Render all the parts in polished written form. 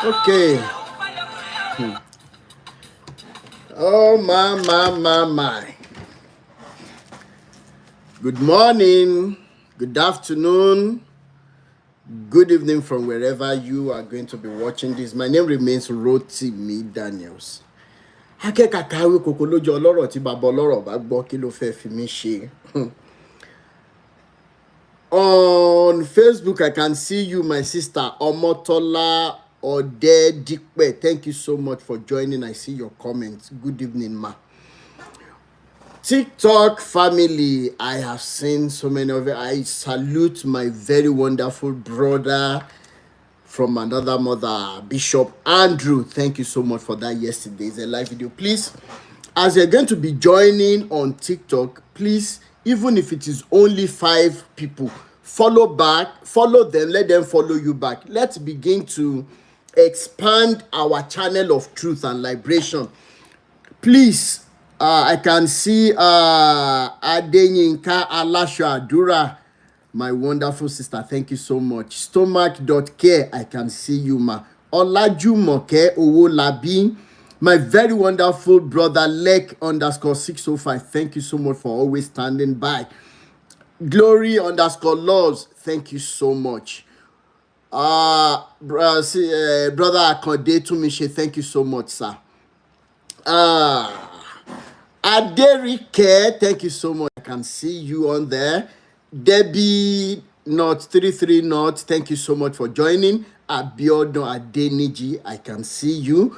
Okay. Oh, my. Good morning, good afternoon, good evening from wherever you are going to be watching this. My name remains Rotimi Daniels. Akẹ́kọ̀ọ́ kàwé kòkó lójú ọlọ́rọ̀ tí bàbá ọlọ́rọ̀ bá gbọ́ kí ló fẹ́ fi mí ṣe. On Facebook, I can see you, my sister Omotola OYEDEPO. Thank you so much for joining. I see your comments. Good evening, ma. TikTok family, I have seen so many of it. I salute my very wonderful brother from another mother, Bishop Andrew. Thank you so much for that yesterday's live video. Please, as you're going to be joining on TikTok, please, even if it is only 5 people, follow them, let them follow you back. Let's begin to expand our channel of truth and liberation. Please, I can see Adenyinka Alasho Adura, my wonderful sister. Thank you so much. Stomach.care, I can see you, ma. Olajumoke Owolabi, my very wonderful brother Lek_605. Thank you so much for always standing by. Glory_laws, thank you so much. Brother Akode Tumishe, thank you so much, sir. Aderike, thank you so much. I can see you on there. Debbie Not 33 Not, thank you so much for joining. Abiodun Adeniji, I can see you.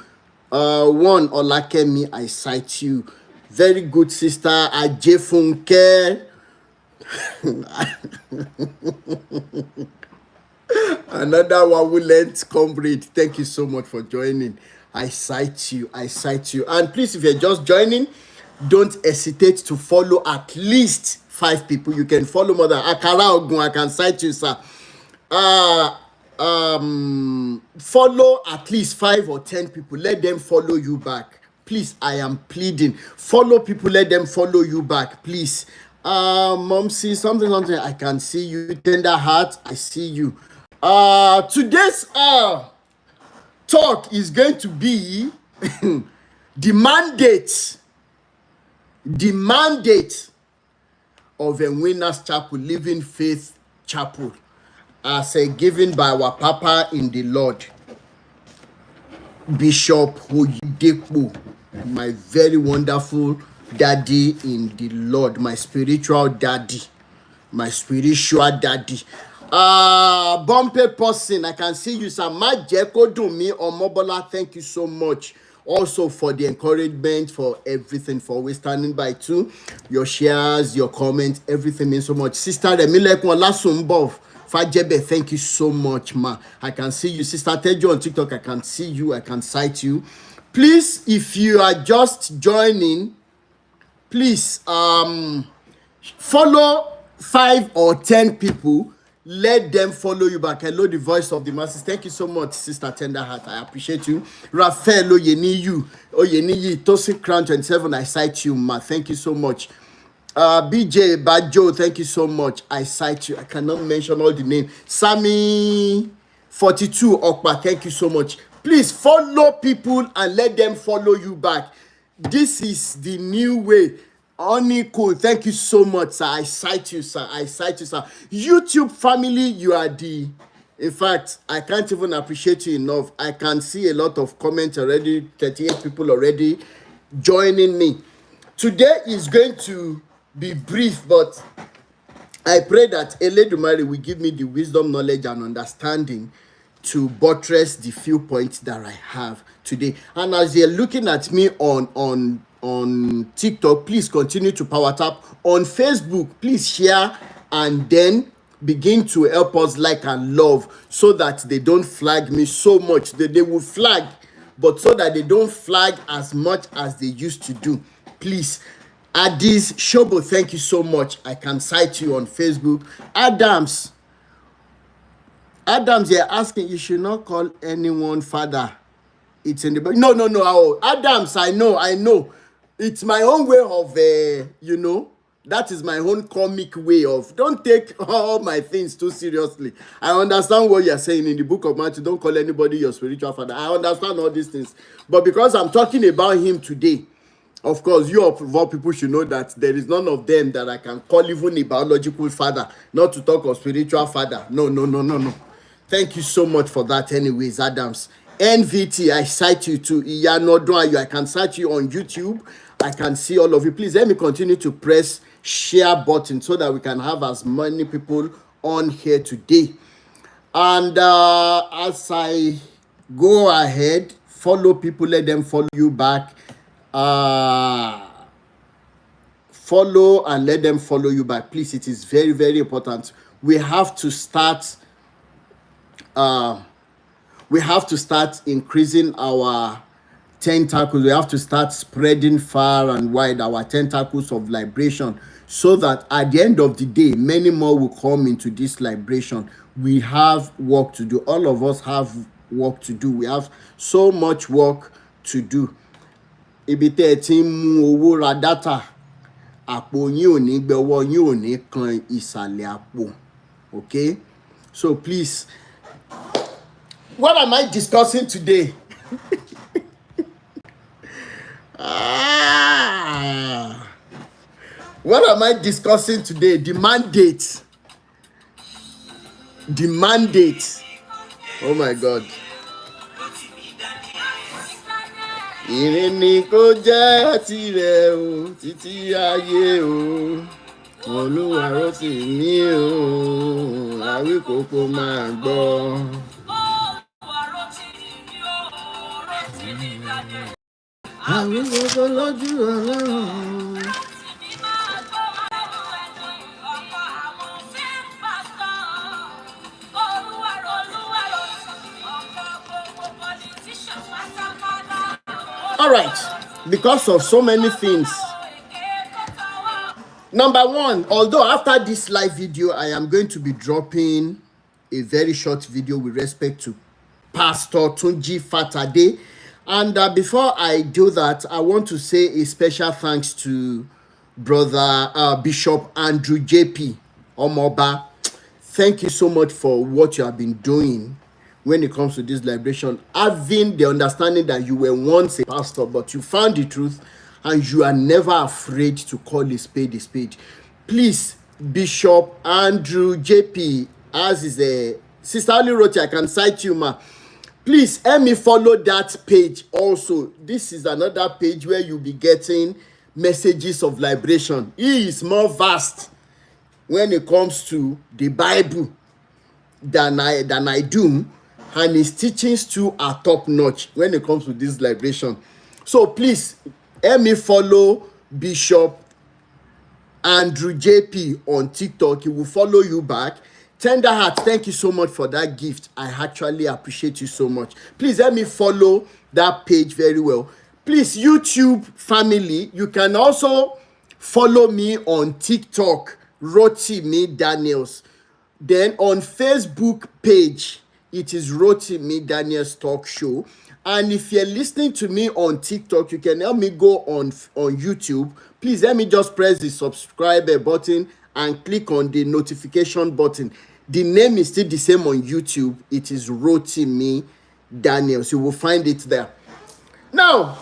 One Olakemi, I cite you. Very good sister Ajefunke. Another one who learned comrade. Thank you so much for joining. I cite you. And please, if you're just joining, don't hesitate to follow at least 5 people. You can follow more than Akara Ogun. I can cite you, sir. Follow at least 5 or 10 people. Let them follow you back. Please, I am pleading. Follow people. Let them follow you back. Please. Mom, see something. I can see you. Tender heart. I see you. Today's talk is going to be the mandate of a Winners Chapel, Living Faith Chapel, as given by our Papa in the Lord, Bishop OYEDEPO, my very wonderful daddy in the Lord, my spiritual daddy. Bumpy person, I can see you, sir. Majeko Dumi or Mobola, thank you so much. Also for the encouragement, for everything, for always standing by too. Your shares, your comments, everything means so much. Sister Remilekun Olasumbov Fajebe, thank you so much, ma. I can see you. Sister Tejo on TikTok, I can see you. I can cite you. Please, if you are just joining, please follow 5 or 10 people. Let them follow you back. Hello, the voice of the masses. Thank you so much, Sister Tenderheart. I appreciate you. Raphael Oyeniyi, Tosin Crown 27. I cite you, ma. Thank you so much. BJ Bajo, thank you so much. I cite you. I cannot mention all the names. Sammy 42 Okpa, thank you so much. Please follow people and let them follow you back. This is the new way. Cool. Thank you so much, sir. I cite you, sir. YouTube family, you are in fact, I can't even appreciate you enough. I can see a lot of comments already, 38 people already joining me. Today is going to be brief, but I pray that Eledumare will give me the wisdom, knowledge, and understanding to buttress the few points that I have today. And as you're looking at me on TikTok, please continue to power tap. On Facebook, please share and then begin to help us like and love, so that they don't flag me so much. They will flag, but so that they don't flag as much as they used to do. Please. Adis Shobo, thank you so much. I can cite you on Facebook. Adams, you're asking, you should not call anyone father. It's in the book. No. Adams, I know. It's my own way of, That is my own comic way of, don't take all my things too seriously. I understand what you're saying in the book of Matthew, don't call anybody your spiritual father. I understand all these things. But because I'm talking about him today, of course, you of all people should know that there is none of them that I can call even a biological father, not to talk of spiritual father. No, no, no, no, no. Thank you so much for that anyways, Adams. NVT, I cite you too. Iyanodun, I can cite you on YouTube. I can see all of you. Please let me continue to press share button so that we can have as many people on here today. And as I go ahead, follow people, let them follow you back. Follow and let them follow you back. Please, it is very, very important. We have to start increasing our tentacles. We have to start spreading far and wide our tentacles of liberation, so that at the end of the day, many more will come into this liberation. We have work to do. All of us have work to do. We have so much work to do. Ibi tẹ́ ẹ ti ń mú owó ra data, àpò yín ò ní gbẹ, ọwọ́ yín ò ní kan ìsàlẹ̀ àpò. Okay? So please, what am I discussing today? What am I discussing today? The mandate. The mandate. Oh my God. Ìrìn ni kó jẹ́ tirẹ̀ o, títí ayé o. Olúwa Rótìmí o, àwíkòkò máa gbọ́. Àwíkòkò lójú Ọlọ́run. All right, because of so many things. Number one, although after this live video, I am going to be dropping a very short video with respect to Pastor Tunji Fatade. And before I do that, I want to say a special thanks to Brother Bishop Andrew JP Omoba. Thank you so much for what you have been doing when it comes to this liberation. Having the understanding that you were once a pastor, but you found the truth and you are never afraid to call a spade a spade. Please, Bishop Andrew JP, as is a Sister Ali Roti, I can cite you, ma. Please help me follow that page also. This is another page where you'll be getting messages of liberation. He is more vast when it comes to the Bible than I do, and his teachings too are top notch when it comes to this liberation. So please help me follow Bishop Andrew JP on TikTok. He will follow you back. Tender Heart, thank you so much for that gift. I actually appreciate you so much. Please help me follow that page very well. Please, YouTube family, you can also follow me on TikTok, Rotimi Daniels. Then on Facebook page, it is Rotimi Daniels Talk Show. And if you're listening to me on TikTok, you can help me go on YouTube. Please let me just press the subscribe button and click on the notification button. The name is still the same on YouTube. It is Rotimi Daniels. You will find it there. Now,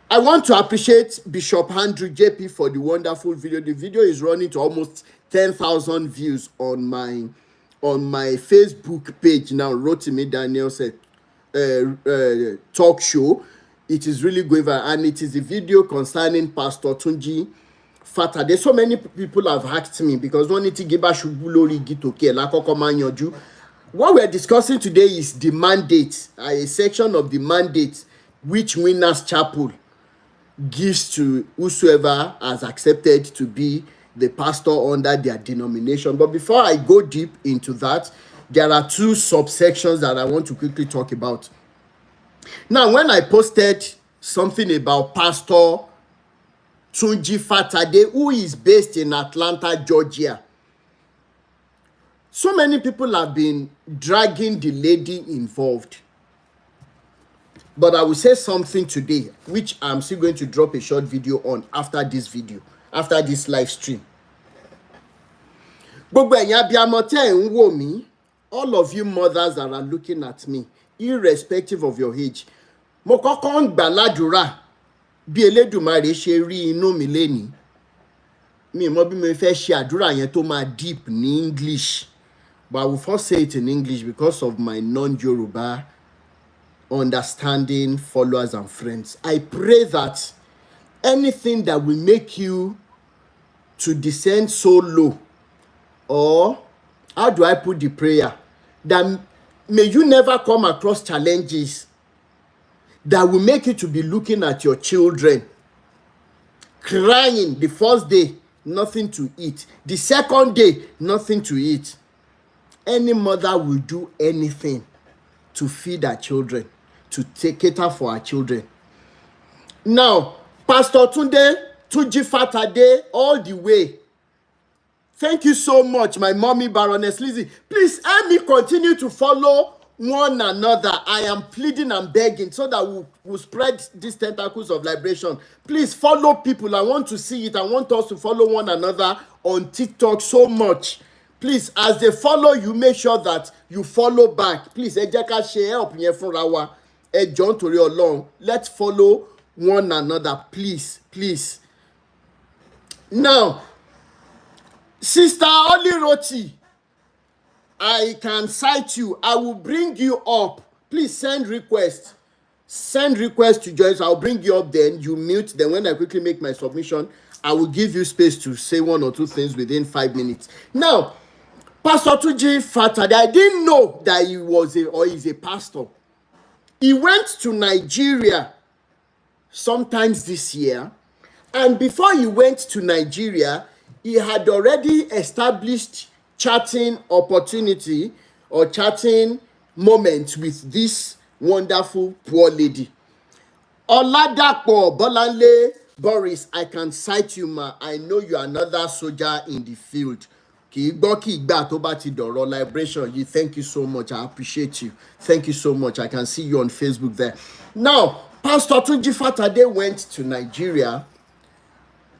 I want to appreciate Bishop Andrew JP for the wonderful video. The video is running to almost 10,000 views on my Facebook page now, Rotimi Daniels Talk Show. It is really going viral, and it is a video concerning Pastor Tunji Fatade. So many people have asked me because one need to give a shubulori gitoke lakoko manyoju. What we are discussing today is the mandate, a section of the mandate which Winners Chapel gives to whosoever has accepted to be the pastor under their denomination. But before I go deep into that, there are two subsections that I want to quickly talk about. Now, when I posted something about Pastor Tunji Fatade, who is based in Atlanta, Georgia, so many people have been dragging the lady involved. But I will say something today, which I'm still going to drop a short video on after this video. after this live stream. Gbogbo ẹ̀yin abiyamọ tẹ́ ẹ̀ ń wò mí, all of you mothers that are looking at me, irrespective of your age, mo kọ́kọ́ ń gbà ládùúrà bí Elédùmarè ṣe rí inú mi lénìí. Mi mọ̀ bí mo fẹ́ ṣe àdúrà yẹn tó máa deep ní English, but I will first say it in English because of my non-Yoruba understanding followers and friends. I pray that anything that will make you to descend so low, or how do I put the prayer, that may you never come across challenges that will make you to be looking at your children crying the first day, nothing to eat, the second day, nothing to eat. Any mother will do anything to feed her children, to take cater for her children. Now, Pastor Tunde Tuji Fatade, all the way. Thank you so much, my mommy, Baroness Lizzie. Please help me continue to follow one another. I am pleading and begging so that we'll spread these tentacles of liberation. Please follow people. I want to see it. I want us to follow one another on TikTok so much. Please, as they follow you, make sure that you follow back. Please, ẹ jẹ́ ká ṣe help yẹn fúnra wa. Ẹ jọ̀ọ́ nítorí Ọlọ́run. Let's follow one another, please, please. Now, Sister Oliroti, I can cite you. I will bring you up. Please send request. Send request to Joyce. I'll bring you up then. You mute. Then when I quickly make my submission, I will give you space to say one or two things within 5 minutes. Now, Pastor Tuji Fatade, I didn't know that he was he's a pastor. He went to Nigeria sometimes this year. And before he went to Nigeria, he had already established chatting opportunity or chatting moment with this wonderful poor lady. Oladapo Bolanle Boris, I can cite you, ma. I know you are another soldier in the field. Liberation. Thank you so much. I appreciate you. Thank you so much. I can see you on Facebook there. Now, Pastor Tunji Fatade went to Nigeria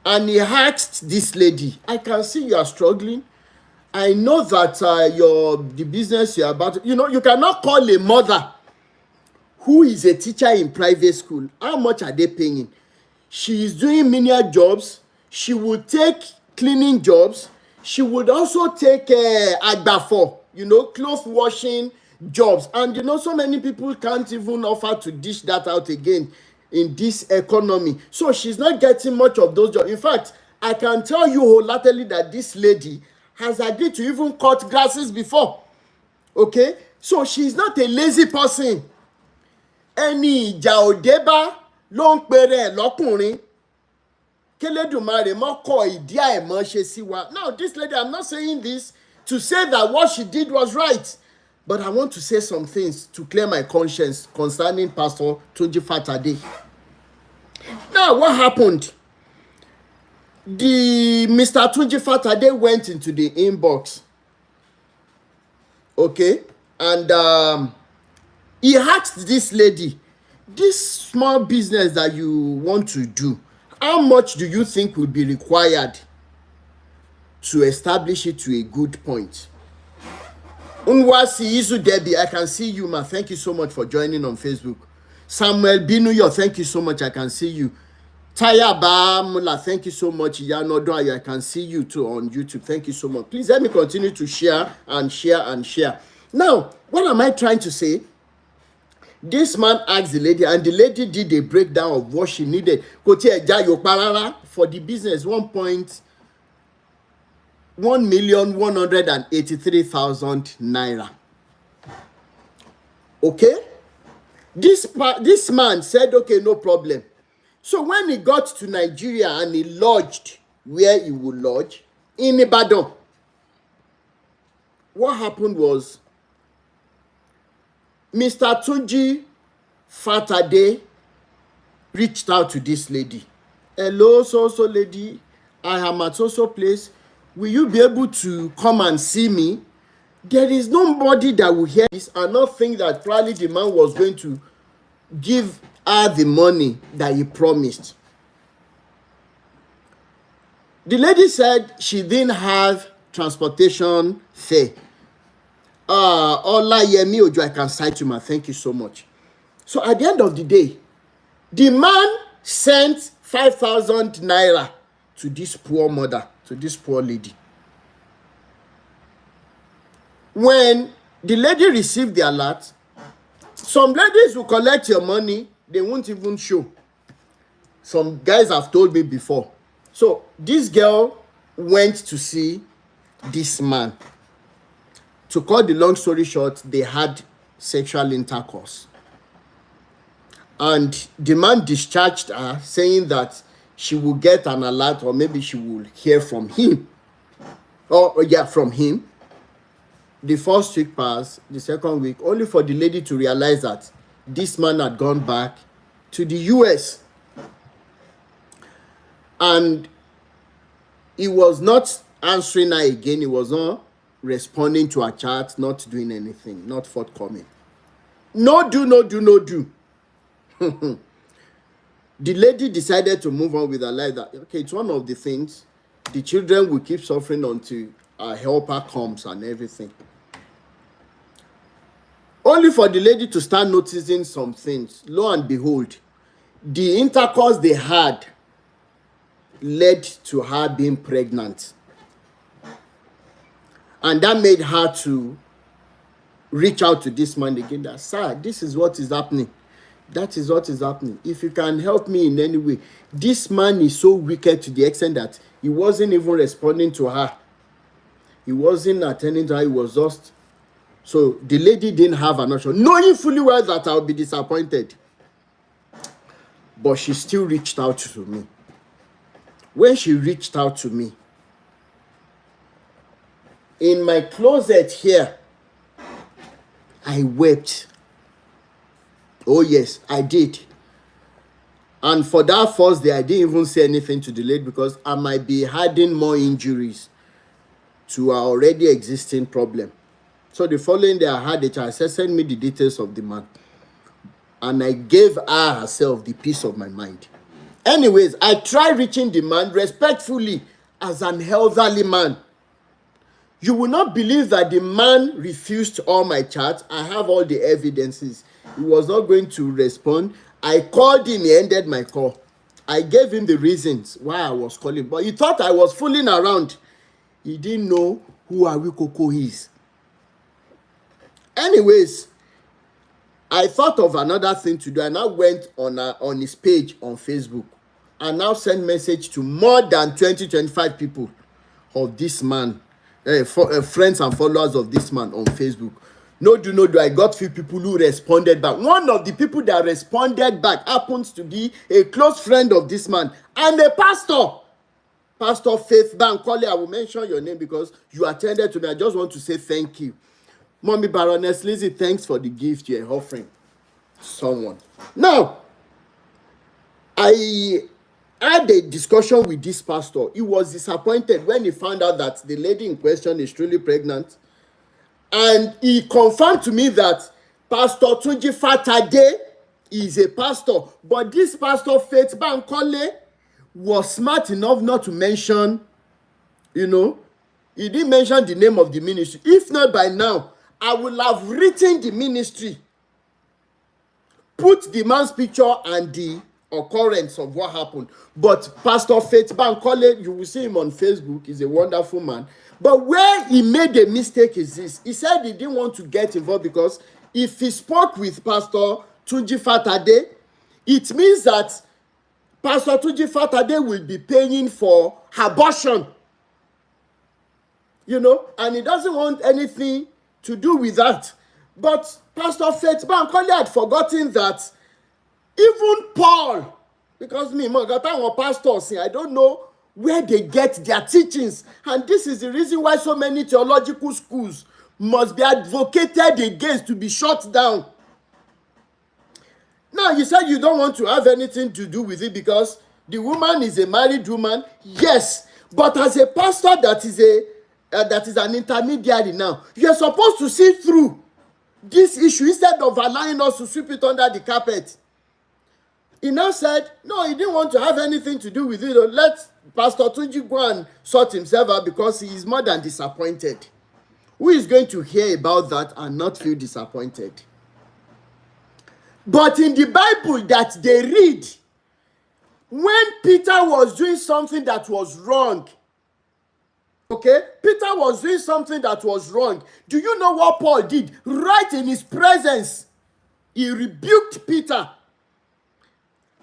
and he asked this lady, I can see you are struggling. I know that the business you're about to, you cannot call a mother who is a teacher in private school. How much are they paying? She is doing menial jobs. She would take cleaning jobs. She would also take agbafo, cloth washing jobs. And so many people can't even offer to dish that out again in this economy. So she's not getting much of those jobs. In fact, I can tell you wholeheartedly that this lady has agreed to even cut grasses before. Okay? So she's not a lazy person. Ẹni ìjà òdébá ló ń pèrè lọ́kùnrin. Kélédùmarè mọ́kọ̀ ìdí àìmọ́ ṣe sí wa. Now, this lady, I'm not saying this to say that what she did was right. But I want to say some things to clear my conscience concerning Pastor Tunji Fatade. Now, what happened? Mr. Tunji Fatade went into the inbox. Okay? And he asked this lady, this small business that you want to do, how much do you think will be required to establish it to a good point? Unwasi Izu Debbie, I can see you, ma. Thank you so much for joining on Facebook. Samuel Binuyo, thank you so much. I can see you. Taya Mula, thank you so much. Yanodo, I can see you too on YouTube. Thank you so much. Please let me continue to share and share and share. Now, what am I trying to say? This man asked the lady, and the lady did a breakdown of what she needed for the business, 1,183,000 naira. Okay? This man said, okay, no problem. So when he got to Nigeria and he lodged where he would lodge, in Ibadan, what happened was, Mr. Tunji Fatade reached out to this lady. Hello, so lady, I am at so place. Will you be able to come and see me? There is nobody that will hear this and not think that probably the man was going to give her the money that he promised. The lady said she didn't have transportation fare. Ola Yemi Ojo, I can cite you, man. Thank you so much. So at the end of the day, the man sent 5,000 naira to this poor mother, to this poor lady. When the lady received the alert, some ladies will collect your money, they won't even show. Some guys have told me before. So this girl went to see this man. To cut the long story short, they had sexual intercourse. And the man discharged her, saying that she will get an alert, or maybe she will hear from him. From him. The first week passed, the second week, only for the lady to realize that this man had gone back to the US. And he was not answering her again. He was not responding to her chat, not doing anything, not forthcoming. No do. The lady decided to move on with her life. That, okay, it's one of the things. The children will keep suffering until a helper comes and everything. Only for the lady to start noticing some things. Lo and behold, the intercourse they had led to her being pregnant. And that made her to reach out to this man again. That, sir, this is what is happening. That is what is happening. If you can help me in any way. This man is so wicked to the extent that he wasn't even responding to her. He wasn't attending to her. He was just... So the lady didn't have an option, knowing fully well that I'll be disappointed. But she still reached out to me. When she reached out to me, in my closet here, I wept. Oh yes, I did. And for that first day, I didn't even say anything to the lady because I might be adding more injuries to our already existing problem. So the following day, I had a child. I said, send me the details of the man. And I gave her herself the peace of my mind. Anyways, I tried reaching the man respectfully as an elderly man. You will not believe that the man refused all my chats. I have all the evidences. He was not going to respond. I called him. He ended my call. I gave him the reasons why I was calling. But he thought I was fooling around. He didn't know who Awikoko is. Anyways, I thought of another thing to do. I now went on his page on Facebook and now sent message to more than 20-25 people of this man, friends and followers of this man on Facebook. No do. I got few people who responded back. One of the people that responded back happens to be a close friend of this man and a pastor. Pastor Faith Bankole. I will mention your name because you attended to me. I just want to say thank you. Mommy Baroness Lizzie, thanks for the gift you're offering someone. Now, I had a discussion with this pastor. He was disappointed when he found out that the lady in question is truly pregnant. And he confirmed to me that Pastor Tunji Fatade is a pastor. But this pastor, Faith Bankole, was smart enough not to mention, he didn't mention the name of the ministry. If not by now, I will have written the ministry, put the man's picture and the occurrence of what happened. But Pastor Faith Bankole, you will see him on Facebook, he's a wonderful man. But where he made a mistake is this. He said he didn't want to get involved because if he spoke with Pastor Tunji Fatade, it means that Pastor Tunji Fatade will be paying for abortion. And he doesn't want anything to do with that. But Pastor Faith Bankole had forgotten that even Paul, because pastors, I don't know where they get their teachings. And this is the reason why so many theological schools must be advocated against to be shut down. Now, you said you don't want to have anything to do with it because the woman is a married woman. Yes, but as a pastor that is an intermediary now, you're supposed to see through this issue instead of allowing us to sweep it under the carpet. he now said, no, he didn't want to have anything to do with it. Let Pastor Tunji go and sort himself out because he is more than disappointed. Who is going to hear about that and not feel disappointed? But in the Bible that they read, when Peter was doing something that was wrong, okay, Peter was doing something that was wrong. Do you know what Paul did? Right in his presence, he rebuked Peter.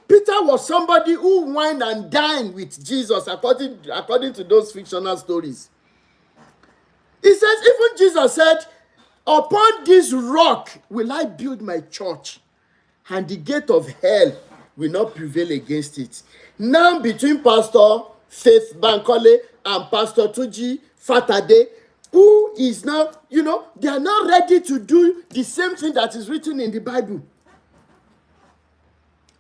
Peter was somebody who wined and dined with Jesus, according to those fictional stories. He says, even Jesus said, upon this rock will I build my church, and the gate of hell will not prevail against it. Now, between Pastor Faith Bankole and Pastor Tunji Fatade, who is now, they are not ready to do the same thing that is written in the Bible.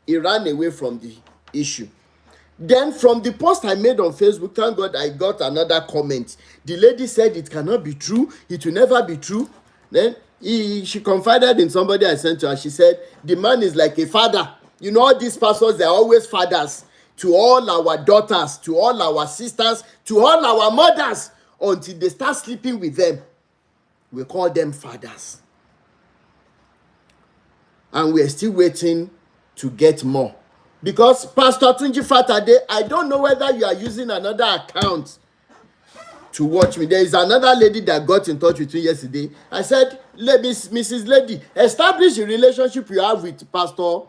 He ran away from the issue. Then from the post I made on Facebook, thank God I got another comment. The lady said it cannot be true. It will never be true. Then she confided in somebody I sent to her. She said, the man is like a father. All these pastors, they're always fathers to all our daughters, to all our sisters, to all our mothers, until they start sleeping with them. We call them fathers. And we are still waiting to get more. Because Pastor Tunji Fatade, I don't know whether you are using another account to watch me. There is another lady that got in touch with me yesterday. I said, Mrs. Lady, establish a relationship you have with Pastor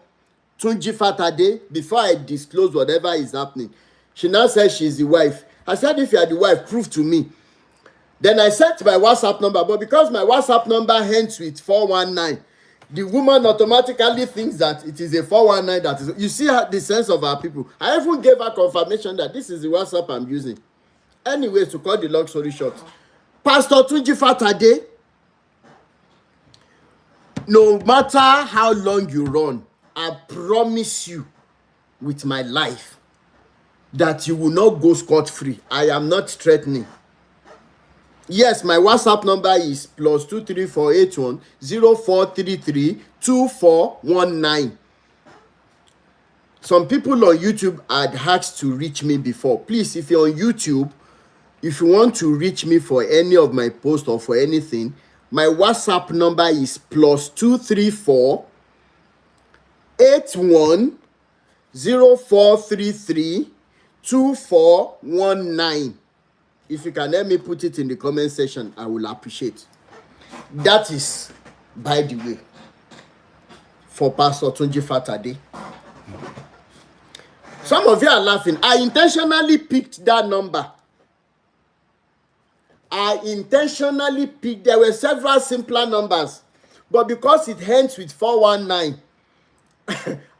Tunji Fatade before I disclose whatever is happening. She now says she's the wife. I said, if you are the wife, prove to me. Then I sent my WhatsApp number, but because my WhatsApp number ends with 419, the woman automatically thinks that it is a 419 that is. You see the sense of our people. I even gave her confirmation that this is the WhatsApp I'm using. Anyways, to cut the long story short, Pastor Tunji Fatade, no matter how long you run, I promise you with my life that you will not go scot-free. I am not threatening. Yes, my WhatsApp number is +23481 0433 2419. Some people on YouTube had asked to reach me before. Please, if you're on YouTube, if you want to reach me for any of my posts or for anything, my WhatsApp number is +234 81 0433 2419. If you can help me put it in the comment section, I will appreciate. That is, by the way, for Pastor Tunji Fatade. Some of you are laughing. I intentionally picked that number. There were several simpler numbers, but because it ends with 419,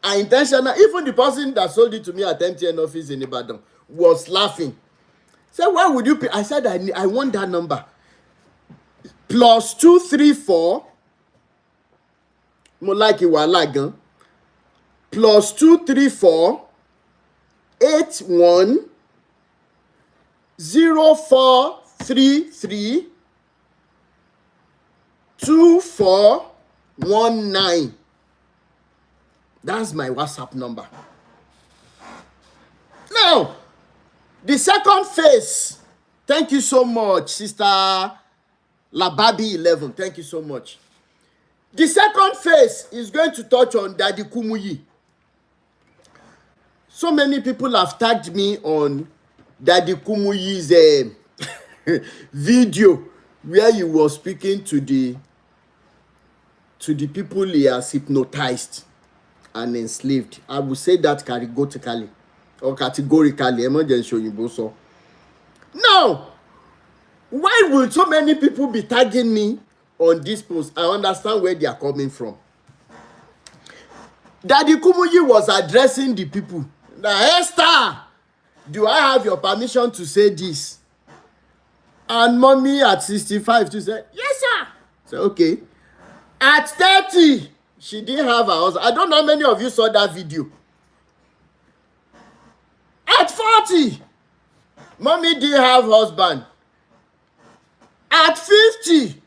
I intentionally, even the person that sold it to me at MTN office in Ibadan was laughing. So why would you pay? I said I want that number. +234. More like it was like +234 81 0433 2419. That's my WhatsApp number. Now, the second phase. Thank you so much, Sister Lababi 11. Thank you so much. The second phase is going to touch on Daddy Kumuyi. So many people have tagged me on Daddy Kumuyi's video where he was speaking to the people he has hypnotized and enslaved. I will say that categorically. Or categorically, emergency oyinbo so. Now, why will so many people be tagging me on this post? I understand where they are coming from. Daddy Kumuyi was addressing the people. Now, Esther, do I have your permission to say this? And mommy at 65 to say, yes, sir. So, okay. At 30, she didn't have a husband. I don't know how many of you saw that video. At 40, mommy didn't have husband. At 50,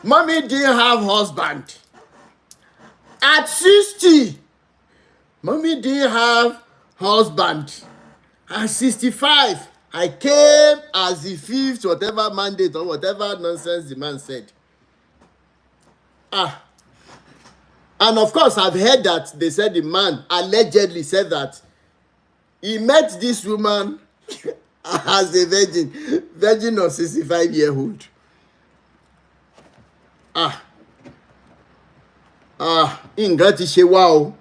mommy didn't have husband. At 60, Mommy didn't have husband. At 65, I came as the fifth, whatever mandate or whatever nonsense the man said. And of course, I've heard that they said the man allegedly said that he met this woman as a virgin of 65-year-old. Nǹkan ti ṣe wá o.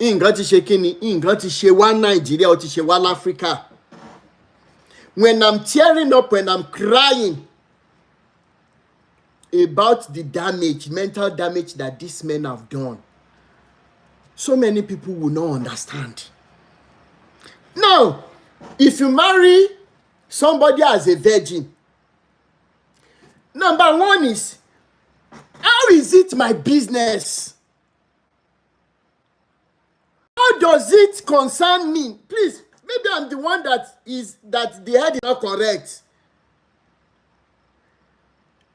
Nǹkan ti ṣe kíni? Nǹkan ti ṣe wá Nàìjíríà, ó ti ṣe wá l'Africa. When I'm tearing up, when I'm crying about the damage, mental damage that these men have done, so many people will not understand. Now, if you marry somebody as a virgin, number one is, how is it my business? How does it concern me? Please, maybe I'm the one that the head is not correct.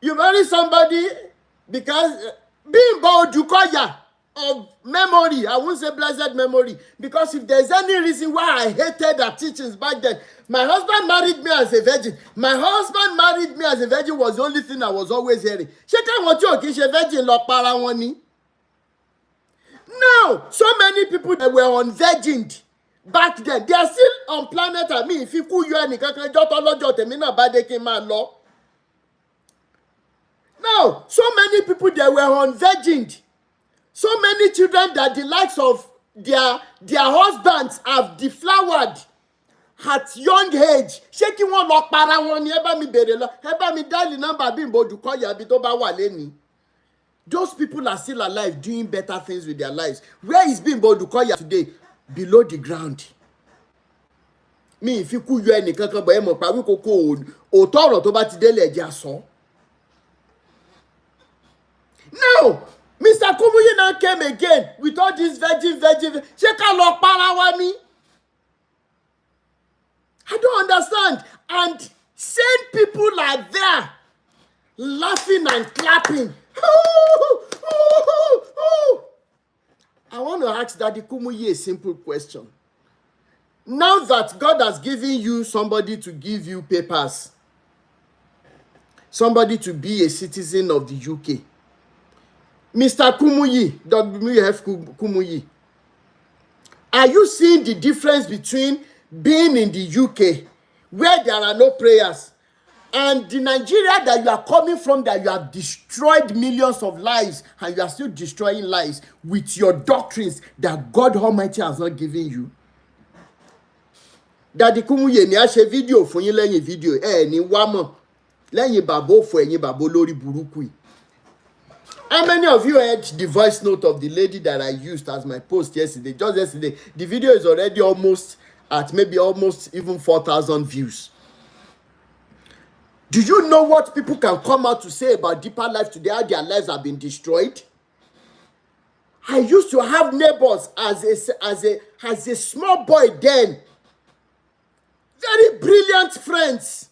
You marry somebody because Bimbo Dukoya of memory, I won't say blessed memory, because if there's any reason why I hated her teachings back then, my husband married me as a virgin. My husband married me as a virgin was the only thing I was always hearing. Ṣé káwọn tí ò kí ṣe virgin lọ para wọn ni? No, so many people that were unvirgined back then, they are still on planet Earth. Me, if you could you any kankan jọtọ lọ́jọ́ tèmi náà bá dé kí n máa lọ. No, so many people that were unvirgined. So many children that the likes of their husbands have deflowered at young age. Ṣé kí wọ́n lọ para wọn ni? Ẹ bá mi bèrè lọ. Ẹ bá mi dial number Bimbo Dukoya bí tó bá wà lẹ́ni. Those people are still alive doing better things with their lives. Where is Bimbo Dukoya today? Below the ground. Mi fi kú yọ ẹnì kankan bọ̀ ẹ mọ̀ pa wí kókó òótọ́ ọ̀rọ̀ tó bá ti délé ẹ̀jẹ̀ àsọ. Now, Mr. Kumuyi now came again with all this virgin. Ṣé ká lọ para wa ni? I don't understand. And sane people are there laughing and clapping. I want to ask Daddy Kumuyi a simple question. Now that God has given you somebody to give you papers, somebody to be a citizen of the UK, Mr. Kumuyi, WF Kumuyi, are you seeing the difference between being in the UK, where there are no prayers, and the Nigeria that you are coming from, that you have destroyed millions of lives, and you are still destroying lives with your doctrines that God Almighty has not given you? Daddy Kumuyi ni a ṣe fídíò fún yín lẹ́yìn fídíò ní wá mọ̀ lẹ́yìn bàbá òfò ẹ̀yìn bàbá olórí burúkú yìí. How many of you heard the voice note of the lady that I used as my post yesterday? Just yesterday. The video is already almost even 4,000 views. Do you know what people can come out to say about Deeper Life today, how their lives have been destroyed? I used to have neighbors as a small boy then. Very brilliant friends.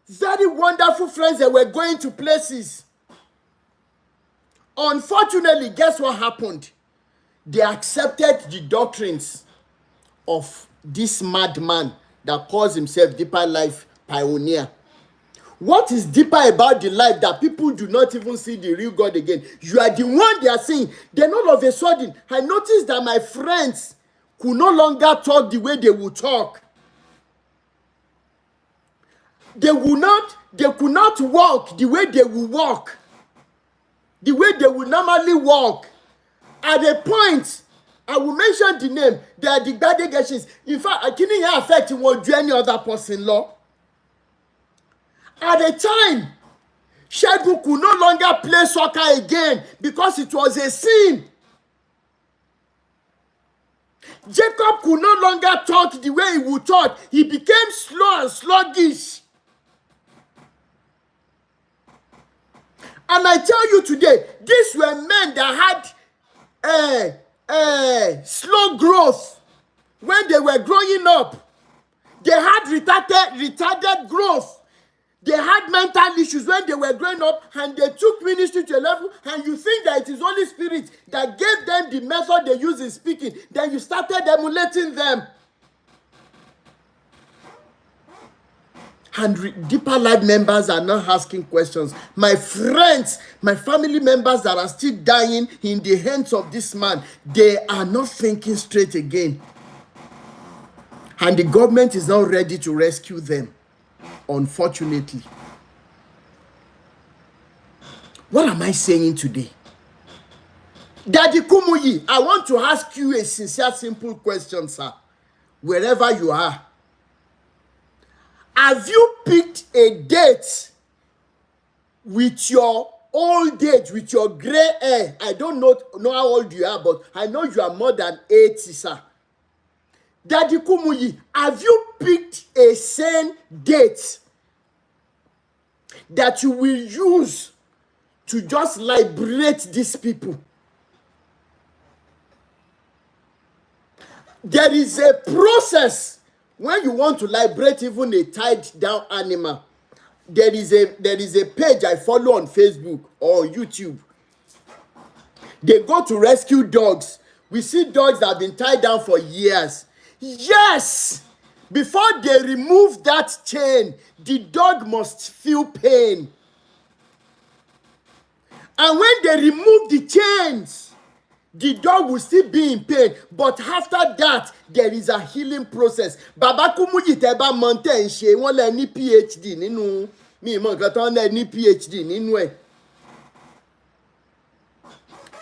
Very wonderful friends that were going to places. Unfortunately, guess what happened? They accepted the doctrines of this madman that calls himself Deeper Life Pioneer. What is deeper about the life that people do not even see the real God again? You are the one they are seeing. Then all of a sudden, I noticed that my friends could no longer talk the way they would talk. They could not walk the way they would walk. The way they would normally walk. At a point, I will mention the name. They are the bad Geshins. In fact, I can't affect any other person law. At a time, Shegun could no longer play soccer again because it was a sin. Jacob could no longer talk the way he would talk. He became slow and sluggish. And I tell you today, these were men that had slow growth when they were growing up. They had retarded growth. They had mental issues when they were growing up, and they took ministry to a level, and you think that it is Holy Spirit that gave them the method they use in speaking. Then you started emulating them. And deeper life members are not asking questions. My friends, my family members that are still dying in the hands of this man, they are not thinking straight again. And the government is not ready to rescue them, unfortunately. What am I saying today? Daddy Kumuyi, I want to ask you a sincere, simple question, sir. Wherever you are. Have you picked a date with your old age, with your gray hair? I don't know how old you are, but I know you are more than 80, sir. Daddy Kumuyi, have you picked a sane date that you will use to just liberate these people? There is a process when you want to liberate even a tied down animal. There is a page I follow on Facebook or YouTube. They go to rescue dogs. We see dogs that have been tied down for years. Yes! Before they remove that chain, the dog must feel pain. And when they remove the chains, the dog will still be in pain, but after that, there is a healing process. Baba Kumuyi teba mountain she won le ni PhD nínú mi mo nǹkan tó le ni PhD nínú ẹ̀.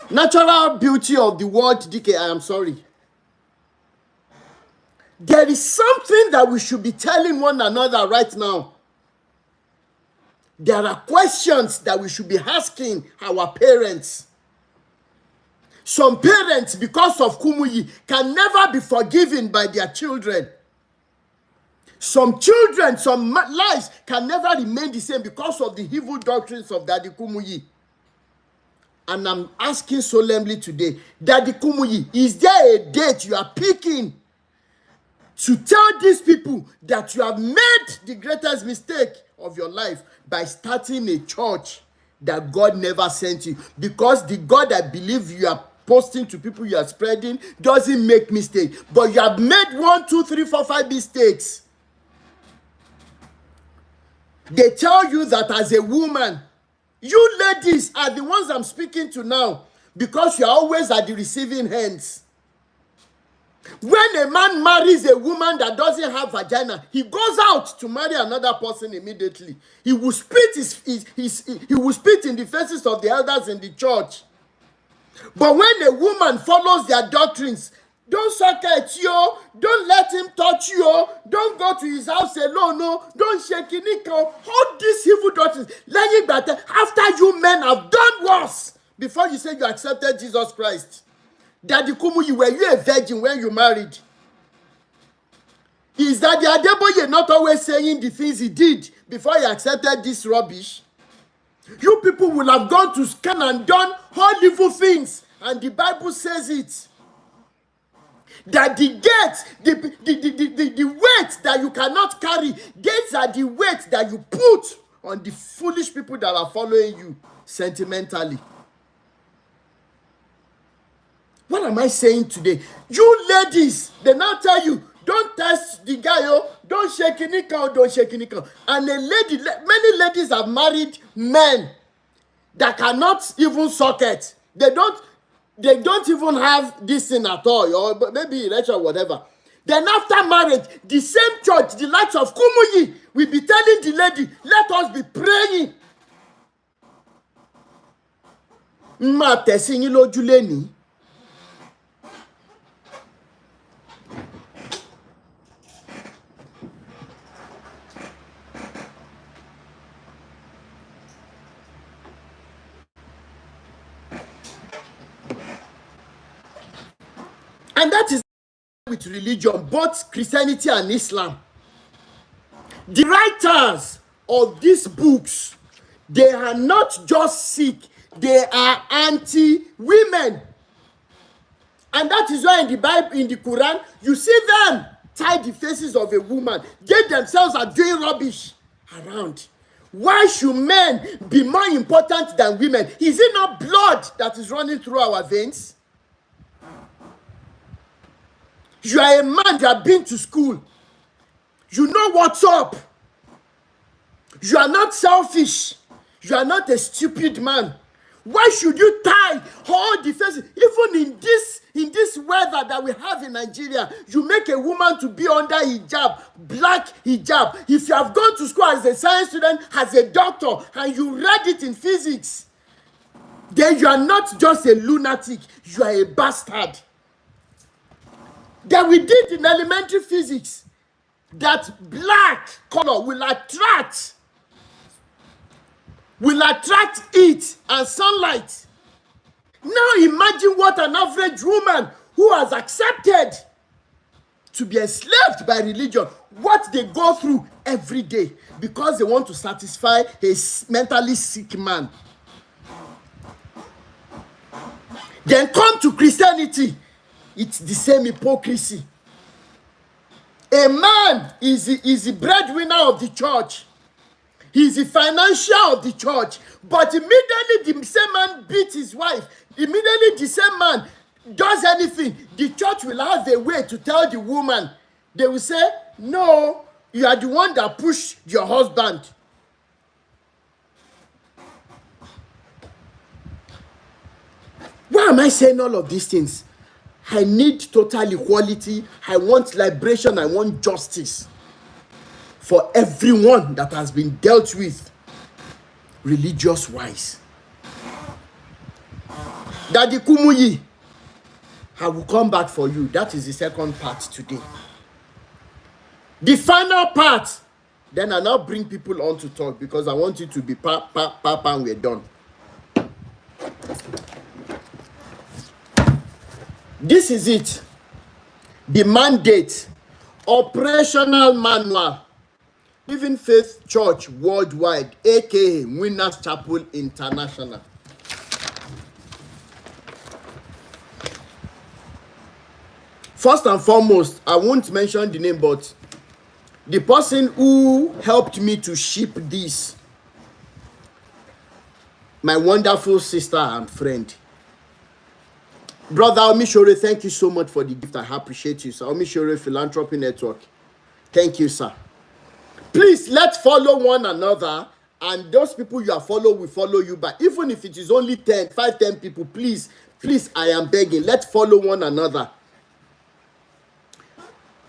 Natural beauty of the word DK, I am sorry. There is something that we should be telling one another right now. There are questions that we should be asking our parents. Some parents, because of Kumuyi, can never be forgiven by their children. Some children, some lives can never remain the same because of the evil doctrines of Daddy Kumuyi. And I'm asking solemnly today, Daddy Kumuyi, is there a date you are picking to tell these people that you have made the greatest mistake of your life by starting a church that God never sent you? Because the God I believe you are posting to people you are spreading doesn't make mistakes, but you have made 1, 2, 3, 4, 5 mistakes. They tell you that as a woman, you ladies are the ones I'm speaking to now, because you are always at the receiving hands. When a man marries a woman that doesn't have vagina, he goes out to marry another person immediately. He will spit he will spit in the faces of the elders in the church. But when a woman follows their doctrines, don't suck at you, don't let him touch you, don't go to his house alone, no, don't shake his neck, all these evil doctrines. After you men have done worse, before you say you accepted Jesus Christ. Daddy Kumuyi, were you a virgin when you married? Is Daddy Adeboye not always saying the things he did before he accepted this rubbish? You people will have gone to scan and done all evil things, and the Bible says it. That the gates, the weight that you cannot carry, these are the weights that you put on the foolish people that are following you sentimentally. What am I saying today? You ladies, they now tell you, don't test the guy, don't shake any cow, don't shake any cow. And many ladies have married men that cannot even suck it. They don't even have this thing at all, or maybe erection or whatever. Then after marriage, the same church, the likes of Kumuyi, will be telling the lady, let us be praying. Ma tẹ̀sí yín lójú lénìí. And that is with religion, both Christianity and Islam. The writers of these books, they are not just sick, they are anti-women. And that is why in the Bible, in the Quran, you see them tie the faces of a woman. They themselves are doing rubbish around. Why should men be more important than women? Is it not blood that is running through our veins? You are a man, you have been to school. You know what's up. You are not selfish. You are not a stupid man. Why should you tie all the faces? Even in this weather that we have in Nigeria, you make a woman to be under hijab, black hijab. If you have gone to school as a science student, as a doctor, and you read it in physics, then you are not just a lunatic, you are a bastard. That we did in elementary physics, that black color will attract heat and sunlight. Now imagine what an average woman who has accepted to be enslaved by religion, what they go through every day because they want to satisfy a mentally sick man. Then come to Christianity, it's the same hypocrisy. A man is the breadwinner of the church. He's the financier of the church. But immediately the same man beats his wife. Immediately the same man does anything. The church will have a way to tell the woman. They will say, no, you are the one that pushed your husband. Why am I saying all of these things? I need total equality. I want liberation. I want justice for everyone that has been dealt with religious-wise. Daddy Kumuyi, I will come back for you. That is the second part today. The final part, then I now bring people on to talk because I want it to be papa and we're done. This is it. The mandate, operational manual, Living Faith Church Worldwide, aka Winners Chapel International. First and foremost, I won't mention the name, but the person who helped me to ship this, my wonderful sister and friend, Brother Omishore, thank you so much for the gift. I appreciate you, sir. Omishore Philanthropy Network. Thank you, sir. Please, let's follow one another. And those people you are following will follow you back. Even if it is only 10 people, please, I am begging. Let's follow one another.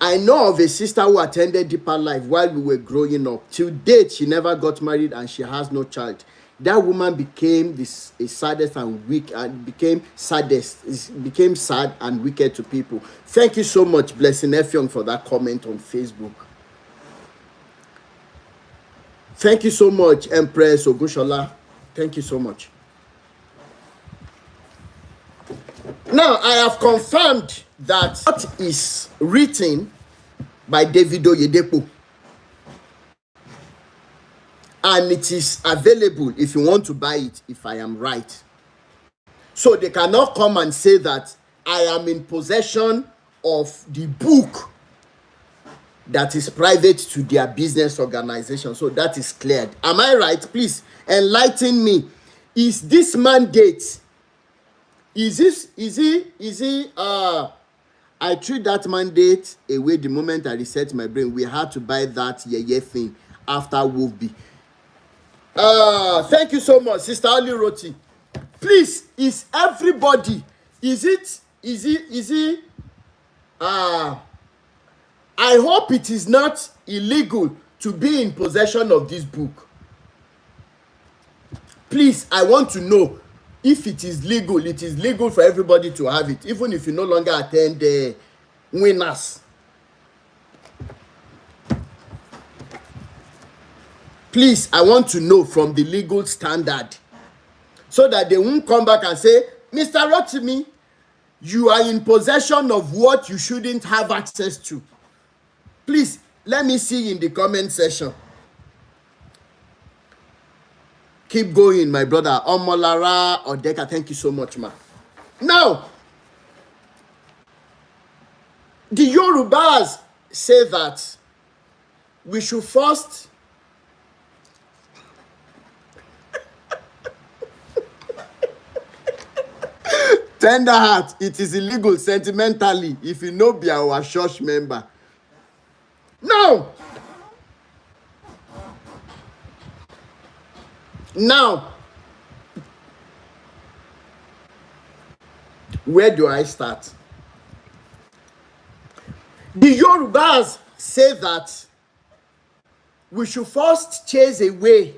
I know of a sister who attended Deeper Life while we were growing up. Till date, she never got married and she has no child. That woman became saddest and weak and became sad and wicked to people. Thank you so much, Blessing Effiong, for that comment on Facebook. Thank you so much, Empress Ogushola. Thank you so much. Now, I have confirmed that what is written by David OYEDEPO. And it is available if you want to buy it, if I am right. So they cannot come and say that I am in possession of the book that is private to their business organization. So that is cleared. Am I right? Please enlighten me. Is this mandate, I treat that mandate away the moment I reset my brain. We had to buy that thing after Wolfby. Thank you so much, Sister Ali Roti. Please, is everybody, I hope it is not illegal to be in possession of this book. Please, I want to know if it is legal. It is legal for everybody to have it, even if you no longer attend the Winners. Please, I want to know from the legal standard so that they won't come back and say, Mr. Rotimi, you are in possession of what you shouldn't have access to. Please, let me see in the comment section. Keep going, my brother. Omolara Odeka, thank you so much, ma. Now, the Yorubas say that we should first Tender heart, it is illegal sentimentally if you no be our church member. Now, where do I start? The Yorubas say that we should first chase away.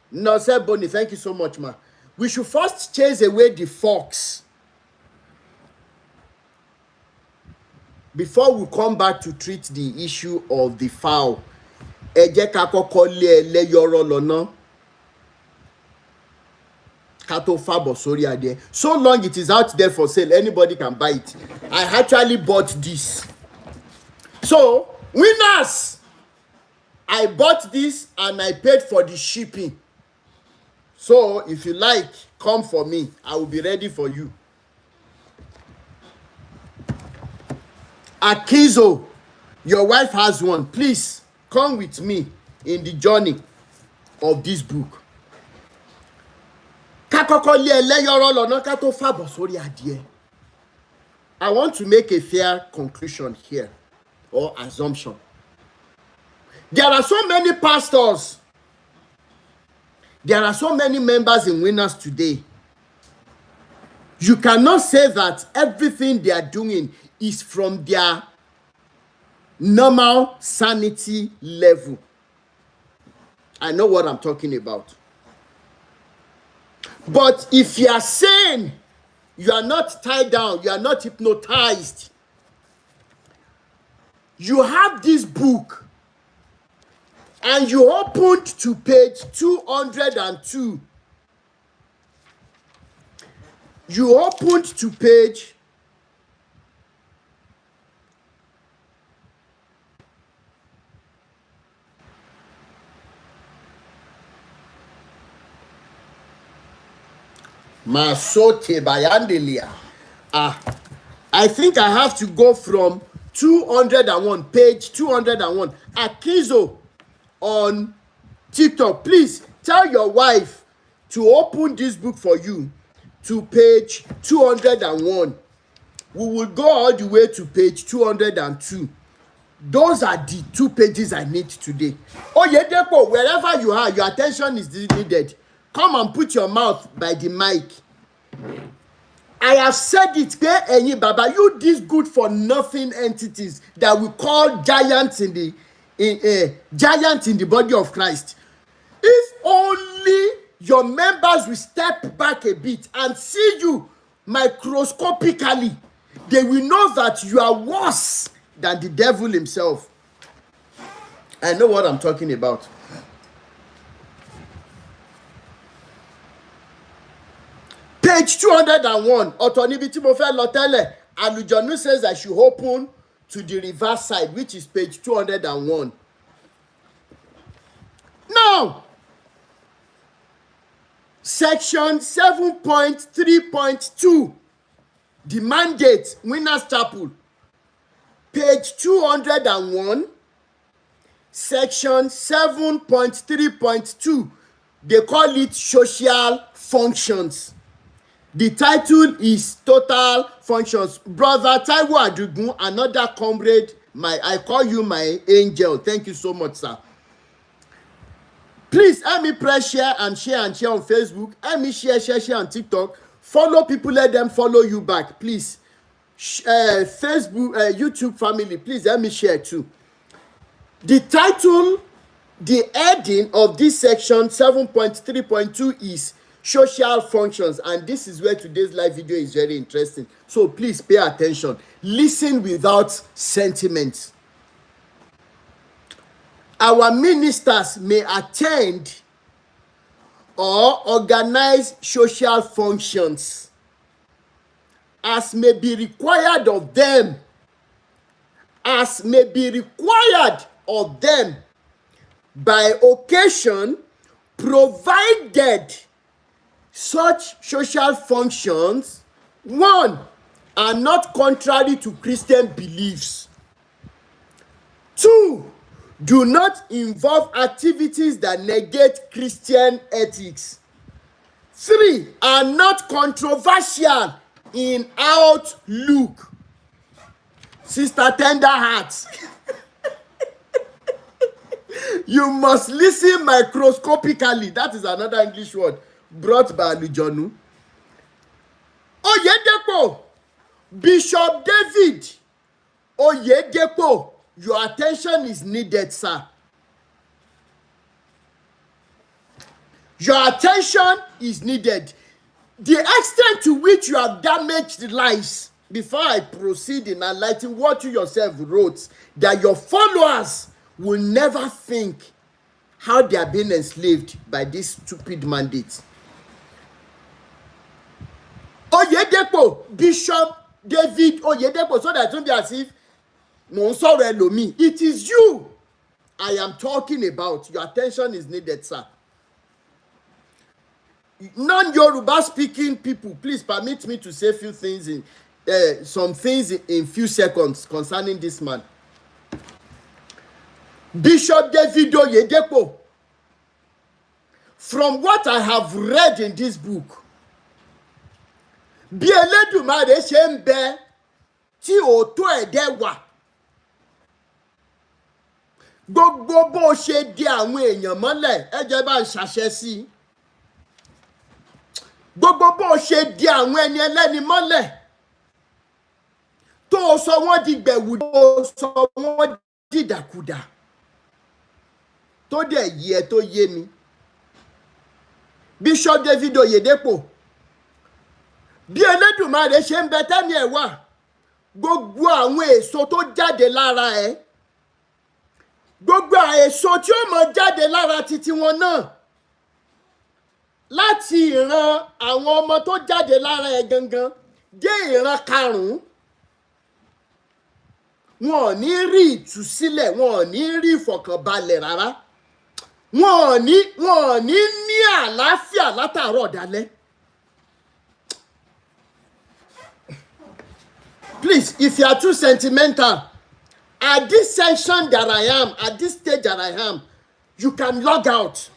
No, sir, Bonnie, thank you so much, ma. We should first chase away the fox before we come back to treat the issue of the fowl. Ẹ jẹ́ ká kọ́kọ́ lé ẹlẹ́yọ̀rọ̀ lọ́nà ká tó fàbọ̀ sórí adìẹ. So long it is out there for sale, anybody can buy it. I actually bought this. So, winners! I bought this and I paid for the shipping. So, if you like, come for me. I will be ready for you. Akizo, your wife has one. Please, come with me in the journey of this book. I want to make a fair conclusion here, or assumption. There are so many pastors. There are so many members in Winners today. You cannot say that everything they are doing is from their normal sanity level. I know what I'm talking about. But if you are saying you are not tied down, you are not hypnotized, you have this book and you opened to page 202. You opened to page Masote Bayandelia. I think I have to go from 201, page 201. Akizo on TikTok, please tell your wife to open this book for you to page 201. We will go all the way to page 202. Those are the 2 pages I need today. OYEDEPO, wherever you are, your attention is needed. Come and put your mouth by the mic. I have said it, Baba, you these good for nothing entities that we call giants in the body of Christ. If only your members will step back a bit and see you microscopically, they will know that you are worse than the devil himself. I know what I'm talking about. Page 201, Otonibiti Mofe Lotele, Alujonu says I should open to the reverse side, which is page 201. Now, section 7.3.2, the mandate, Winners Chapel, page 201, section 7.3.2, they call it social functions. The title is Total Functions. Brother Taiwo Adugun, another comrade, I call you my angel. Thank you so much, sir. Please help me press share on Facebook. Help me share on TikTok. Follow people, let them follow you back, please. Facebook, YouTube family, please help me share too. The title, the heading of this section 7.3.2 is social functions, and this is where today's live video is very interesting. So please pay attention. Listen without sentiment. Our ministers may attend or organize social functions as may be required of them, by occasion, provided such social functions, 1, are not contrary to Christian beliefs. 2, do not involve activities that negate Christian ethics. 3 are not controversial in outlook. Sister Tender Heart. You must listen microscopically. That is another English word brought by Alujonu. Oyedepo, Bishop David Oyedepo, your attention is needed, sir. Your attention is needed. The extent to which you have damaged lives, before I proceed in enlightening what you yourself wrote, that your followers will never think how they are being enslaved by this stupid mandate. Oyedepo, Bishop David Oyedepo, so that it won't be as if it is you I am talking about. Your attention is needed, sir. Non-Yoruba speaking people, please permit me to say a few things some things in few seconds concerning this man. Bishop David Oyedepo, from what I have read in this book, bí Elédùmarè ṣe ń bẹ tí òótọ́ ẹ̀dẹ̀ wà, gbogbo bó ṣe di àwọn èèyàn mọ́lẹ̀, ẹ jẹ́ bá ń ṣàṣẹ sí i. Gbogbo bó ṣe di àwọn ẹni ẹlẹ́ni mọ́lẹ̀, tó sọ wọ́n di gbẹ̀wù, tó sọ wọ́n dìdàkudà, tó dẹ̀ yẹ tó yé mi. Bishop David Oyedepo, bí Elédùmarè ṣe ń bẹ tẹ́mi ẹ̀ wà, gbogbo àwọn èso tó jáde lára ẹ̀, gbogbo èso tí ó mọ jáde lára titi wọn náà, láti ìran àwọn ọmọ tó jáde lára ẹ̀ gangan dé ìran karùn-ún, wọn ò ní rí ìtúsílẹ̀, wọn ò ní rí ìfọ̀kànbalẹ̀ rárá, wọn ò ní ní àlàáfíà látàárọ̀ dalẹ́. Please, if you are too sentimental, at this section that I am, at this stage that I am, you can log out.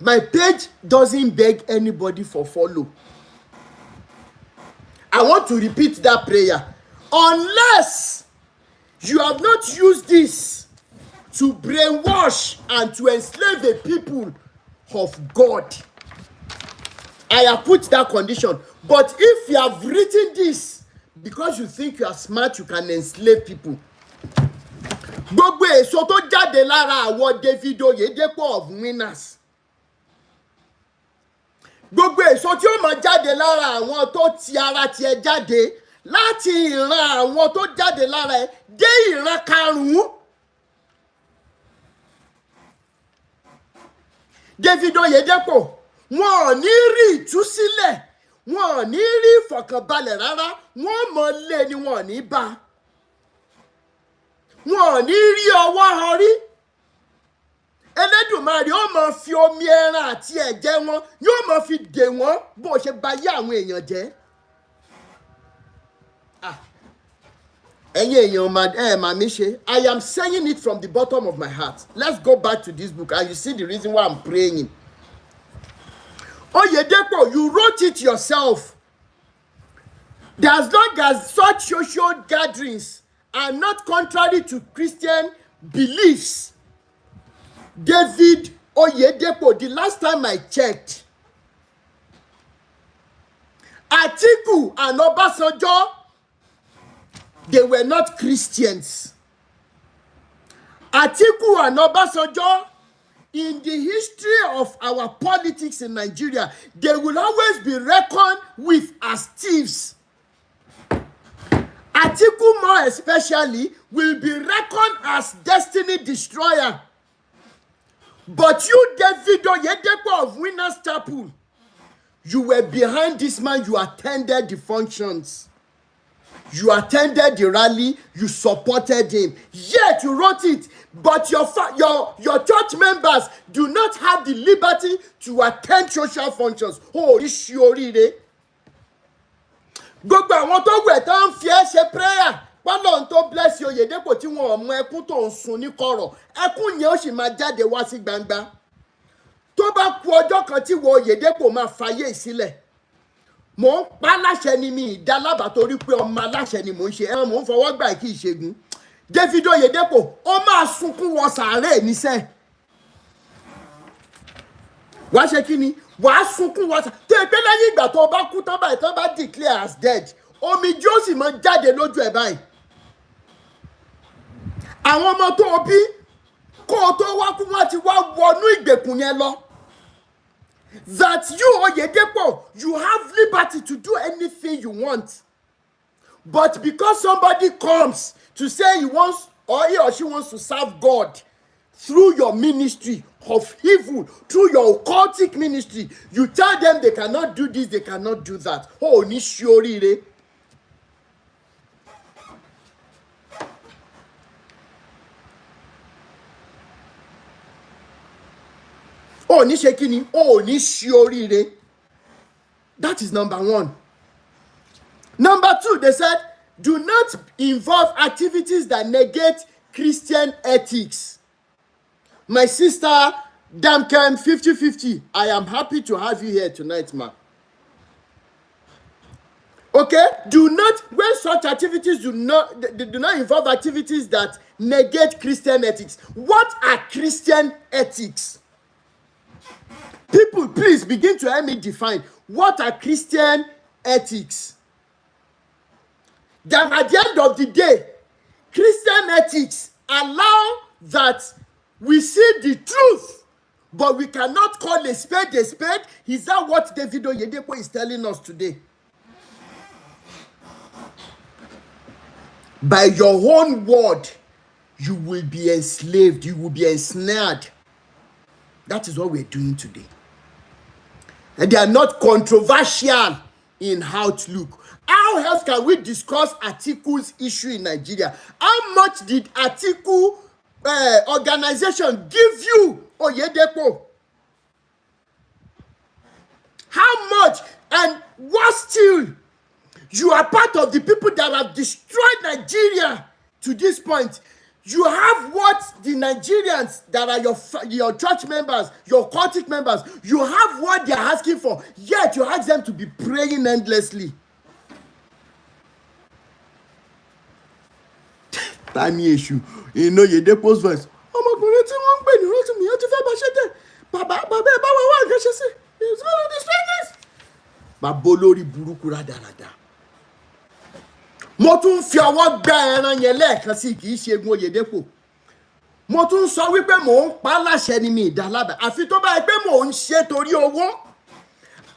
My page doesn't beg anybody for follow. I want to repeat that prayer. Unless you have not used this to brainwash and to enslave the people of God, I have put that condition. But if you have written this because you think you are smart, you can enslave people. Gbogbo èso tó jáde lára àwọn David Oyedepo of winners. Gbogbo èso tí ó máa jáde lára àwọn tó ti ara tiẹ̀ jáde, láti ìran àwọn tó jáde lára ẹ̀ dé ìran karùn-ún. David Oyedepo, wọn ò ní rí ìtúsílẹ̀, wọn ò ní rí ìfọ̀kànbalẹ̀ rárá, wọn mọ̀ lé ni wọn ò ní bá. Wọn ò ní rí ọwọ́ họrí. Elédùmarè ó máa fi omi ẹran àti ẹ̀jẹ̀ wọn, yóò máa fi dè wọ́n bó ṣe bà yé àwọn èèyàn jẹ́. Ẹ̀yin èèyàn màmí ṣe. I am saying it from the bottom of my heart. Let's go back to this book and you see the reason why I'm praying. Oyedepo, you wrote it yourself. That as long as such social gatherings are not contrary to Christian beliefs, David Oyedepo, the last time I checked, Atiku and Obasanjo, they were not Christians. Atiku and Obasanjo, in the history of our politics in Nigeria, they will always be reckoned with as thieves. Atiku, more especially, will be reckoned as destiny destroyer. But you, David Oyedepo of Winners Chapel, you were behind this man. You attended the functions. You attended the rally. You supported him. Yet you wrote it. But your church members do not have the liberty to attend social functions. Oh, Ishiorire. Gbogbo àwọn tó wẹ̀ tó ń fi ẹ́ ṣe prayer. Pọ́lọ́n tó bless you Oyedepo tí wọn ò mọ ẹkún tó ń sun ní kọ̀rọ̀. Ẹkún yẹn ó sì máa jáde wá sí gbangba. tó bá kù ọjọ́ kan tí wo Oyedepo máa fàyè sílẹ̀, mò ń pa láṣẹ ni mi ìdálábà torí pé ọmọ aláṣẹ ni mò ń ṣe ẹran mò ń fọwọ́ gbà kí ìṣègùn. David Oyedepo ó máa sunkún wọ sàárè níṣẹ́. Wàá ṣe kí ni? Wàá sunkún wọ sàárè. Tó ẹgbẹ́ lẹ́yìn ìgbà tó bá kú tán báyìí tán bá declare as dead, omijé ó sì máa jáde lójú ẹ̀ báyìí. Àwọn ọmọ tó bí kó o tó wá kú wọ́n ti wá wọnú ìgbèkùn yẹn lọ. That you, Oyedepo, you have liberty to do anything you want. But because somebody comes to say he wants or he or she wants to serve God through your ministry of evil, through your occultic ministry, you tell them they cannot do this, they cannot do that. Oh, ni shiorire. Oh, ni shekini. Oh, ni shiorire. That is number one. Number two, they said, do not involve activities that negate Christian ethics. My sister, Damkem 50-50, I am happy to have you here tonight, ma. Okay? Do not, when such activities do not involve activities that negate Christian ethics. What are Christian ethics? People, please begin to help me define. What are Christian ethics? That at the end of the day, Christian ethics allow that we see the truth, but we cannot call a spade a spade. Is that what David Oyedepo is telling us today? By your own word, you will be enslaved, you will be ensnared. That is what we're doing today. And they are not controversial in outlook. How else can we discuss Atiku's issue in Nigeria? How much did Atiku organization give you, Oyedepo? How much? And what still? You are part of the people that have destroyed Nigeria to this point. You have what the Nigerians that are your church members, your cultic members, you have what they are asking for, yet you ask them to be praying endlessly. Time issue. You know, Oyedepo's voice. Ọmọkùnrin tí wọ́n ń pè ní Rotimi, ó ti fẹ́ bá ṣe dé. Bàbá ẹ̀ bá wà nǹkan ṣe sí. It's one of the strangest. Bàbá olórí burúkú rádaràda. Mo tún fi ọwọ́ gbá ẹran yẹn lẹ́ẹ̀kan sí kì í ṣe egun Oyedepo. Mo tún sọ wípé mò ń pa láṣẹ ni mi ìdálábà. Àfi tó bá yẹ pé mò ń ṣe torí owó.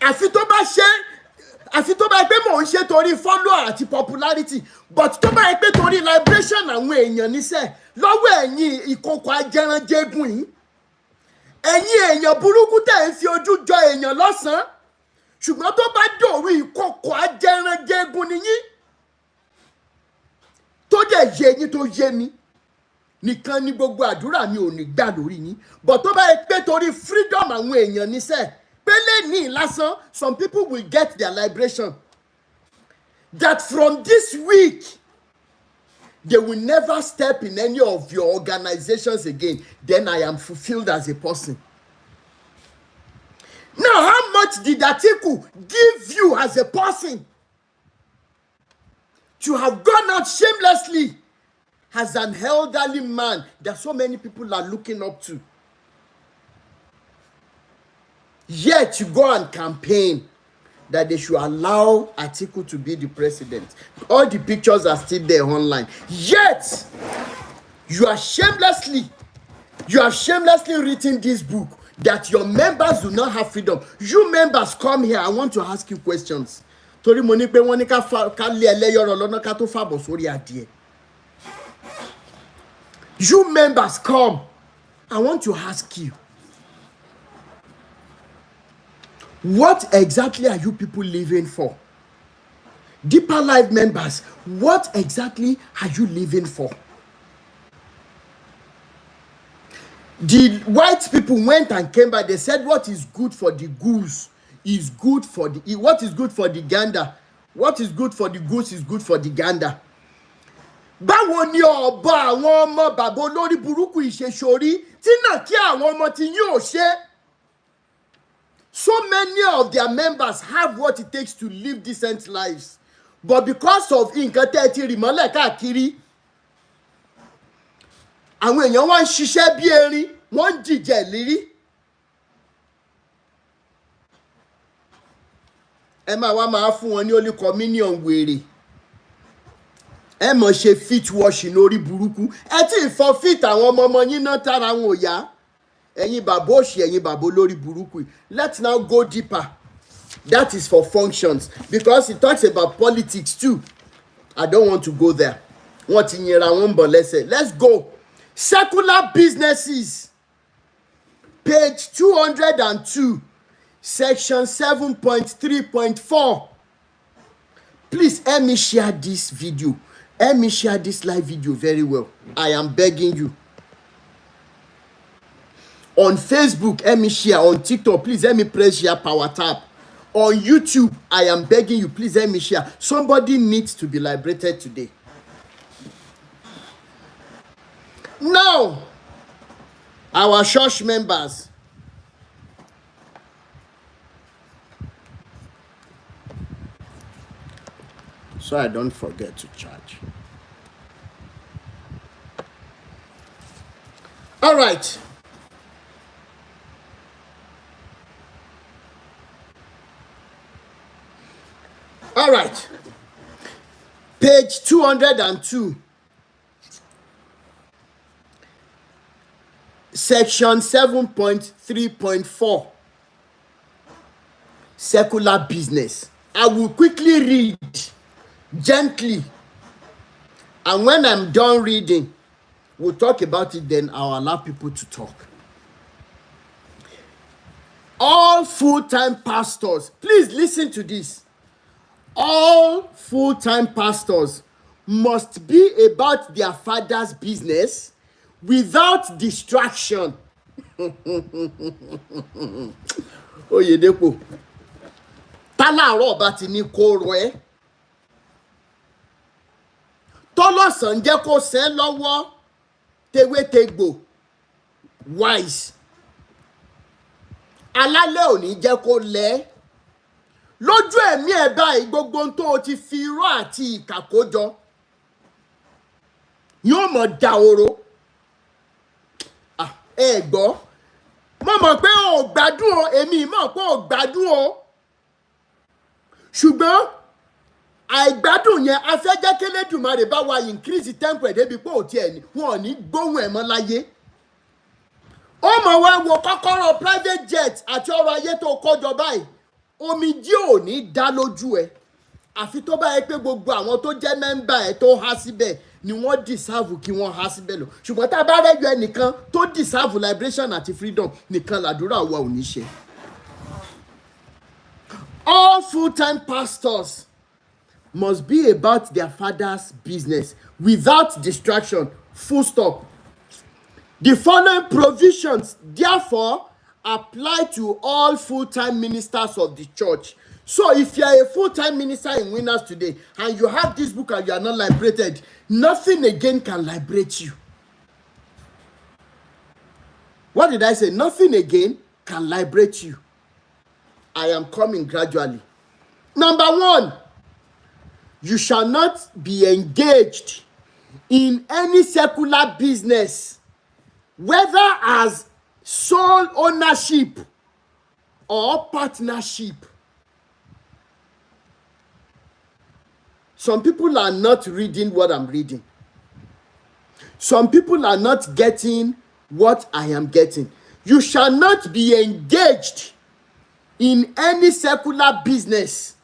Àfi tó bá yẹ pé mò ń ṣe torí follower àti popularity. But tó bá yẹ pé torí liberation àwọn èèyàn níṣẹ́ lọ́wọ́ ẹ̀yin ìkòkò ajẹranjẹgun yìí. Ẹ̀yin èèyàn burúkú tẹ̀ ń fi ojú jọ èèyàn lọ́sàn-án. Ṣùgbọ́n tó bá dòru ìkòkò ajẹranjẹgun nìyí. Tó dẹ̀ yé yín tó yé mi nìkan ni gbogbo àdúrà mi ò ní gbà lórí yín. But tó bá yẹ pé torí freedom àwọn èèyàn níṣẹ́ pélé ní lásán, some people will get their liberation. That from this week they will never step in any of your organizations again. Then I am fulfilled as a person. Now, how much did Atiku give you as a person to have gone out shamelessly as an elderly man that so many people are looking up to? Yet you go and campaign that they should allow Atiku to be the president. All the pictures are still there online. Yet you have shamelessly written this book that your members do not have freedom. You members come here, I want to ask you questions. Torí mo ní pé wọ́n ní ká lé ẹlẹ́yọ̀rọ̀ lọ́nà ká tó fàbọ̀ sórí adìẹ. You members come, I want to ask you. What exactly are you people living for? Deeper Life members, what exactly are you living for? The white people went and came back. They said what is good for the goose is good for the... What is good for the gander? What is good for the goose is good for the gander. Báwo ni ọba àwọn ọmọ bàbá olórí burúkú ìṣesórí tí náà kí àwọn ọmọ tí yóò ṣe? So many of their members have what it takes to live decent lives. But because of nǹkan tẹ́ ti rì mọ́lẹ̀ káàkiri, àwọn èèyàn wá ń ṣiṣẹ́ bí erin, wọ́n ń jìjẹ ìlérí. Ẹ máa wá máa fún wọn ní Holy Communion wèrè. Ẹ mọ̀ ṣe fit washing lórí burúkú. Ẹ tí ì fọ fit àwọn ọmọ yín náà tára wọn ò yá. Ẹ̀yin bàbá òṣì, ẹ̀yin bàbá lórí burúkú. Let's now go deeper. That is for functions, because it talks about politics too. I don't want to go there. Wọ́n ti yẹra wọn bọ̀ lẹ́sẹ̀. Let's go. Secular businesses. Page 202. Section 7.3.4. Please help me share this video. Help me share this live video very well. I am begging you. On Facebook, help me share. On TikTok, please help me press share power tap. On YouTube, I am begging you, please help me share. Somebody needs to be liberated today. Now, our church members. So I don't forget to charge. All right. All right. Page 202. Section 7.3.4. Secular business. I will quickly read gently. And when I'm done reading, we'll talk about it, then I'll allow people to talk. All full-time pastors, please listen to this. All full-time pastors must be about their father's business without distraction. OYEDEPO. Tálàárọ̀ bá ti ní kó rọ ẹ́. Tọ́lọ́sàn jẹ́ kó sẹ́ lọ́wọ́. Tewétegbò. Wise. Alálẹ̀ ò ní jẹ́ kó lẹ́. Lójú ẹ̀mí ẹ̀ báyìí gbogbo ohun tó o ti fi irọ́ àti ìkà kó jọ yóò mọ̀ dahoro. Ẹ gbọ́, mo mọ̀ pé o ò gbádùn o, èmi mọ̀ pé o ò gbádùn o. Ṣùgbọ́n àìgbádùn yẹn a fẹ́ jẹ́ k'Elédùmarè bá wa increase tempo ẹ̀ débi pé ò tiẹ̀ ní wọn ò ní gbóhùn ẹ̀ mọ́ láyé. Ó mọ̀ wá wo kọ́kọ́rọ́ private jet àti ọrọ̀ ayé tó kójọ báyìí. Omijé ò ní dá lójú ẹ àfi tó bá yẹ pé gbogbo àwọn tó jẹ́ mẹ́mbà ẹ̀ tó há síbẹ̀ ni wọ́n deserve kí wọ́n há síbẹ̀ lọ. Ṣùgbọ́n tá a bá rẹ́jọ ẹnìkan tó deserve liberation àti freedom nìkan làdúrà wa ò ní ṣe. All full-time pastors must be about their father's business without distraction. Full stop. The following provisions, therefore, apply to all full-time ministers of the church. So if you are a full-time minister in Winners today and you have this book and you are not liberated, nothing again can liberate you. What did I say? Nothing again can liberate you. I am coming gradually. Number one, you shall not be engaged in any secular business, whether as sole ownership or partnership. Some people are not reading what I'm reading. Some people are not getting what I am getting. You shall not be engaged in any secular business,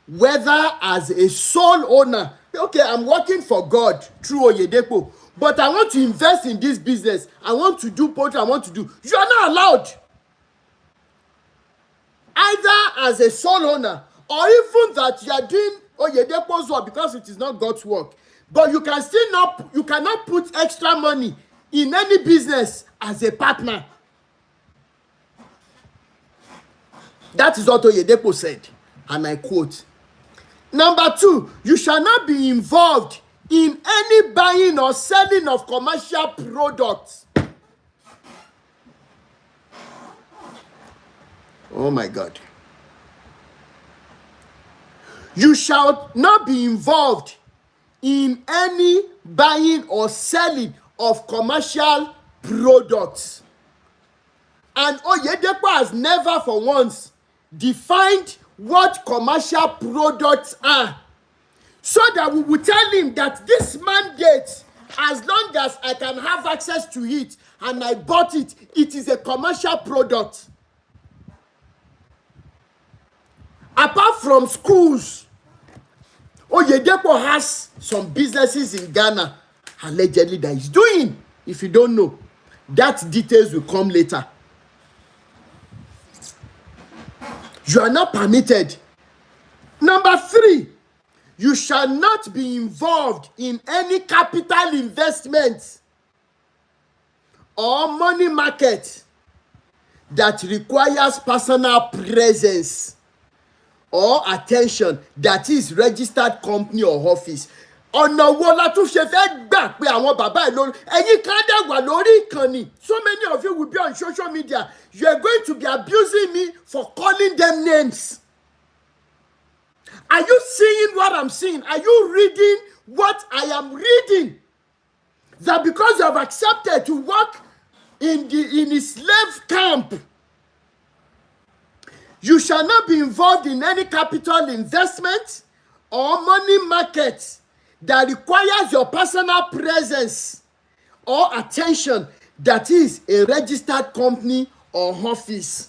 whether as a sole owner. Okay, I'm working for God through OYEDEPO, but I want to invest in this business. I want to do what I want to do. You are not allowed. Either as a sole owner or even that you are doing OYEDEPO's work because it is not God's work. But you can still not, you cannot put extra money in any business as a partner. That is what OYEDEPO said, and I quote. Number two, you shall not be involved in any buying or selling of commercial products. Oh my God. You shall not be involved in any buying or selling of commercial products. And OYEDEPO has never for once defined what commercial products are, so that we will tell him that this mandate, as long as I can have access to it and I bought it, it is a commercial product. Apart from schools, OYEDEPO has some businesses in Ghana, allegedly, that he's doing. If you don't know, that details will come later. You are not permitted. Number 3, you shall not be involved in any capital investments or money market that requires personal presence or attention, that is registered company or office. Ọ̀nà wo la tún ṣe fẹ́ gbà pé àwọn bàbá ẹ̀ lórí ẹ̀yin kan dẹ̀ wà lórí ìkànnì. So many of you will be on social media. You are going to be abusing me for calling them names. Are you seeing what I'm seeing? Are you reading what I am reading? That because you have accepted to work in a slave camp, you shall not be involved in any capital investment or money market that requires your personal presence or attention, that is a registered company or office.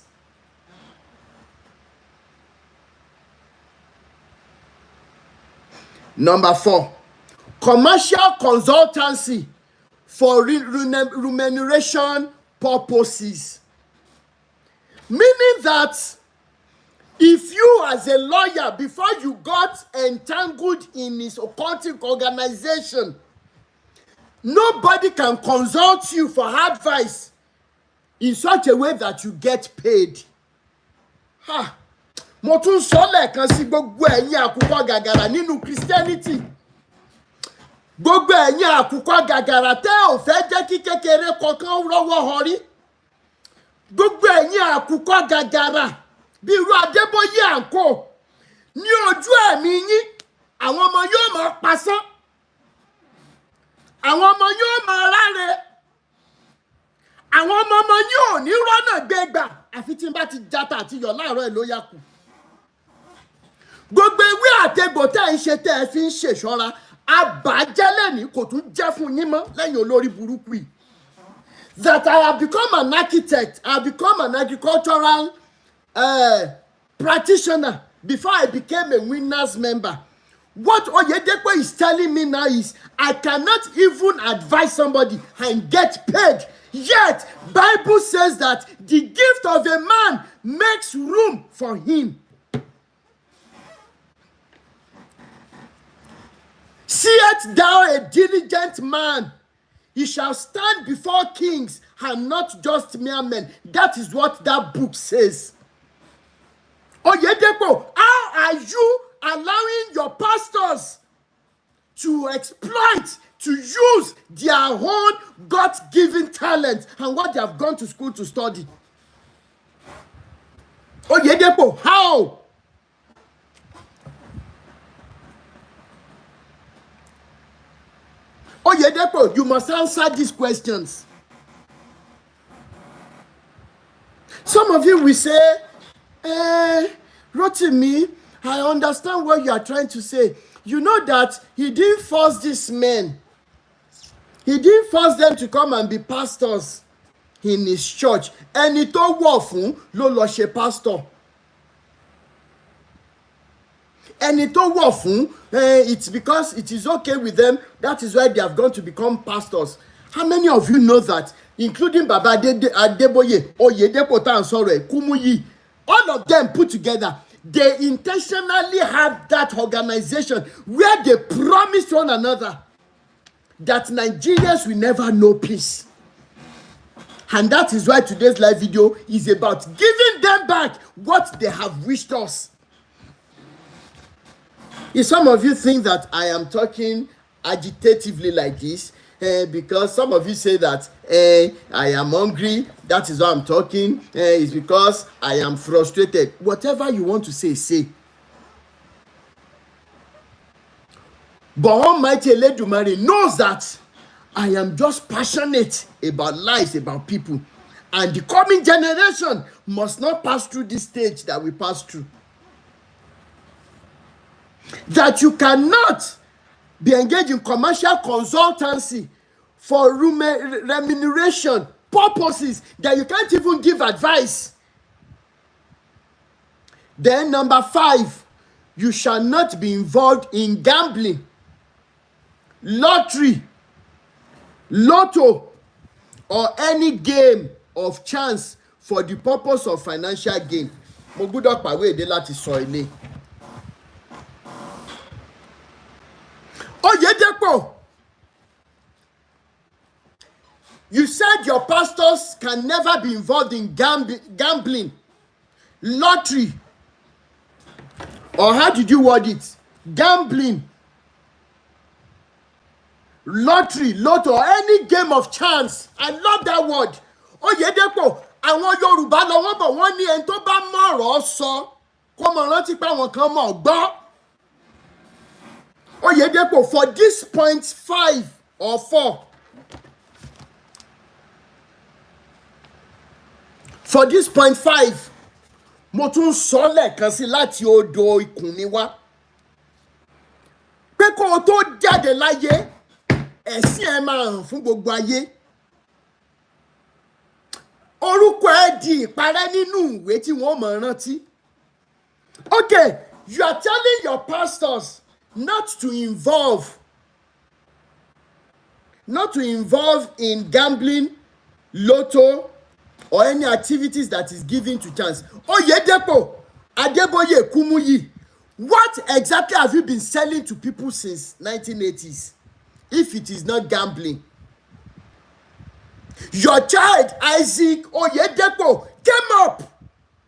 Number 4, commercial consultancy for remuneration purposes. Meaning that if you as a lawyer, before you got entangled in this occultic organization, nobody can consult you for advice in such a way that you get paid. Mo tún sọ lẹ́ẹ̀kan sí gbogbo ẹ̀yin àkùkọ gàgàrà nínú Christianity. Gbogbo ẹ̀yin àkùkọ gàgàrà tẹ́ ò fẹ́ jẹ́ kí kékeré kankan rọ́wọ́ họrí. Gbogbo ẹ̀yin àkùkọ gàgàrà bí irú Adébóyè àǹkó ní ojú ẹ̀mí yín, àwọn ọmọ yóò máa pasán. Àwọn ọmọ yóò máa ráre. Àwọn ọmọ yóò ní rọ́nà gbégbà. Àfi tí n bá ti jata àti yọ̀ láàárọ̀ ẹ̀ ló yá kù. Gbogbo ewé àtegbò tẹ́ ń ṣe tẹ́ ẹ fi ń ṣèṣọ́ra, àbájẹ́lẹ̀ ní kò tún jẹ́ fún yín mọ́ lẹ́yìn olórí burúkú yìí. That I have become an architect, I have become an agricultural practitioner before I became a winners member. What OYEDEPO is telling me now is I cannot even advise somebody and get paid. Yet, Bible says that the gift of a man makes room for him. Seest thou a diligent man? He shall stand before kings and not just mere men. That is what that book says. OYEDEPO, how are you allowing your pastors to exploit, to use their own God-given talent and what they have gone to school to study? OYEDEPO, how? OYEDEPO, you must answer these questions. Some of you will say, Rotimi, I understand what you are trying to say. You know that he didn't force these men. He didn't force them to come and be pastors in his church. Ẹni tó wọ̀ fún ló lọ ṣe pastor. Ẹni tó wọ̀ fún, it's because it is okay with them. That is why they have gone to become pastors. How many of you know that? Including Baba Adeboye, OYEDEPO tá à ń sọ̀rọ̀ ẹ̀, Kumuyi, all of them put together. They intentionally have that organization where they promise one another that Nigerians will never know peace. And that is why today's live video is about giving them back what they have wished us. If some of you think that I am talking agitatively like this, because some of you say that I am hungry, that is why I'm talking, it's because I am frustrated. Whatever you want to say, say. But Almighty Eledumare knows that I am just passionate about lives, about people. And the coming generation must not pass through this stage that we pass through. That you cannot be engaged in commercial consultancy for remuneration purposes that you can't even give advice. Then number 5, you shall not be involved in gambling, lottery, lotto, or any game of chance for the purpose of financial gain. Mo gbọ́dọ̀ pàwé èdè láti sọ ilé. OYEDEPO, you said your pastors can never be involved in gambling, lottery, or how did you word it? Gambling, lottery, lotto, or any game of chance. I love that word. OYEDEPO, àwọn Yorùbá lọ́wọ́ bọ̀ wọ́n ní ẹni tó bá mọ̀rọ̀ sọ kó mọ̀ rántí pé àwọn kan mọ̀ gbọ́. OYEDEPO, for this point 5 or 4, for this point 5, mo tún sọ lẹ́ẹ̀kan sí láti odò ikùn mi wá pé kó o tó jáde láyé ẹ̀sìn ẹ̀ máa hàn fún gbogbo ayé. Orúkọ ẹ̀ di ìparẹ́ nínú ìwé tí wọ́n mọ̀ rántí. Okay, you are telling your pastors not to involve in gambling, lotto, or any activities that is given to chance. OYEDEPO, Adeboye Kumuyi, what exactly have you been selling to people since 1980s if it is not gambling? Your child, Isaac OYEDEPO, came up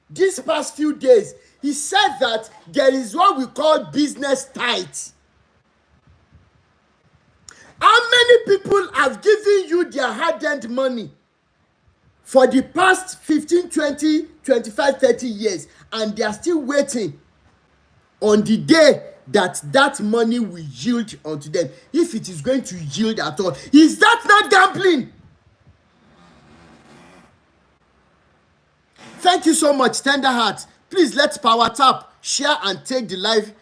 these past few days. He said that there is what we call business tithe. How many people have given you their hard-earned money for the past 15, 20, 25, 30 years, and they are still waiting on the day that money will yield unto them, if it is going to yield at all? Is that not gambling? Thank you so much, Tender Heart. Please, let's power tap, share, and take the live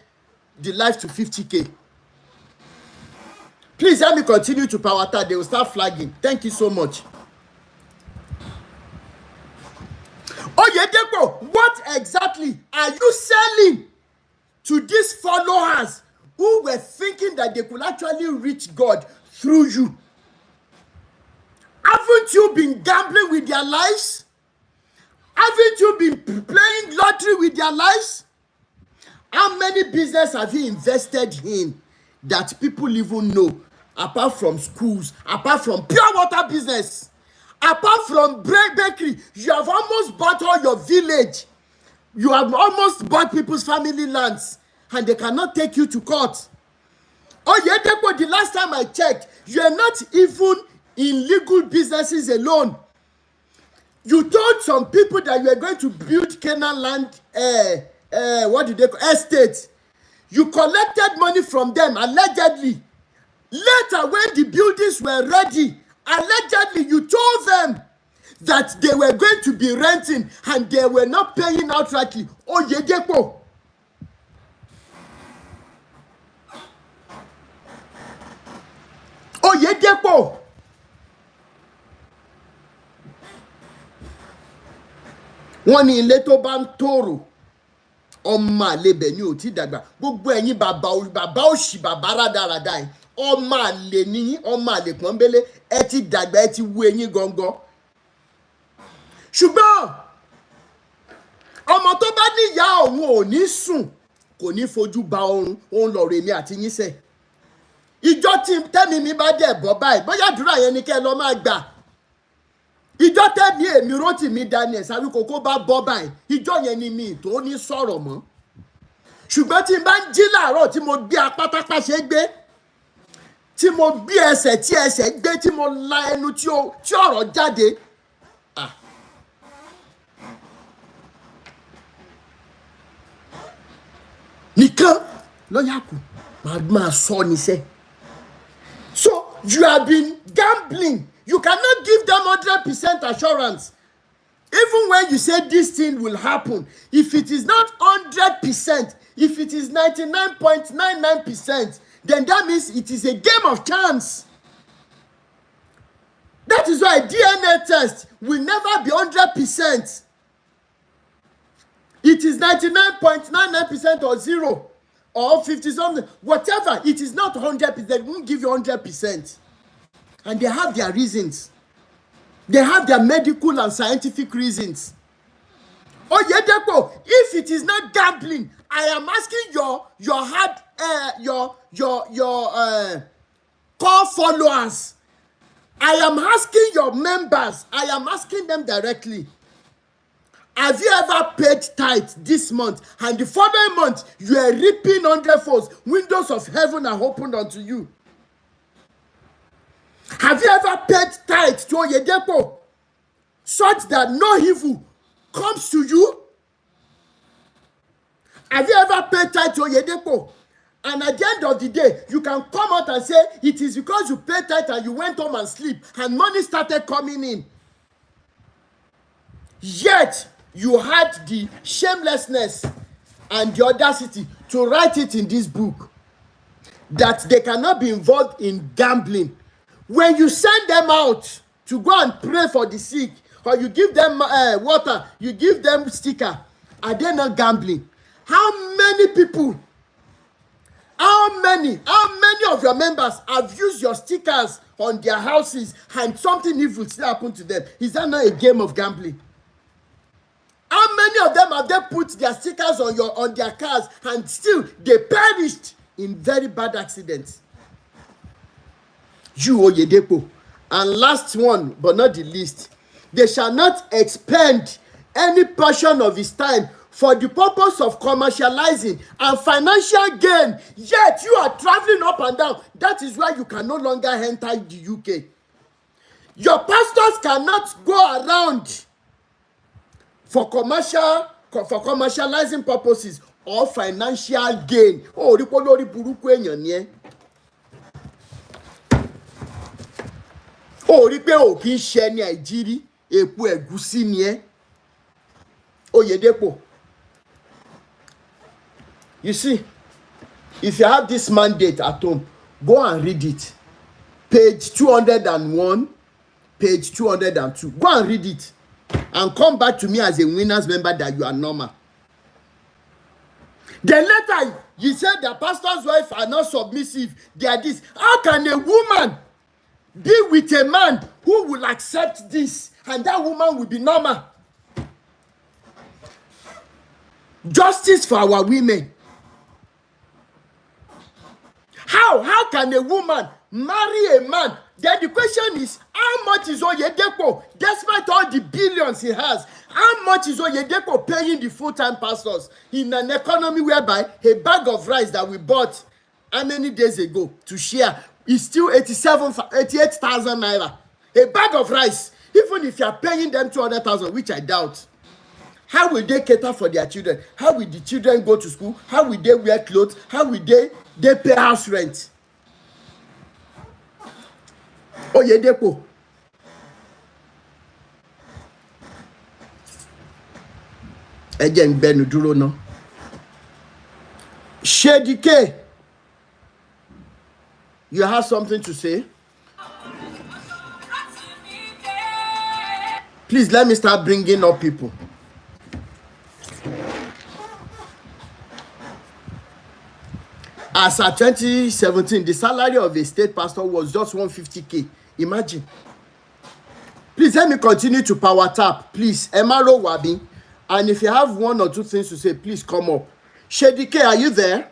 to 50K. Please help me continue to power tap. They will start flagging. Thank you so much. OYEDEPO, what exactly are you selling to these followers who were thinking that they could actually reach God through you? Haven't you been gambling with their lives? Haven't you been playing lottery with their lives? How many businesses have you invested in that people even know, apart from schools, apart from pure water business, apart from bakery? You have almost bought all your village. You have almost bought people's family lands, and they cannot take you to court. OYEDEPO, the last time I checked, you are not even in legal businesses alone. You told some people that you are going to build Canaan land, what do they call, estate. You collected money from them, allegedly. Later, when the buildings were ready, allegedly, you told them that they were going to be renting and they were not paying outrightly. OYEDEPO. OYEDEPO. Wọ́n ní ilé tó bá ń tòrò ọmọ àlebẹ̀ ni ò tí dàgbà. Gbogbo ẹ̀yin bàbá òṣì bàbá rádaràda yìí, ọmọ àlè níyín, ọmọ àlè pọ́nbélé, ẹ ti dàgbà, ẹ ti wú eyín gangan. Ṣùgbọ́n ọmọ tó bá níyà òun ò ní sùn kò ní fojú ba oorun, òun lọ̀rọ̀ èmi àti yín sẹ̀. Ìjọ tí tẹ́mi mi bá dẹ̀ bọ́ báyìí, bóyá àdúrà yẹn ni kẹ́ ẹ lọ máa gbà. Ìjọ tẹ́mi èmi Rótìmí Daniel Sàwíkòkó bá bọ́ báyìí, ìjọ yẹn ni mi tó ní sọ̀rọ̀ mọ́. Ṣùgbọ́n tí n bá ń jí láàárọ̀ tí mo gbé apátápá ṣe gbé, tí mo gbé ẹsẹ̀ tí ẹsẹ̀ gbé tí mo la ẹnu tí ọ̀rọ̀ jáde. Nìkan lọ́yà kù máa sọ níṣẹ́. So you have been gambling. You cannot give them 100% assurance. Even when you say this thing will happen, if it is not 100%, if it is 99.99%, then that means it is a game of chance. That is why DNA test will never be 100%. It is 99.99% or 0 or 50 something, whatever. It is not 100%. They won't give you 100%. And they have their reasons. They have their medical and scientific reasons. OYEDEPO, if it is not gambling, I am asking your core followers. I am asking your members. I am asking them directly. Have you ever paid tithe this month and the following month you are reaping 100-folds? Windows of heaven are opened unto you. Have you ever paid tithe to OYEDEPO such that no evil comes to you? Have you ever paid tithe to OYEDEPO? And at the end of the day, you can come out and say, it is because you paid tithe and you went home and sleep and money started coming in. Yet, you had the shamelessness and the audacity to write it in this book that they cannot be involved in gambling. When you send them out to go and pray for the sick, or you give them water, you give them sticker, are they not gambling? How many people, how many of your members have used your stickers on their houses and something evil still happened to them? Is that not a game of gambling? How many of them have they put their stickers on their cars and still they perished in very bad accidents? You, OYEDEPO. And last one, but not the least, they shall not expend any portion of his time for the purpose of commercializing and financial gain. Yet you are traveling up and down. That is why you can no longer enter the UK. Your pastors cannot go around for commercializing purposes or financial gain. Oh, lórí burúkú èèyàn ni ẹ́. Ó rí pé ò kì í ṣe ní àìjírí, èpo ẹ̀gúsí ni ẹ́. OYEDEPO. You see, if you have this mandate at home, go and read it. Page 201, page 202. Go and read it. And come back to me as a winners member that you are normal. Then later, you said the pastor's wife are not submissive. They are this. How can a woman be with a man who will accept this and that woman will be normal? Justice for our women. How can a woman marry a man? Then the question is, how much is OYEDEPO, despite all the billions he has, how much is OYEDEPO paying the full-time pastors in an economy whereby a bag of rice that we bought how many days ago to share is still 88,000 naira? A bag of rice, even if you are paying them 200,000, which I doubt. How will they cater for their children? How will the children go to school? How will they wear clothes? How will they pay house rent? OYEDEPO. Ẹ jẹ́ n gbẹnu dúró ná. Shedike, you have something to say? Please let me start bringing up people. As at 2017, the salary of a state pastor was just 150K. Imagine. Please let me continue to power tap. Please, Emaro Wabi. And if you have one or two things to say, please come up. Shedike, are you there?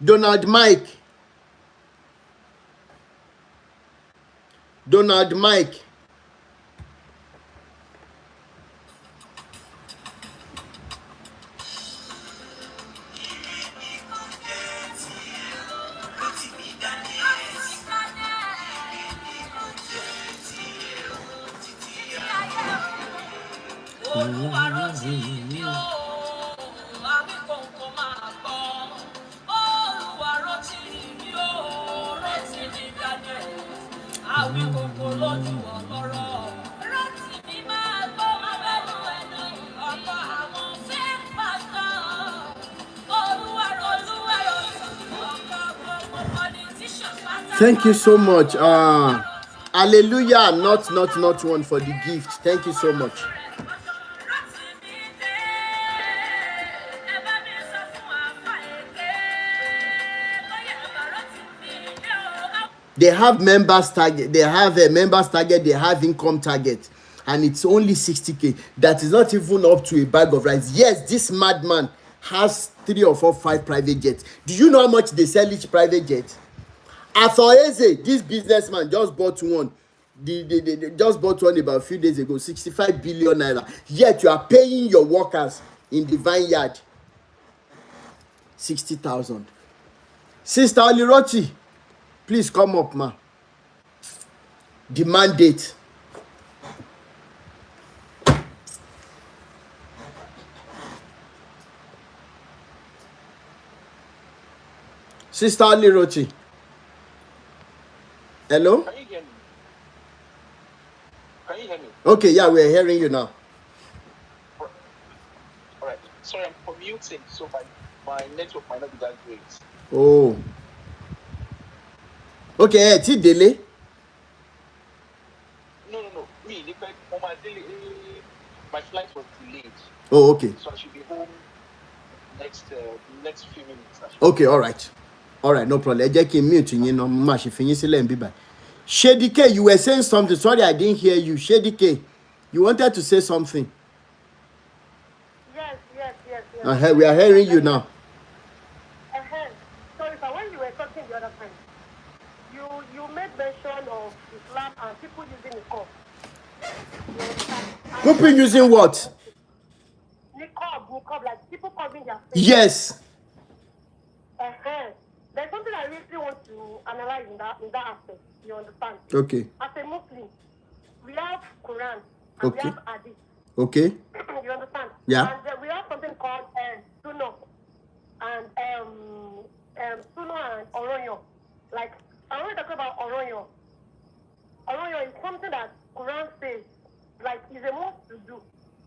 Donald Mike. Donald Mike. Thank you so much. Hallelujah, not one for the gift. Thank you so much. They have members target, they have a members target, they have income target, and it's only 60K. That is not even up to a bag of rice. Yes, this madman has 3 or 4, 5 private jets. Do you know how much they sell each private jet? Afoeze, this businessman just bought one. They just bought one about a few days ago, 65 billion naira. Yet you are paying your workers in the vineyard 60,000. Sister Oliroti, please come up, ma. The mandate. Sister Oliroti. Hello? Can you hear me? Can you hear me? Okay, yeah, we're hearing you now. All right. Sorry, I'm commuting, so my network might not be that great. Oh. Okay, ti delay? No. Me, on my daily, my flight was delayed. Oh, okay. So I should be home next few minutes. Okay, all right, no problem. Ẹ jẹ́ kí n mute yín náà, mo máa ṣe fi yín sílẹ̀ níbí báyìí. Shedike, you were saying something. Sorry, I didn't hear you. Shedike, you wanted to say something. Yes. We are hearing you now. So, when you were talking the other time, you made mention of Islam and people using niqab. People using what? Niqab, like people covering their face. Yes. There's something I really want to analyze in that aspect. You understand? Okay. As a Muslim, we have Quran and Okay. we have Hadith. Okay. You understand? Yeah. And we have something called Sunnah and Sunnah and Oroyo. Like, I want to talk about Oroyo. Oroyo is something that Quran says, like, is a must to do.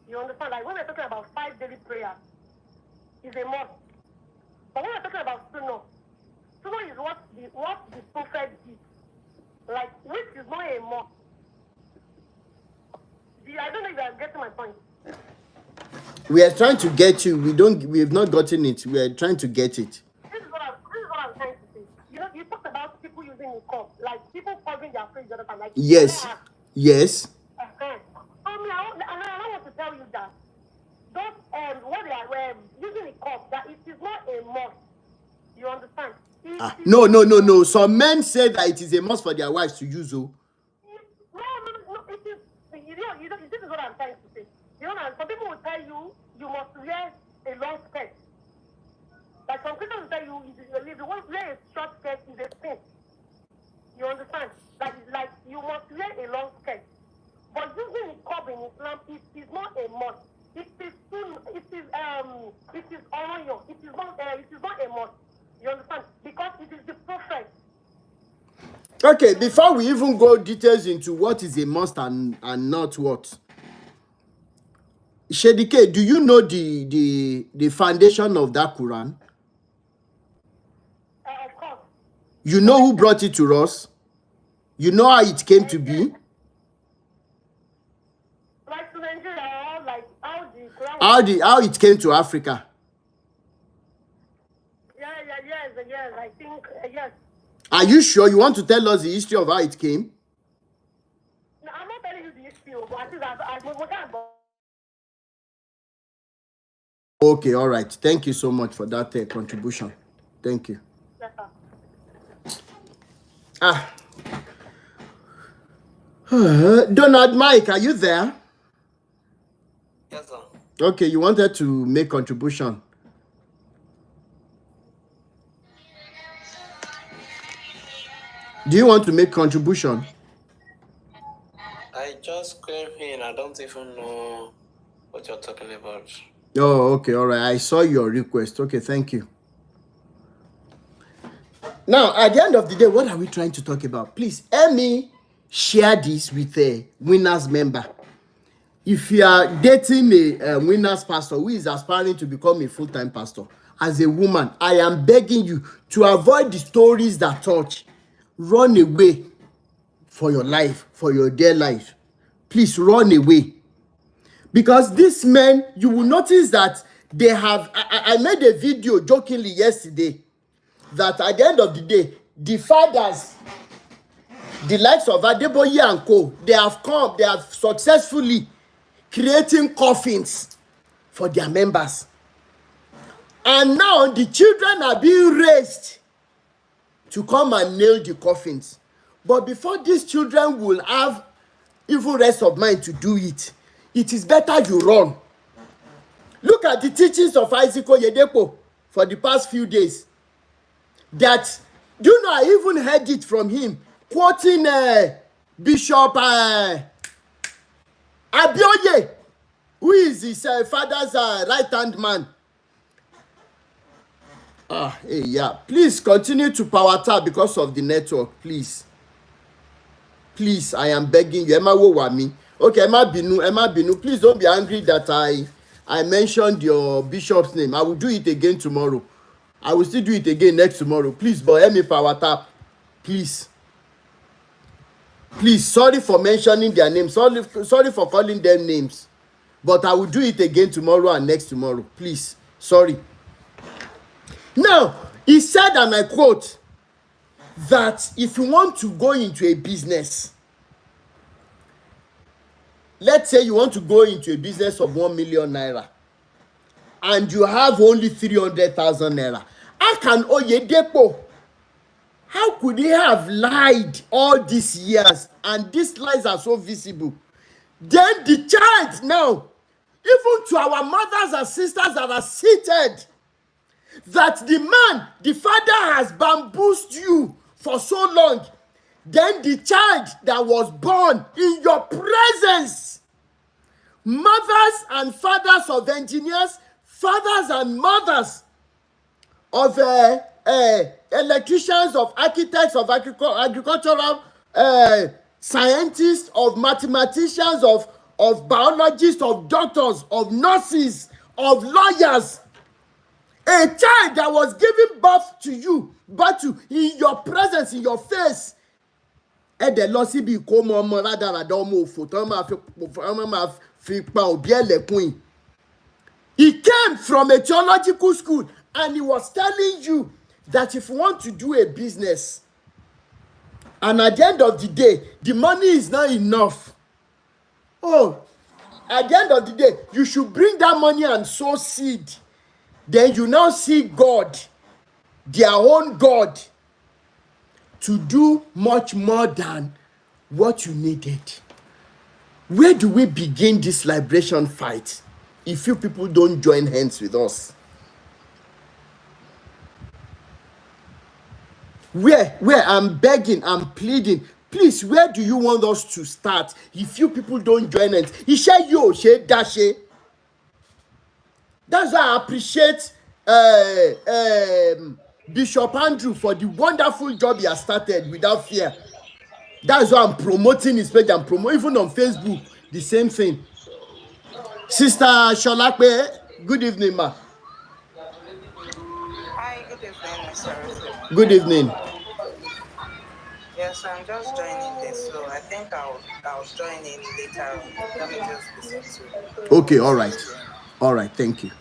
You understand? Like, when we're talking about 5 daily prayers, is a must. But when we're talking about Sunnah is what the prophet did. Like, which is not a must. I don't know if you are getting my point. We are trying to get you. We have not gotten it. We are trying to get it. This is what I'm trying to say. You know, you talked about people using niqab, like people covering their face the other time. Like, Yes. Yes. I want to tell you that those what they are using niqab, that it is not a must. You understand? No. Some men say that it is a must for their wives to use. No. It is. This is what I'm trying to say. You know, some people will tell you must wear a long skirt. Like some people will tell you if you want to wear a short skirt, is a sin. You understand? Like you must wear a long skirt. But using niqab in Islam, it is not a must. It is oroyo. It is not a must. You understand? Because it is the prophet. Okay, before we even go details into what is a must and not what, Shedike, do you know the foundation of that Quran? Of course. You know who brought it to us? You know how it came to be? Like to Nigeria, like how the Quran. How it came to Africa? Yes, I think, yes. Are you sure you want to tell us the history of how it came? No, I'm not telling you the history, but I think I Okay, all right. Thank you so much for that contribution. Thank you. Yes, sir. Donald Mike, are you there? Yes, sir. Okay, you wanted to make contribution. Do you want to make contribution? I just came in. I don't even know what you're talking about. Oh, okay, all right. I saw your request. Okay, thank you. Now, at the end of the day, what are we trying to talk about? Please, help me share this with a winners member. If you are dating a winners pastor who is aspiring to become a full-time pastor, as a woman, I am begging you to avoid the stories that touch. Run away for your life, for your dear life. Please run away. Because these men, you will notice that they have, I made a video jokingly yesterday that at the end of the day, the fathers, the likes of Adeboye and co, they have successfully creating coffins for their members. And now the children are being raised to come and nail the coffins. But before these children will have even rest of mind to do it, it is better you run. Look at the teachings of OYEDEPO for the past few days. That, do you know, I even heard it from him, quoting Bishop Abioye, who is his father's right-hand man. Hey, yeah. Please continue to power tap because of the network, please. Please, I am begging you. Emma wo wa mi. Okay, Emma Binu. Please don't be angry that I mentioned your bishop's name. I will do it again tomorrow. I will still do it again next tomorrow. Please, but help me power tap. Please. Please, sorry for mentioning their names. Sorry for calling them names. But I will do it again tomorrow and next tomorrow. Please. Sorry. Now, he said, and I quote, that if you want to go into a business, let's say you want to go into a business of 1 million naira, and you have only 300,000 naira, how can OYEDEPO, how could he have lied all these years, and these lies are so visible? Then the child now, even to our mothers and sisters that are seated, that the man, the father has bamboozled you for so long, then the child that was born in your presence, mothers and fathers of engineers, fathers and mothers of electricians, of architects, of agricultural scientists, of mathematicians, of biologists, of doctors, of nurses, of lawyers. A child that was giving birth to you, but in your presence, in your face. He came from a theological school, and he was telling you that if you want to do a business, and at the end of the day, the money is not enough. Oh, at the end of the day, you should bring that money and sow seed. Then you now see God, their own God, to do much more than what you needed. Where do we begin this liberation fight if you people don't join hands with us? Where I'm begging, I'm pleading, please, where do you want us to start if you people don't join hands? That's why I appreciate Bishop Andrew for the wonderful job he has started without fear. That's why I'm promoting his page. I'm promoting even on Facebook, the same thing. Sister Sholakbe, good evening, ma. Hi, good evening, Mr. Good evening. Yes, I'm just joining this, so I think I'll join in later on. Let me just listen to. Okay, all right, thank you.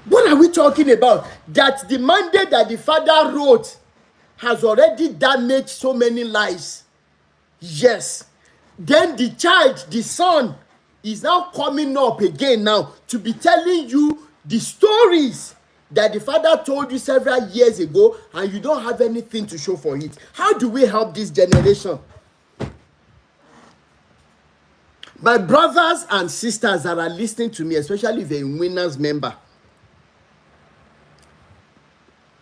What are we talking about? That the mandate that the father wrote has already damaged so many lives. Yes. Then the child, the son, is now coming up again now to be telling you the stories that the father told you several years ago, and you don't have anything to show for it. How do we help this generation? My brothers and sisters that are listening to me, especially if you're a winners member,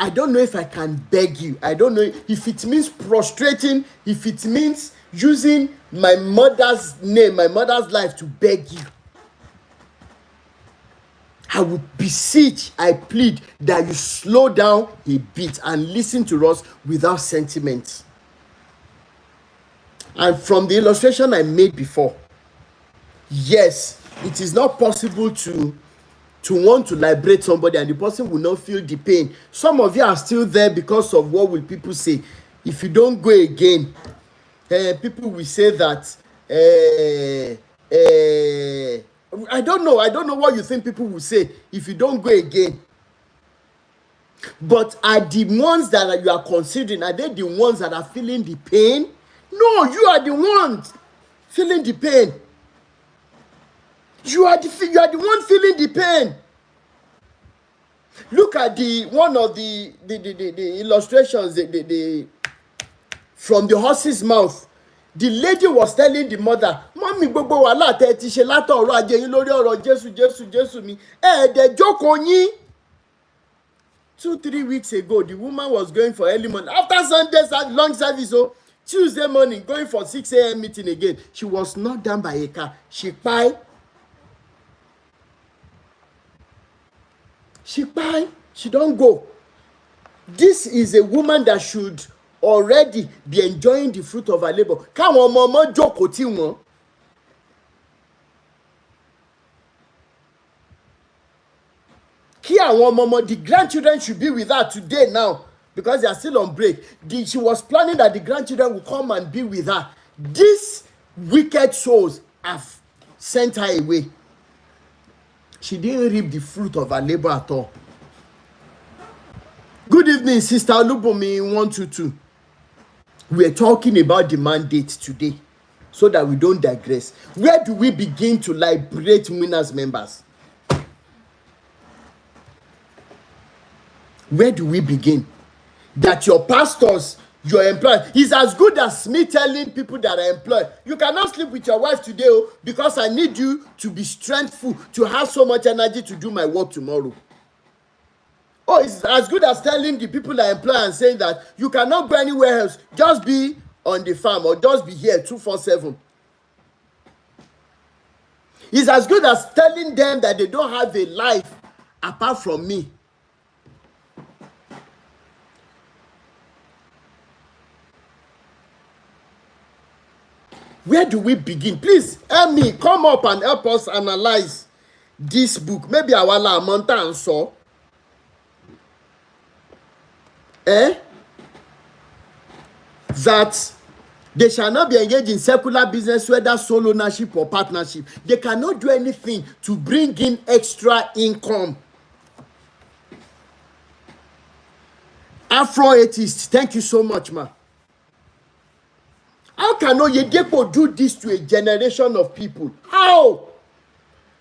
I don't know if I can beg you. I don't know if it means prostrating, if it means using my mother's name, my mother's life to beg you. I would beseech, I plead that you slow down a bit and listen to us without sentiment. And from the illustration I made before, yes, it is not possible to want to liberate somebody and the person will not feel the pain. Some of you are still there because of what will people say. If you don't go again, people will say that I don't know what you think people will say if you don't go again. But are the ones that you are considering, are they the ones that are feeling the pain? No, you are the ones feeling the pain. You are the one feeling the pain. Look at one of the illustrations from the horse's mouth. The lady was telling the mother, "Mommy, gbogbo wàhálà tẹ́ ti ṣe látọ̀rọ̀ ajé yín lórí ọ̀rọ̀ Jésù mi. Ẹ̀ẹ́dẹ̀ jókòó yín." 2-3 weeks ago, the woman was going for early morning. After Sunday long service, Tuesday morning, going for 6 a.m. meeting again. She was knocked down by a car. She cried. She don't go. This is a woman that should already be enjoying the fruit of her labor. Káwọn ọmọ jókòó tì wọ́n. Kí àwọn ọmọ, the grandchildren should be with her today now because they are still on break. She was planning that the grandchildren will come and be with her. These wicked souls have sent her away. She didn't reap the fruit of her labor at all. Good evening, Sister Olubumi 122. We are talking about the mandate today so that we don't digress. Where do we begin to liberate winners members? Where do we begin? That your pastors, your employees, is as good as me telling people that are employed, you cannot sleep with your wife today because I need you to be strengthful, to have so much energy to do my work tomorrow. Oh, it's as good as telling the people that employ and saying that you cannot go anywhere else, just be on the farm or just be here 247. It's as good as telling them that they don't have a life apart from me. Where do we begin? Please help me, come up and help us analyze this book. Maybe our la monta and so. That they shall not be engaged in secular business, whether sole ownership or partnership. They cannot do anything to bring in extra income. Afro-atheist, thank you so much, ma. How can OYEDEPO do this to a generation of people? How?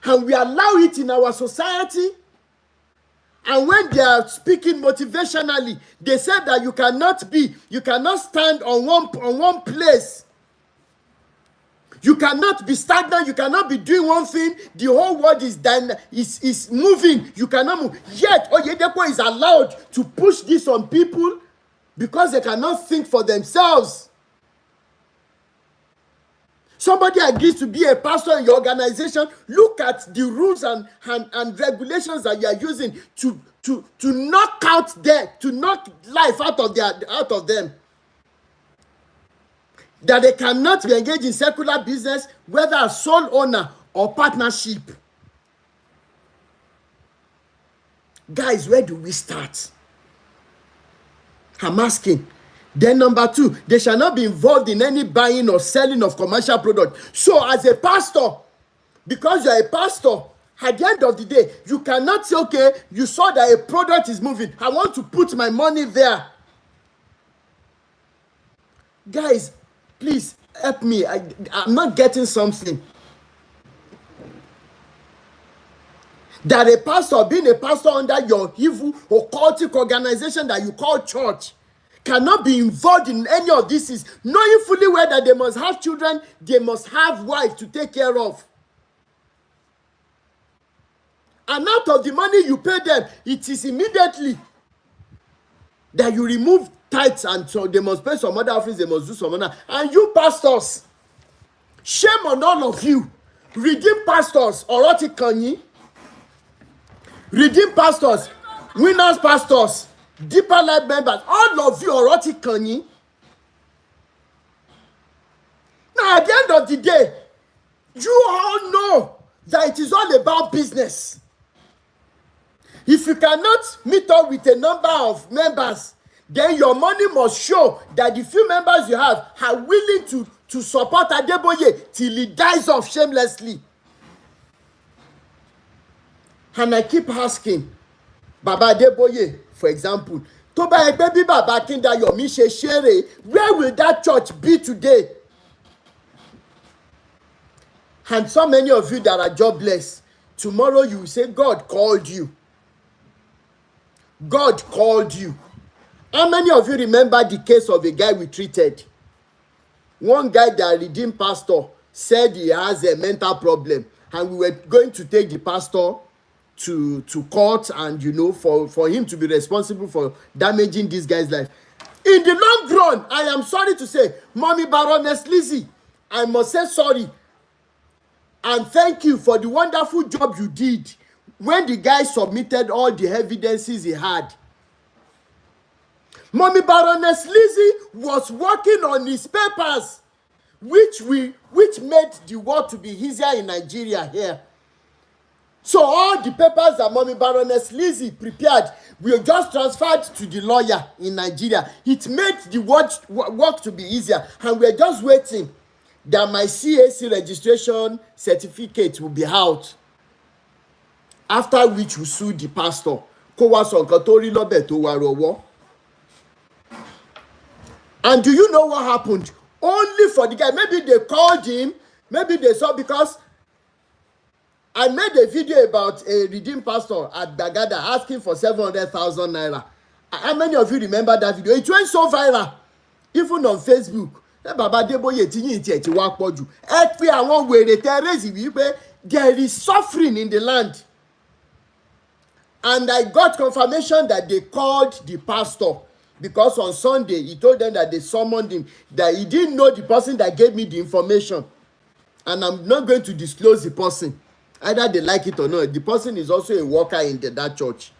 And we allow it in our society? And when they are speaking motivationally, they say that you cannot stand on one place. You cannot be stagnant. You cannot be doing one thing. The whole world is moving. You cannot move. Yet, OYEDEPO is allowed to push this on people because they cannot think for themselves. Somebody agrees to be a pastor in your organization. Look at the rules and regulations that you are using to knock out them, to knock life out of them. That they cannot be engaged in secular business, whether a sole owner or partnership. Guys, where do we start? I'm asking. Then number 2, they shall not be involved in any buying or selling of commercial products. So as a pastor, because you're a pastor, at the end of the day, you cannot say, okay, you saw that a product is moving. I want to put my money there. Guys, please help me. I'm not getting something. That a pastor, being a pastor under your evil occultic organization that you call church, cannot be involved in any of this, is knowing fully well that they must have children, they must have wives to take care of. And out of the money you pay them, it is immediately that you remove tithes, and so they must pay some other offerings, they must do some other. And you pastors, shame on all of you. Redeemed pastors, Oroti Kanyi, redeemed pastors, winners pastors, deeper life members, all of you are rotty kanyi. Now, at the end of the day, you all know that it is all about business. If you cannot meet up with a number of members, then your money must show that the few members you have are willing to support Adeboye till he dies off shamelessly. And I keep asking, Baba Adeboye, for example, tó bá yẹ pé bí Baba Akindayomi ṣe ṣeré, where will that church be today? And so many of you that are jobless, tomorrow you will say, God called you. God called you. How many of you remember the case of a guy we treated? One guy, that redeemed pastor, said he has a mental problem, and we were going to take the pastor to court, and you know, for him to be responsible for damaging this guy's life. In the long run, I am sorry to say, Mommy Baroness Lizzie, I must say sorry and thank you for the wonderful job you did when the guy submitted all the evidences he had. Mommy Baroness Lizzie was working on his papers, which made the work to be easier in Nigeria here. So all the papers that Mommy Baroness Lizzie prepared were just transferred to the lawyer in Nigeria. It made the work to be easier, and we're just waiting that my CAC registration certificate will be out. After which we sue the pastor. And do you know what happened? Only for the guy. Maybe they called him. Maybe they saw, because I made a video about a redeemed pastor at Bagada asking for 700,000 naira. How many of you remember that video? It went so viral, even on Facebook. Baba Adeboye ti wá pọ̀jù. Ẹ pé àwọn wèrè tẹ́rẹ́sì wípé there is suffering in the land. And I got confirmation that they called the pastor, because on Sunday he told them that they summoned him, that he didn't know the person that gave me the information. And I'm not going to disclose the person. Either they like it or not. The person is also a worker in that church.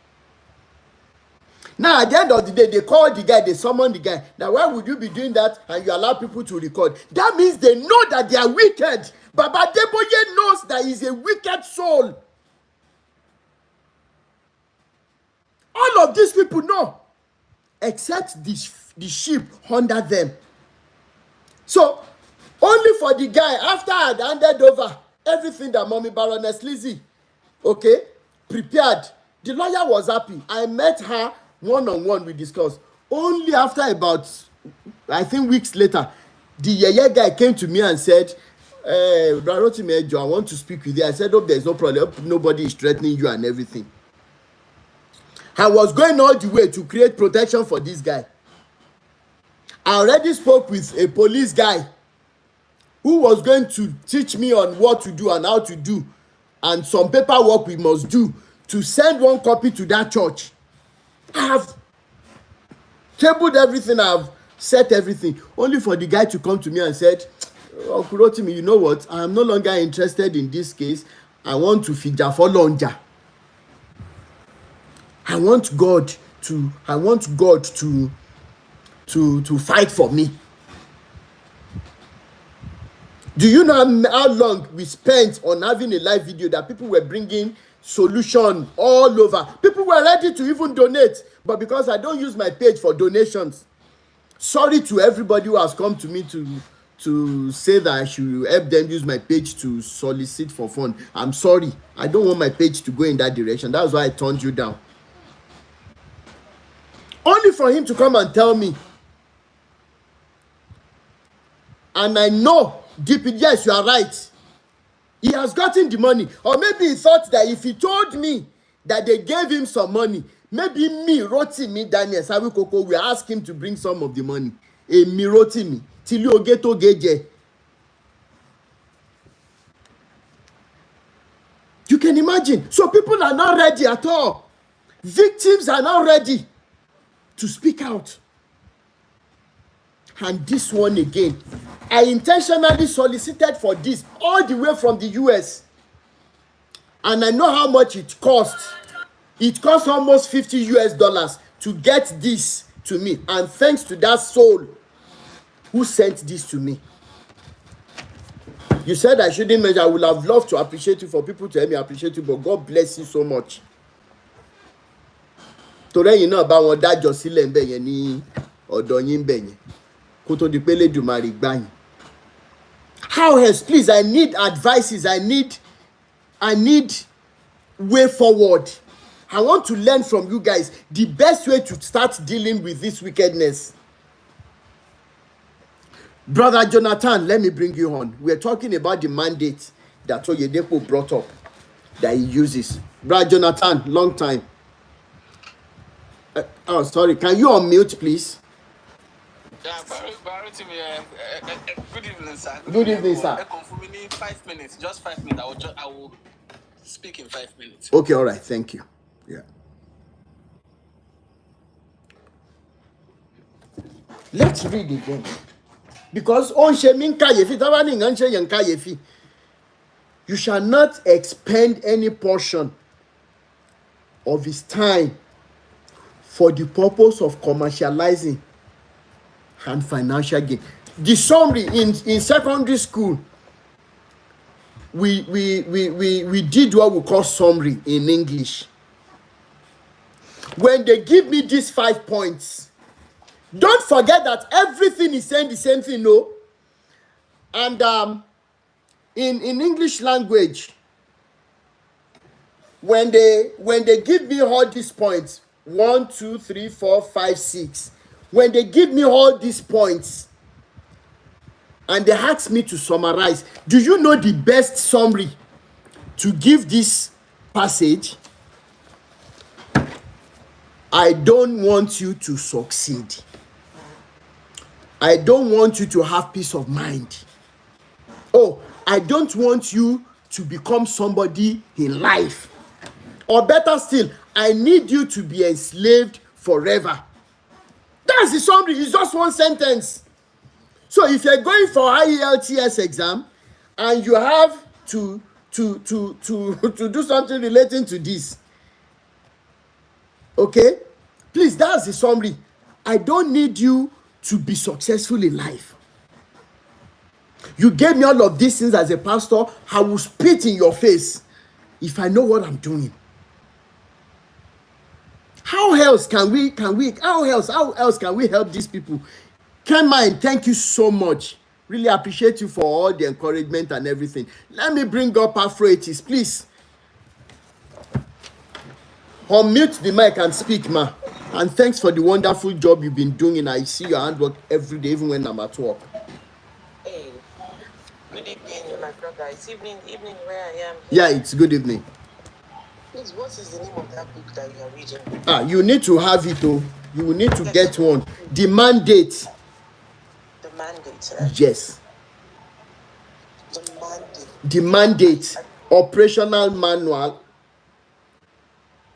Now, at the end of the day, they called the guy, they summoned the guy. Now, why would you be doing that and you allow people to record? That means they know that they are wicked. Baba Adeboye knows that he's a wicked soul. All of these people know, except the sheep under them. So, only for the guy, after I had handed over everything that Mommy Baroness Lizzie, prepared, the lawyer was happy. I met her one-on-one, we discussed. Only after about, I think, weeks later, the yeye guy came to me and said, I want to speak with you. I said, there's no problem. Nobody is threatening you and everything. I was going all the way to create protection for this guy. I already spoke with a police guy who was going to teach me on what to do and how to do, and some paperwork we must do to send one copy to that church. I have tabled everything, I have set everything, only for the guy to come to me and said, Kurotimi, you know what? I am no longer interested in this case. I want to figure for lonja. I want God to fight for me. Do you know how long we spent on having a live video that people were bringing solution all over? People were ready to even donate, but because I don't use my page for donations, sorry to everybody who has come to me to say that I should help them use my page to solicit for fund. I'm sorry. I don't want my page to go in that direction. That's why I turned you down. Only for him to come and tell me. And I know deep in, yes, you are right. He has gotten the money. Or maybe he thought that if he told me that they gave him some money, maybe me, Rotimi, Daniel, Sawi Koko, will ask him to bring some of the money. Me, Rotimi. Till you get to geje. You can imagine. So people are not ready at all. Victims are not ready to speak out. And this one again, I intentionally solicited for this all the way from the US. And I know how much it cost. It cost almost $50 to get this to me. And thanks to that soul who sent this to me. You said I shouldn't measure. I would have loved to appreciate you, for people to help me appreciate you, but God bless you so much. Today you know about what that just sílẹ̀ ńbẹ̀ yẹn ní ọ̀dọ̀ yín ńbẹ̀ yẹn kó tó di pé Lédùmarè gbà yín. How else? Please, I need advices. I need way forward. I want to learn from you guys the best way to start dealing with this wickedness. Brother Jonathan, let me bring you on. We're talking about the mandate that OYEDEPO brought up that he uses. Brother Jonathan, long time. Oh, sorry. Can you unmute, please? Yeah, good evening, sir. Good evening, sir. For me, 5 minutes, just 5 minutes. I will speak in 5 minutes. Okay, all right. Thank you. Yeah. Let's read again. Because on shemin kayefi, tabani nganshe yan kayefi. You shall not expend any portion of his time for the purpose of commercializing and financial gain. The summary in secondary school, we did what we call summary in English. When they give me these 5 points, don't forget that everything is saying the same thing, no? And in English language, when they give me all these points, 1, 2, 3, 4, 5, 6, when they give me all these points and they ask me to summarize, do you know the best summary to give this passage? I don't want you to succeed. I don't want you to have peace of mind. Oh, I don't want you to become somebody in life. Or better still, I need you to be enslaved forever. That's the summary. It's just one sentence. So if you're going for IELTS exam and you have to do something relating to this, okay? Please, that's the summary. I don't need you to be successful in life. You gave me all of these things as a pastor. I will spit in your face if I know what I'm doing. How else can we help these people? Mine, thank you so much. Really appreciate you for all the encouragement and everything. Let me bring up Afroitis, please. Unmute the mic and speak, ma. And thanks for the wonderful job you've been doing. I see your handwork every day, even when I'm at work. Hey, good evening, my brother. It's evening where I am. Yeah, it's good evening. Please, what is the name of that book that you are reading? You need to have it, oh. You will need to get one. The mandate. The mandate, right? Yes. The mandate. The mandate. Operational manual.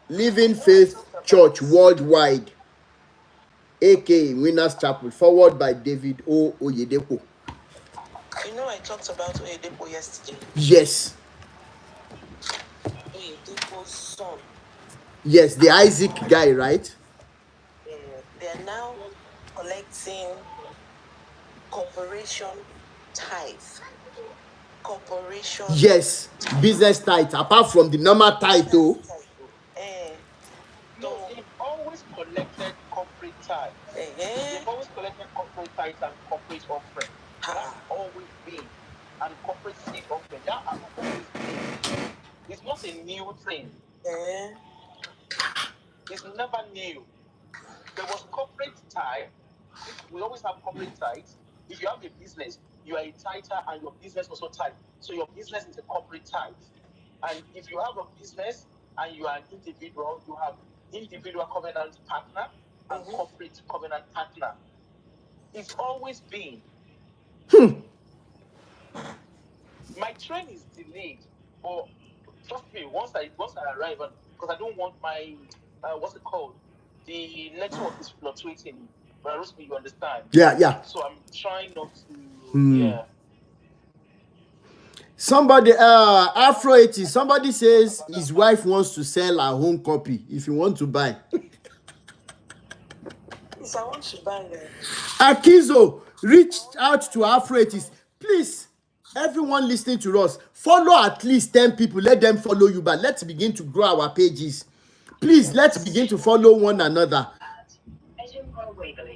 Living Faith Church Worldwide, aka Winners Chapel, forward by David O. OYEDEPO. You know, I talked about OYEDEPO yesterday. Yes. OYEDEPO's son. Yes, the Isaac guy, right? They are now collecting corporation tithe. Corporation. Yes, business tithe, apart from the normal tithe, though. No, they've always collected corporate tithes. They've always collected corporate tithes and corporate offering. That's always been. And corporate seed offering. That has always been. It's not a new thing. It's never new. There was corporate tithe. We always have corporate tithes. If you have a business, you are a tither and your business also tithe. So your business is a corporate tithe. And if you have a business and you are an individual, you have individual covenant partner and corporate covenant partner. It's always been. My train is delayed, but trust me, once I arrive, because I don't want my what's it called? The network is fluctuating. But Rosmi, you understand? Yeah. So I'm trying not to. Yeah. Somebody, Afro 80, somebody says his wife wants to sell her home copy if you want to buy. Yes, I want to buy them. Akizo, reach out to Afro 80s. Please, everyone listening to us, follow at least 10 people. Let them follow you, but let's begin to grow our pages. Please, let's begin to follow one another.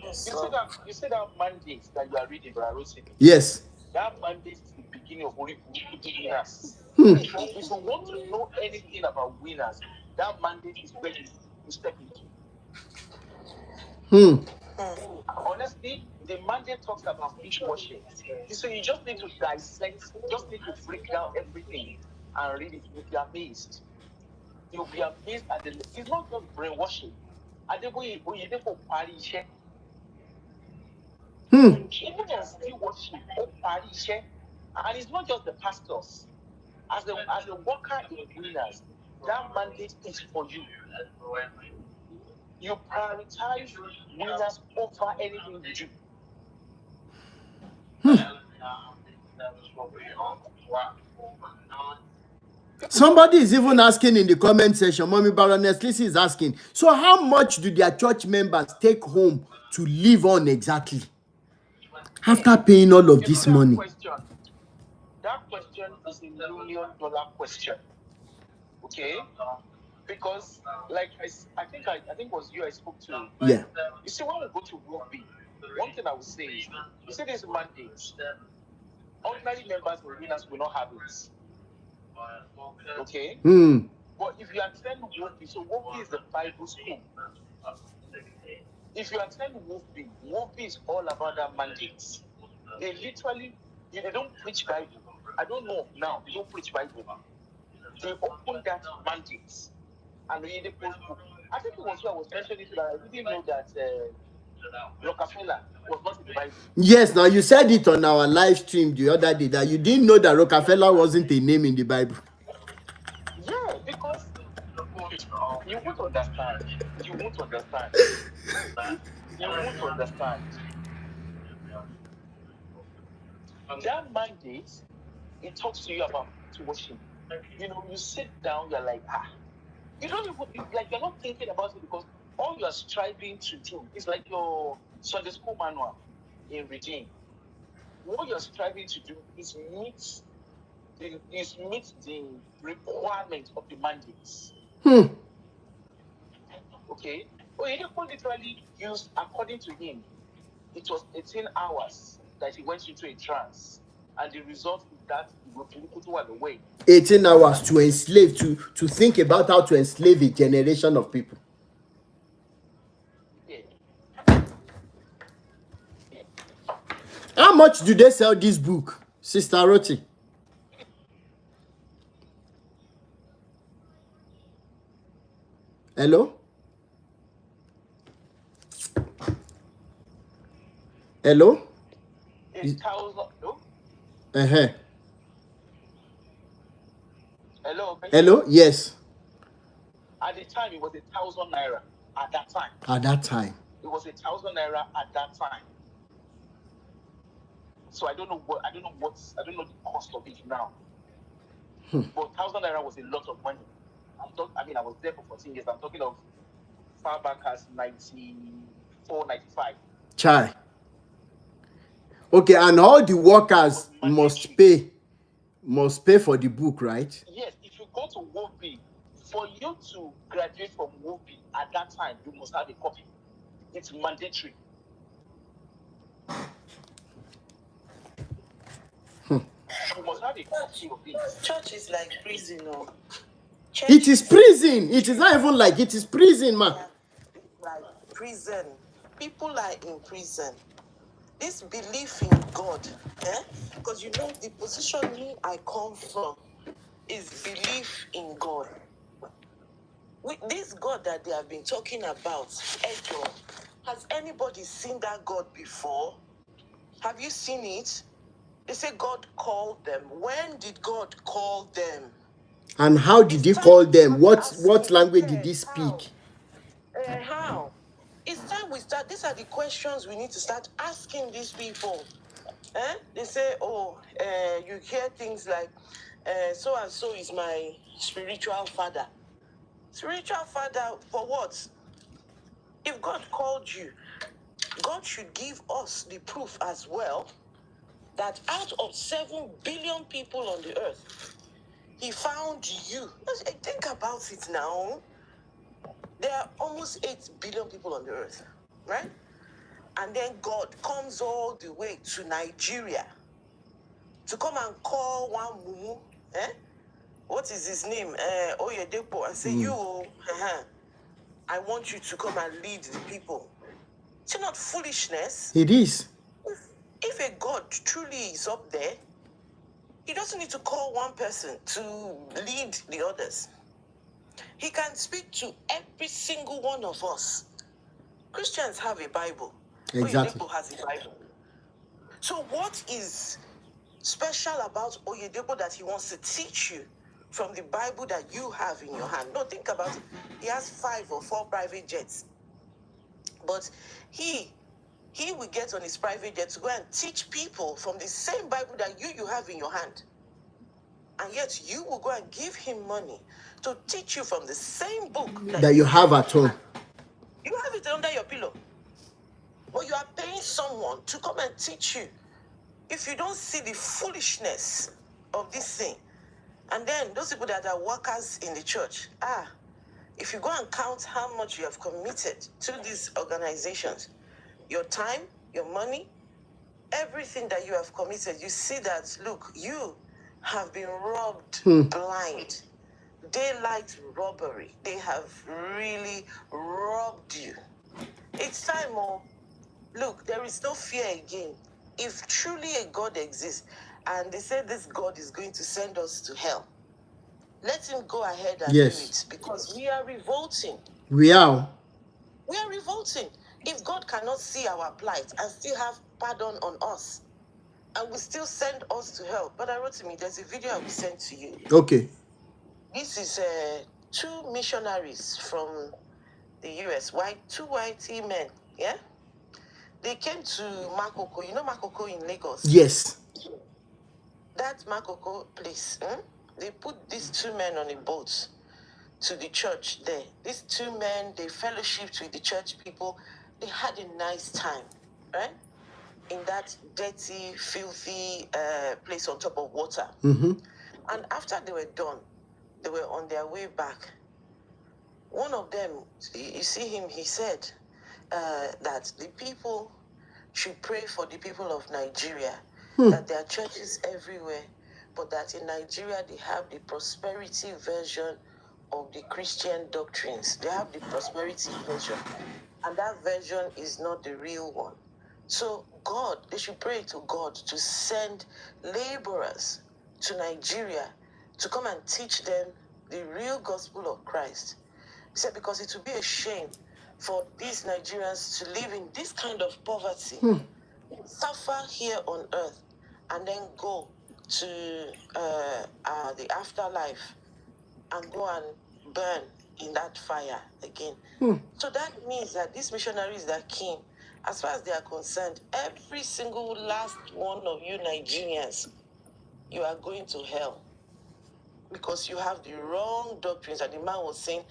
You see that mandate that you are reading, Brarosini? Yes. That mandate is the beginning of winners. If you want to know anything about winners, that mandate is where you step into. Honestly, the mandate talks about fish washing. So you just need to dissect, just need to break down everything and read it. You'll be amazed. You'll be amazed at the. It's not just brainwashing. OYEDEPO party share. Even still washing, party share. And it's not just the pastors. As a worker in winners, that mandate is for you. You prioritize winners over anything you do. Somebody is even asking in the comment section, Mommy Baroness Lizzie is asking, so how much do their church members take home to live on exactly? After paying all of this money. That question is a $1 million question. Okay? Because, like I think it was you I spoke to. Yeah. You see, when we go to Rugby, one thing I would say is, you see these mandates, ordinary members or winners will not have it. Okay? But if you attend Rugby, so Rugby is the Bible school. If you attend Rugby is all about that mandates. They literally, they don't preach Bible. I don't know now, they don't preach Bible. They open that mandates. And read the book. I think it was you I was mentioning that I didn't know that Rockefeller was not in the Bible. Yes, now you said it on our live stream the other day that you didn't know that Rockefeller wasn't a name in the Bible. Yeah, because you won't understand. You won't understand. You won't understand. That mandate, it talks to you about tuition. You know, you sit down, you're like, you don't even, you're not thinking about it because all you're striving to do is like your Sunday school manual in Redeem. What you're striving to do is meet the requirement of the mandates. Okay? OYEDEPO literally used, according to him, it was 18 hours that he went into a trance. And the result is that he will be away. 18 hours to enslave, to think about how to enslave a generation of people. Yeah. How much do they sell this book, Sister Roti? Hello? Hello? 1,000. Hello? Hello? Yes. At the time, it was 1,000 naira. At that time. At that time. It was 1,000 naira at that time. So I don't know the cost of it now. But 1,000 naira was a lot of money. I was there for 14 years. I'm talking of far back as 94, 95. Chai. Okay, and all the workers must pay for the book, right? Yes, if you go to WOBI, for you to graduate from WOBI at that time, you must have a copy. It's mandatory. You must have a copy of it. Church is like prison, or it is prison. It is not even like it is prison, man. Like prison. People are in prison. This belief in God, because you know the position I come from is belief in God. With this God that they have been talking about, Edom, has anybody seen that God before? Have you seen it? They say God called them. When did God call them? And how did he call them? What language did he speak? How? It's time we start. These are the questions we need to start asking these people. They say, you hear things like, so and so is my spiritual father. Spiritual father for what? If God called you, God should give us the proof as well that out of 7 billion people on the earth, he found you. Think about it now. There are almost 8 billion people on the earth, right? And then God comes all the way to Nigeria to come and call one mumu, what is his name? OYEDEPO, and say, I want you to come and lead the people. It's not foolishness. It is. If a God truly is up there, he doesn't need to call one person to lead the others. He can speak to every single one of us. Christians have a Bible. Exactly. OYEDEPO has a Bible. So what is special about OYEDEPO that he wants to teach you from the Bible that you have in your hand? No, think about it. He has 5 or 4 private jets. But he will get on his private jet to go and teach people from the same Bible that you have in your hand. And yet you will go and give him money to teach you from the same book that you have at home. You have it under your pillow. But you are paying someone to come and teach you. If you don't see the foolishness of this thing, and then those people that are workers in the church, if you go and count how much you have committed to these organizations, your time, your money, everything that you have committed, you see that, look, you have been robbed blind. Daylight robbery. They have really robbed you. It's time, look, there is no fear again. If truly a God exists, and they say this God is going to send us to hell, let him go ahead and do it, because we are revolting. We are revolting. If God cannot see our plight and still have pardon on us, and will still send us to hell. But I wrote to me, there's a video I will send to you. Okay. This is 2 missionaries from the US, two white men, yeah? They came to Makoko. You know Makoko in Lagos? Yes. That Makoko place, they put these 2 men on a boat to the church there. These 2 men, they fellowshiped with the church people. They had a nice time, right? In that dirty, filthy place on top of water. Mm-hmm. And after they were done, they were on their way back. One of them, you see him, he said that the people should pray for the people of Nigeria, that there are churches everywhere, but that in Nigeria they have the prosperity version of the Christian doctrines. They have the prosperity version, and that version is not the real one. So they should pray to God to send laborers to Nigeria to come and teach them the real gospel of Christ. He said, because it would be a shame for these Nigerians to live in this kind of poverty, suffer here on earth, and then go to the afterlife and go and burn in that fire again. So that means that these missionaries that came, as far as they are concerned, every single last one of you Nigerians, you are going to hell because you have the wrong doctrines. And the man was saying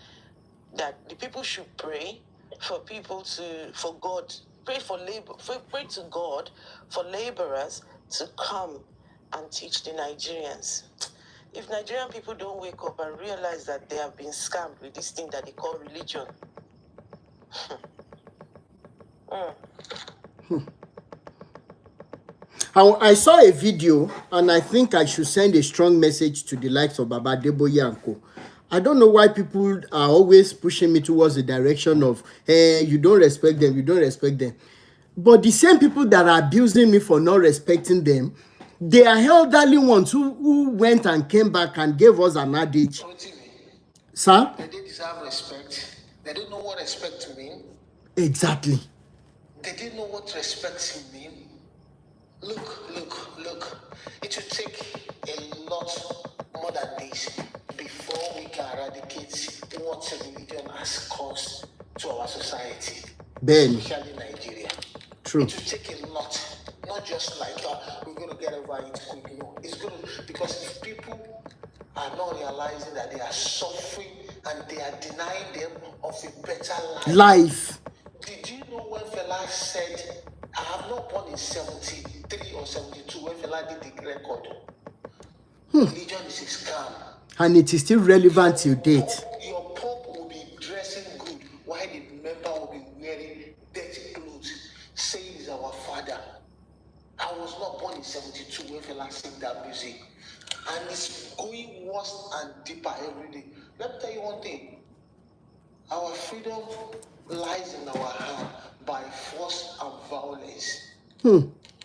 that the people should pray for God, pray to God for laborers to come and teach the Nigerians. If Nigerian people don't wake up and realize that they have been scammed with this thing that they call religion, I saw a video, and I think I should send a strong message to the likes of Baba Deboye and Co. I don't know why people are always pushing me towards the direction of, hey, you don't respect them. But the same people that are abusing me for not respecting them, they are elderly ones who went and came back and gave us an adage. Sir? They deserve respect. They don't know what respect means. Exactly. They didn't know what respect means. Look. It will take a lot more than this before we can eradicate what religion has caused to our society, Ben. especially Nigeria. True. It will take a lot, not just like not realizing that they are suffering and they are denying them of a better life. Life. Did you know when Fela said, I have not born in 73 or 72 when Fela did the record? Religion is a scam. And it is still relevant till date. Your pope will be dressing good while the member will be wearing dirty clothes, saying he's our father. I was not born in 72 when Fela sang that music. And it's going worse and deeper every day. Let me tell you one thing. Our freedom lies in our hand by force and violence.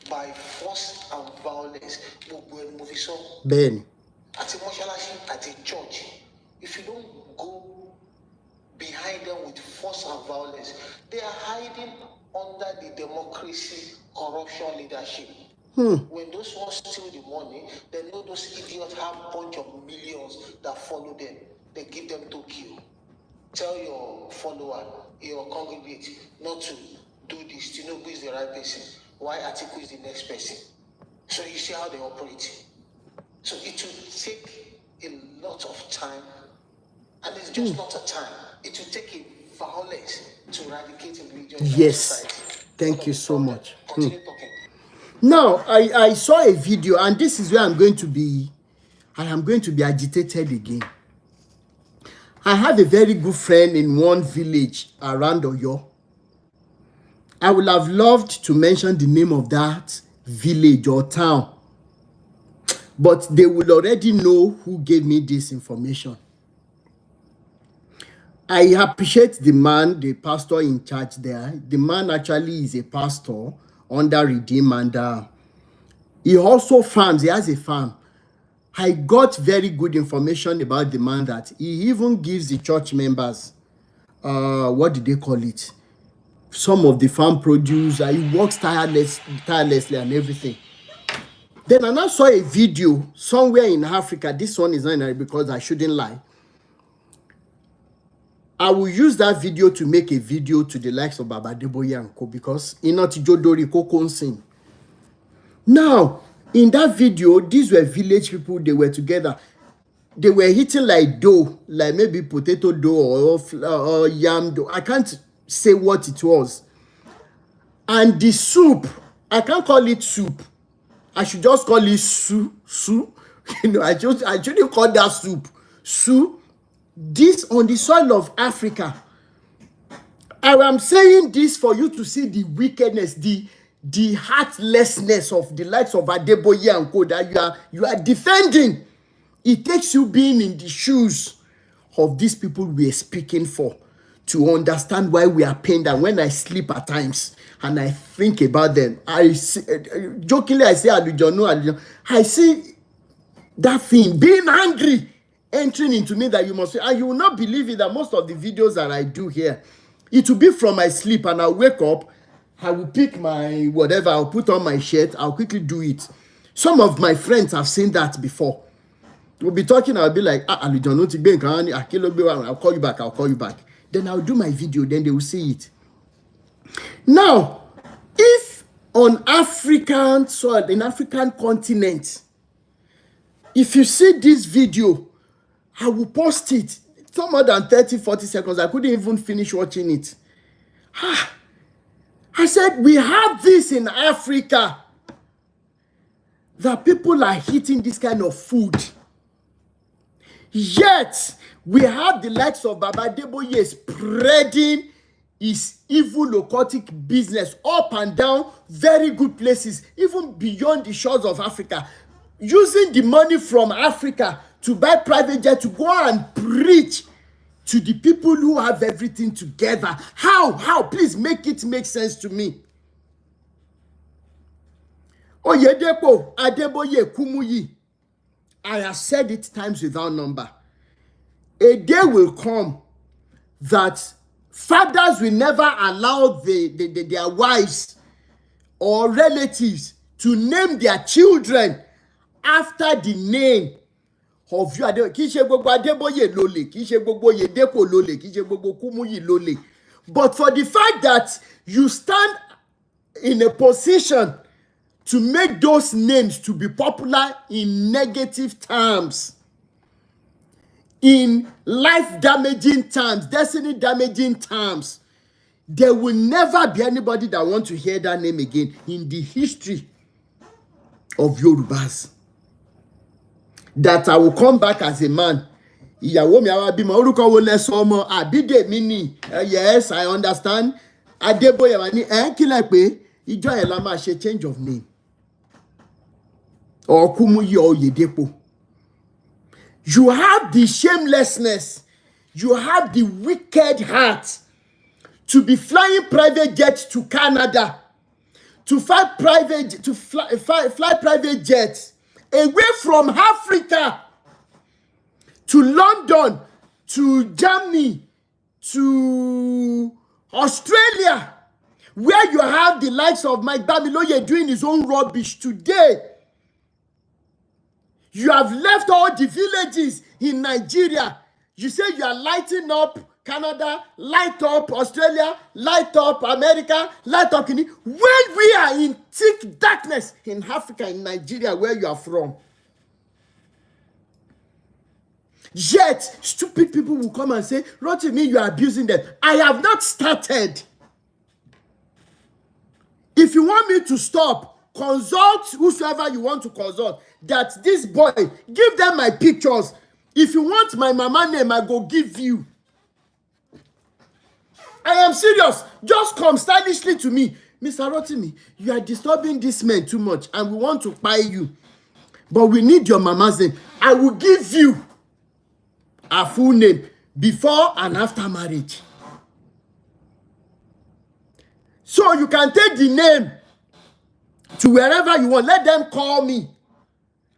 By force and violence. Ben. At a moshalasi, at a church, if you don't go behind them with force and violence, they are hiding under the democracy, corruption leadership. When those ones steal the money, they know those idiots have a bunch of millions that follow them. They give them to kill. Tell your follower, your congregate, not to do this. Tinubu is the right person. Why Atiku is the next person? So you see how they operate. So it will take a lot of time, and it's just not a time. It will take a violence to eradicate religion. Yes. Thank you so much. Continue talking. Now, I saw a video, and this is where I am going to be agitated again. I have a very good friend in one village around Oyo. I would have loved to mention the name of that village or town, but they will already know who gave me this information. I appreciate the man, the pastor in charge there. The man actually is a pastor under Redeem, and he also farms. He has a farm. I got very good information about the man, that he even gives the church members, what do they call it? Some of the farm produce. He works tirelessly and everything. Then I now saw a video somewhere in Africa. This one is not in Africa because I shouldn't lie. I will use that video to make a video to the likes of Baba Deboye and Co, because Inoti Jodori Kokonsin. Now, in that video, these were village people. They were together. They were eating like dough, like maybe potato dough or yam dough. I can't say what it was. And the soup, I can't call it soup. I should just call it soup. You know, I shouldn't call that soup. Soup. This on the soil of Africa. I am saying this for you to see the wickedness, the heartlessness of the likes of Adeboye and Co that you are defending. It takes you being in the shoes of these people we are speaking for to understand why we are pained. And when I sleep at times and I think about them, jokingly I say, I see that thing being angry entering into me, that you must say, and you will not believe it, that most of the videos that I do here, it will be from my sleep, and I'll wake up, I will pick my whatever, I'll put on my shirt, I'll quickly do it. Some of my friends have seen that before. We'll be talking, I'll be like, I'll call you back. Then I'll do my video, then they will see it. Now, if on African soil, in African continent, if you see this video, I will post it. It's not more than 30-40 seconds. I couldn't even finish watching it. I said, we have this in Africa, that people are eating this kind of food. Yet, we have the likes of Baba Deboye spreading his evil occultic business up and down very good places, even beyond the shores of Africa, using the money from Africa to buy private jet to go and preach to the people who have everything together. How? Please make it make sense to me. OYEDEPO, Adeboye, Kumuyi. I have said it times without number. A day will come that fathers will never allow their wives or relatives to name their children after the name of you. Kì í ṣe gbogbo Adeboye lólè, kì í ṣe gbogbo OYEDEPO lólè, kì í ṣe gbogbo Kumuyi lólè. But for the fact that you stand in a position to make those names to be popular in negative terms, in life-damaging terms, destiny-damaging terms, there will never be anybody that wants to hear that name again in the history of Yorubas. That I will come back as a man. Ìyàwó mi àwa bímọ orúkọ wo lẹ sọ ọmọ Àbídèmí ni. Yes, I understand. Adébóyè wà ní kí lẹ pé ìjọ yẹn la máa ṣe change of name. Or Kumuyi or OYEDEPO. You have the shamelessness. You have the wicked heart to be flying private jets to Canada, to fly private jets away from Africa to London, to Germany, to Australia, where you have the likes of Mike Bamiloye doing his own rubbish today. You have left all the villages in Nigeria. You say you are lighting up Canada, light up Australia, light up America, light up Guinea. When we are in thick darkness in Africa, in Nigeria, where you are from. Yet, stupid people will come and say, Rotimi, you are abusing them. I have not started. If you want me to stop, consult whosoever you want to consult. That this boy, give them my pictures. If you want my mama name, I go give you. I am serious. Just come stylishly to me. Mr. Rotimi, you are disturbing this man too much and we want to buy you. But we need your mama's name. I will give you a full name before and after marriage. So you can take the name to wherever you want. Let them call me.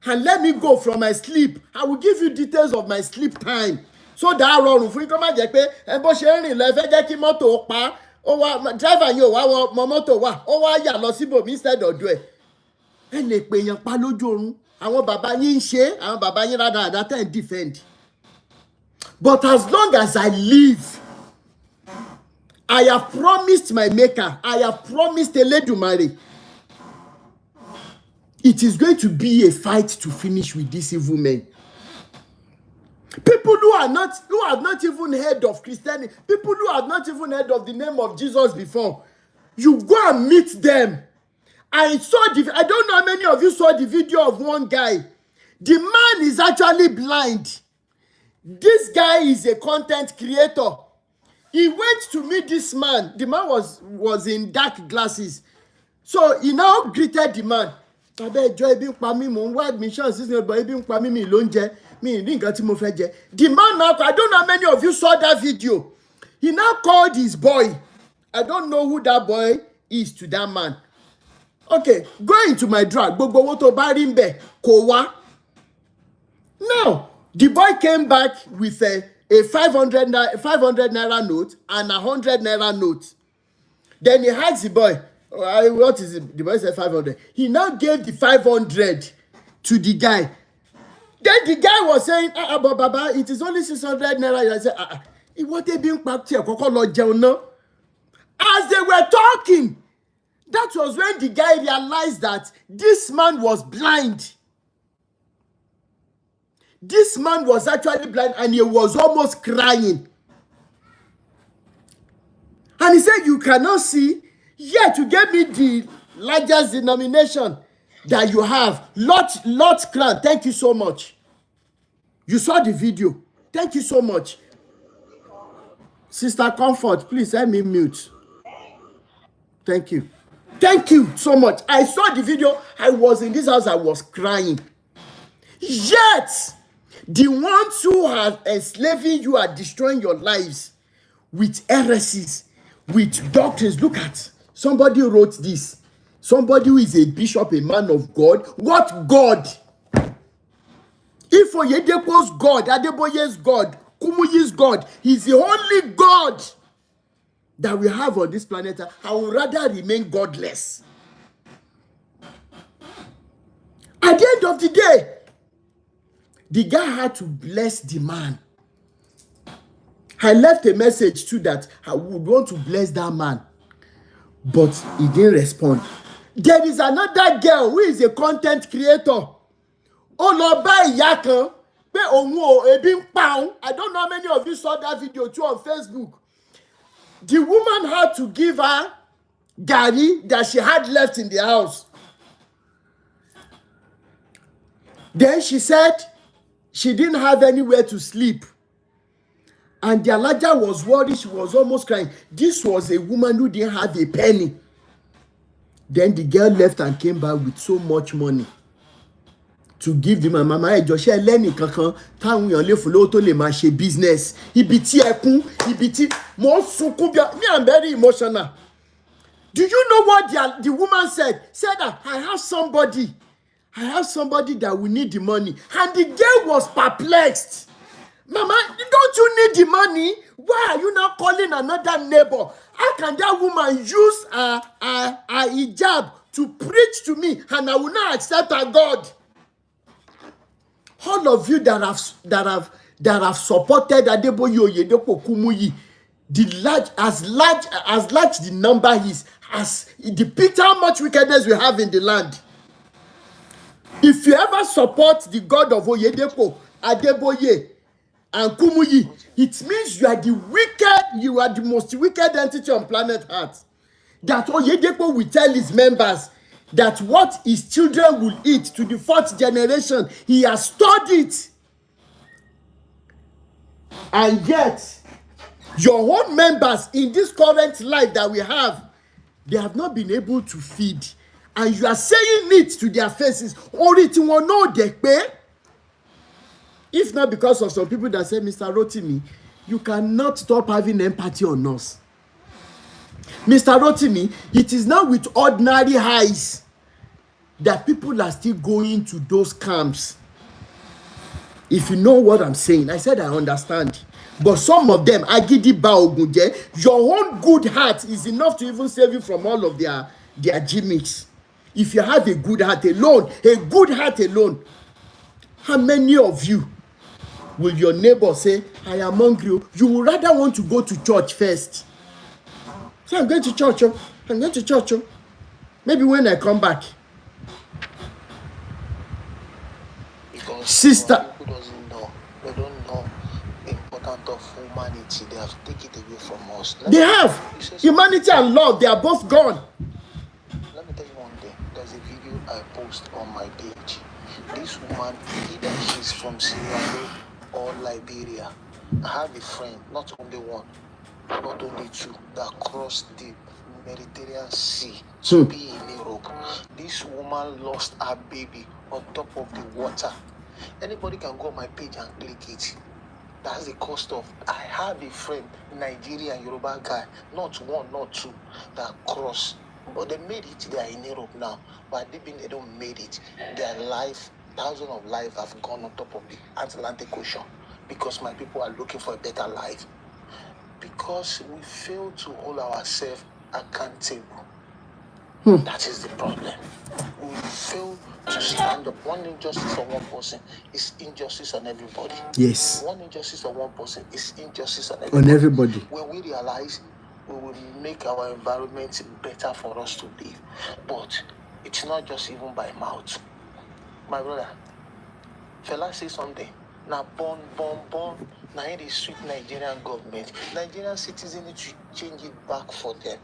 And let me go from my sleep. I will give you details of my sleep time. So that rọrùn fún ikọ́ má jẹ́ pé ẹ bó ṣe ń rìn lọ ẹ fẹ́ jẹ́ kí mọ́tò pa ó wá driver yìí ò wá wọ mọ́tò wà ó wá yà lọ síbòmí instead ọ̀dọ̀ ẹ̀. Ẹ lè pè yàn pa lójú oorun. Àwọn bàbá yín ń ṣe àwọn bàbá yín rádaràdà tẹ̀ ń defend. But as long as I live, I have promised my maker, I have promised Eledumare, it is going to be a fight to finish with these evil men. People who have not even heard of Christianity, people who have not even heard of the name of Jesus before, you go and meet them. I don't know how many of you saw the video of one guy. The man is actually blind. This guy is a content creator. He went to meet this man. The man was in dark glasses. So he now greeted the man. The man now, I don't know how many of you saw that video. He now called his boy. I don't know who that boy is to that man. Okay, go into my drag. Now, the boy came back with a 500 naira note and a 100 naira note. Then he asked the boy, what is it? The boy said 500. He now gave the 500 to the guy. Then the guy was saying, but Baba, it is only 600 naira. I said, what they being packed here? As they were talking, that was when the guy realized that this man was blind. This man was actually blind and he was almost crying. And he said, you cannot see, yet you gave me the largest denomination that you have. Lord's Crown, thank you so much. You saw the video. Thank you so much. Sister Comfort, please let me mute. Thank you. Thank you so much. I saw the video. I was in this house. I was crying. Yet, the ones who are enslaving you are destroying your lives with heresies, with doctrines. Look at, somebody wrote this. Somebody who is a bishop, a man of God. What God? If OYEDEPO's God, Adeboye's God, Kumuyi's God, he's the only God that we have on this planet. I would rather remain godless. At the end of the day, the guy had to bless the man. I left a message too that I would want to bless that man, but he didn't respond. There is another girl who is a content creator. Oh, no, buy yakan. I don't know how many of you saw that video too on Facebook. The woman had to give her gari that she had left in the house. Then she said she didn't have anywhere to sleep. And the Alaja was worried. She was almost crying. This was a woman who didn't have a penny. Then the girl left and came back with so much money to give the mama ẹjọṣẹ lẹni kankan táwọn èèyàn lè fún lówó tó lè máa ṣe business ibi tí ẹkún ibi tí mo sunkún bí me I'm very emotional. Do you know what the woman said that I have somebody that will need the money, and the girl was perplexed. Mama, don't you need the money? Why are you now calling another neighbor? How can that woman use a hijab to preach to me and I will not accept her God? All of you that have supported Adeboye Oyedepo Kumuyi, as large the number is, as it depicts how much wickedness we have in the land. If you ever support the God of Oyedepo, Adeboye, and Kumuyi, it means you are the most wicked entity on planet Earth. That Oyedepo will tell his members that what his children will eat to the 4th generation, he has stored it. And yet, your own members in this current life that we have, they have not been able to feed. And you are saying it to their faces. If not because of some people that say, Mr. Rotimi, you cannot stop having empathy on us. Mr. Rotimi, it is now with ordinary eyes that people are still going to those camps. If you know what I'm saying, I said I understand. But some of them, Agidi Baogunje, your own good heart is enough to even save you from all of their gimmicks. If you have a good heart alone, how many of you will your neighbor say, I am hungry? You would rather want to go to church first. So I'm going to church. Maybe when I come back. Because Sister. people doesn't know. They don't know the importance of humanity. They have taken it away from us. They have. Humanity and love, they are both gone. Let me tell you one thing. There's a video I post on my page. This woman, either she's from Sierra Leone or Liberia. I have a friend, not only one, not only two, that crossed the Mediterranean Sea to be in Europe. This woman lost her baby on top of the water. Anybody can go on my page and click it. That's the cost of. I have a friend, Nigerian Yoruba guy, not one, not two, that crossed. But they made it. They are in Europe now. But they don't made it. Their life, thousands of lives have gone on top of the Atlantic Ocean because my people are looking for a better life. Because we fail to hold ourselves accountable. That is the problem. We fail to stand up. One injustice on one person is injustice on everybody. Yes. One injustice on one person is injustice on everybody. When we realize, we will make our environment better for us to live. But it's not just even by mouth. My brother, fella say something. Now born. Now in the sweet Nigerian government, Nigerian citizens need to change it back for them.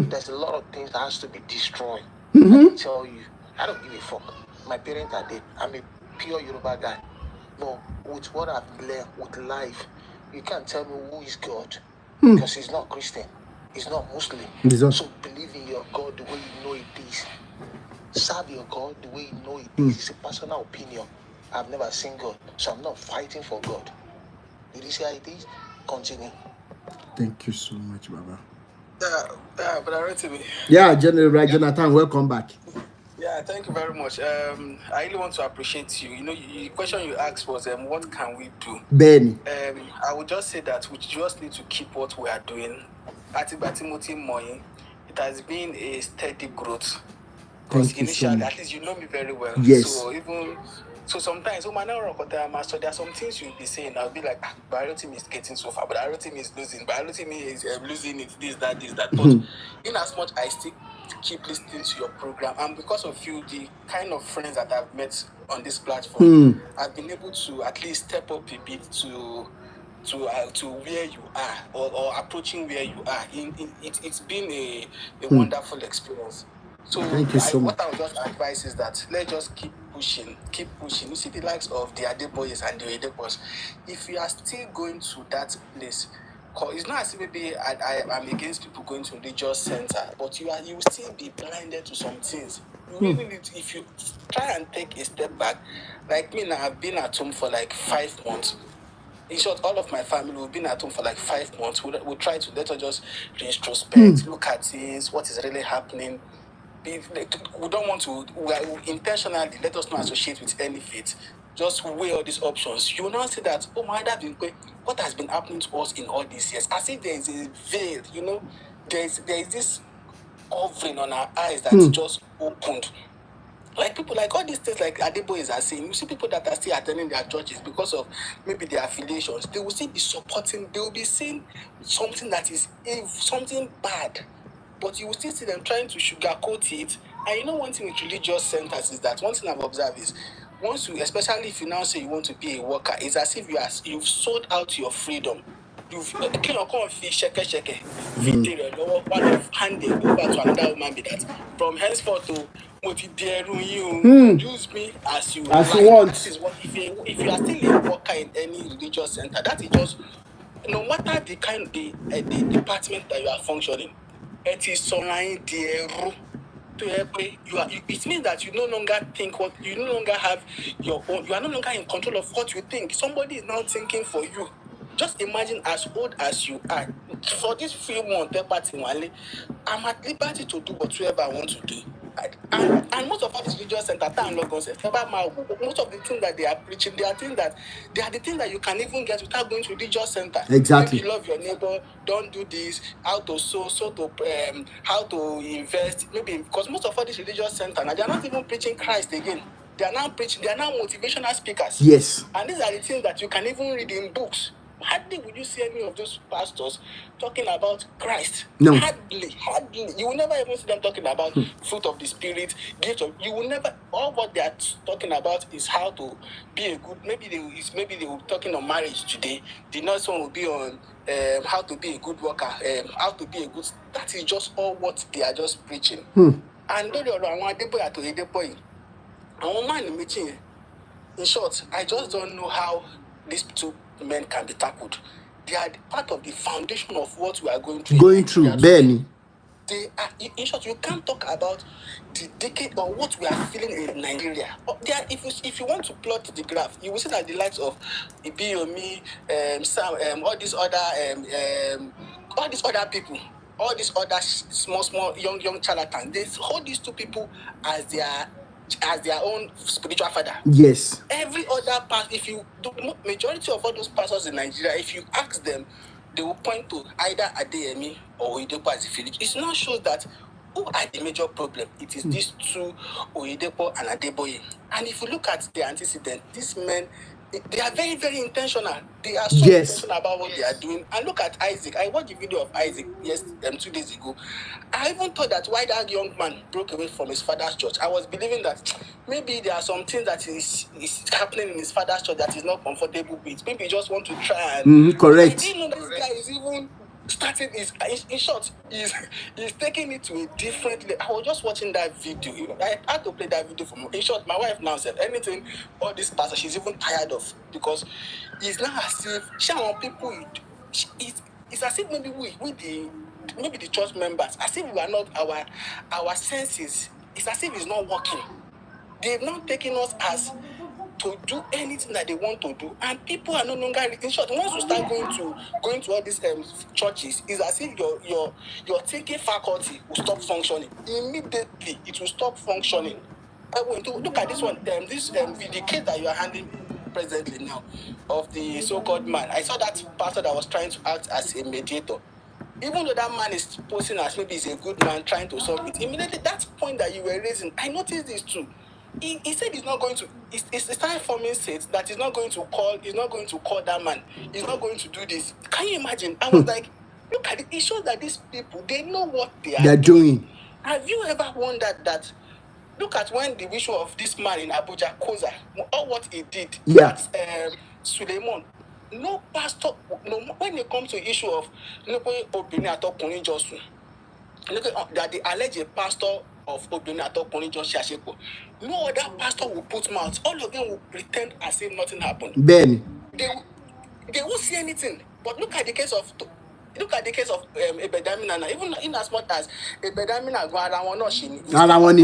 There's a lot of things that has to be destroyed. I tell you, I don't give a fuck. My parents are dead. I'm a pure Yoruba guy. But with what I've learned with life, you can't tell me who is God. Because he's not Christian. He's not Muslim. So believe in your God the way you know it is. Serve your God the way you know it is. It's a personal opinion. I've never seen God. So I'm not fighting for God. Did you see how it is? Continue. Thank you so much, Baba. But I read to me. Yeah, General Jonathan, welcome back. Yeah, thank you very much. I really want to appreciate you. You know, the question you asked was, what can we do? Benny. I would just say that we just need to keep what we are doing. At Timothy Moyi, it has been a steady growth. Because initially, at least you know me very well. Yes. So sometimes, there are some things you'll be saying. I'll be like, Biology team is getting so far, but Biology team is losing. Biology team is losing it, this, that. But in as much I still keep listening to your program, and because of you, the kind of friends that I've met on this platform, I've been able to at least step up a bit to where you are, or approaching where you are. It's been a wonderful experience. So Thank you so what much. I would just advise is that let's just keep pushing. You see the likes of the Adeboyes and the Oedepos. If you are still going to that place, it's not as if maybe I'm against people going to religious center, but you will still be blinded to some things. You really need to, if you try and take a step back, like me now, I've been at home for like 5 months. In short, all of my family, we've been at home for like 5 months. We'll try to let us just retrospect, look at things, what is really happening. We don't want to, intentionally let us not associate with any faith. Just weigh all these options. You will now see that, oh my God, what has been happening to us in all these years? As if there is a veil, there is this covering on our eyes that just opened. Like people, like all these things, like Adeboyes are saying, you see people that are still attending their churches because of maybe their affiliations. They will still be supporting. They will be saying something that is something bad, but you will still see them trying to sugarcoat it. And one thing with religious centers is that one thing I've observed is once you, especially if you now say you want to be a worker, it's as if you've sold out your freedom. You've come sheke video hand it over to another woman be that from henceforth to use me as you like. want. That is what if you are still a worker in any religious center, that is just no matter the kind the department that you are functioning, it is it means that you no longer think you no longer have your own, you are no longer in control of what you think. Somebody is now thinking for you. Just imagine, as old as you are, for this few months, I'm at liberty to do whatever I want to do. And most of all these religious centers, most of the things that they are preaching, they are the things that you can even get without going to religious center. Exactly. Maybe love your neighbor, don't do this, how to how to invest. Maybe because most of all these religious centers, they are not even preaching Christ again. They are now motivational speakers. Yes. And these are the things that you can even read in books. Hardly will you see any of those pastors talking about Christ. No. Hardly. You will never even see them talking about fruit of the spirit, gift of. You will never. All what they are talking about is how to be a good. Maybe they will be talking on marriage today. The next one will be on how to be a good worker, how to be a good. That is just all what they are just preaching. And don't you know, meeting. In short, I just don't know how these two men can be tackled. They are part of the foundation of what we are going through. Benny. They are, in short, you can't talk about the decade or what we are feeling in Nigeria. If you want to plot the graph, you will see that the likes of Ibiyomi, Sam, all these other people, all these other small, young charlatans, they hold these two people as their own spiritual father. Yes. Every other majority of all those pastors in Nigeria, if you ask them, they will point to either Adeyemi or Oyedepo as the village. It now shows that who are the major problem? It is these two, Oyedepo and Adeboye. And if you look at the antecedent, these men, they are very, very intentional. They are so intentional about what they are doing. And look at Isaac. I watched the video of Isaac 2 days ago. I even thought that why that young man broke away from his father's church. I was believing that maybe there are some things that is happening in his father's church that is not comfortable with. Maybe he just want to try and correct. I didn't know this guy is even starting in short, he's taking it to a different level. I was just watching that video. I had to play that video for me. In short, my wife now said anything, all this pastor, she's even tired of, because it's not as if people. It's as if maybe maybe the church members, as if we are not our senses. It's as if it's not working. They've not taken us as to do anything that they want to do, and people are no longer. In short, once you start going to all these churches, it's as if your thinking faculty will stop functioning immediately. It will stop functioning. I want to look at this one. The case that you are handling presently now of the so-called man. I saw that pastor that was trying to act as a mediator. Even though that man is posing as maybe he's a good man trying to solve it, immediately that point that you were raising, I noticed this too. He said he's not going to. He started forming states that he's not going to call that man. He's not going to do this. Can you imagine? I was like, look at it. It shows that these people, they know what they are doing. Have you ever wondered that look at when the issue of this man in Abuja, Koza, all what he did, Yeah. Suleiman. No pastor, no, when it comes to issue of that the alleged pastor of Obinato John Shashepo, no other pastor will put mouth. All of them will pretend as if nothing happened. Ben. They won't see anything. But look at the case of Ebedamina. Even in as much as Ebedamina go around one she.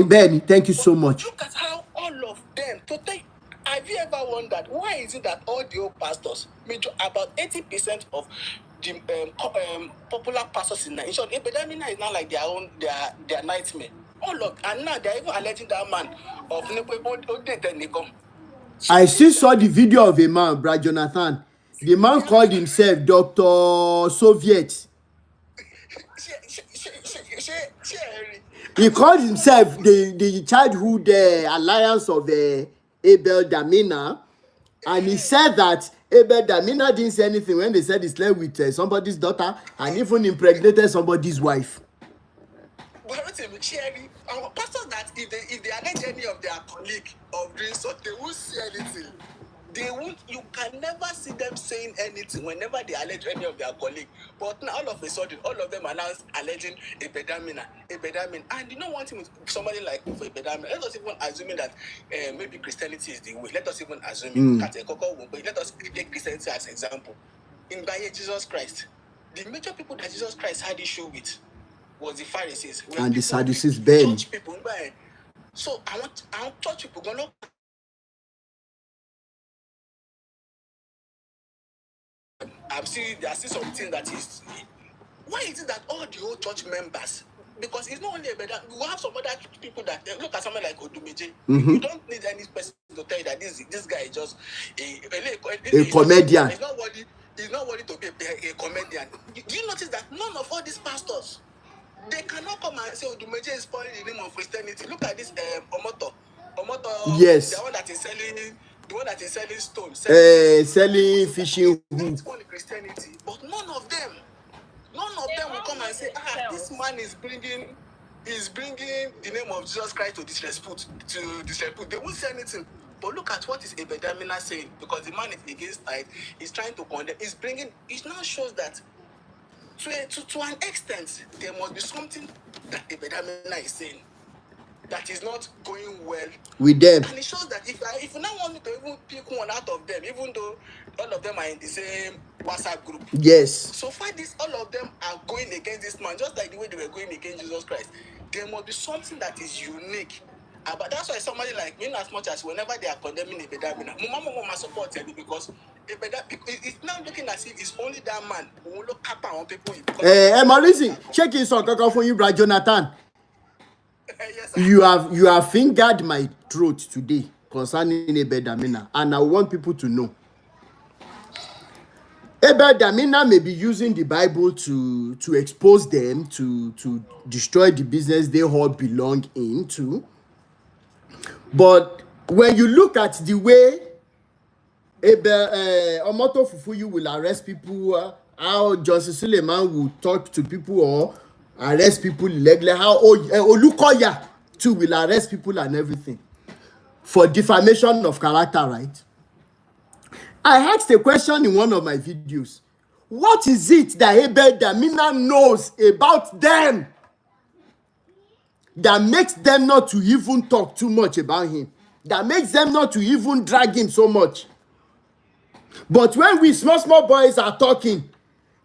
Ben, thank you so much. Look at how all of them have you ever wondered why is it that all the old pastors, about 80% of the popular pastors in Nigeria, Ebedamina is not like their nightmare. All of and now they're even alleging that man of Nikom. I still saw the video of a man, Brad Jonathan. The man called himself Dr. Soviet. He called himself the childhood alliance of Abel Damina, and he said that Abel Damina didn't say anything when they said he slept with somebody's daughter and even impregnated somebody's wife. But our pastors that if they allege any of their colleague of doing so, they won't say anything. They won't. You can never see them saying anything whenever they allege any of their colleague. But now all of a sudden, all of them are now alleging Ebedamin. And you know one thing with somebody like Ebedamin, let us even assuming that maybe Christianity is the way. Let us even assume let us take Christianity as example. In Jesus Christ, the major people that Jesus Christ had issue with was the Pharisees and the Sadducees. Ben. Church people. So I want church people gonna. There are still some things that is. Why is it that all the old church members? Because it's not only a better. We have some other people that look at someone like Odumeje. You don't need any person to tell you that this guy is just a comedian. He's not worthy to be a comedian. Do you notice that none of all these pastors, they cannot come and say Odumeje is spoiling the name of Christianity? Look at this Omoto, yes, the one that is selling stones, selling fishing hook. Christianity, but none of them will come and say, this man is bringing the name of Jesus Christ to disrepute. They won't say anything. But look at what is Ebedamina saying, because the man is against tithe. He's trying to condemn. It now shows that to an extent there must be something that Ebedamina is saying that is not going well with them. And it shows that if you now want me to even pick one out of them, even though all of them are in the same WhatsApp group. Yes. So far, all of them are going against this man, just like the way they were going against Jesus Christ. There must be something that is unique. But that's why somebody like me, as much as whenever they are condemning Ebedamina, Mama support him because it's now looking as if it's only that man who will look up on people. Maurice, check in some for you, Brad Jonathan. Yes, you have fingered my throat today concerning Ebedamina, and I want people to know. Ebedamina may be using the Bible to expose them, to destroy the business they all belong into. But when you look at the way Omoto Fufuyu will arrest people, how Johnson Suleiman will talk to people or arrest people illegally, how Olukoya too will arrest people and everything for defamation of character, right? I asked a question in one of my videos. What is it that Ebedamina knows about them that makes them not to even talk too much about him? That makes them not to even drag him so much? But when we small boys are talking,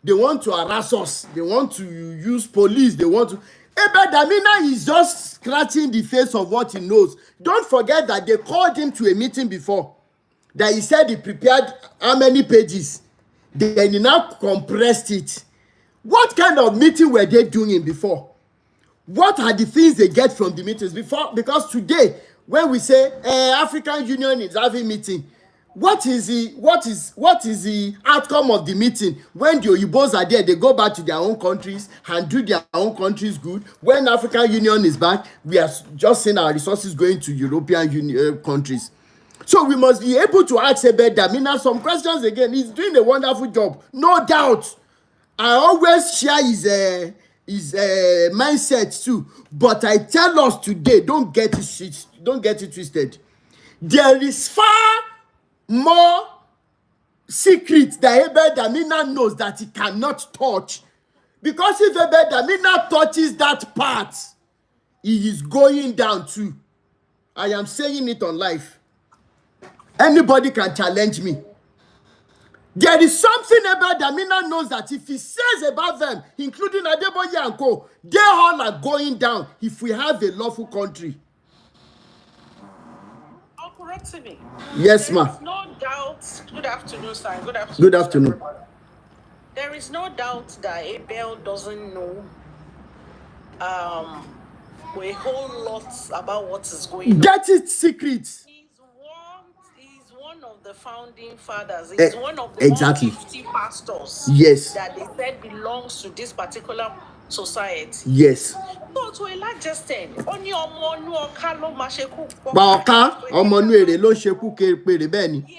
they want to harass us. They want to use police. They want to... Ebedamina is just scratching the face of what he knows. Don't forget that they called him to a meeting before. That he said he prepared how many pages. Then he now compressed it. What kind of meeting were they doing before? What are the things they get from the meetings before? Because today, when we say African Union is having meeting, what is the outcome of the meeting? When the Oyibos are there, they go back to their own countries and do their own countries good. When African Union is back, we are just seeing our resources going to European Union countries. So we must be able to ask Ebedamina some questions again. He's doing a wonderful job, no doubt. I always share mindset too. But I tell us today, don't get it twisted. There is far more secrets that Abel Damina knows that he cannot touch. Because if Abel Damina touches that part, he is going down too. I am saying it on live. Anybody can challenge me. There is something about Damina knows that if he says about them, including Adeboye and Co, they all are going down if we have a lawful country. Correct me. Yes, ma. There is no doubt. Good afternoon, sir. Good afternoon. Good afternoon. Everybody. There is no doubt that Abel doesn't know a whole lot about what is going on. That is secret. He's one of the founding fathers. He's one of the exactly 150 pastors. Yes. That they said belongs to this particular society. Yes. So to a large extent, only Omonu Oka lo ma sheku. Oka Omonu ere lo sheku kere beni. Yeah.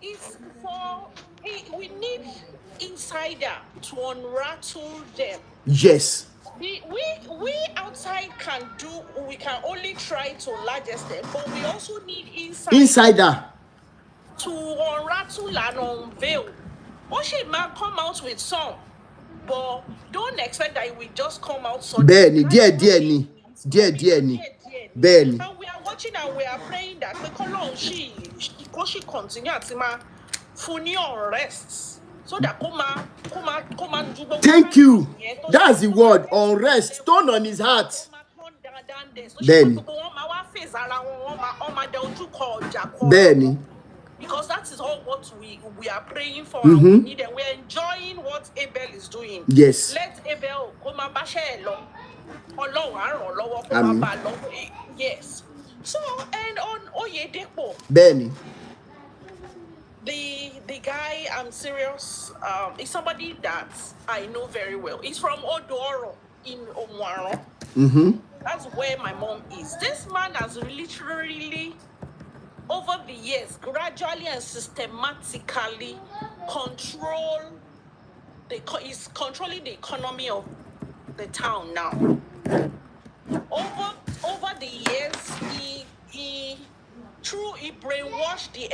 It's for we need insider to unrattle them. Yes. We outside we can only try to a large extent, but we also need insider to unrattle and unveil. Oshie man come out with some, but don't expect that it will just come out suddenly. Dear ni. Bẹ́ẹ̀ni. And we are watching and we are praying that the Colon she continue to funi unrest. So that come thank you. That's the word. Unrest. Stone on his heart. Then. Benny. Because that is all what we are praying for. And we need it. We're enjoying what Abel is doing. Yes. Let Abel come yes. So and on OYEDEPO. Benny. The guy, I'm serious, is somebody that I know very well. He's from Odoro in Omwaro. That's where my mom is. This man has literally, over the years, gradually and systematically is controlling the economy of the town now. Over the years, he brainwashed the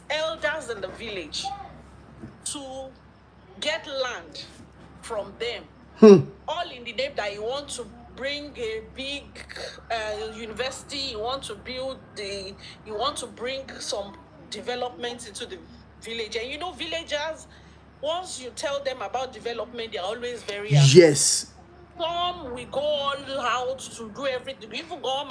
elders in the village to get land from them. All in the name that you want to bring a big university, you want to bring some development into the village. And you know, villagers, once you tell them about development, they're always very happy. Yes. Some we go all out to do everything. Even go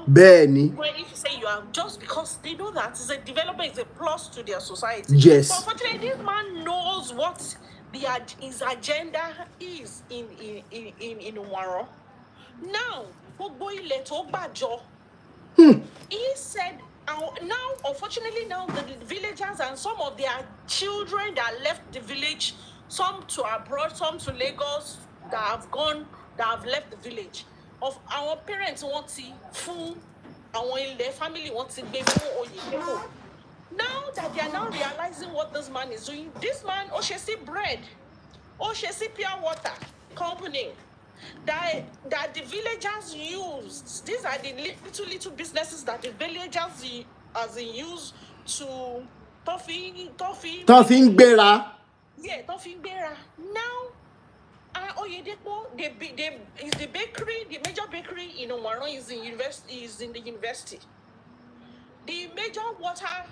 Benny. Where if you say you are, just because they know that is a development, is a plus to their society. Yes. But unfortunately, this man knows what his agenda is in Umwaro. Now, he said, now, unfortunately, now the villagers and some of their children that left the village, some to abroad, some to Lagos, that have left the village. Of our parents want to full, their family wants to be full. Now that they are now realizing what this man is doing, this man, Oshesi Bread, Oshesi Pure Water Company, that the villagers use. These are the little businesses that the villagers use to Toffing Bera. Yeah, Toffing Bera. Now, OYEDEPO, is the bakery, the major bakery in Omwaro is in the university. The major water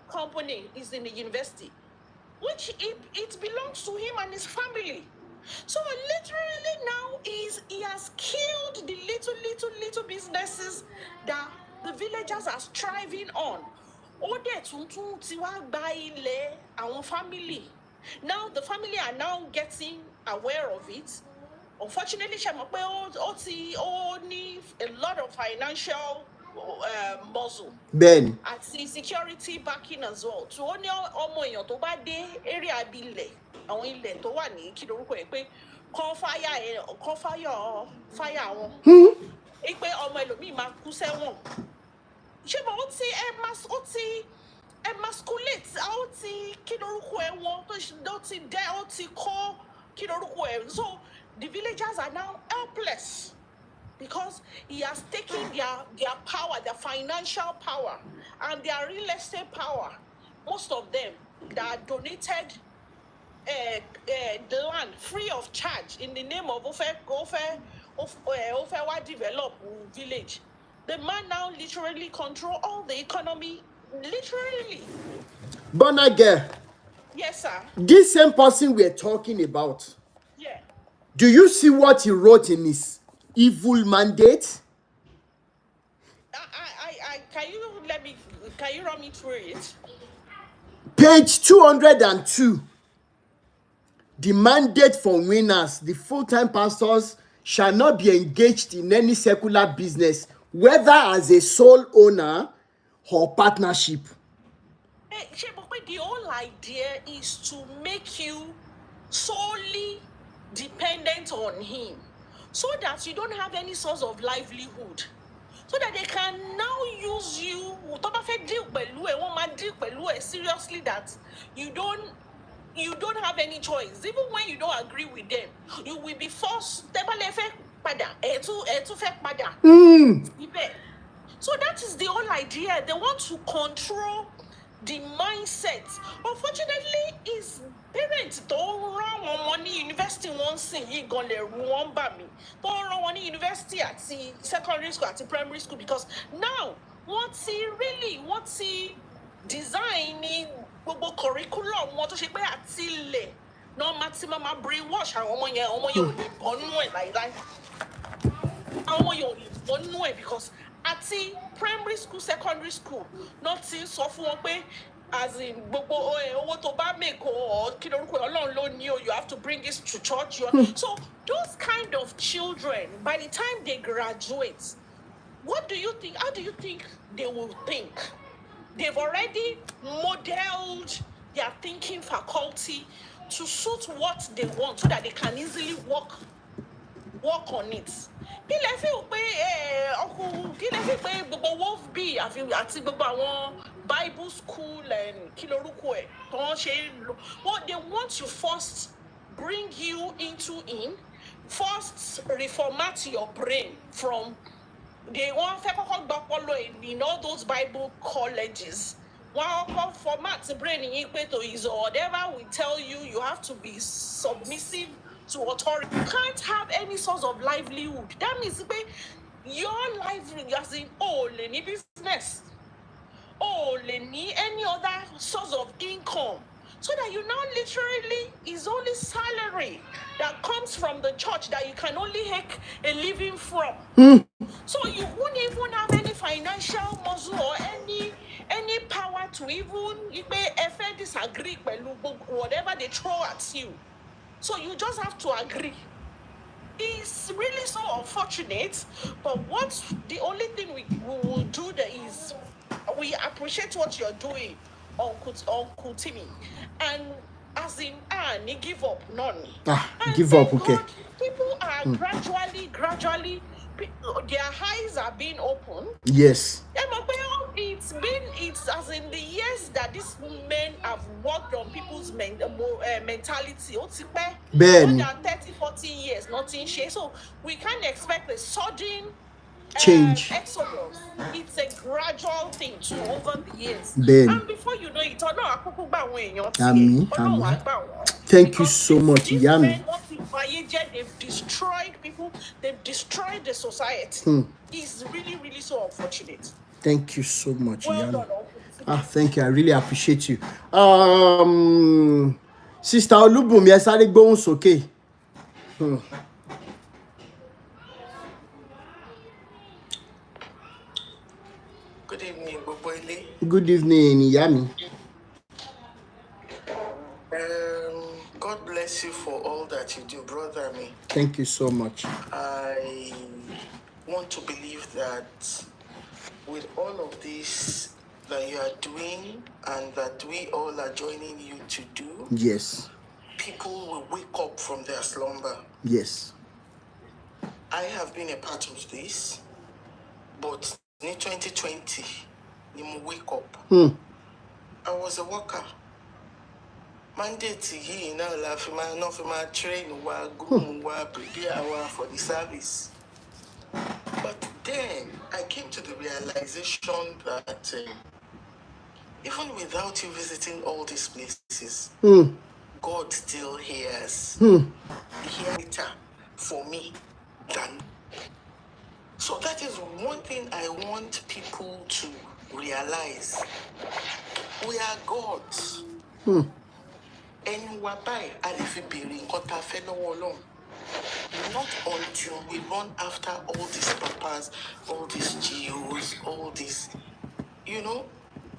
company is in the university, which it belongs to him and his family. So literally now he has killed the little businesses that the villagers are striving on. Our family. Now the family are now getting aware of it. Unfortunately, need a lot of financial muscle. Ben. At the security backing as well. To only almost to buy the area bile. Àwọn ilẹ̀ tó wà ní kí lorúkọ ẹ̀ pé kọ́ fire wọn. Pé ọmọ ẹlòmíì máa kú sẹ́wọ̀n. Ṣé mo ó ti emasculate ó ti kí lorúkọ ẹ̀ wọn tó ti dẹ́ ó ti kọ́ So the villagers are now helpless because he has taken their power, their financial power, and their real estate power. Most of them that donated the land free of charge in the name of Ofewa Develop Village. The man now literally control all the economy, literally. Bonage, Yes, sir. this same person we're talking about, Yeah. do you see what he wrote in his evil mandate? Can you run me through it? Page 202. The mandate for winners, the full-time pastors shall not be engaged in any secular business, whether as a sole owner or partnership. But the whole idea is to make you solely dependent on him so that you don't have any source of livelihood. So that they can now use you seriously, that you don't have any choice. Even when you don't agree with them, you will be forced. So that is the whole idea. They want to control the mindset. Unfortunately, his parents don't run money university once he gone there one by me. Don't run money university at the secondary school, at the primary school, because now what he designing curriculum, what to say at no maximum brainwash because at primary school, secondary school, nothing sọ fún wọn pé as in gbogbo owó tó bá make or kí lorúkọ Ọlọ́run ló ní o, you have to bring this to church. So those kind of children, by the time they graduate, what do you think? How do you think they will think? They've already modeled their thinking faculty to suit what they want so that they can easily work on it. Kí lẹ fi pé gbogbo wolf bí àti gbogbo àwọn Bible school and kí lorúkọ ẹ̀ tó ń ṣe what they want to first bring you into first reformat your brain from they want fẹ́ kọ́kọ́ gbọ́pọ́lọ́ in all those Bible colleges. One format brain yín pé to is whatever we tell you, you have to be submissive to authority. You can't have any source of livelihood. That means your livelihood, as in any business, any other source of income. So that you now literally is only salary that comes from the church that you can only make a living from. So you won't even have any financial muscle or any power to even disagree with whatever they throw at you. So you just have to agree. It's really so unfortunate, but the only thing we will do there is we appreciate what you're doing on Kutimi, and as in give up none. Give up, okay. God, people are gradually their eyes are being opened. Yes. It's as in the years that these men have worked on people's mentality. More than 30-40 years, nothing change. So we can't expect a sudden change. Exodus. It's a gradual thing over the years. And before you know it, thank you so much, Yami. They've destroyed people, they've destroyed the society. It's really, really so unfortunate. Thank you so much, Yami. Thank you. I really appreciate you. Sister Olubumi, I started going okay. Good evening, Boboile. Good evening, Yami. God bless you for all that you do, brother. Thank you so much. I want to believe that with all of this that you are doing and that we all are joining you to do, yes, people will wake up from their slumber. Yes. I have been a part of this, but in 2020, you wake up. I was a worker. mandate yìí náà la fi máa train wa, groom wa, prepare wa for the service. But then I came to the realization that even without you visiting all these places, God still hears. He hears better for me than. So that is one thing I want people to realize. We are gods. And we're by not until we run after all these papas, all these geos, all these, you know,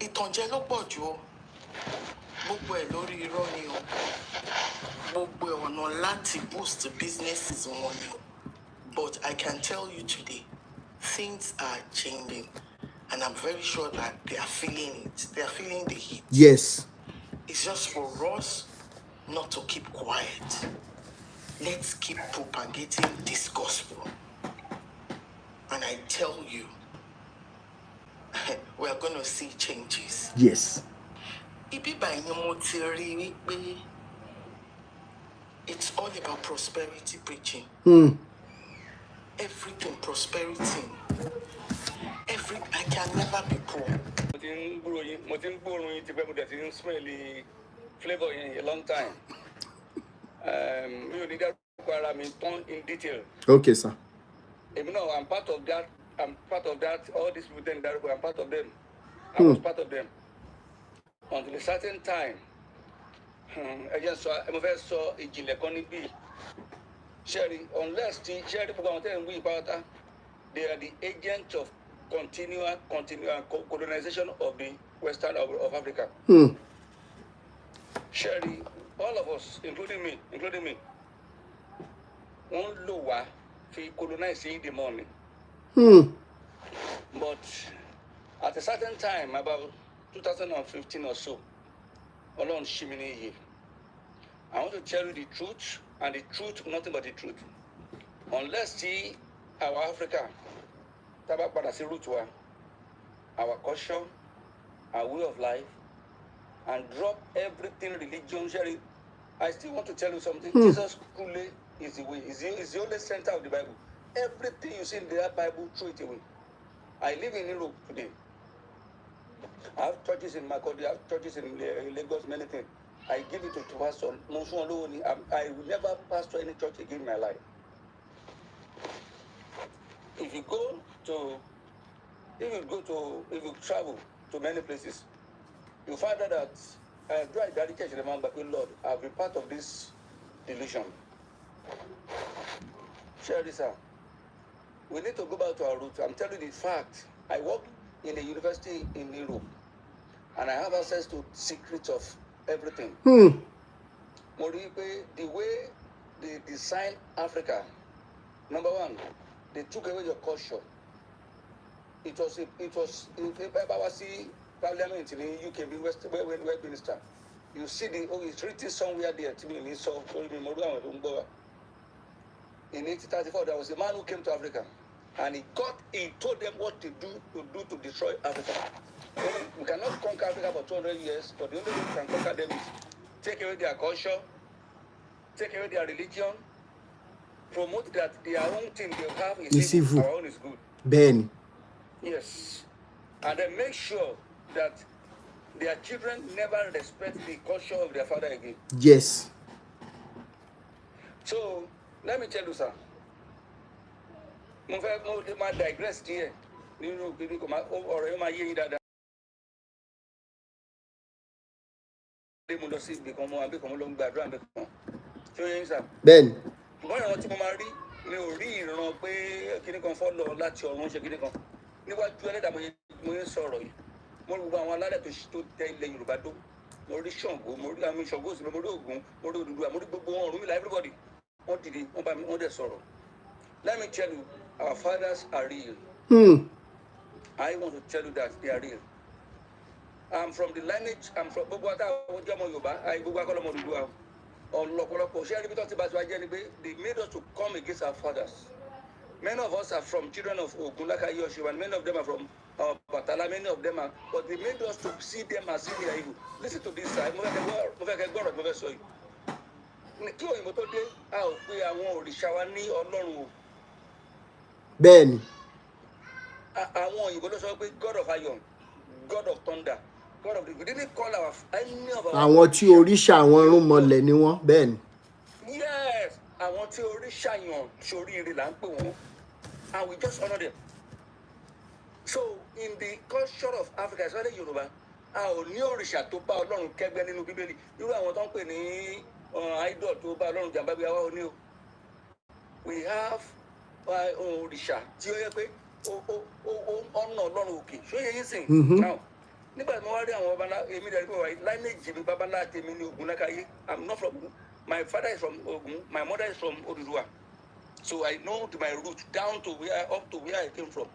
ìtànjẹ ló pọ̀ jù o. Gbogbo ẹ̀ lórí irọ́ ni o. Gbogbo ẹ̀ ọ̀nà láti boost businesses wọn ni o. But I can tell you today, things are changing. And I'm very sure that they are feeling it. They are feeling the heat. Yes. It's just for us not to keep quiet. Let's keep propagating this gospel. And I tell you, we are going to see changes. Yes. It's all about prosperity preaching. Everything prosperity. I can never be poor. Flavor in a long time. You need to in detail. Okay, sir. You know, I'm part of that. All these people then that I'm part of them. I was part of them. Until a certain time, I just saw a Gilekoni B. Sherry, unless the Sherry we about they are the agents of continual colonization of the western of Africa. Sherry, all of us, including me, one lower we colonize the money. But at a certain time, about 2015 or so, along Shimini, I want to tell you the truth, and the truth, nothing but the truth. Unless see our Africa, our culture, our way of life, and drop everything religion, sharing. I still want to tell you something. Jesus truly is the way. Is the only center of the Bible. Everything you see in the Bible, throw it away. I live in Europe today. I have churches in Makodi, I have churches in Lagos, many things. I give it to pastor. I will never pastor any church again in my life. If you travel to many places, you find out that I do dedication among but Lord, I've been part of this delusion. Share this out. We need to go back to our roots. I'm telling you the fact. I work in a university in Europe, and I have access to secrets of everything. Moripe, the way they design Africa, number one, they took away your culture. It was Parliament in the UK, West Minister. You see it's written somewhere there to me. In 1834, there was a man who came to Africa, and he told them what to do to destroy Africa. We cannot conquer Africa for 200 years, but the only way we can conquer them is take away their culture, take away their religion, promote that their own thing they have is evil, our own is good. Ben. Yes. And then make sure that their children never respect the culture of their father again. Yes. So, let me tell you, sir. I digress here. Ben. Mo gbogbo àwọn alálẹ̀ tó tẹ ilẹ̀ Yorùbá tó mo rí Ṣàngó mo rí àmì Ṣàngó sí mo rí Ògún mo rí Odùduwà mo rí gbogbo wọn Ọ̀rúnmìlà everybody wọ́n dìde wọ́n bá mi wọ́n dẹ̀ sọ̀rọ̀. Let me tell you, our fathers are real. I want to tell you that they are real. I'm from the lineage, I'm from gbogbo ata àwọn jẹ́ ọmọ Yorùbá gbogbo akọ́lọ́mọ Odùduwà ọ̀lọ́pọ̀lọpọ̀ ṣé ẹni bí tó ti bá ti wá jẹ́ ni pé they made us to come against our fathers. Many of us are from children of Ogun Lakayi Oshiwa, and many of them are from Batala, many of them are, but they made us to see them as if they are evil. Listen to this side. Mo fẹ́ sọ yìí. Kí òyìnbó tó dé, a ò pé àwọn òrìṣà wa ní Ọlọ́run o. Bẹ́ẹ̀ni. Àwọn òyìnbó ló sọ pé God of Iron, God of Thunder, God of the. We didn't call any of our. Àwọn tí òrìṣà àwọn irúnmọlẹ̀ ni wọ́n, bẹ́ẹ̀ni. Yes, àwọn tí òrìṣà yàn ṣoríire là ń pè wọ́n, and we just honour them. So in the culture of Africa, especially Yoruba, a ò ní òrìṣà tó bá Ọlọ́run kẹ́gbẹ́ nínú Bíbélì. Irú àwọn tó ń pè ní idol tó bá Ọlọ́run jàmbá bí àwa ò ní o. We have òrìṣà tí ó yẹ pé ọ̀nà Ọlọ́run òkè. Ṣé yẹ yín sìn? Now, nígbà tí mo wá rí àwọn babalá èmi dẹ̀ pé wáyé lineage mi babalá tèmi ní Ògúnlákayé. I'm not from Ogun. My father is from Ogun. My mother is from Odùduwà. So I know my root down to up to where I came from.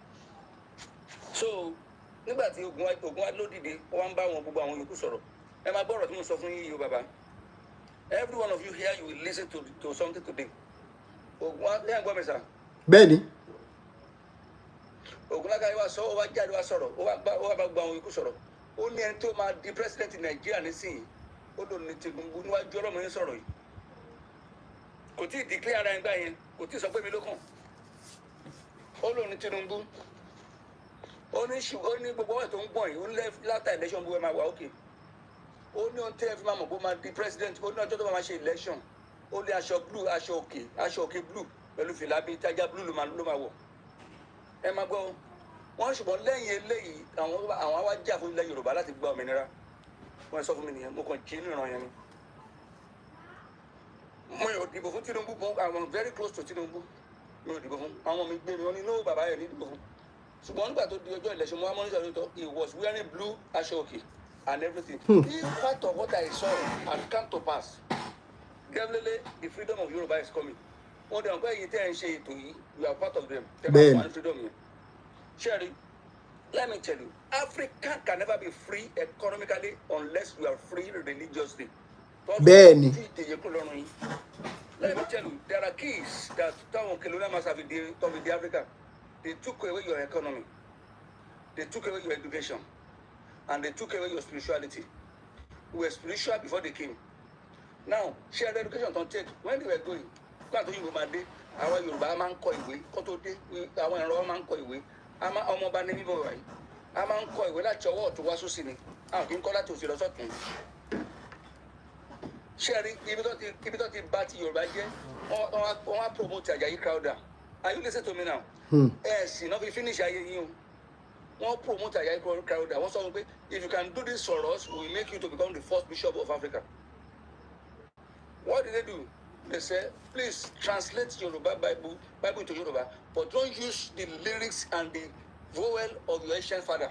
So nígbà tí ogun wa lódìde wọ́n ń bá wọn gbogbo àwọn yòókù sọ̀rọ̀ ẹ máa gbọ́rọ̀ tí mo sọ fún yín yìí o bàbá. Every one of you here you will listen to something today. Ogun wa lẹ́yìn gbọ́ mi sà. Bẹ́ẹ̀ni. Ògúnlákayé wa sọ ó wá jáde wá sọ̀rọ̀ ó wá bá gbogbo àwọn yòókù sọ̀rọ̀ ó ní ẹni tó máa di president Nàìjíríà nísìnyí ó lò ní Tinubu níwájú ọlọ́mọ yín sọ̀rọ̀ yìí kò tí ì declare ara ẹ̀ gbà yẹn kò tí ì sọ pé mi ló kàn ó lò ní Tinubu ó ní gbogbo ọ̀rẹ́ tó ń gbọ̀n yìí ó ní látà election gbogbo ẹ̀ máa wà ókè ó ní ohun tí ẹ fi máa mọ̀ bó máa di president ó ní ọjọ́ tó máa ṣe election ó ní aṣọ blue aṣọ òkè blue pẹ̀lú fìlà bíi tájà blue ló máa wọ̀ ẹ máa gbọ́ wọ́n ṣùgbọ́n lẹ́yìn eléyìí àwọn wá jà fún ilẹ̀ Yorùbá láti gba òmìnira wọ́n sọ fún mi nìyẹn mo kàn jí nínú ìran yẹn ni mo yóò dìbò fún Tinubu I'm very close to Tinubu mi ò dìbò fún àwọn mi gbé mi wọn ní no bàbá yẹn ní dìbò fún ṣùgbọ́n nígbà tó di ọjọ́ election mo wá mọ́nísà lóòótọ́ he was wearing blue aṣọ òkè and everything if part of what I saw had come to pass definitely the freedom of Yoruba is coming wọ́n dẹ̀ wọ́n pẹ́ yìí tẹ́ ẹ̀ ń ṣe ètò yìí you are part of them tẹ́ bá wà ní freedom yẹn Sherry, let me tell you Africa can never be free economically unless you are free religiously. Bẹ́ẹ̀ni. Let me tell you there are keys that colonial must have in Africa. They took away your economy, they took away your education, and they took away your spirituality. We were spiritual before they came. Now, share the education don't take. When they were going, our Yorùbá máa ń kọ ìwé kó tó dé àwọn ẹ̀rọ máa ń kọ ìwé ọmọ ọba ní bíbọ̀ wáyé a máa ń kọ ìwé láti ọwọ́ ọ̀tún wá sósì ni a kì í kọ́ láti òsì lọ sọ́tún. Ṣé ibi tó ti bá ti Yorùbá jẹ́ wọ́n á promote Àjàyí Crowther. Are you listening to me now? Sì náà fi finish ayé yín o wọ́n promote Àjàyí Crowther wọ́n sọ pé if you can do this for us we will make you to become the first bishop of Africa. What did they do? They said, please translate Yoruba Bible into Yoruba, but don't use the lyrics and the vowel of your ancient father.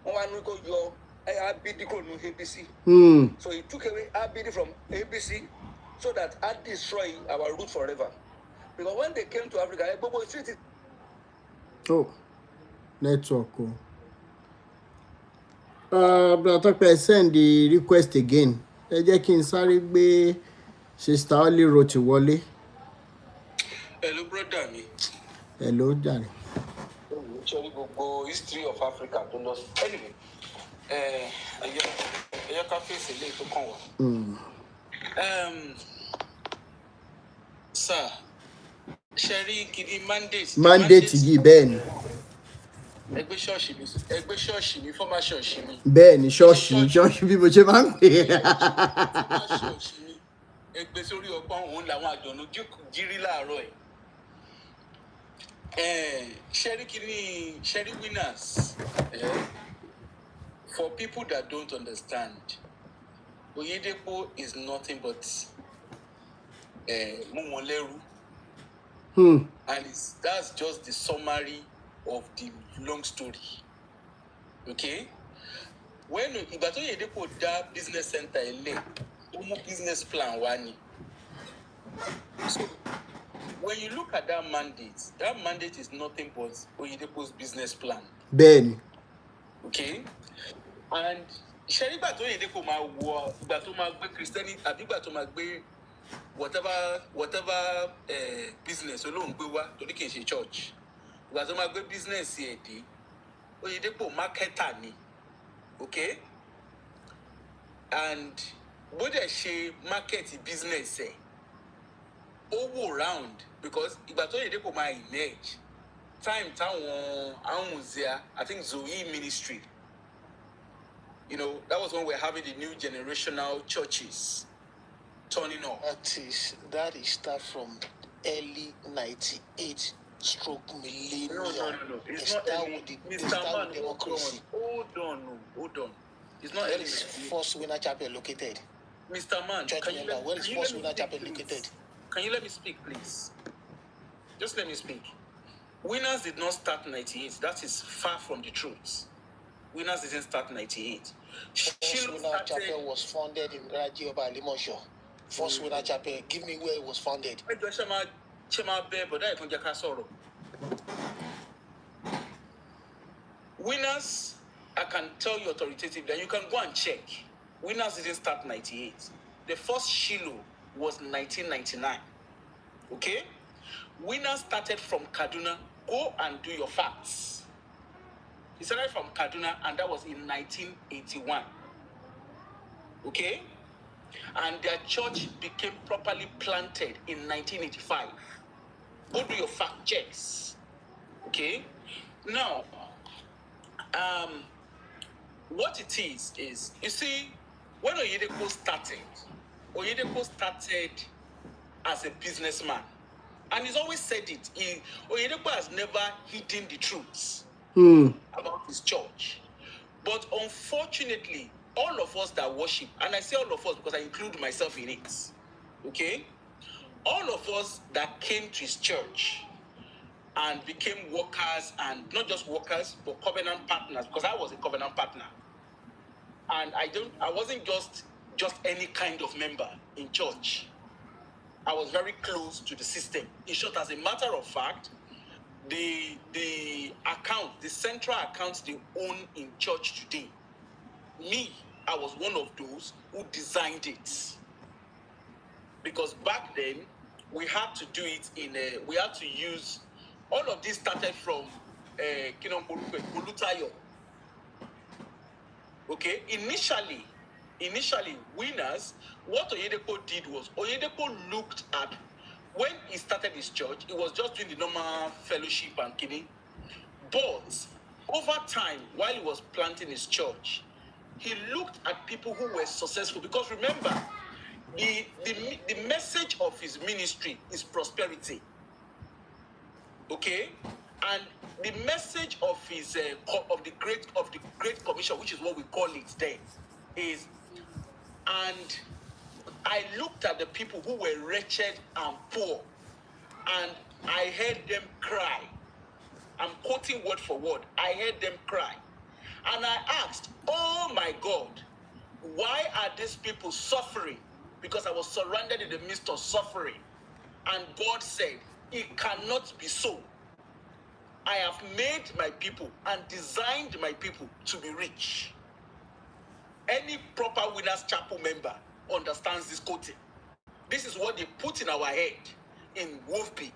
Your ABD ABC. So he took away ABD from ABC so that I destroy our root forever. Because when they came to Africa, network. But send the request again. Ẹ jẹ́ kí n sáré gbé Sister Oli Roti wọlé. Hello, brother mi. Hello, Jare. Ṣé gbogbo history of Africa tó lọ sí. Anyway, ẹ̀yọ́ ká fèsì ilé tó kàn wá. Sir, ṣe rí gidi mandate yìí bẹ́ẹ̀ ni. Ẹgbẹ́ ṣọ́ọ̀ṣì mi former ṣọ́ọ̀ṣì mi. Bẹ́ẹ̀ ni ṣọ́ọ̀ṣì bí mo ṣe máa ń pè é. Ṣọ́ọ̀ṣì mi ẹgbẹ́ sórí ọgbọ́n òun làwọn àjọ̀nù jírí láàárọ̀ ẹ̀. Ṣẹ́rí winners for people that don't understand Oyedepo is nothing but mú wọn lẹ́rú. And that's just the summary of the long story. Okay? When ìgbà tó Oyedepo dá business center ilé ó mú business plan wá ni. So when you look at that mandate is nothing but Oyedepo's business plan. Bẹ́ẹ̀ni. Okay? And ṣe nígbà tó Oyedepo máa wọ ìgbà tó máa gbé Christianity àbí ìgbà tó máa gbé whatever business olóhùn gbé wá torí kì í ṣe church ìgbà tó máa gbé business ẹ̀ dé OYEDEPO marketer ni, okay? And what she market business say, all round because if I told OYEDEPO my image, time I think Zoe ministry. You know, that was when we're having the new generational churches turning up. That is start from early 98 stroke millennium. No. It's not early. Mr. Man, democracy. Hold on. It's not Where early. is First Winner Chapel located? Mr. Man, where is First Winner Chapel located? Can you let me speak, please? Just let me speak. Winners did not start 98. That is far from the truth. Winners didn't start 98. First Winner Chapel was founded in Rajioba Limosho. First Winner Chapel, give me where it was founded. Winners, I can tell you authoritatively, and you can go and check. Winners didn't start 98. The first Shiloh was 1999. Okay? Winners started from Kaduna. Go and do your facts. He started from Kaduna, and that was in 1981. Okay? And their church became properly planted in 1985. Go do your fact checks. Okay? Now, what it is, you see, when OYEDEPO started as a businessman. And he's always said it. OYEDEPO has never hidden the truths about his church. But unfortunately, all of us that worship, and I say all of us because I include myself in it, okay? All of us that came to his church and became workers, and not just workers, but covenant partners, because I was a covenant partner. And I wasn't just any kind of member in church. I was very close to the system. In short, as a matter of fact, the central accounts they own in church today, me, I was one of those who designed it. Because back then, we had to do it we had to use, all of this started from Bolutayo. Okay, initially, Winners, what OYEDEPO did was, OYEDEPO looked at, when he started his church, he was just doing the normal fellowship and kidding. But over time, while he was planting his church, he looked at people who were successful. Because remember, the message of his ministry is prosperity. Okay? And the message of his of the Great Commission, which is what we call it then, is, and I looked at the people who were wretched and poor, and I heard them cry. I'm quoting word for word. I heard them cry. And I asked, oh my God, why are these people suffering? Because I was surrounded in the midst of suffering. And God said, it cannot be so. I have made my people and designed my people to be rich. Any proper Winners Chapel member understands this quoting. This is what they put in our head in Wolfby.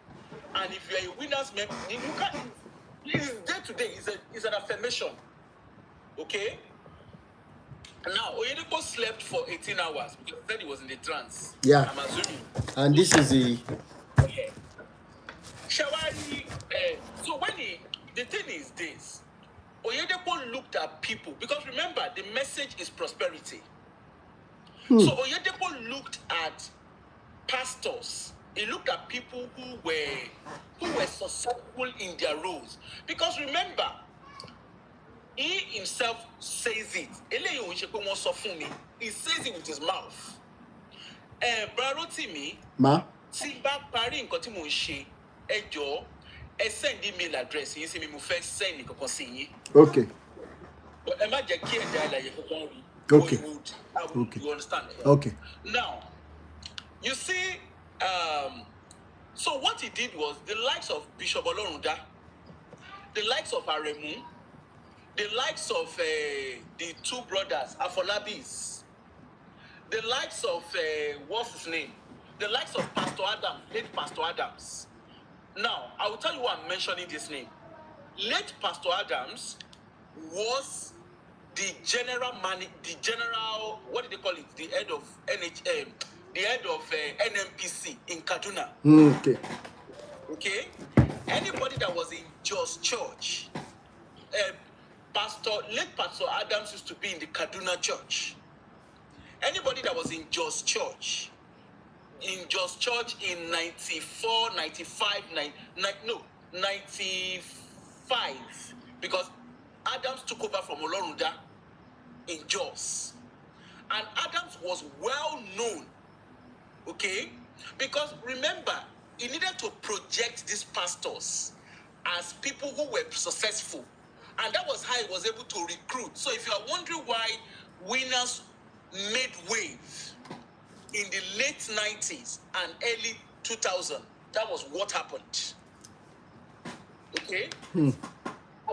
And if you're a Winners member, you can't. It is day to day. It's an affirmation. Okay? Now, OYEDEPO slept for 18 hours because he said he was in the trance. Yeah. I'm assuming. And this is the... Yeah. Shawari, so the thing is this, OYEDEPO looked at people, because remember, the message is prosperity. So OYEDEPO looked at pastors. He looked at people who were successful in their roles. Because remember, he himself says it. He says it with his mouth. Barotimi, Ma? Simba Pari in Kotimunshi, Ejo, send email address. You see me first send it. Okay. But am I just Okay. Okay. You understand? Okay. Now, you see, so what he did was the likes of Bishop Olorunda, the likes of Aremu, the likes of the two brothers, Afolabis, the likes of, what's his name? The likes of Pastor Adams, late Pastor Adams. Now, I will tell you why I'm mentioning this name. Late Pastor Adams was the general, what do they call it? The head of the head of NMPC in Kaduna. Okay. Okay? Anybody that was in Jos Church, late Pastor Adams used to be in the Kaduna Church. Anybody that was in Jos Church in 94, 95, 95, because Adams took over from Olorunda in Jos. And Adams was well known, okay? Because remember, he needed to project these pastors as people who were successful. And that was how he was able to recruit. So if you are wondering why winners made waves in the late 90s and early 2000, that was what happened. Okay?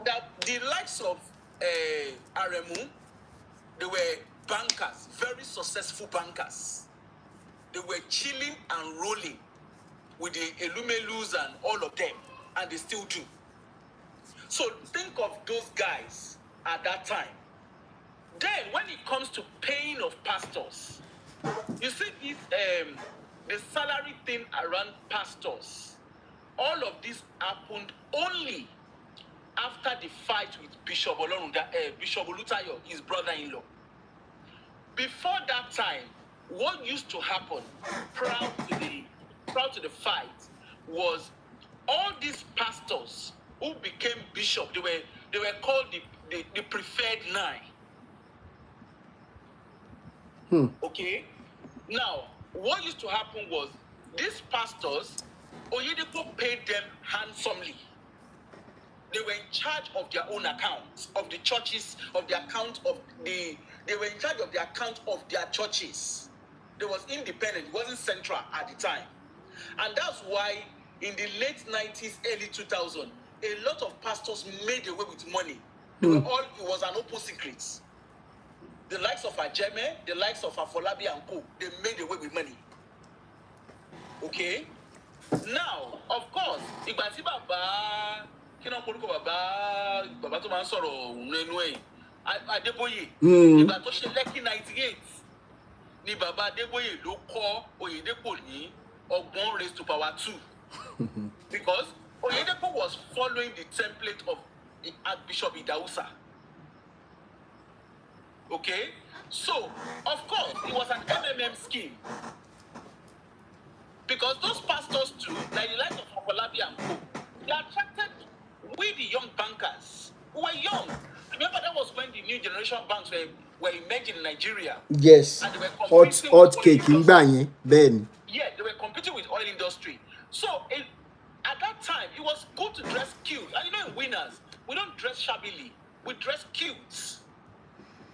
That the likes of RMU, they were bankers, very successful bankers. They were chilling and rolling with the Elumelus and all of them, and they still do. So think of those guys at that time. Then when it comes to paying of pastors, you see this the salary thing around pastors, all of this happened only after the fight with Bishop Olutayo, his brother-in-law. Before that time, what used to happen prior to the fight was all these pastors who became bishop, they were called the preferred nine. Okay? Now, what used to happen was these pastors, OYEDEPO paid them handsomely. They were in charge of their own accounts, of the churches, of the account of they were in charge of the account of their churches. They was independent, it wasn't central at the time. And that's why in the late 90s, early 2000, a lot of pastors made away with money. It was an open secret. The likes of Ajeme, the likes of Afolabi and Co, they made away with money. Okay? Now, of course, Igbati Baba, Baba to man sọ̀rọ̀ nínú ẹ̀, Adeboye, ìgbà tó ṣe Lekki 98, ni Baba Adeboye ló kọ́ OYEDEPO ní ọgbọ́n raised to power 2. Because OYEDEPO was following the template of the Archbishop Idausa. Okay? So, of course, it was an MMM scheme. Because those pastors too, like the likes of Afolabi and Co, they attracted with the young bankers who were young. Remember, that was when the new generation banks were emerging in Nigeria. Yes. And they were competing hot cake in Banye, Ben. Yeah, they were competing with oil industry. So at that time, it was good to dress cute. And you know, in winners, we don't dress shabbily. We dress cute.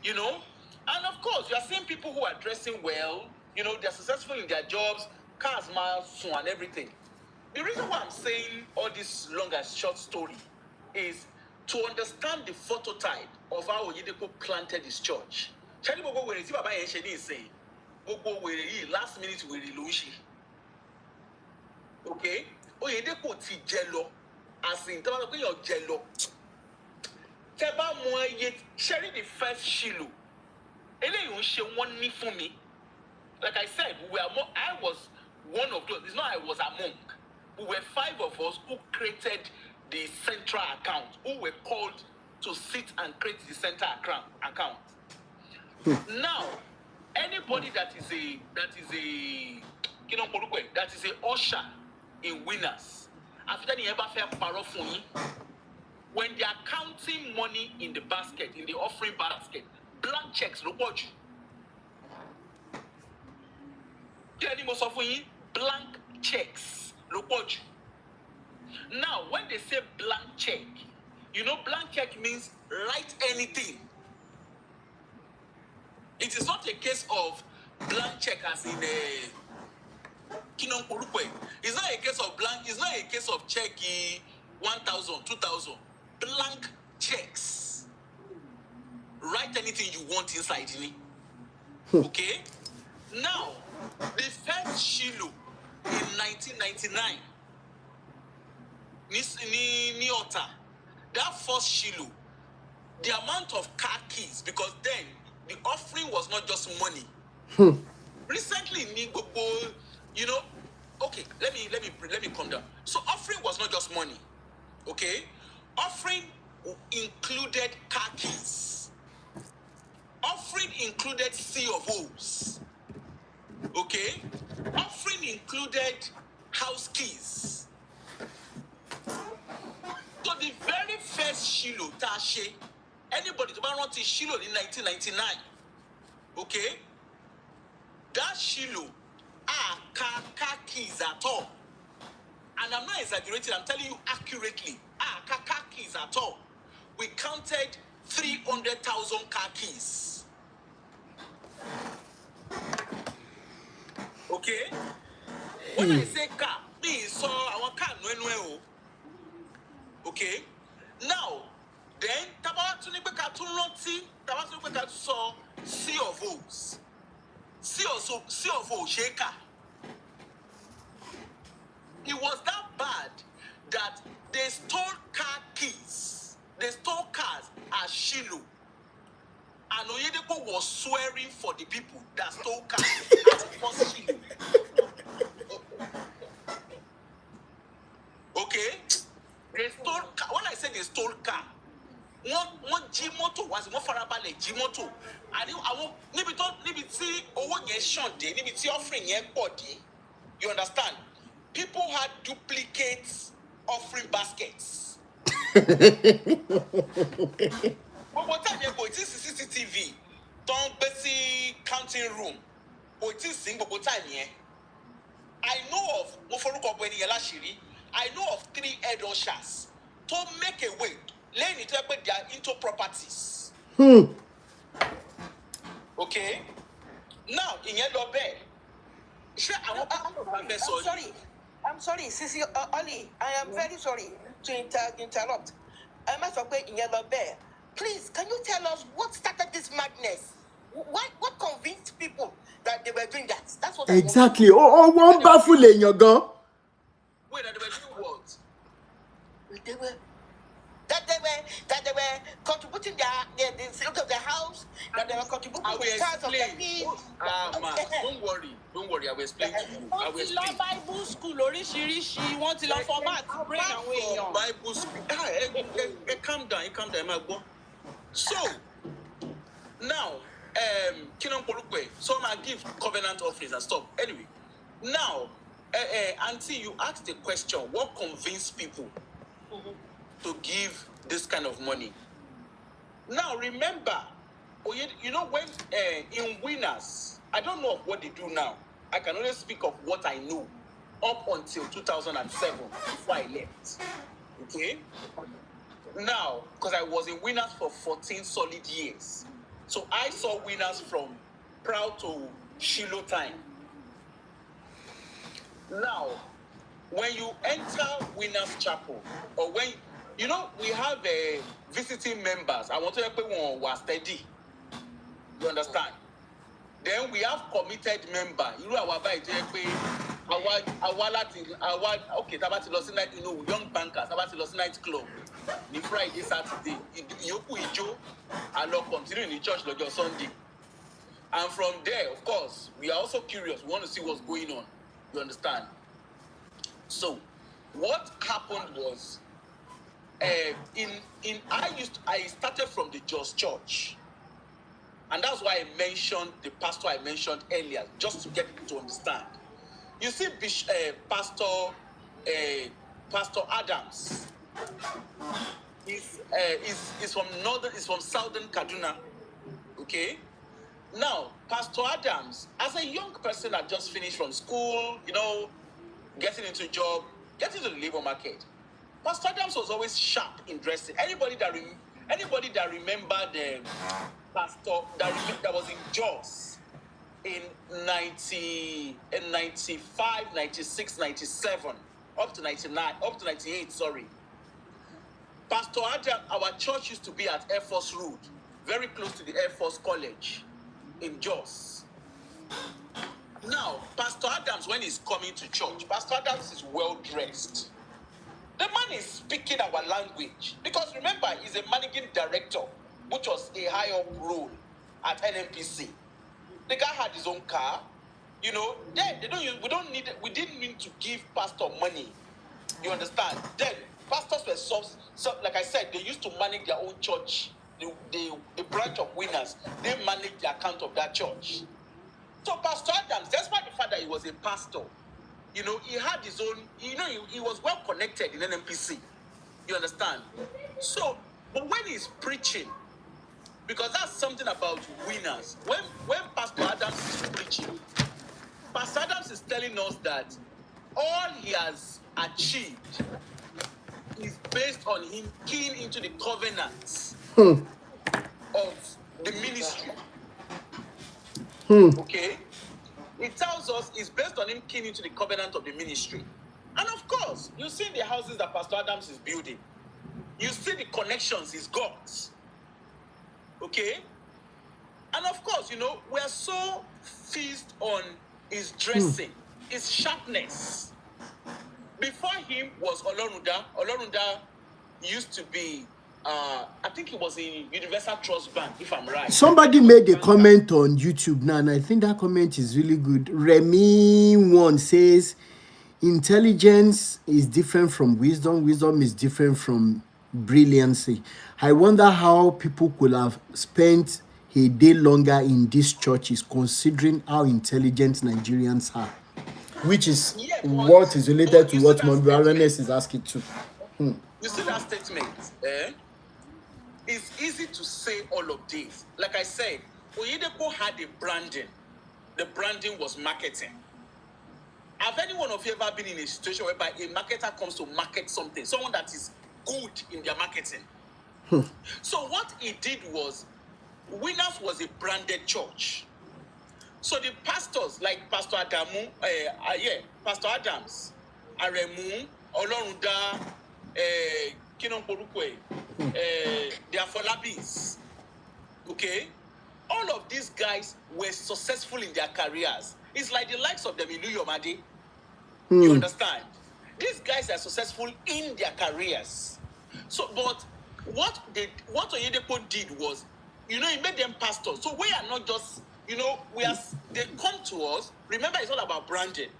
You know? And of course, you are seeing people who are dressing well. You know, they're successful in their jobs, cars, miles, and everything. The reason why I'm saying all this long and short story is to understand the phototype of how OYEDEPO planted his church. Last minute we relushi. Okay? OYEDEPO ti jello. As in, you're jello. Teba moye sharing the first Shiloh. Ele she one ni for me. Like I said, I was one of those. It's not I was a monk. We were 5 of us who created the central account, who were called to sit and create the central account. Now, anybody that is a usher in winners, after the ever fair parofuni, when they are counting money in the basket, in the offering basket, blank checks, look what you. Blank checks, look what you. Now, when they say blank check, you know, blank check means write anything. It is not a case of blank check as in a it's not a case of blank, it's not a case of check 1,000, 2,000. Blank checks. Write anything you want inside me. Okay? Now, the first Shiloh in 1999, Niota, that first Shiloh, the amount of car keys, because then the offering was not just money. Recently, you know, okay, let me calm down. So offering was not just money, okay? Offering included car keys. Offering included C of O's, okay? Offering included house keys. So the very first Shiloh Tashe, anybody to run to Shiloh in 1999, okay? That Shiloh are car keys at all. And I'm not exaggerating, I'm telling you accurately. Car keys at all. We counted 300,000 car keys. Okay? When I say car, please, so I want car no. Okay? Now, then, saw C of O's. C of O, shaker. It was that bad that they stole car keys. They stole cars at Shiloh. And OYEDEPO was swearing for the people that stole cars at first Shiloh. Okay? They stole car. When I say they stole car, one G-moto was one farabale G-moto. And I won't maybe see offering body. You understand? People had duplicate offering baskets. What time you go? It is CCTV. Don't basic counting room. Or it is single time here. I know of I know of 3 head ushers to make a way. Laying it up their into properties. Okay? Now, in your bed. I'm sorry, Sisi Oli. I am very sorry to interrupt. I must have in Yellow Bear. Please, can you tell us what started this madness? What convinced people that they were doing that? That's what exactly. One baffle in your gun. Wait, that they were doing what? That they were contributing the sales of the house, that they were contributing the cars of the fees. Don't worry, I will explain to you. I will explain. Bible school, want to format brain and Bible school. Calm down, So, now, some I give covenant offerings and stuff. Anyway, now, until you ask the question, what convinced people to give this kind of money? Now, remember, you know, when in Winners, I don't know of what they do now. I can only speak of what I know up until 2007 before I left. Okay? Now, because I was in Winners for 14 solid years. So I saw Winners from Proud to Shiloh time. Now, when you enter Winners Chapel, or when, you know, we have visiting members. I want to help one was steady. You understand? Then we have committed member. You know our okay, tabati lost night, you know, young bankers, tabati lost night club. The Friday, Saturday, Yoku Ijo, and not continue in church like your Sunday. And from there, of course, we are also curious. We want to see what's going on. You understand? So, what happened was, I started from the Just Church. And that's why I mentioned the pastor I mentioned earlier, just to get people to understand. You see, Pastor Adams is from Southern Kaduna. Okay? Now, Pastor Adams, as a young person that just finished from school, you know, getting into a job, getting into the labor market, Pastor Adams was always sharp in dressing. Anybody that remember the pastor that was in Jos in 95, 96, 97, up to 99, up to 98, sorry. Pastor Adam, our church used to be at Air Force Road, very close to the Air Force College in Jos. Now, Pastor Adams, when he's coming to church, Pastor Adams is well dressed. The man is speaking our language. Because remember, he's a managing director which was a high up role at NNPC. The guy had his own car. You know, then we didn't need to give pastor money. You understand? Then pastors were like I said, they used to manage their own church. The branch of winners, they managed the account of that church. So Pastor Adams, despite the fact that he was a pastor, you know, he had his own, you know, he was well connected in NNPC. You understand? So, but when he's preaching, because that's something about winners. When Pastor Adams is preaching, Pastor Adams is telling us that all he has achieved is based on him keying into the covenants of the ministry. Okay? It tells us it's based on him keying into the covenant of the ministry. And of course, you see the houses that Pastor Adams is building. You see the connections he's got. Okay? And of course, you know, we're so feast on his dressing, his sharpness. Before him was Olorunda. Olorunda used to be, I think he was in Universal Trust Bank, if I'm right. Somebody made a comment on YouTube now, and I think that comment is really good. Remy one says, intelligence is different from wisdom. Wisdom is different from brilliancy. I wonder how people could have spent a day longer in these churches, considering how intelligent Nigerians are. Which is what is related to what Mombi Awareness is asking too. You see that statement? It's easy to say all of this. Like I said, OYEDEPO had a branding. The branding was marketing. Have any one of you ever been in a situation whereby a marketer comes to market something, someone that is good in their marketing? So what he did was, Winners was a branded church. So the pastors like Pastor Adamu, Pastor Adams, Aremu, Olorunda, Kinon Porukwe, the Afolabis, okay? All of these guys were successful in their careers. It's like the likes of them in New Yomade. You understand? These guys are successful in their careers. So, but what OYEDEPO did was, you know, he made them pastors. So we are not just, you know, they come to us. Remember, it's all about branding.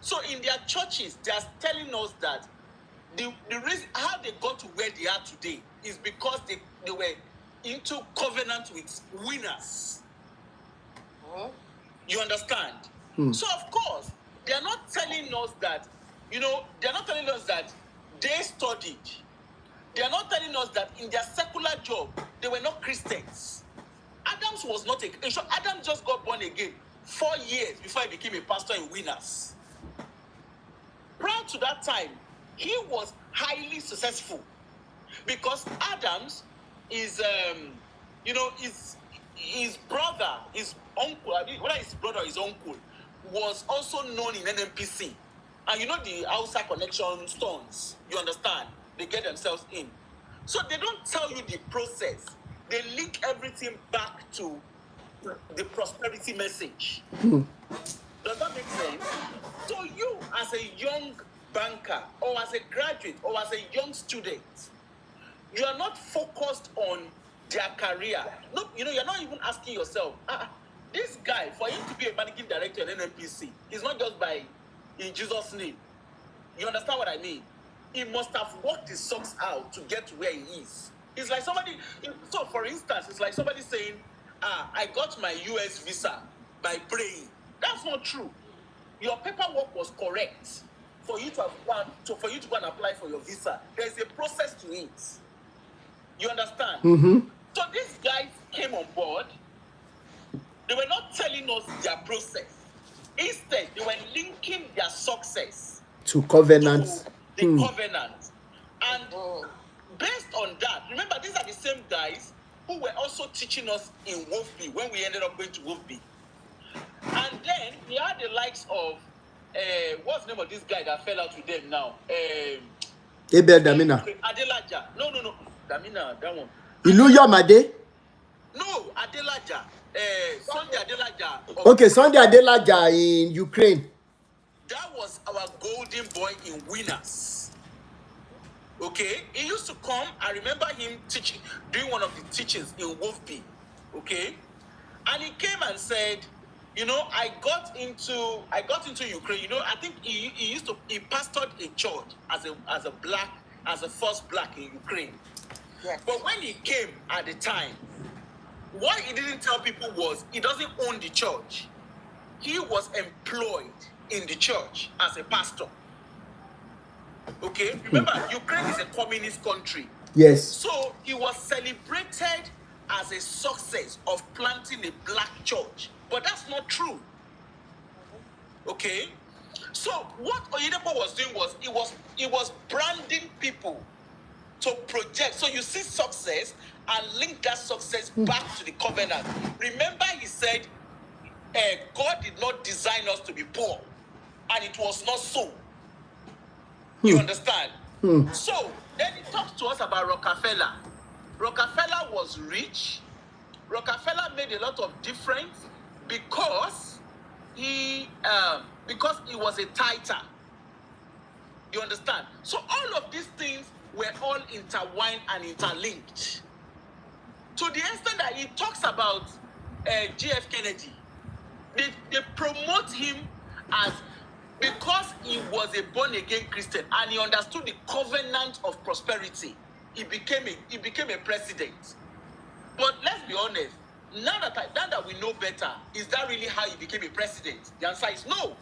So in their churches, they are telling us that the reason how they got to where they are today is because they were into covenant with winners. You understand? So of course, they are not telling us that, you know, they are not telling us that they studied. They are not telling us that in their secular job, they were not Christians. Adams was not Adams just got born again 4 years before he became a pastor in Winners. Prior to that time, he was highly successful because Adams is, you know, his brother, his uncle, whether his brother or his uncle, was also known in NNPC. And you know the Hausa connection stones, you understand? They get themselves in. So they don't tell you the process. They link everything back to the prosperity message. Does that make sense? So you, as a young banker, or as a graduate, or as a young student, you are not focused on their career. No, you know, you're not even asking yourself, this guy, for him to be a managing director in NNPC, is not just by in Jesus' name. You understand what I mean? He must have worked his socks out to get to where he is. It's like somebody, so for instance, it's like somebody saying, I got my US visa by praying. That's not true. Your paperwork was correct for you to have for you to go and apply for your visa. There's a process to it. You understand? So these guys came on board. They were not telling us their process. Instead, they were linking their success to covenants. To the covenant. And based on that, remember, these are the same guys who were also teaching us in WOFB when we ended up going to WOFB. And then we had the likes of, what's the name of this guy that fell out with them now? Abel Damina. Adelaja. No. Damina, that one. Iluyo Made? No, Adelaja. Sunday Adelaja. Okay, Sunday Adelaja in Ukraine. That was our golden boy in Winners. Okay, he used to come. I remember him teaching, doing one of the teachings in Wolfby. Okay, and he came and said, you know, I got into Ukraine. You know, I think he pastored a church as a first black in Ukraine. Yes. But when he came at the time, what he didn't tell people was he doesn't own the church. He was employed in the church as a pastor. Okay, remember, Ukraine is a communist country. Yes. So he was celebrated as a success of planting a black church, but that's not true. Okay, so what OYEDEPO was doing was he was branding people to project. So you see success and link that success back to the covenant. Remember, he said, God did not design us to be poor, and it was not so. You understand? So then he talks to us about Rockefeller. Rockefeller was rich. Rockefeller made a lot of difference because he was a tither. You understand? So all of these things were all intertwined and interlinked. To the extent that he talks about J.F. Kennedy, they promote him as, because he was a born-again Christian and he understood the covenant of prosperity, he became a president. But let's be honest, now that we know better, is that really how he became a president? The answer is no.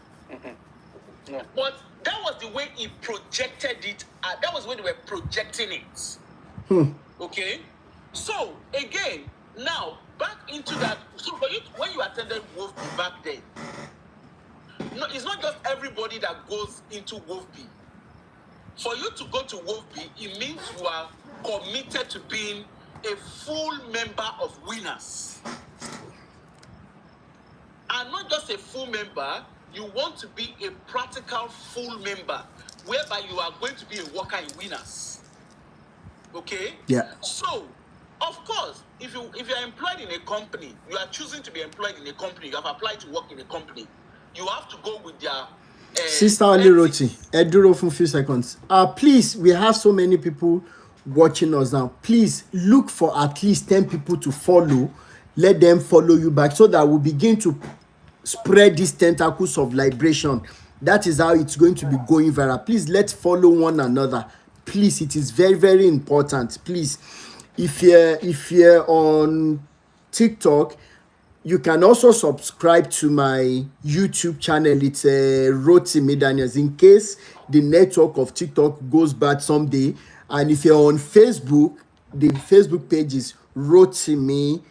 No. But that was the way he projected it. That was the way they were projecting it. Okay? So, again, now, back into that. So, for you, when you attended Wolfby back then, no, it's not just everybody that goes into Wolfby. For you to go to Wolfby, it means you are committed to being a full member of Winners. And not just a full member, you want to be a practical full member, whereby you are going to be a worker in Winners. Okay? Yeah. So, of course, if you are employed in a company, you are choosing to be employed in a company, you have applied to work in a company, you have to go with their Sister Oliroti, Eduro for a few seconds. Please, we have so many people watching us now. Please look for at least 10 people to follow. Let them follow you back so that we'll begin to spread these tentacles of liberation. That is how it's going to be going viral. Please, let's follow one another. Please, it is very, very important. Please, if you're on TikTok, you can also subscribe to my YouTube channel. It's Rotimi Daniels, in case the network of TikTok goes bad someday. And if you're on Facebook, the Facebook page is Rotimi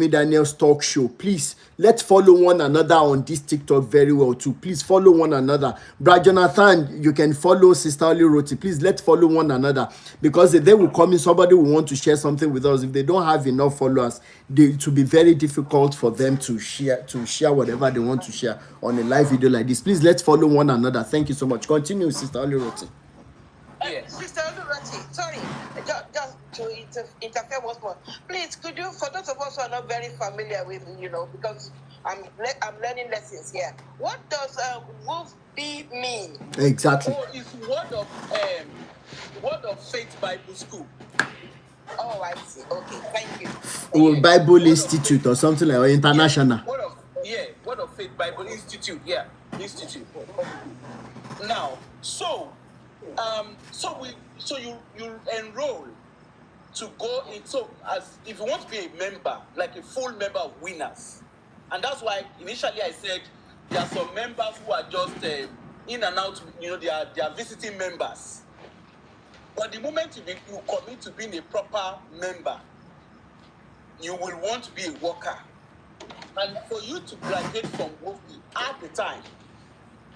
Daniels Talk Show. Please, let's follow one another on this TikTok very well too. Please follow one another. Brad Jonathan, you can follow Sister Oliroti. Please, let's follow one another, because if they will come in, somebody will want to share something with us. If they don't have enough followers, it will be very difficult for them to share whatever they want to share on a live video like this. Please, let's follow one another. Thank you so much. Continue, Sister Oliroti. Yes. Sister Olurati, sorry, just to interfere once more. Please, could you, for those of us who are not very familiar with, because I'm learning lessons here. What does Wolfby mean? Exactly. Oh, it's Word of Faith Bible School. Oh, I see. Okay, thank you. Bible Institute or something like, or international. Word of Faith Bible Institute. Yeah, Institute. Now, so you enroll to go in. So as if you want to be a member, like a full member of Winners, and that's why initially I said there are some members who are just in and out. They are visiting members. But the moment you commit to being a proper member, you will want to be a worker. And for you to graduate from Wolfby at the time,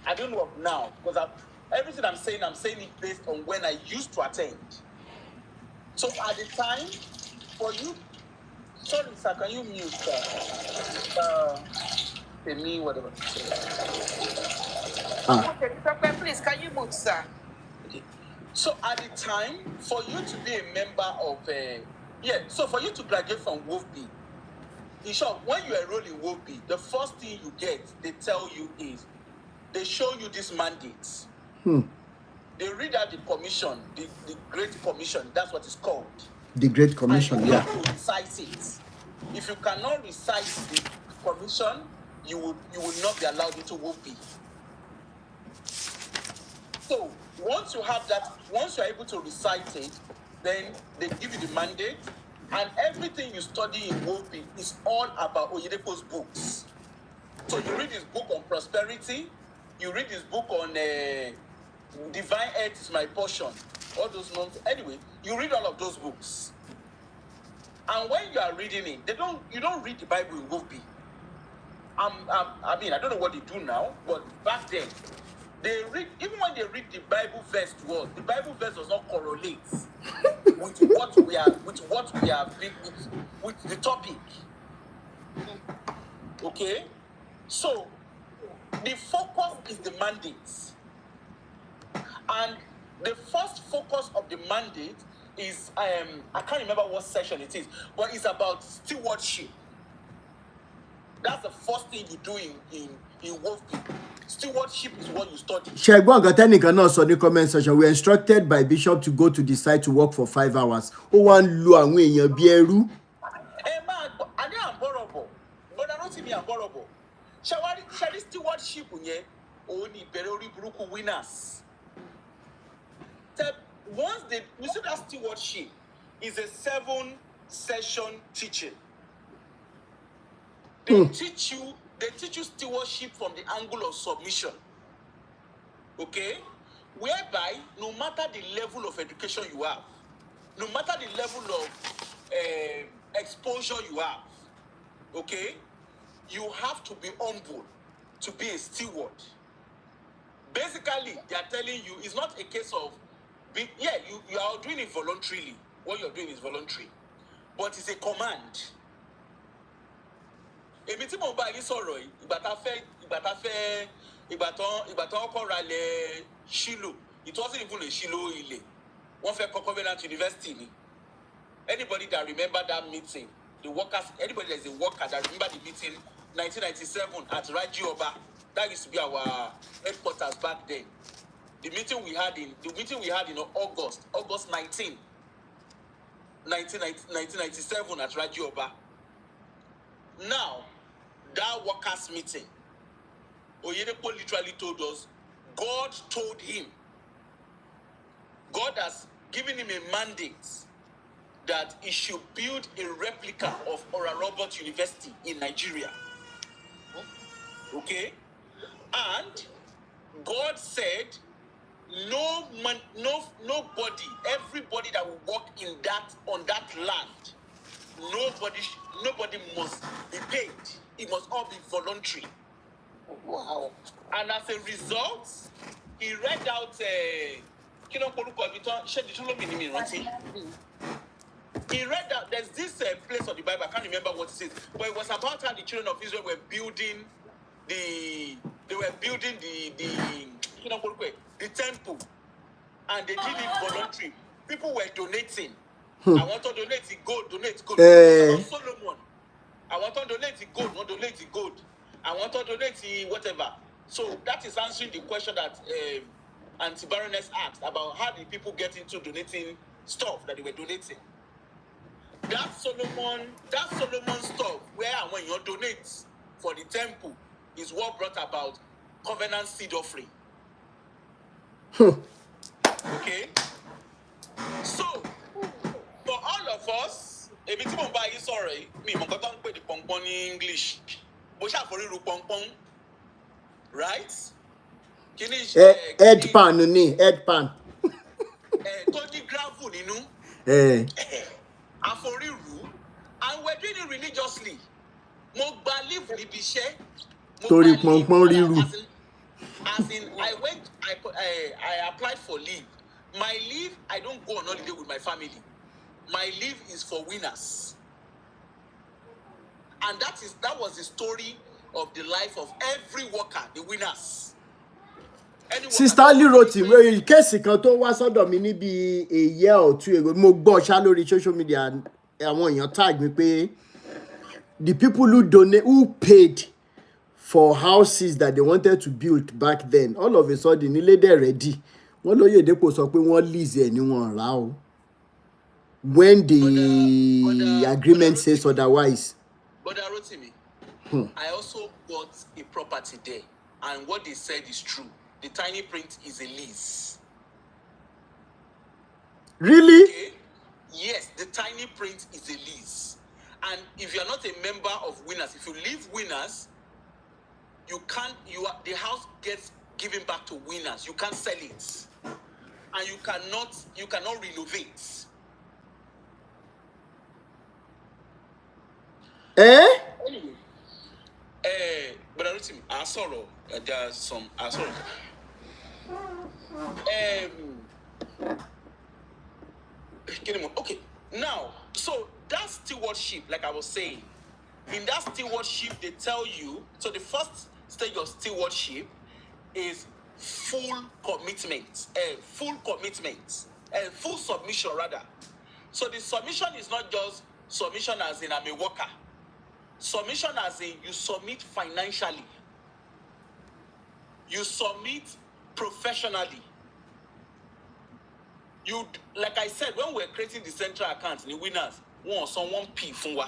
I don't know of now, because everything I'm saying it based on when I used to attend. So at the time, for you, sorry sir, can you mute me, whatever. Okay, please, can you mute, sir? Okay. So at the time, for you to be a member of so for you to graduate from Wolfby, in short, when you enroll in Wolfby, the first thing you get, they tell you is, they show you these mandates. they read out the commission, the Great Commission. That's what it's called. The Great Commission, and you yeah. have to recite it. If you cannot recite the commission, you will not be allowed into WOPI. So once you have that, once you are able to recite it, then they give you the mandate, and everything you study in WOPI is all about OYEDEPO's books. So you read his book on prosperity, you read his book on divine earth is my portion, all those months. Anyway, you read all of those books. And when you are reading it, you don't read the Bible in WOPI. I mean, I don't know what they do now, but back then, they read, even when they read the Bible verse to us, the Bible verse does not correlate with what we are with the topic. Okay? So the focus is the mandate. And the first focus of the mandate is I can't remember what section it is, but it's about stewardship. That's the first thing you do in WOPI. Stewardship is what you study. Shegbon got any also in the comment section. We are instructed by Bishop to go to the site to work for 5 hours. Who want lu awon eyan bi eru? I am borrowable, but I don't see me borrowable. Shall stewardship only very buruku winners. Once you see that stewardship is a 7-session teaching. They teach you stewardship from the angle of submission. Okay? Whereby, no matter the level of education you have, no matter the level of exposure you have, okay, you have to be humble to be a steward. Basically, they are telling you it's not a case of you are doing it voluntarily. What you're doing is voluntary, but it's a command. Èmi tí mo bá yín sọ̀rọ̀ yìí, ìgbà tá fẹ́ ọkọ̀ ra lẹ̀ Shilo, it wasn't even a Shilo ilé. Wọ́n fẹ́ kọ́ Covenant University ni. Anybody that remember that meeting, anybody that is a worker that remember the meeting 1997 at Raji Oba, that used to be our headquarters back then. The meeting we had in August 19, 1997 at Raji Oba. Now, that workers' meeting, OYEDEPO literally told us, God told him, God has given him a mandate that he should build a replica of Oral Roberts University in Nigeria. Okay? And God said, nobody, everybody that will work on that land, nobody must be paid. It must all be voluntary. Wow. And as a result, he read out he read out, there's this place of the Bible, I can't remember what it says, but it was about how the children of Israel were building the temple, and they did it voluntary. People were donating. I want to donate gold, Solomon. I want to donate gold, not donate gold. I want to donate whatever. So that is answering the question that Anti-Baroness asked about how did people get into donating stuff that they were donating. That Solomon stuff, where and when you donate for the temple, is what brought about covenant seed offering. Okay? So, for all of us, if it's about you sorry, me mo gotan pe the pongpong in English. Bo sha for ru pongpong. Right? Head pan ni, head pan. Tony gravel nínú. Aforiru, and we're doing it religiously. Mo gba leave níbi iṣẹ́. Torí pongpong riru. As in, I applied for leave. My leave, I don't go on holiday with my family. My leave is for winners. And that was the story of the life of every worker, the winners. Sister Ali wrote him, well, in case kan tó wá sọ́dọ̀ mi ní bí a year or two ago, mo gbọ́ ṣá lórí social media, àwọn èèyàn tag me pé the people who paid for houses that they wanted to build back then, all of a sudden, ilé dẹ̀ ready. wọ́n lóyèdèpọ̀ sọ pé wọ́n lease ẹ̀ ní wọ́n rà o. When the agreement says otherwise. But Rotimi, I also bought a property there, and what they said is true. The tiny print is a lease. Really? Okay? Yes, the tiny print is a lease. And if you're not a member of Winners, if you leave Winners, the house gets given back to Winners. You can't sell it. And you cannot renovate. Anyway, but I saw there's some okay, now, so that stewardship, like I was saying, in that stewardship, they tell you, so the first stage of stewardship is full commitment, full submission, rather. So the submission is not just submission as in I'm a worker. Submission as in you submit financially. You submit professionally. You, like I said, when we're creating the central account in the Winners, we want someone P funwa,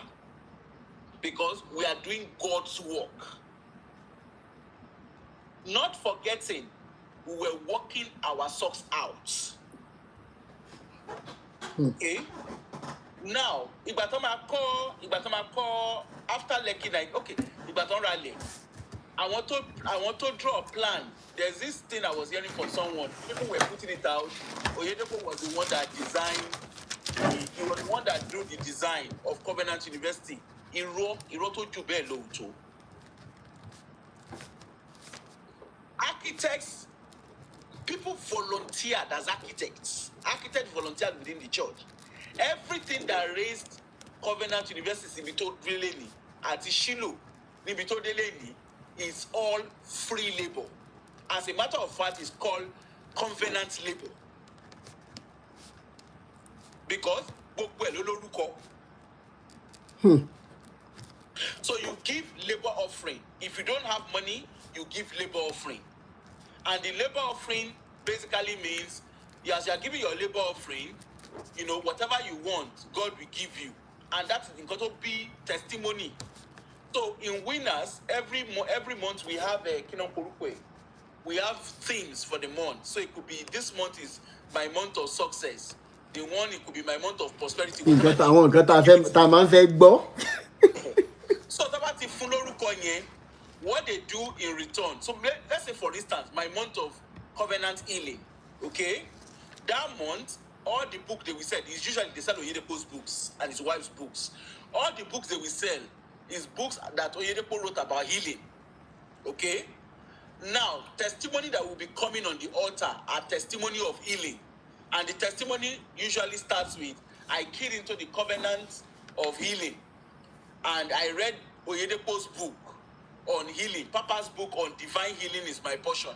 because we are doing God's work. Not forgetting, we were working our socks out. Okay? Now, Ibatama call after Lekki night. Okay, Ibaton rally. I want to draw a plan. There's this thing I was hearing from someone. People were putting it out. OYEDEPO was the one that designed. He was the one that drew the design of Covenant University. He wrote to Jubelo too. Architects, people volunteered as architects. Architects volunteered within the church. Everything that raised Covenant University Nibito Deleni at Shiloh Nibito Deleni is all free labor. As a matter of fact, it's called covenant labor. Because so you give labor offering. If you don't have money, you give labor offering. And the labor offering basically means, as you are giving your labor offering, whatever you want, God will give you. And that is going to be testimony. So in Winners, every month we have a Kinonkorukwe. We have themes for the month. So it could be, this month is my month of success. The one, it could be my month of prosperity. So what they do in return. So let's say, for instance, my month of covenant healing. Okay? That month, all the book they will sell is usually they sell OYEDEPO's books and his wife's books. All the books they will sell is books that OYEDEPO wrote about healing. Okay? Now, testimony that will be coming on the altar are testimony of healing. And the testimony usually starts with, I keyed into the covenant of healing. And I read OYEDEPO's book on healing. Papa's book on divine healing is my portion.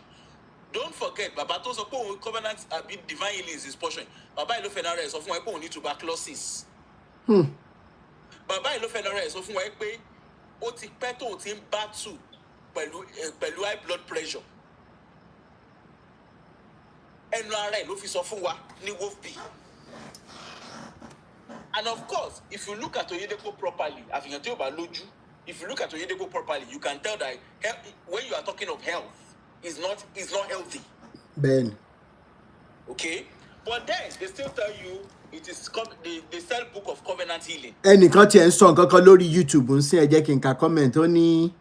Don't forget, Baba told us covenant divine healing is his portion. Baba Ilofenare is often we need tuberculosis. Baba Ilofenare is often we oti peto oti battle pẹ̀lú high blood pressure. NRI ló fi sọ fún wa ní WOFB. And of course, if you look at OYEDEPO properly, if you look at OYEDEPO properly, you can tell that when you are talking of health, it's not healthy. Ben. Okay? But then they still tell you it is they sell book of covenant healing. Ẹnìkan tí ẹ ń sọ nǹkan kan lórí YouTube ń sìn, ẹ jẹ́ kí n ka comment ó ní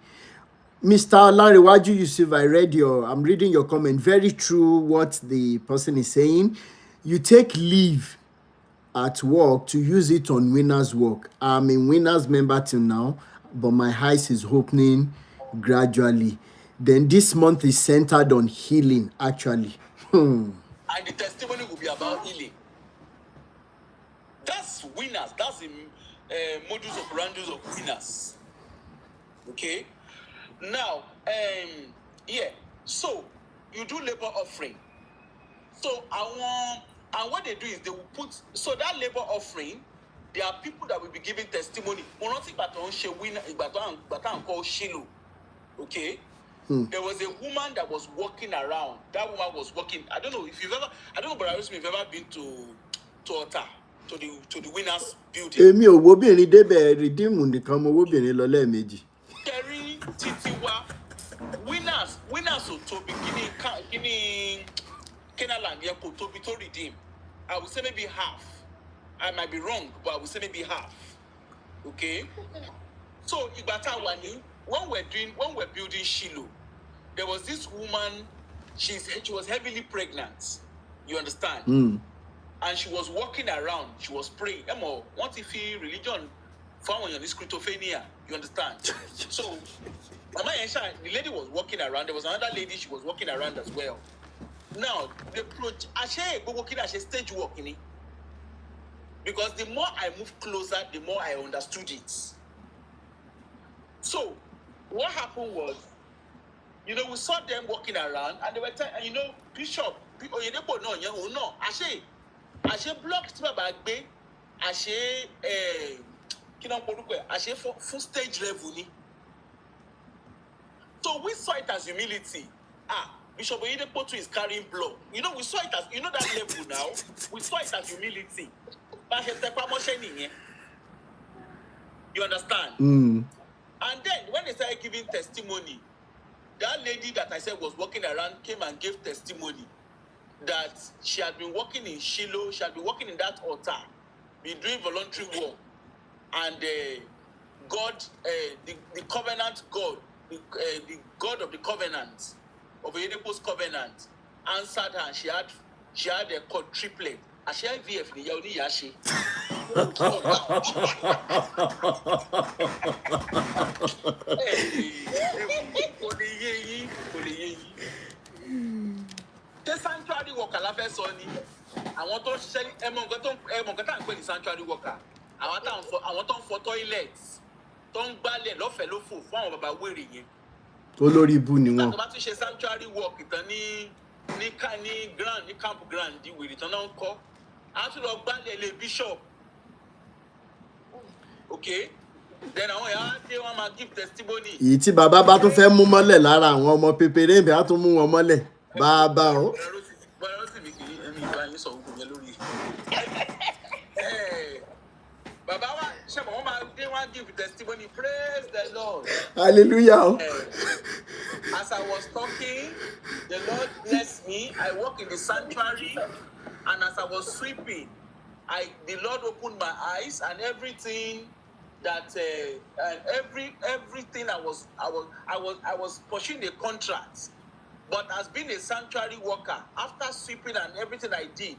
Mr. Olariwaju Yusuf, I'm reading your comment. Very true what the person is saying. You take leave at work to use it on Winners work. I'm a Winners member till now, but my eyes is opening gradually. Then this month is centered on healing, actually. And the testimony will be about healing. That's Winners. That's the modus operandi of Winners. Okay? Now, so you do labor offering. So and what they do is they will put, so that labor offering, there are people that will be giving testimony. Okay? There was a woman that was walking around. That woman was walking. I don't know, but if you've ever been to Ota, to the winners building. Èmi ò wo obìnrin débẹ̀ redeem nìkan mo wo obìnrin lọ lẹ́ẹ̀mejì. Kerry Titiwa, winners ò tóbi kíní Kenaland yẹn kò tóbi tó redeem. I would say maybe half. I might be wrong, but I would say maybe half. Okay? So ìgbà tá wà ní when we're building Shiloh, there was this woman, she was heavily pregnant. You understand? And she was walking around, she was praying. Emo, what if religion found on this schizophrenia? You understand? So Mama Yensha, the lady was walking around. There was another lady, she was walking around as well. Now, the approach, I go walking as a stage walking. Because the more I moved closer, the more I understood it. So, what happened was, we saw them walking around, and they were telling, Bishop, OYEDEPO no, Ashe blocked my bag, Ashe full stage level. So we saw it as humility. Bishop OYEDEPO is carrying blood. We saw it as, that level now. We saw it as humility. You understand? And then when they started giving testimony, that lady that I said was walking around came and gave testimony that she had been working in Shiloh, she had been working in that altar, been doing voluntary work, and God, the covenant God, the God of the covenant, of OYEDEPO's covenant, answered her. She had a quadruplet. She had VF ni yauni yashi. The sanctuary worker la fẹ́ sọ ni. Àwọn tó ṣiṣẹ́ ẹmọ nǹkan tá ń pè ní sanctuary worker. Àwọn tó ń fọ toilets, tó ń gbálẹ̀ lọ́fẹ̀ẹ́ ló fò fún àwọn bàbá wèrè yẹn. Olórí ibu ni wọ́n. Tó bá tún ṣe sanctuary work ìtàn ní camp ground di wèrè tán náà ń kọ́. A tún lọ gbálẹ̀ ilé bishop. Okay? Then àwọn èèyàn dé wọ́n máa give testimony. Èyí tí bàbá bá tún fẹ́ mú mọ́lẹ̀ lára àwọn ọmọ pépéré ń bẹ á tún mú wọn mọ́lẹ̀. Bàbá o. Bọ́lá sì mi kì í ẹ̀mí ìgbà yín sọ ògùn yẹn lórí. Bàbá wa ṣe mọ̀ wọ́n máa dé wọ́n give testimony. Praise the Lord. Hallelujah. As I was talking, the Lord blessed me. I walk in the sanctuary, and as I was sweeping, the Lord opened my eyes, and everything that and everything I was pursuing a contract, but as being a sanctuary worker, after sweeping and everything I did,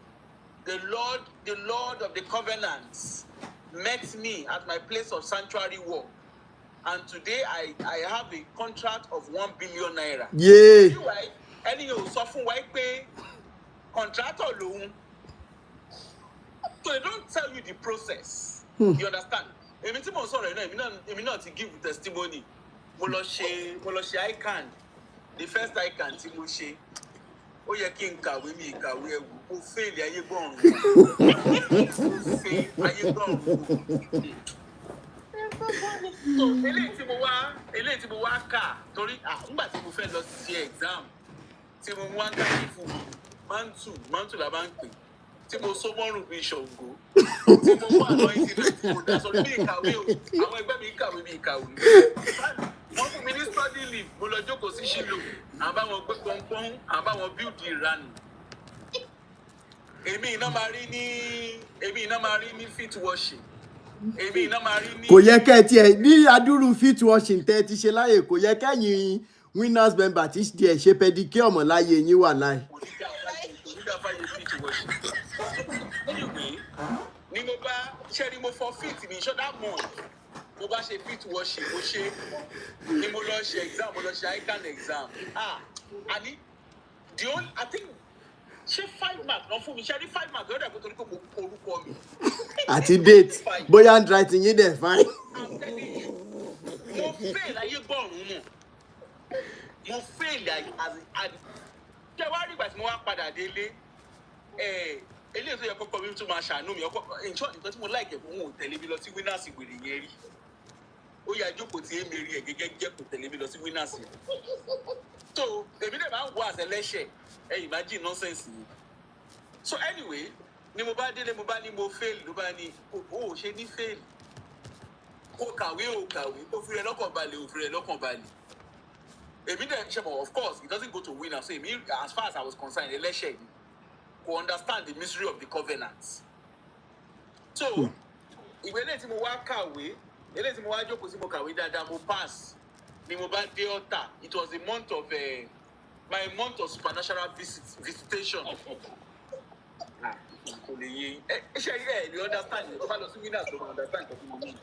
the Lord of the covenants met me at my place of sanctuary work, and today I have a contract of 1 billion naira. Yeah. Any sọ fún wa pé contractor lòun. So they don't tell you the process. You understand? Èmi tí mo sọ̀rọ̀ èmi náà ti give testimony. Mo lọ ṣe ICANN. The first ICANN tí mo ṣe. Ó yẹ kí n kàwé mi ìkàwé ẹ̀wù. Mo fail ayé gbọ̀run. Mo fail ayé gbọ̀run. So eléyìí tí mo wá kà torí nígbà tí mo fẹ́ lọ sí exam tí mo wá kà ní fún mantu la bá ń pè. Tí mo so mọ́rùn bí Ṣàngó. Tí mo wà lọ ìdílé tí mo dá sọ̀rọ̀ bí ìkàwé o. Àwọn ẹgbẹ́ mi kàwé bí ìkàwé. Wọ́n fún mi ní study leave. Mo lọ jókòó sí Shiloh. Àbáwọn gbé pọ́npọ́n, àbáwọn build ìranù. Èmi iná máa rí ní fit washing. Èmi iná máa rí ní. Kò yẹ kẹ́ ẹ tiẹ̀ ní adúrú fit washing tẹ́ ti ṣe láyè, kò yẹ kẹ́yìn winners member ti díẹ̀ ṣe pedicure ọmọ láyé yín wà láì. Ni mo bá ṣẹ́ni mo fọ fit ní ṣọ́dá month. Mo bá ṣe fit washing mo ṣe ni mo lọ ṣe exam, mo lọ ṣe ICANN exam. Àní I think ṣé 5 marks lọ fún mi, ṣé ní 5 marks lọ́dọ̀ ẹ̀kọ́ torí pé mo kọ orúkọ mi. Àti date bóyá handwriting yín dẹ̀ fine. Mo fail ayé gbọ̀rún mọ̀. Mo fail ṣé wá rí ìgbà tí mo wá padà délé eléyìí tó yẹ kọ́kọ́ mi tún máa ṣàánú mi nǹkan tí mo like ẹ̀ fún òun tẹ̀lé mi lọ sí winners ìwèrè yẹn rí. ó yà jókòó tí èmi rí ẹ̀ gẹ́gẹ́ jẹ́ kò tẹ̀lé mi lọ sí winners yìí. So èmi dẹ̀ máa ń wọ àṣẹlẹ́ṣẹ̀ imagine nonsense yìí. So anyway ni mo bá délé mo bá ní mo fail ló bá ní o ṣe ní fail kó kàwé ó fi rẹ̀ lọ́kàn balẹ̀ èmi dẹ̀ ṣe mọ̀ of course it doesn't go to winner so èmi as far as I was concerned ẹlẹ́ṣẹ̀ ni kò understand the mystery of the covenant. So ìwé eléyìí tí mo wá kàwé eléyìí tí mo wá jókòó sí mo kàwé dáadáa mo pass ni mo bá dé ọ̀tà. It was the month of my month of supernatural visitation. Kò lè yé ṣe ẹ lè understand tó bá lọ sí winners ló máa understand nǹkan tí mo mean.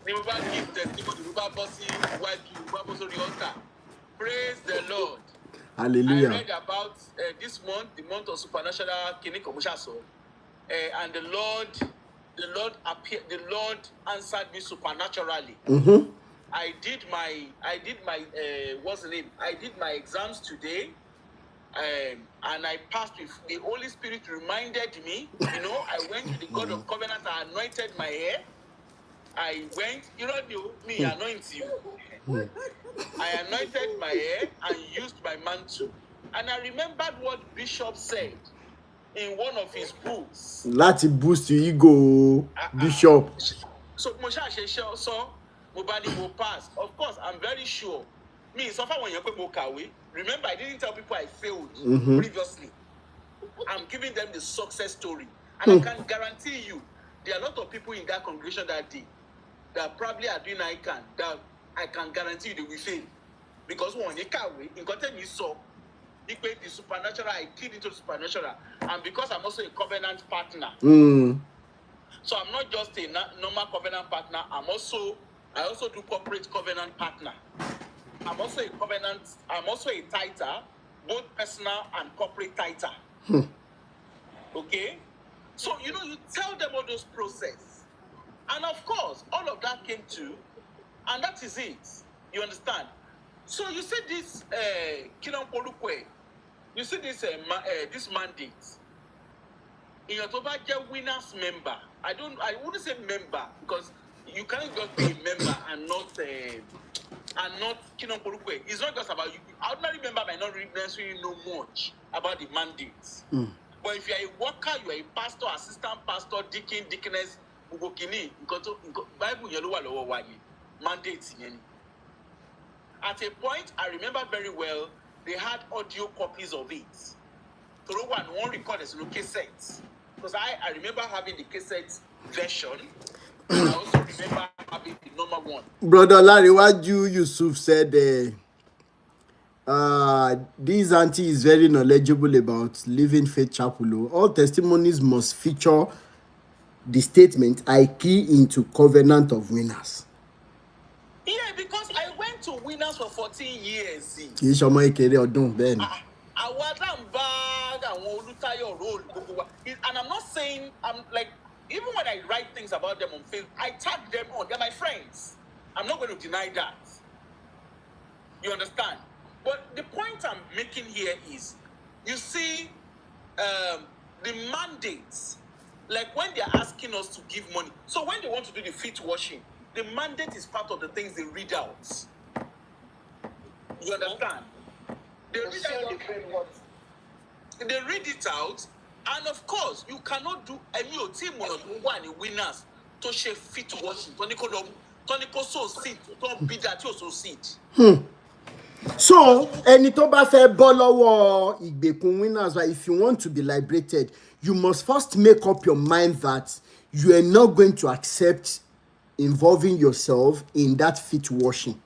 Ni mo bá give testimony mo bá bọ́ sí iwájú mo bá bọ́ sórí ọ̀tà. Praise the Lord. Hallelujah. I read about this month, the month of supernatural kini komushaso, and the Lord appeared. The Lord answered me supernaturally. Mm-hmm. I did my what's the name? I did my exams today, and I passed with the Holy Spirit reminded me. You know, I went to the God of Covenant. I anointed my hair. I went. You know, me anoint you. I anointed my hair and used my mantle. And I remembered what Bishop said in one of his books. Láti boost your ego, Bishop. So Mosha so Mobani will pass. Of course, I'm very sure. Me, so far when you put Mokawe, remember I didn't tell people I failed previously. I'm giving them the success story. And I can guarantee you, there are a lot of people in that congregation that day that probably are doing that I can guarantee you they will fail. Because when you can't wait, in content you saw, you pay the supernatural, I keyed into the supernatural. And because I'm also a covenant partner. So I'm not just a normal covenant partner, I also do corporate covenant partner. I'm also a tither, both personal and corporate tither. Okay? So you tell them all those process. And of course, all of that came to, and that is it. You understand? So you see this Kilon Polukwe, you see this this mandate. In your Toba winners member, I wouldn't say member because you can't just be a member and not Kilon Polukwe. It's not just about you. Ordinary member might not necessarily know much about the mandates. But if you are a worker, you are a pastor, assistant pastor, deacon, deaconess, Ugokini, Bible yellow mandates. At a point, I remember very well, they had audio copies of it. So one record is no cassettes. Because I remember having the cassette version. And I also remember having the number one. Brother Larry, what Yusuf said, this auntie is very knowledgeable about Living Faith Chapel. All testimonies must feature the statement, I key into covenant of winners. Yeah, because I went to winners for 14 years. And I'm not saying, I'm like, even when I write things about them on Facebook, I tag them on. They're my friends. I'm not going to deny that. You understand? But the point I'm making here is, you see, the mandates, like when they're asking us to give money. So when they want to do the feet washing, the mandate is part of the things they read out. You understand? They read it out, and of course, you cannot do any team one winners to share feet washing. Tonico so sit, don't be that you so sit. So, ẹni tó bá fẹ́ bọ́ lọ́wọ́ ìgbèkùn winners, if you want to be liberated, you must first make up your mind that you are not going to accept involving yourself in that feet washing.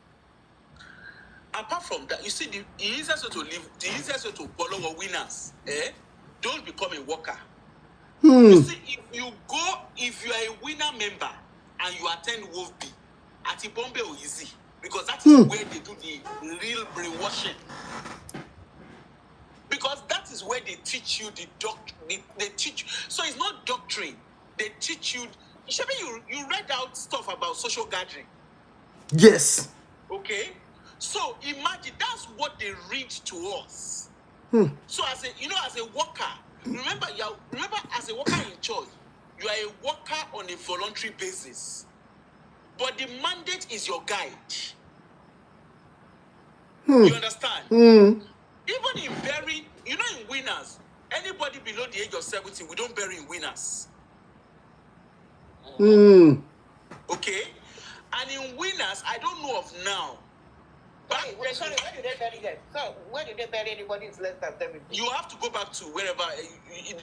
Apart from that, you see, the easiest way to live, the easiest way to follow winners, don't become a worker. You see, if you are a winner member and you attend WOFB, at Ibombe or easy, because that is where they do the real brainwashing. Because that is where they teach you they teach. So it's not doctrine. They teach you. You read out stuff about social gathering. Yes. Okay. So imagine that's what they read to us. So as a worker, remember as a worker in church, you are a worker on a voluntary basis. but the mandate is your guide. You understand? Even in burying, in winners, anybody below the age of 70, we don't bury in winners. Okay? And in winners, I don't know of now. Sorry, where did they bury them? So, where did they bury anybody who's less than 70? You have to go back to wherever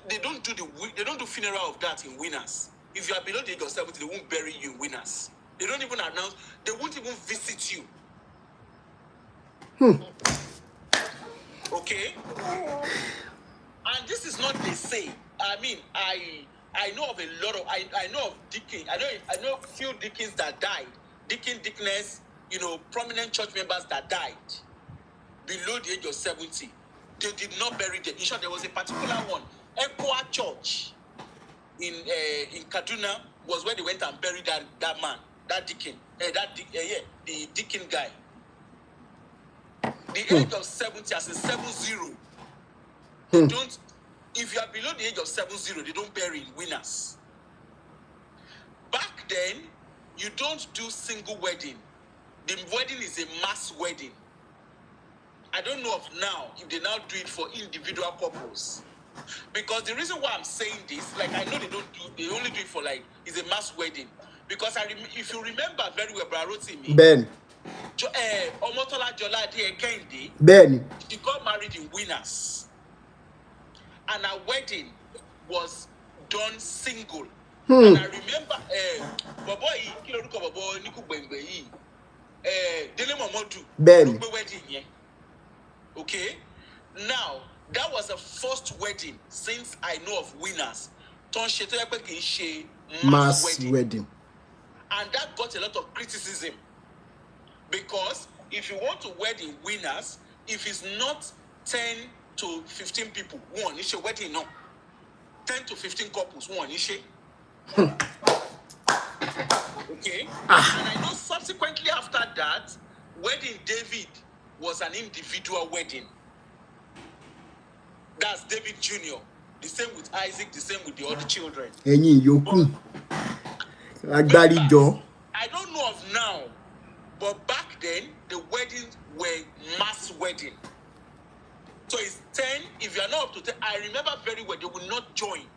they don't do funeral of that in winners. If you are below the age of 70, they won't bury you in winners. They don't even announce. They won't even visit you. Okay. And this is not they say. I mean, I know of a lot of I know of deacons. I know few deacons that died. Deaconess, prominent church members that died below the age of 70. They did not bury them. In short, there was a particular one. Equa Church in Kaduna was where they went and buried that man, that deacon, the deacon guy. The age of 70 as in 70. They don't. If you are below the age of 70, they don't bury in winners. Back then, you don't do single wedding. The wedding is a mass wedding. I don't know of now if they now do it for individual couples. Because the reason why I'm saying this, like I know they only do it for it's a mass wedding. Because if you remember very well, Barotimi, Ben. Omotola Jolade Kende, Ben. She got married in winners. And her wedding was done single. And I remember, Ben. Okay? Now, that was the first wedding since I know of winners. Mass wedding. And that got a lot of criticism. Because if you want to wed in winners, if it's not 10 to 15 people, one is a wedding, no. 10 to 15 couples, one is okay? And I know subsequently after that, wedding David was an individual wedding. That's David Jr. The same with Isaac, the same with the other children. I don't know of now, but back then, the weddings were mass wedding. So it's 10. If you are not up to 10, I remember very well, they will not join.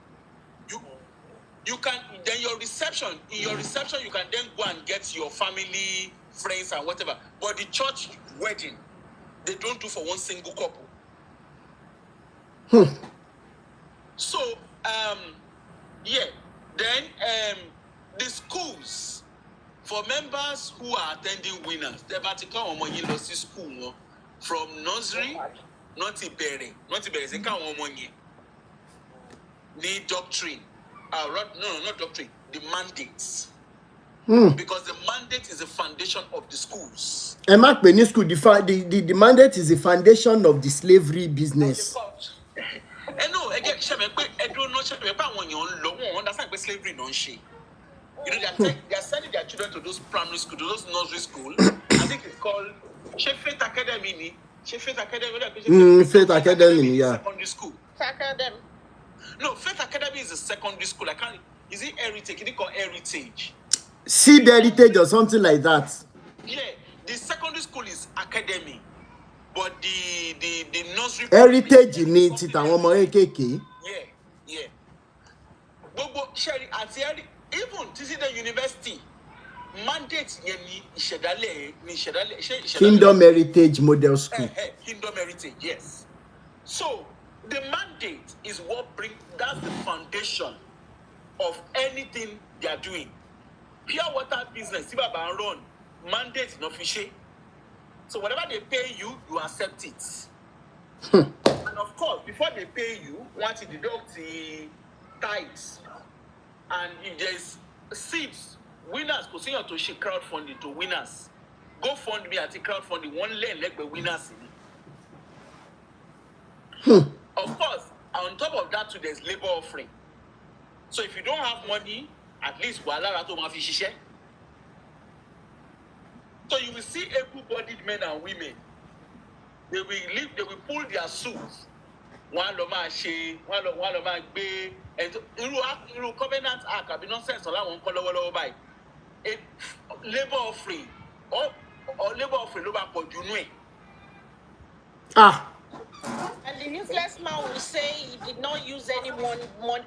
You can, then in your reception, you can then go and get your family, friends, and whatever. But the church wedding, they don't do for one single couple. So, then the schools, for members who are attending winners, they're about to come on money lossy school from nursery, not they come on money. The doctrine, not doctrine, the mandates. Because the mandate is the foundation of the schools. The mandate is the foundation of the slavery business. No, again, I don't know understand slavery don't she. They are sending their children to those primary school, to those nursery school. I think it's called Faith Academy. Faith Academy, yeah. Secondary school. No, Faith Academy is a secondary school. Is it Heritage? Is it called Heritage? Seed Heritage or something like that. Yeah, the secondary school is Academy. But the nursery Heritage in it, yeah. Bobo Sherry at even the university mandate Kingdom Heritage Model School. Kingdom Heritage, yes. So the mandate is what that's the foundation of anything they are doing. Pure water business, run mandate no fishy. So whatever they pay you, you accept it. And of course, before they pay you, once you deduct the tithes, and if there's seeds, winners continue to share crowdfunding to winners. Go fund me at the crowdfunding, one lane like the winners. Of course, on top of that, too, there's labor offering. So if you don't have money, at least so you will see able-bodied men and women. They will pull their suits. One loma she, one loma be, and covenant act. I be nonsense. All one color by. a labor offering or labor offering ló bá pọ̀ jù nú ẹ̀. And the useless man will say he did not use anybody's money.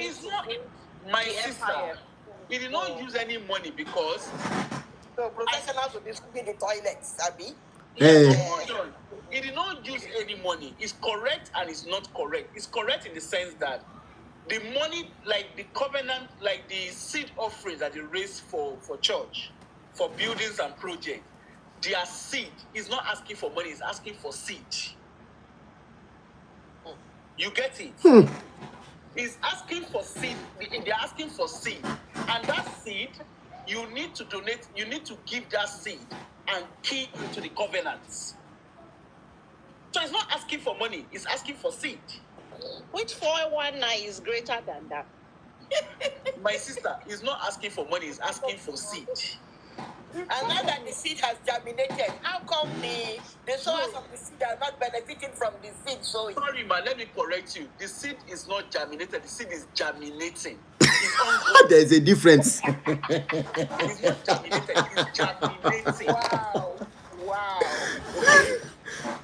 It's not my sister. He did not use any money because So professionals will be scooping the toilets, Abby. he did not use any money. It's correct and it's not correct. It's correct in the sense that the money, like the covenant, like the seed offerings that they raise for church, for buildings and projects, their seed is not asking for money, it's asking for seed. You get it? It's asking for seed. They're asking for seed. And that seed, you need to donate, you need to give that seed and key into the covenants. So it's not asking for money, it's asking for seed. Which 419 is greater than that? My sister is not asking for money, it's asking for seed. And now that the seed has germinated, how come the sowers of the seed are not benefiting from the seed sowing? Sorry, man, let me correct you. The seed is not germinated, the seed is germinating. It's ongoing. There's a difference. It's not germinated, it's germinating. Wow.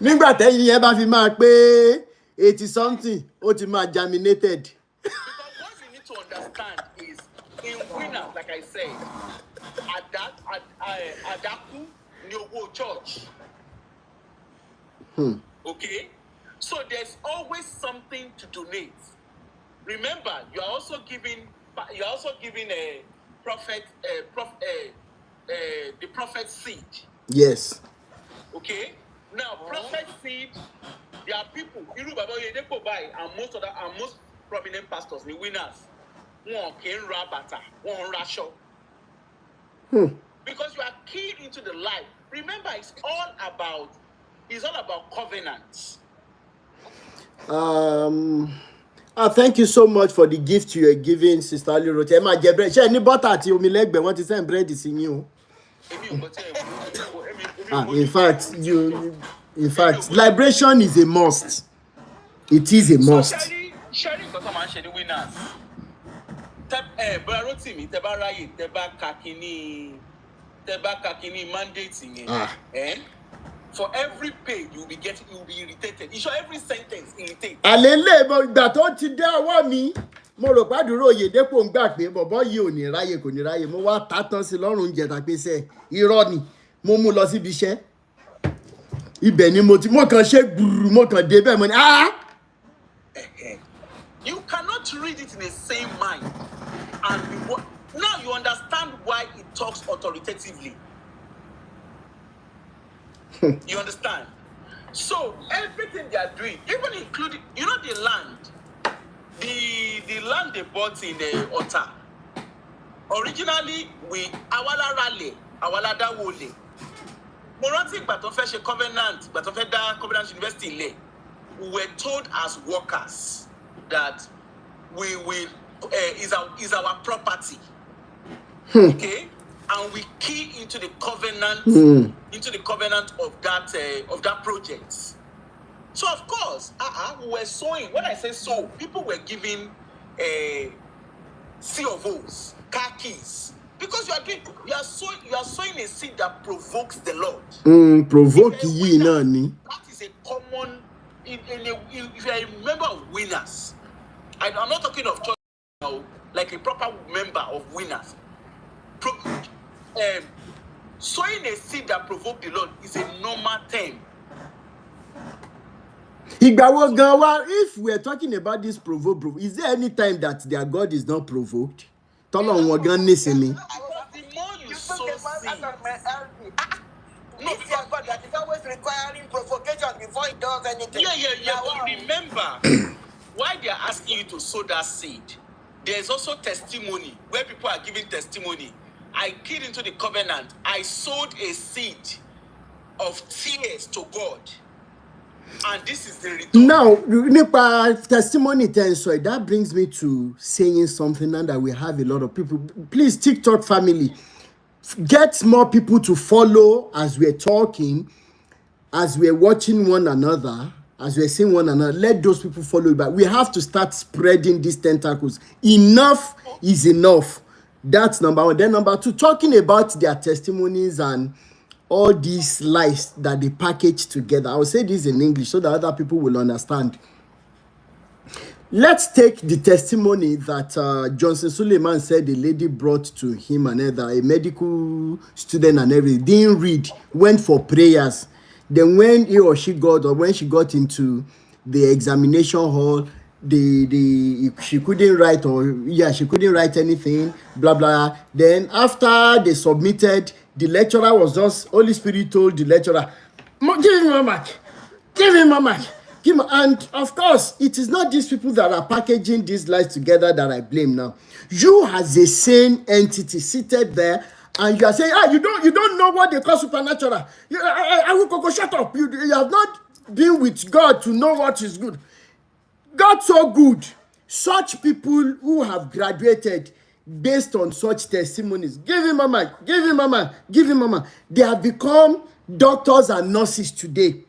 Nígbà tẹ́yìn yẹn bá fi máa pé 80 something, ó ti máa germinated. Because what you need to understand is, in winners, like I said, Adaku Nyowo Church. Okay? So there's always something to donate. Remember, you are also giving a prophet, the prophet seed. Yes. Okay? Now, prophet seed, there are people, OYEDEPO and most prominent pastors, the winners, because you are keyed into the life. Remember, it's all about covenants. Thank you so much for the gift you are giving, Sister Alirote. Ẹ máa jẹ bread. Ṣé ní butter àti omi lẹ́gbẹ̀ẹ́ wọ́n ti send bread sí yín o. In fact, liberation is a must. It is a must. Sharing nǹkan tó máa ń ṣe ní winners. Bọ́lá Rótìmí, tẹ bá ráyè, tẹ bá ka kíní mandate yẹn. For every page you will be irritated. You show every sentence irritated. Àlélé ìgbà tó ti dé ọwọ́ mi, mo rò pàdúrà OYEDEPO ń gbà pé bọ̀bọ́ yìí ò ní ráyè kò ní ráyè. Mo wá tátán sí lọ́rùn oúnjẹ tàbí sẹ́ irọ́ ni. Mo mú lọ síbi iṣẹ́. Ibẹ̀ ni mo kàn ṣe gbùrù, mo kàn dé bẹ́ẹ̀ mo ní You cannot read it in the same mind. And now you understand why it talks authoritatively. You understand? So everything they are doing, even including, the land, the land they bought in the Ota. Originally, Awala Rale, Awala Dawole. Mo rántí ìgbà tó fẹ́ ṣe covenant, ìgbà tó fẹ́ dá Covenant University lẹ̀, we were told as workers that we will is our property. Okay? And we key into the covenant of that project. So of course, we were sowing. When I say sow, people were giving C of O's, car keys, because you are sowing a seed that provokes the Lord. Provoke ye nani. That is a common. If you are a member of winners, I'm not talking of church now, like a proper member of winners. Sowing a seed that provokes the Lord is a normal thing. If we are talking about this provoke, is there any time that their God is not provoked? The more you sow seed, It's your God that is always requiring provocation before he does anything. Yeah. But remember, why they are asking you to sow that seed, there's also testimony where people are giving testimony. I keyed into the covenant. I sowed a seed of tears to God, and this is the return. Now, testimony so that brings me to saying something now that we have a lot of people. Please, TikTok family, get more people to follow as we're talking, as we're watching one another, as we're seeing one another. Let those people follow you back. We have to start spreading these tentacles. Enough is enough. That's number one. Then number two, talking about their testimonies and all these lies that they package together. I will say this in English so that other people will understand. Let's take the testimony that Johnson Suleiman said the lady brought to him and a medical student and everything, didn't read, went for prayers. Then when he or she got, or when she got into the examination hall, she couldn't write, she couldn't write anything, blah, blah. Then after they submitted, the lecturer was just, Holy Spirit told the lecturer, give him a mark, give him a mark. And of course, it is not these people that are packaging these lies together that I blame now. You as a sane entity seated there, and you are saying, you don't know what they call supernatural. I will go shut up. You have not been with God to know what is good. God so good. Such people who have graduated based on such testimonies, give him a mic, give him a mic, give him a mic. They have become doctors and nurses today.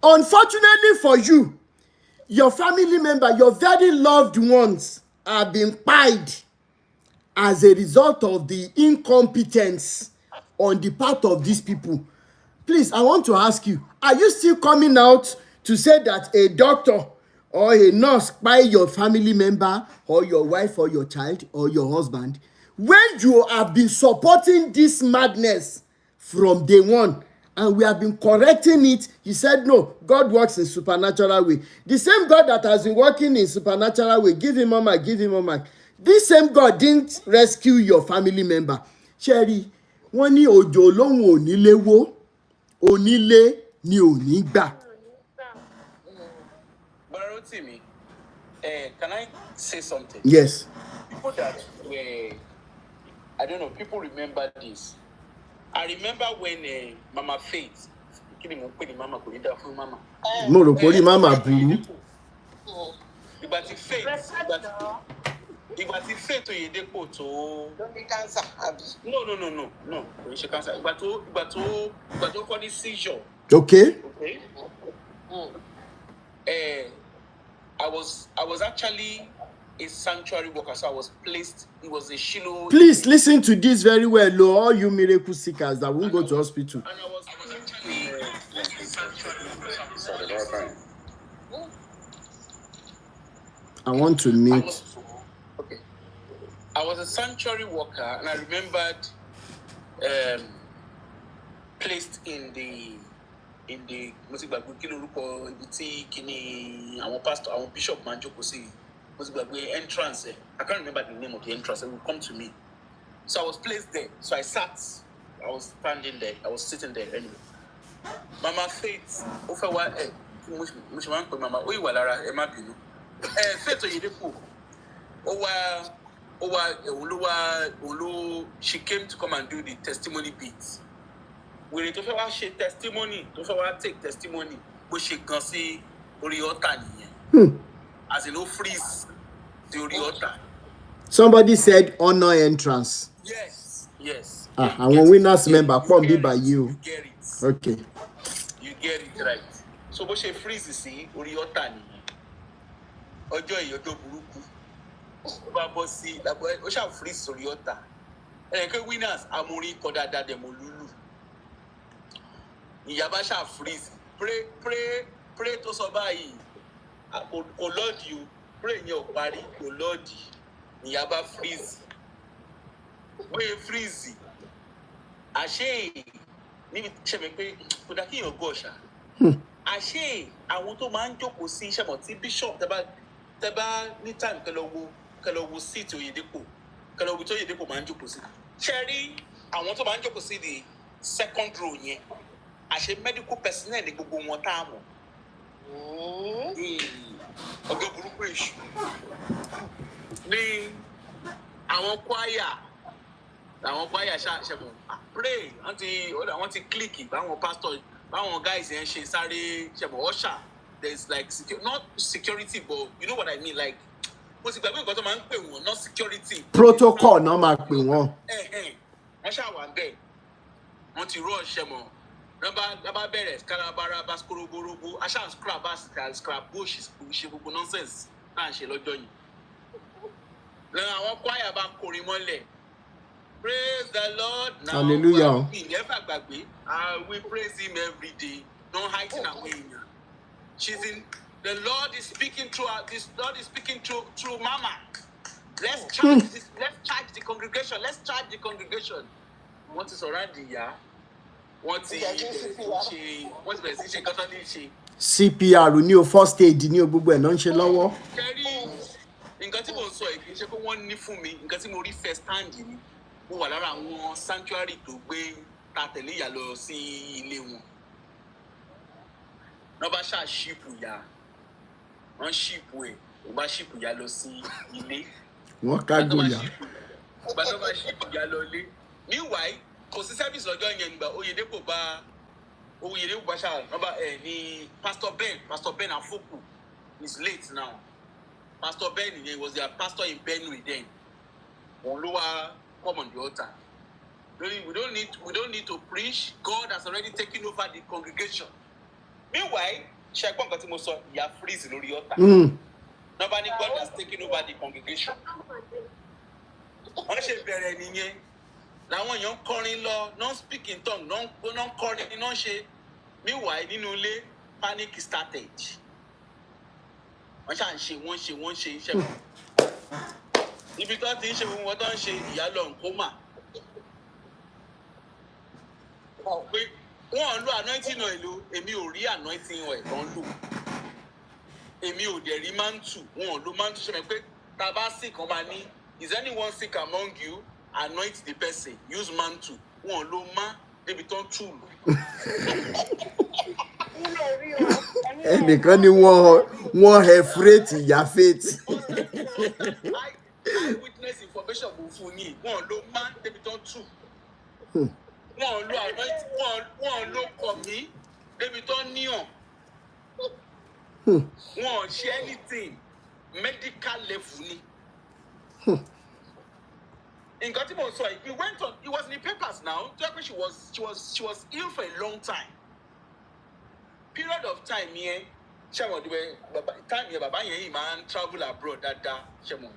Unfortunately for you, your family member, your very loved ones are being pied as a result of the incompetence on the part of these people. Please, I want to ask you, are you still coming out to say that a doctor or a nurse by your family member or your wife or your child or your husband when you have been supporting this madness from day one? And we have been correcting it. He said, no, God works in supernatural way. The same God that has been working in supernatural way, give him a mic, give him a mic. This same God didn't rescue your family member. Cherry, wọ́n ní òjò lóhùn onílé wó, onílé ni ò ní gbà. Barotimi, can I say something? Yes. People that were, I don't know, people remember this. I remember when Mama Faith, Mama kò ní dá fún Mama. Mo rò pé orí Mama burú. Ìgbà tí Faith, ìgbà tí Faith OYEDEPO tó. Don't be cancer, Abby. No, kò ní ṣe cancer. Ìgbà tó kọ́ ní seizure. Okay. I was actually a sanctuary worker, so I was placed. It was a Shiloh. Please listen to this very well, all you miracle seekers that won't go to hospital. And I was actually a sanctuary worker. I want to meet. Okay. I was a sanctuary worker, and I remembered placed in the pastor, our bishop Manjokosi. Entrance. I can't remember the name of the entrance. It will come to me. So I was placed there. So I sat. I was standing there. I was sitting there anyway. Mama Faith, Mama, Faith OYEDEPO. She came to come and do the testimony beats. We need to share testimony, to take testimony, but she can see Oriota. As in no freeze the Oriota. Somebody said honor entrance. Yes. I want winners member come be by you. You get it. Okay. You get it right. So but she freeze see Oriota ni. Ojo iyodo buruku. Ba bo si la boy o sha freeze Oriota. Ke winners amori ko dada dem olulu. Iyaba sha freeze. Pray to so bayi. Oh Lord, you pray in your body, oh Lord, Yaba freeze. Where freeze? Ashe, maybe Chemekwe, could I hear your gosha? Ashe, I want to man joke with see Shamoti Bishop, Taba, ni time, Kalo see to OYEDEPO. Kalo to OYEDEPO man joke with Cherry, I want to man joke with see the second row, yeah. Ashe medical personnel, they go one time. Ọjọ́ burúkú èṣù ní àwọn choir ṣàṣẹ̀mọ̀ pray wọ́n ti click báwọn pastor báwọn guys yẹn ṣe sáré ṣẹ̀mọ̀ usher there is like not security but you know what I mean like mo ti gbàgbé nǹkan tó máa ń pè wọ́n not security Protocol náà máa pè wọ́n. Wọ́n ṣàwà bẹ́ẹ̀ wọ́n ti rush ṣẹ̀mọ̀. Raba bẹ̀rẹ̀ skarabara baskorogorogo asha scrap bush ṣe gbogbo nonsense náà ṣe lọ́jọ́ yìí. Lẹ́yìn àwọn choir bá kọrin mọ́lẹ̀ Praise the Lord. Now, Hallelujah. We praise him every day. Don't hide in our way. The Lord is speaking through this. Lord is speaking through Mama. Let's charge this. Let's charge the congregation. Let's charge the congregation. What is already here? What's CPR ní o first aid ní o gbogbo ẹ̀ náà ń ṣe lọ́wọ́. Nǹkan tí mo sọ yìí kì í ṣe pé wọ́n ní fún mi nǹkan tí mo rí first hand ni mo wà lára àwọn sanctuary tó gbé ta tẹ̀lé ìyá lọ sí ilé wọn. Wọ́n bá ṣáà ṣíìpù ìyá wọ́n ṣíìpù ẹ̀ wọ́n bá ṣíìpù ìyá lọ sí ilé. Wọ́n kágò ìyá. Ìgbà tó bá ṣíìpù ìyá lọ ilé. Meanwhile kò sí service lọ́jọ́ yẹn nígbà Oyedepo bá ṣáà ní Pastor Ben Afoku is late now. Pastor Ben was their pastor in Benue then. On lower come on the altar. We don't need to preach. God has already taken over the congregation. Meanwhile, Shekwan Katimoso, you are freezing on the altar. Nobody, God has taken over the congregation. Now when you're calling law, non speaking tongue, non calling, non she. Meanwhile, Ninule, panic started. Wọ́n ṣe iṣẹ́ wọn. Ibi tó ti ń ṣe wọn tó ń ṣe ìyálò nkómà. Pé wọ́n lo anointing oil o, èmi ò rí anointing oil tó ń lò. Èmi ò dẹ̀ rí mantu, wọ́n lo mantu ṣe mọ̀ pé tá a bá sick kan máa ní, is anyone sick among you? Anoint the person, use mantu. Wọ́n lo má débi tó ń tù lù. Ẹnìkan ni wọ́n hẹfúrẹ́tì ìyá faith. Eyewitness information kò fún yín wọ́n ló máa ń débi tó ń tù wọ́n lo anointing wọ́n lo kọ̀mí débi tó ń níyàn wọ́n ṣe anything medical level ni. Nǹkan tí mo sọ yìí it went on it was in the papers now she was ill for a long time. Period of time here, Shemo, time here, Baba yẹn man travel abroad that Shemo.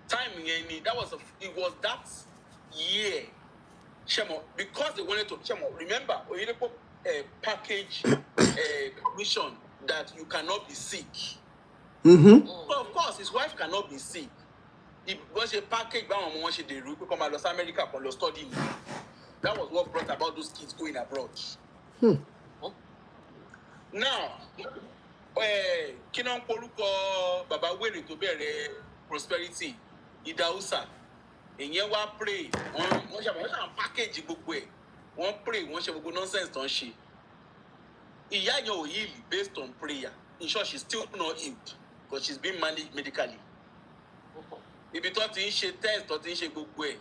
Time here, it was that year, Shemo, because they wanted to Shemo. Remember, OYEDEPO package commission that you cannot be sick. So of course, his wife cannot be sick. It was a package. But when she did, we come to America for studying. That was what brought about those kids going abroad. Now, Kinon Poluko Baba Wele to bear prosperity, Idausa, and you want pray, one package book way, one pray, one shall go nonsense, don't she? Iyanyo healed based on prayer. In short, she's still not healed because she's being managed medically. If you thought she test, thought she book way,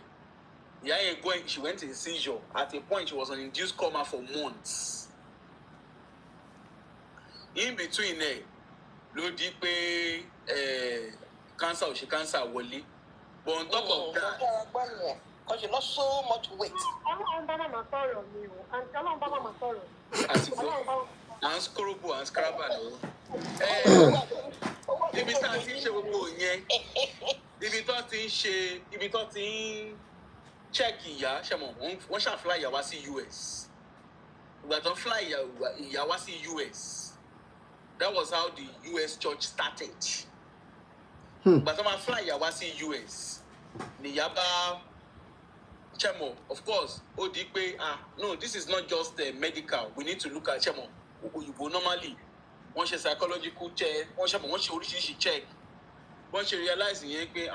she went in seizure. At a point, she was on induced coma for months. In between there, ló di pé cancer cancer wọlé. But on top of that, because you lost so much weight. And scrobo and scrabble. Ibi tá ti ń ṣe gbogbo yẹn. Ibi tó ti ń check ìyá, ṣé mo wọ́n ṣá fly ìyá wá sí US. Ìgbà tó fly ìyá wá sí US. That was how the US church started. But I'm fly Yawasi US. Niyaba Chemo, of course, Odipe, no, this is not just medical. We need to look at Chemo. You go normally. Once a psychological check, once you check. Once you realize anyway,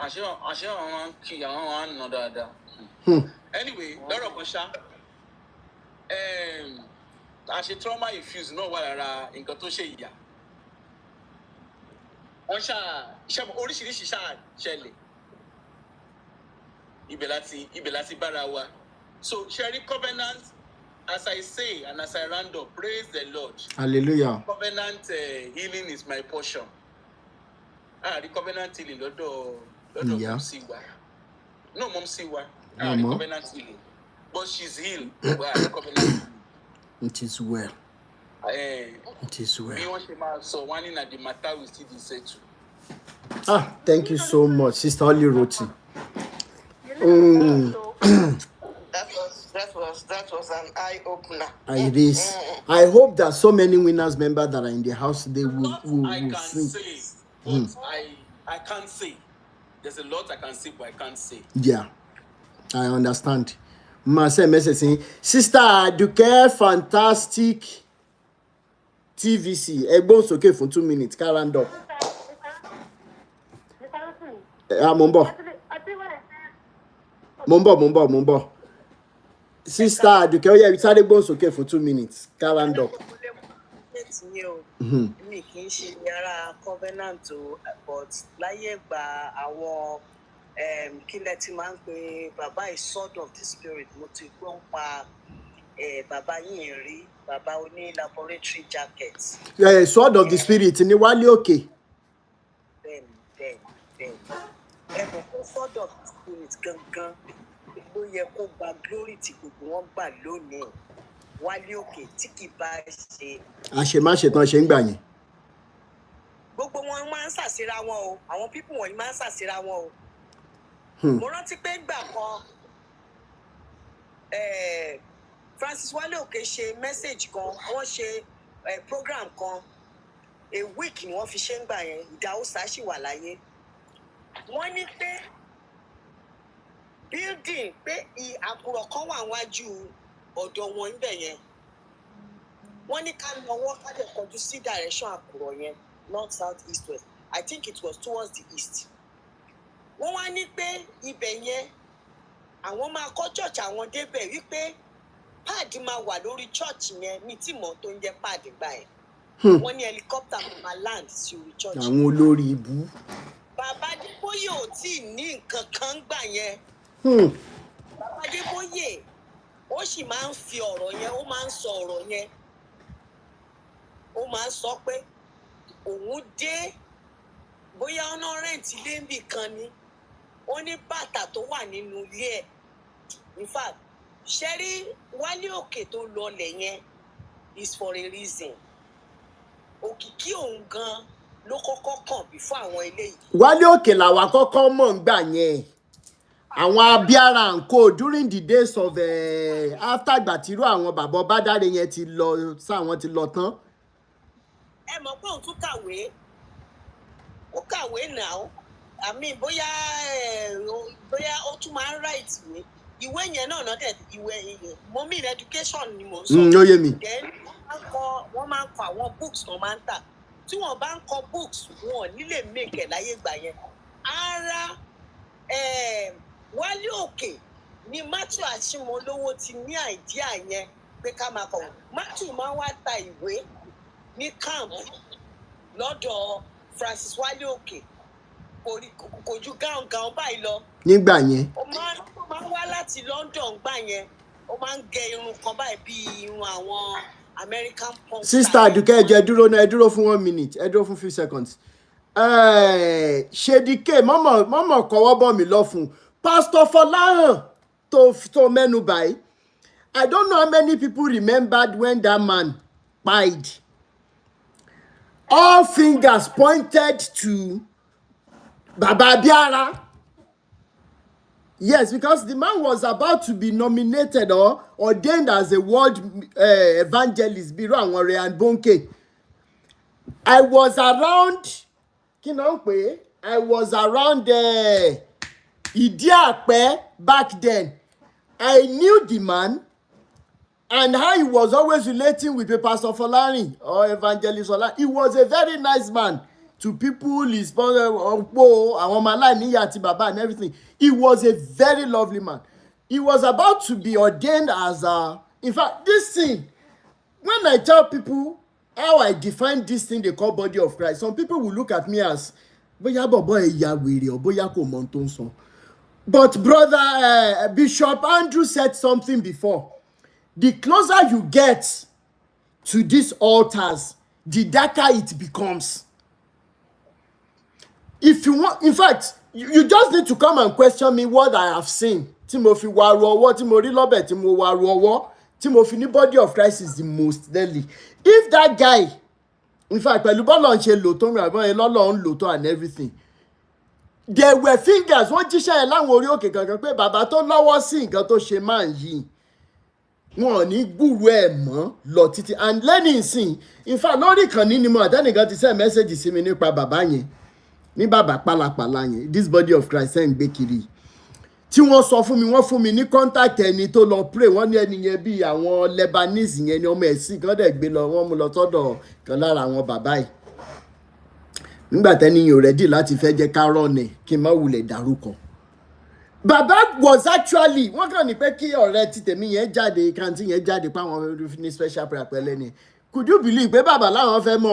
Dora Kosha. As a trauma infused, no wala in Katoshe. Oríṣiríṣi ṣáà ṣẹlẹ̀ ibẹ̀ láti bára wa. So sharing covenant, as I say and as I round up, praise the Lord. Hallelujah. Covenant healing is my portion. The covenant healing lọ́dọ̀ Mom Siwa. No, Mom Siwa. The covenant healing, but she's healed. The covenant healing. It is well. It is well. So one in the matter we still say too. Thank you so much, Sister Oli Roti. So that was an eye opener. It is. I hope that so many winners members that are in the house today will say, but I can't say. There's a lot I can say, but I can't say. Yeah, I understand. Ma say message saying, Sister Aduke, fantastic TVC. Egbon okay for 2 minutes. Carry up. Mombo. Mombo. Sister Aduke, oh yeah, we started Egbon okay for 2 minutes. Carry up. Mi kì í ṣe yàrá covenant o, but láyé gba àwọn kí lẹ ti máa ń pe bàbá is sword of the spirit. Mo ti gbọ́ ń pa bàbá yìí rí, bàbá oní laboratory jacket. Yeah, sword of the spirit ni Wálé Òkè. Then ẹ̀bùn fún sword of the spirit gangan ló yẹ kó gba glory tí gbogbo wọn gbà lónìí. Wálé Òkè tí kì bá ṣe. Àṣemáṣe tán ṣe ń gbà yẹn. Gbogbo wọn máa ń ṣàṣírà wọn o, àwọn people wọ̀nyí máa ń ṣàṣírà wọn o. Mo rántí pé ìgbà kan Francis Wálé Òkè ṣe message kan, wọ́n ṣe program kan, a week ni wọ́n fi ṣe ń gbà yẹn, Ìdáhùsá ṣì wà láyé. Wọ́n ní pé building pé àkùrọ̀ kan wà wájú ọ̀dọ̀ wọn níbẹ̀ yẹn. Wọ́n ní ká lọ́wọ́ ká dẹ̀ kọjú sí direction àkùrọ̀ yẹn, north, south, east, west. I think it was towards the east. Wọ́n wá ní pé ibẹ̀ yẹn àwọn máa kọ́ church àwọn débẹ̀ wípé páàdì máa wà lórí church yẹn ní tí mọ̀ tó ń jẹ́ páàdì gbà ẹ̀. Wọ́n ní helicopter máa land sí orí church. Àwọn olórí ibú. Bàbá Adébóyè ò tí ì ní nǹkan kan gbà yẹn. Bàbá Adébóyè ó sì máa ń fi ọ̀rọ̀ yẹn, ó máa ń sọ ọ̀rọ̀ yẹn. Ó máa ń sọ pé òun dé bóyá ọ̀nà rẹ̀ǹtì ilé ń bì kan ni. Ó ní bàtà tó wà nínú ilé ẹ̀. In fact, ṣẹ́rí Wálé Òkè tó lọlẹ̀ yẹn is for a reason. Òkìkí òun gan ló kọ́kọ́ kàn bí fún àwọn eléyìí. Wálé Òkè làwa kọ́kọ́ mọ̀ ń gbà yẹn. Àwọn Abíára and co during the days of after gbàtírú àwọn bàbá Bádàré yẹn ti lọ sáwọn ti lọ tán. Ẹ mọ̀ pé òun tún kàwé. Ó kàwé now. I mean bóyá ó tún máa ń write ìwé. Ìwé yẹn náà dẹ̀ ìwé mo mean education ni mo sọ. Ó yé mi. Then wọ́n máa ń kọ àwọn books tó máa ń tà. Tí wọ́n bá ń kọ books wọn ò ní lè make ẹ̀ láyé ìgbà yẹn. Ara Wálé Òkè ni Matthew Àṣìmọ́lówó ti ní idea yẹn pé ká máa kọ. Matthew máa wá ta ìwé ní camp lọ́dọ̀ Francis Wálé Òkè. Kò ju gáùn báyìí lọ. Nígbà yẹn. Ó máa ń wá láti London gbà yẹn. Ó máa ń gẹ irun kan báyìí bí irun àwọn American punk. Sister Aduke ẹ dúró náà, ẹ dúró fún 1 minute, ẹ dúró fún few seconds. Ṣèdíkè mọ́mọ́ kọ́wọ́ bọ̀ mí lọ fún Pastor Fọláhàn tó mẹ́nu báyìí. I don't know how many people remembered when that man died. All fingers pointed to Baba Abíára. Yes, because the man was about to be nominated or ordained as a world evangelist. Biro àwọn Ryan Bonke. I was around, I was around Ìdí-Àpẹ́ back then. I knew the man and how he was always relating with Pastor Folarin or Evangelist Folarin. He was a very nice man to people, his and everything. He was a very lovely man. He was about to be ordained as in fact, this thing, when I tell people how I define this thing they call body of Christ, some people will look at me as bóyá bọ̀bọ́ ẹ̀yà wèrè or bóyá kò mọ tó ń sọ. But brother Bishop Andrew said something before. The closer you get to these altars, the darker it becomes. If you want, in fact, you just need to come and question me what I have seen. Timothy Waruowo, Timothy Lobet, Timothy Waruowo, Timothy, the body of Christ is the most deadly. If that guy, in fact, and everything, there were fingers wọ́n jíṣẹ́ ẹ̀ láwọn orí òkè kankan pé bàbá tó lọ́wọ́ sí nǹkan tó ṣe máa ń yí wọn ò ní gbúrú ẹ̀ mọ́ lọ títí and lẹ́yìn ìsìn in fact lórí ìkànnì ni mo àtẹnìkan ti send message sí mi nípa bàbá yẹn ní bàbá pálapàla yẹn this body of Christ ẹ̀ ń gbé kiri tí wọ́n sọ fún mi wọ́n fún mi ní contact ẹni tó lọ pray wọ́n ní ẹni yẹn bíi àwọn Lebanese yẹn ni ọmọ ẹ̀sìn kan dẹ̀ gbé lọ wọ́n mú lọ sọ́dọ̀ kan lára àwọn bàbá yìí nígbà tẹ́ni yóò rẹ́dì láti fẹ́ jẹ́ ká rọ̀nẹ̀ kí n má wulẹ̀ dárúkọ. Bàbá was actually wọ́n kàn ní pé kí ọ̀rẹ́ ti tèmi yẹn jáde kàǹtì yẹn jáde páwọn ní special prayer pẹ̀lẹ́ ni could you believe pé bàbá láwọn fẹ́ mọ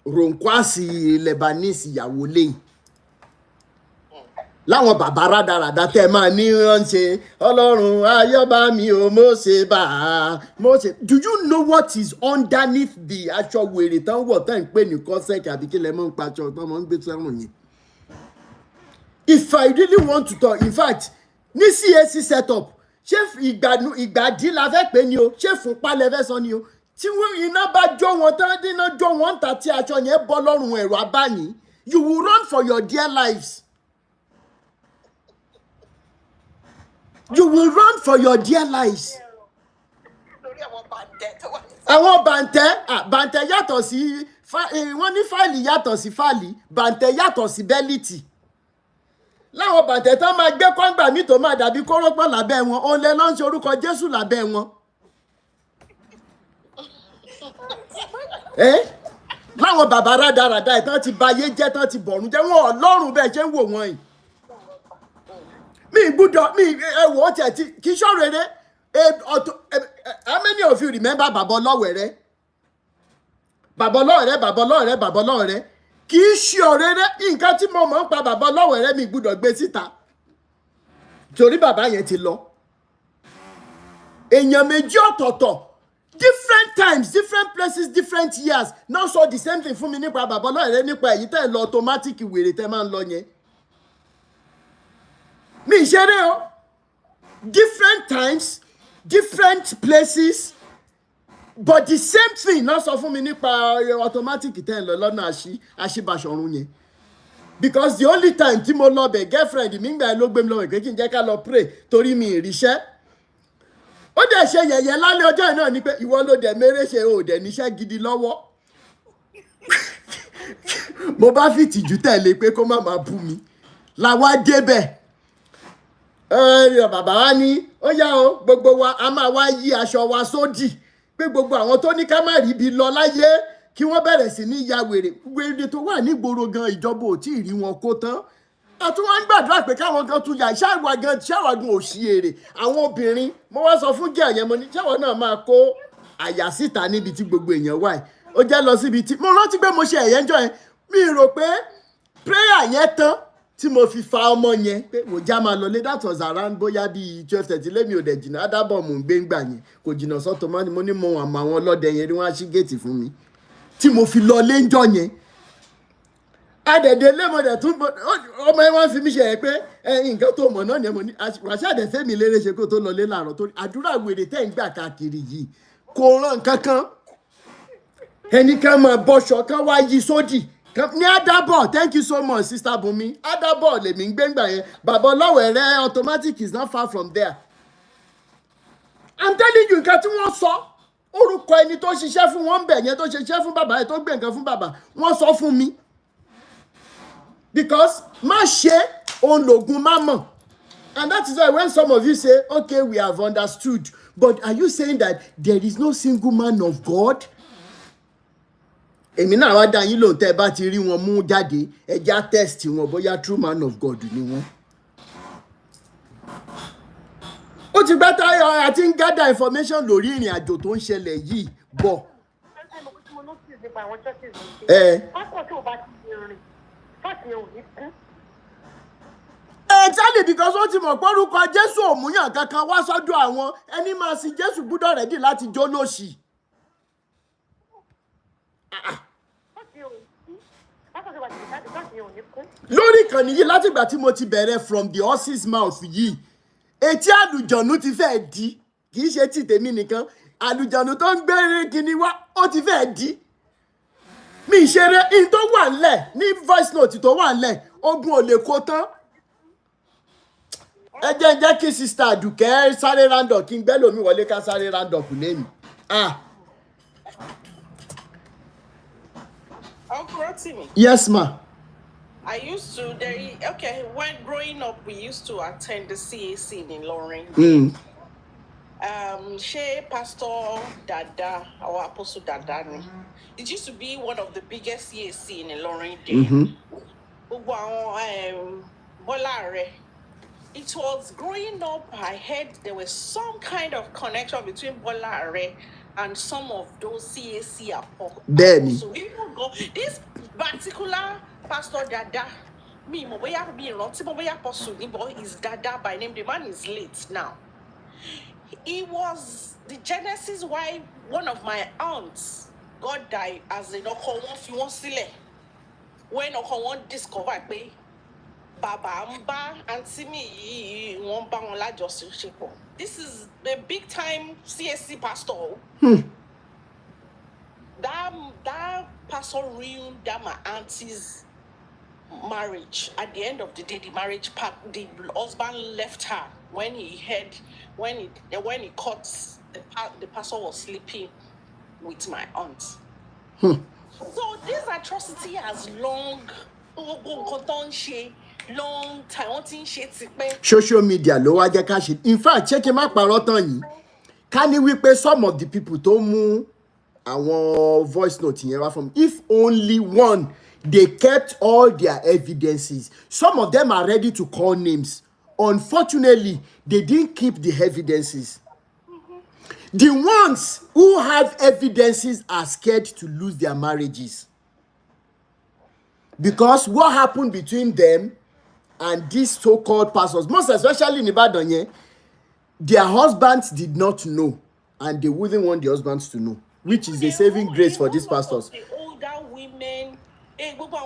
ròǹkwàsí Lebanese ìyàwó lẹ́yìn láwọn bàbá rádaràdà tẹ́ máa ní wọ́n ṣe ọlọ́run ayọ́bá mi ò Mósè bá a Mósè. Do you know what is underneath the aṣọ wèrè tán wọ̀ tán ń pè ní kọ́sẹ̀kì àbí kí lẹ mọ́ ń pa aṣọ tán mọ́ ń gbé sẹ́wọ̀n yẹn? If I really want to talk, in fact ní CAC setup ṣé ìgbàdí la fẹ́ pè ní o ṣé fúnpá lẹ fẹ́ sọ ni o tí iná bá jó wọn tán dínà jó wọn ń ta tí aṣọ yẹn bọ́ lọ́rùn ẹ̀rọ abáyín you will run for your dear lives. You will run for your dear lives. Àwọn bàǹtẹ̀ yàtọ̀ sí wọ́n ní fáìlì yàtọ̀ sí fáìlì bàǹtẹ̀ yàtọ̀ sí bẹ́líìtì. Láwọn bàǹtẹ̀ tán máa gbé kọ́ńgbà mi tó máa dàbí kórópọ̀ lábẹ́ wọn òun lè lọ́n ṣe orúkọ Jésù lábẹ́ wọn. Láwọn bàbá rádaràda ìtàn ti bayé jẹ́ tán ti bọ̀rùn jẹ́ wọn ọlọ́run bẹ́ẹ̀ ṣe ń wò wọ́n yìí. Mi gbúdọ̀ ẹ̀wọ̀ ọ̀tẹ̀ tí kì í ṣọ̀rọ̀ eré how many of you remember Bàbá Ọlọ́wẹ̀rẹ́? Bàbá Ọlọ́wẹ̀rẹ́ kì í ṣe ọ̀rọ̀ eré nǹkan tí mo mọ̀ ń pa Bàbá Ọlọ́wẹ̀rẹ́ mi gbúdọ̀ gbé síta torí bàbá yẹn ti lọ. Èèyàn méjì ọ̀tọ̀ọ̀tọ̀ different times different places different years náà sọ the same thing fún mi nípa Bàbá Ọlọ́wẹ̀rẹ́ nípa èyí tẹ́ ẹ lọ automatic wèrè tẹ́ máa ń lọ yẹn. Mi ṣeré o different times different places but the same thing náà sọ fún mi nípa automatic tẹ́ ẹ̀ lọ lọ́nà àṣìbàṣọ̀run yẹn because the only time tí mo lọ bẹ̀ girlfriend mi ń gbà ló gbé mi lọ ìpè kí n jẹ́ ká lọ pray torí mi ìríṣẹ́ ó dẹ̀ ṣe yẹ̀yẹ́ lálẹ́ ọjọ́ náà ni pé ìwọ ló dẹ̀ mérè ṣe o dẹ̀ níṣẹ́ gidi lọ́wọ́ mo bá fìtìjú tẹ̀lé pé kó má máa bú mi làwa débẹ̀. Bàbá wa ní ó yá o gbogbo wa a máa wá yí aṣọ wa sódì pé gbogbo àwọn tó ní ká má rí ibi lọ láyé kí wọ́n bẹ̀rẹ̀ sí ní ya wèrè tó wà nígboro gan ìjọba ò tí ì rí wọn kó tán àtúwọ́n ń gbàdúrà pé káwọn kan tún yà ṣáwàgùn òṣì èrè àwọn obìnrin mo wá sọ fún gẹ̀ yẹn mo ní ṣáwọn náà máa kó àyà síta níbi tí gbogbo èèyàn wà ó jẹ́ lọ síbi tí mo rántí pé mo ṣe ẹ̀yẹ́ ńjọ́ yẹn mi rò pé prayer yẹn tán tí mo fi fa ọmọ yẹn pé mo já máa lọlé that was around bóyá bíi 12:30 lémi ò dẹ̀ jìnnà Adábọ̀ mò ń gbé ńgbà yẹn kò jìnnà sọ́tọ̀ mọ́ ni mo ní mo àmọ́ àwọn ọlọ́dẹ yẹn ni wọ́n á ṣí géètì fún mi tí mo fi lọlé ńjọ́ yẹn adẹ̀dẹ̀ lémọ̀dẹ̀ tún ọmọ yẹn wọ́n fi mí ṣe ẹ̀ pé nǹkan tó mọ̀ náà ni mo ní wàṣàdẹ̀ fẹ́mi lérè ṣe kó tó lọlé láàárọ̀ torí àdúrà wèrè tẹ́ ń gbà káàkiri yìí kò ràn kankan ẹnìkan máa bọ́ṣọ kan wá yí sódì ní Adábọ̀ thank you so much sister Bùnmi Adábọ̀ lèmi ń gbẹ́ngbà yẹn Bàbá Ọlọ́wẹ̀rẹ́ automatic is not far from there. I'm telling you nǹkan tí wọ́n sọ orúkọ ẹni tó ṣiṣẹ́ fún wọn bẹ̀ yẹn tó ṣiṣẹ́ fún bàbá yẹn tó gbé nǹkan fún bàbá wọ́n sọ fún mi because má ṣe òun lògùn má mọ̀ and that is why when some of you say okay we have understood but are you saying that there is no single man of God? Èmi náà wá dá yín lóhùn tẹ́ ẹ bá ti rí wọn mú jáde ẹja test wọn bóyá true man of God ni wọn. Ó ti gbá táyọ̀ àti ń gather information lórí ìrìn àjò tó ń ṣẹlẹ̀ yìí bọ̀. Exactly because wọ́n ti mọ̀ pé orúkọ Jésù òmùyàn kankan wá sọ́dọ̀ àwọn ẹni máa sin Jésù gbúdọ̀ rẹ̀dí láti jó lóṣì. Lórí ìkànnì yìí látìgbà tí mo ti bẹ̀rẹ̀ from the horse's mouth yìí etí àlùjọ̀nù ti fẹ́ di kì í ṣe tí tèmi nìkan àlùjọ̀nù tó ń gbé kíní wá ó ti fẹ́ di mi ṣeré in tó wà ńlẹ̀ ní voice note tó wà ńlẹ̀ ogun ò lè kó tán. Ẹ jẹ́ kí sister Àdùkẹ́ sáré round up kí n gbẹ́ lómi wọlé ká sáré round up lẹ́yìn. Uncle Rotimi. Yes, ma. I used to, when growing up, we used to attend the CAC in Ilorin. Pastor Dada, our Apostle Dada, it used to be one of the biggest CAC in Ilorin. It was growing up, I heard there was some kind of connection between Bola Are and some of those CAC apostles. So this particular Pastor Dada, is Dada by name. The man is late now. He was the genesis why one of my aunts God died as an Okowon when Okowon discovered me. Baba Mba and Simi won This is the big time CSC pastor. That pastor ruined my auntie's marriage. At the end of the day, the husband left her when he caught the pastor was sleeping with my aunt. So this atrocity has long time. Social media ló wá jẹ́ ká ṣe. In fact, check him out parọ́ tán yìí. Ká ní wípé some of the people tó mú àwọn voice note yẹn wá from, if only one, they kept all their evidences. Some of them are ready to call names. Unfortunately, they didn't keep the evidences. The ones who have evidences are scared to lose their marriages. Because what happened between them and these so-called pastors, most especially in Ibadan, their husbands did not know, and they wouldn't want the husbands to know, which is a saving grace for these pastors. The older women, a whole lot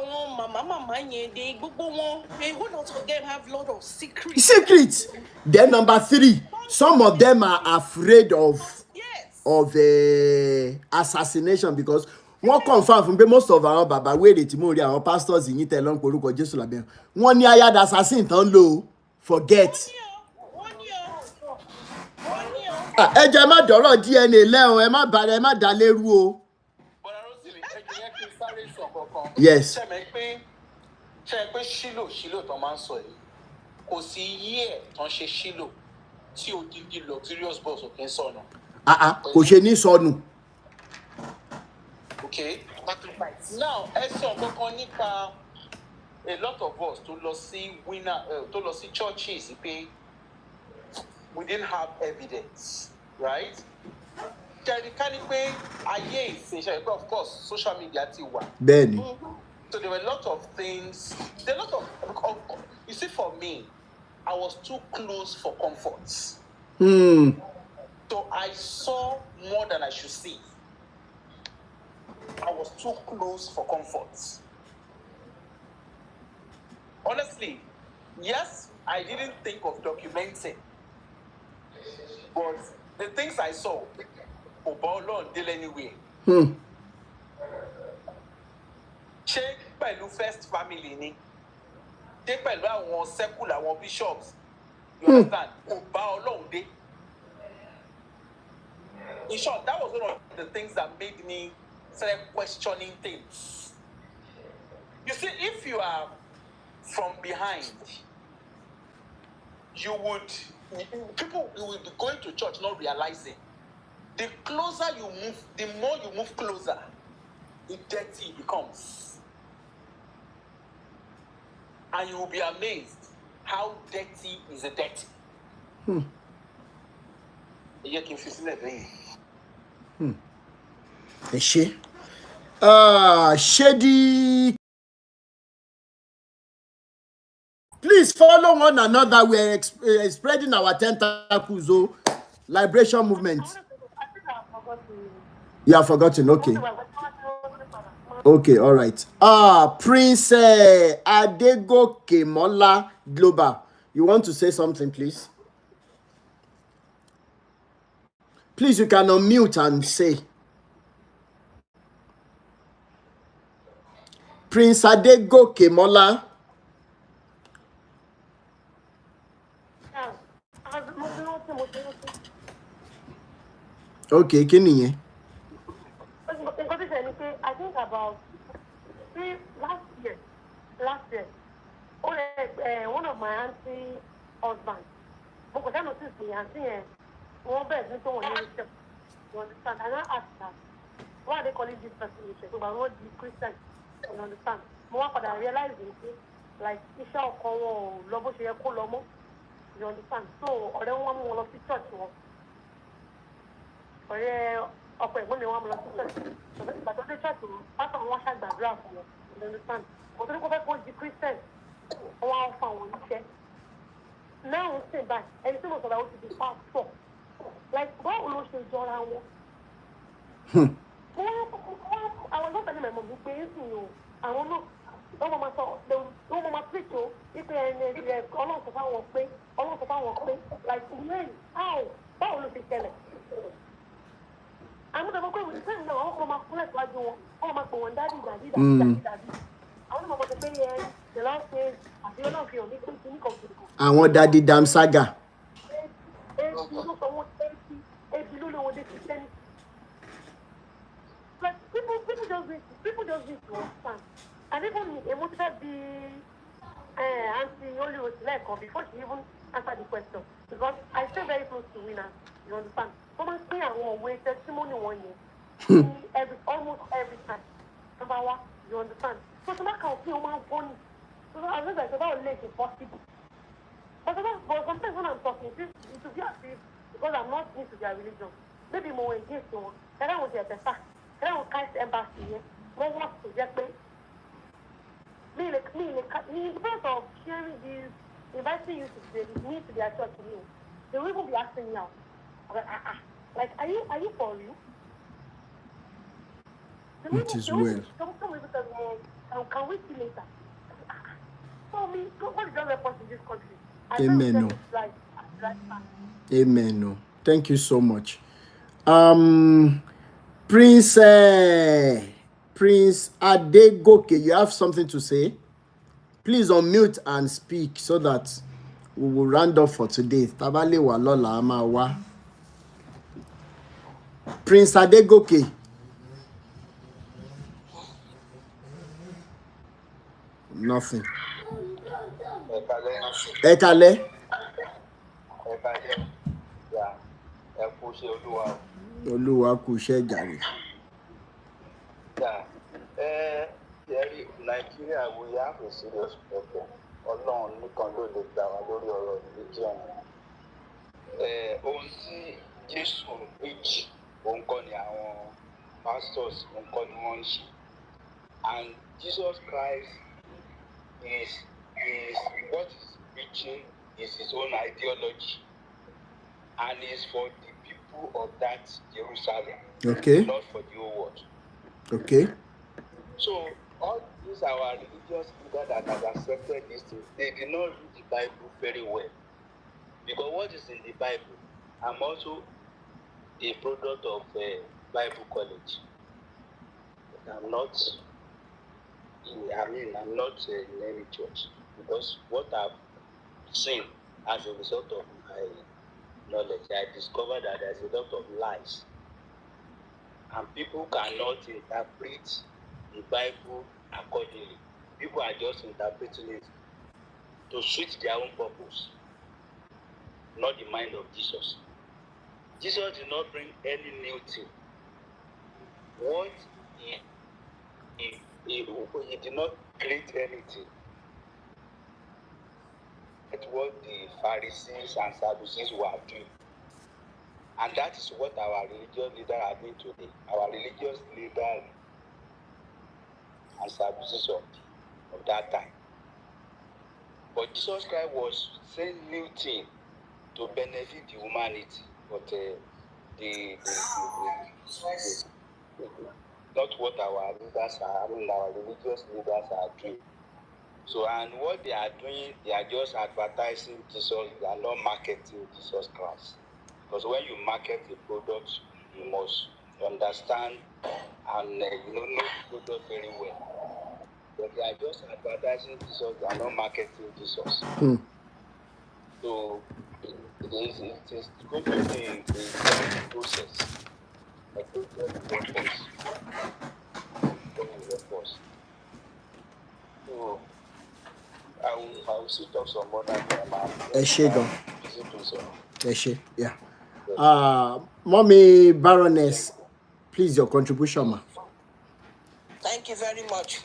of them have a lot of secrets. Secrets. Then number 3, some of them are afraid of assassination because wọ́n confirm fún pé most of our baba wèrè tí mo rí àwọn pastors yìí tẹ̀ lọ́n porúkọ Jésù lábẹ́ wọn ní ayáda assassin tán lò forget. Ẹ jẹ́ má dọ̀rọ̀ DNA lẹ́hìn ẹ má bàrẹ̀ ẹ má dá lérú o. Yes. Ṣé pé ṣílò tán máa ń sọ yìí kò sí yí tán ṣe ṣílò tí odidi luxurious boss ò kí ń sọnù. Kò ṣe ní sọnù. Okay. Now, nípa a lot of us to lọ sí churches pé we didn't have evidence, right? Technically pé ayé ìsìn of course social media ti wà. Bẹ́ẹ̀ni. So there were a lot of things. There are a lot of you see, for me, I was too close for comfort. So I saw more than I should see. I was too close for comfort. Honestly, yes, I didn't think of documenting. But the things I saw, Obolo and Dil anyway. Check pẹ̀lú first family ni. Check pẹ̀lú àwọn secular, àwọn bishops. You understand? Obolo dé. In short, that was one of the things that made me start questioning things. You see, if you are from behind, you will be going to church not realizing. The closer you move, the more you move closer, the dirty it becomes. And you will be amazed how dirty is a dirty. Shady. Please follow one another. We're spreading our tentacles. Liberation movement. You have forgotten. Okay. Okay, all right. Prince Adego Kemola Global. You want to say something, please? Please, you can unmute and say. Prince Adegoke Mola. Okay, kí nìyẹn? I think about last year, one of my auntie husbands, because I noticed the auntie one bed into one minister. You understand? And I asked her, why are they calling this person Christian? So I want the Christian. You understand? More for I realized it, like Isha or Lobo Sheko Lomo. You understand? So or then one more of the church or okay, when they want to church. But the church, after one had that draft, you understand? But then go back to the Christian. Wow, found one. Now say back, and some of us to be past 4. Like what will you do around? I was not telling my mom who pays you. I want to. No mama saw the no mama preach you. If they all of our work pay, all of our work pay. Like when how will you tell it? I'm not going to say no. All mama collect like you. All mama go and daddy. I want mama to pay the last days. I feel not feel. I want Daddy Dam Saga. Like people just need to understand. And even a motivated the auntie only was like before she even answered the question. Because I stay very close to Winner, you understand? Someone say I want wait testimony 1 year. Almost every time. Number one, you understand? So someone can see one funny. So I was like, that will make it possible. But sometimes when I'm talking, it will be as if, because I'm not into their religion, maybe more against one. Can I want to get back? Can I want Christ embassy here? What wants to get me? In the place of sharing this, inviting you to their church, they will even be asking me out. Like, are you for real? It is well. Can we see later? So me, what is your response in this country? Amen. No. Amen. No. Thank you so much. Prince Adegoke, you have something to say? Please unmute and speak so that we will round up for today. Tabale wa lola ama wa. Prince Adegoke. Nothing. Ekale. Olúwa kú iṣẹ́ jàre. Nigeria, we have a serious problem. Ọlọ́run nìkan ló lè gbà wá lórí ọ̀rọ̀ religion. Ohun tí Jésù preach, òun kọ́ ni àwọn pastors, òun kọ́ ni wọ́n ń ṣe. And Jesus Christ is what he's preaching is his own ideology. And it's for the people of that Jerusalem. Okay. Not for the whole world. Okay. So all these our religious leaders that have accepted this thing, they did not read the Bible very well. Because what is in the Bible, I'm also a product of Bible college. I'm not in any church. Because what I've seen as a result of my knowledge, I discovered that there's a lot of lies. And people cannot interpret the Bible accordingly. People are just interpreting it to suit their own purpose, not the mind of Jesus. Jesus did not bring any new thing. What he did not create anything. It's what the Pharisees and Sadducees were doing. And that is what our religious leaders are doing today. Our religious leaders and Sadducees of that time. But Jesus Christ was saying new thing to benefit the humanity, but not what our leaders are, our religious leaders are doing. So, and what they are doing, they are just advertising Jesus. They are not marketing Jesus Christ. Because when you market the product, you must understand and know the product very well. but they are just advertising Jesus, they are not marketing Jesus. So it is going to be a long process. So I will sit up some more time. Yeah. Mommy Baroness, please your contribution, ma. Thank you very much.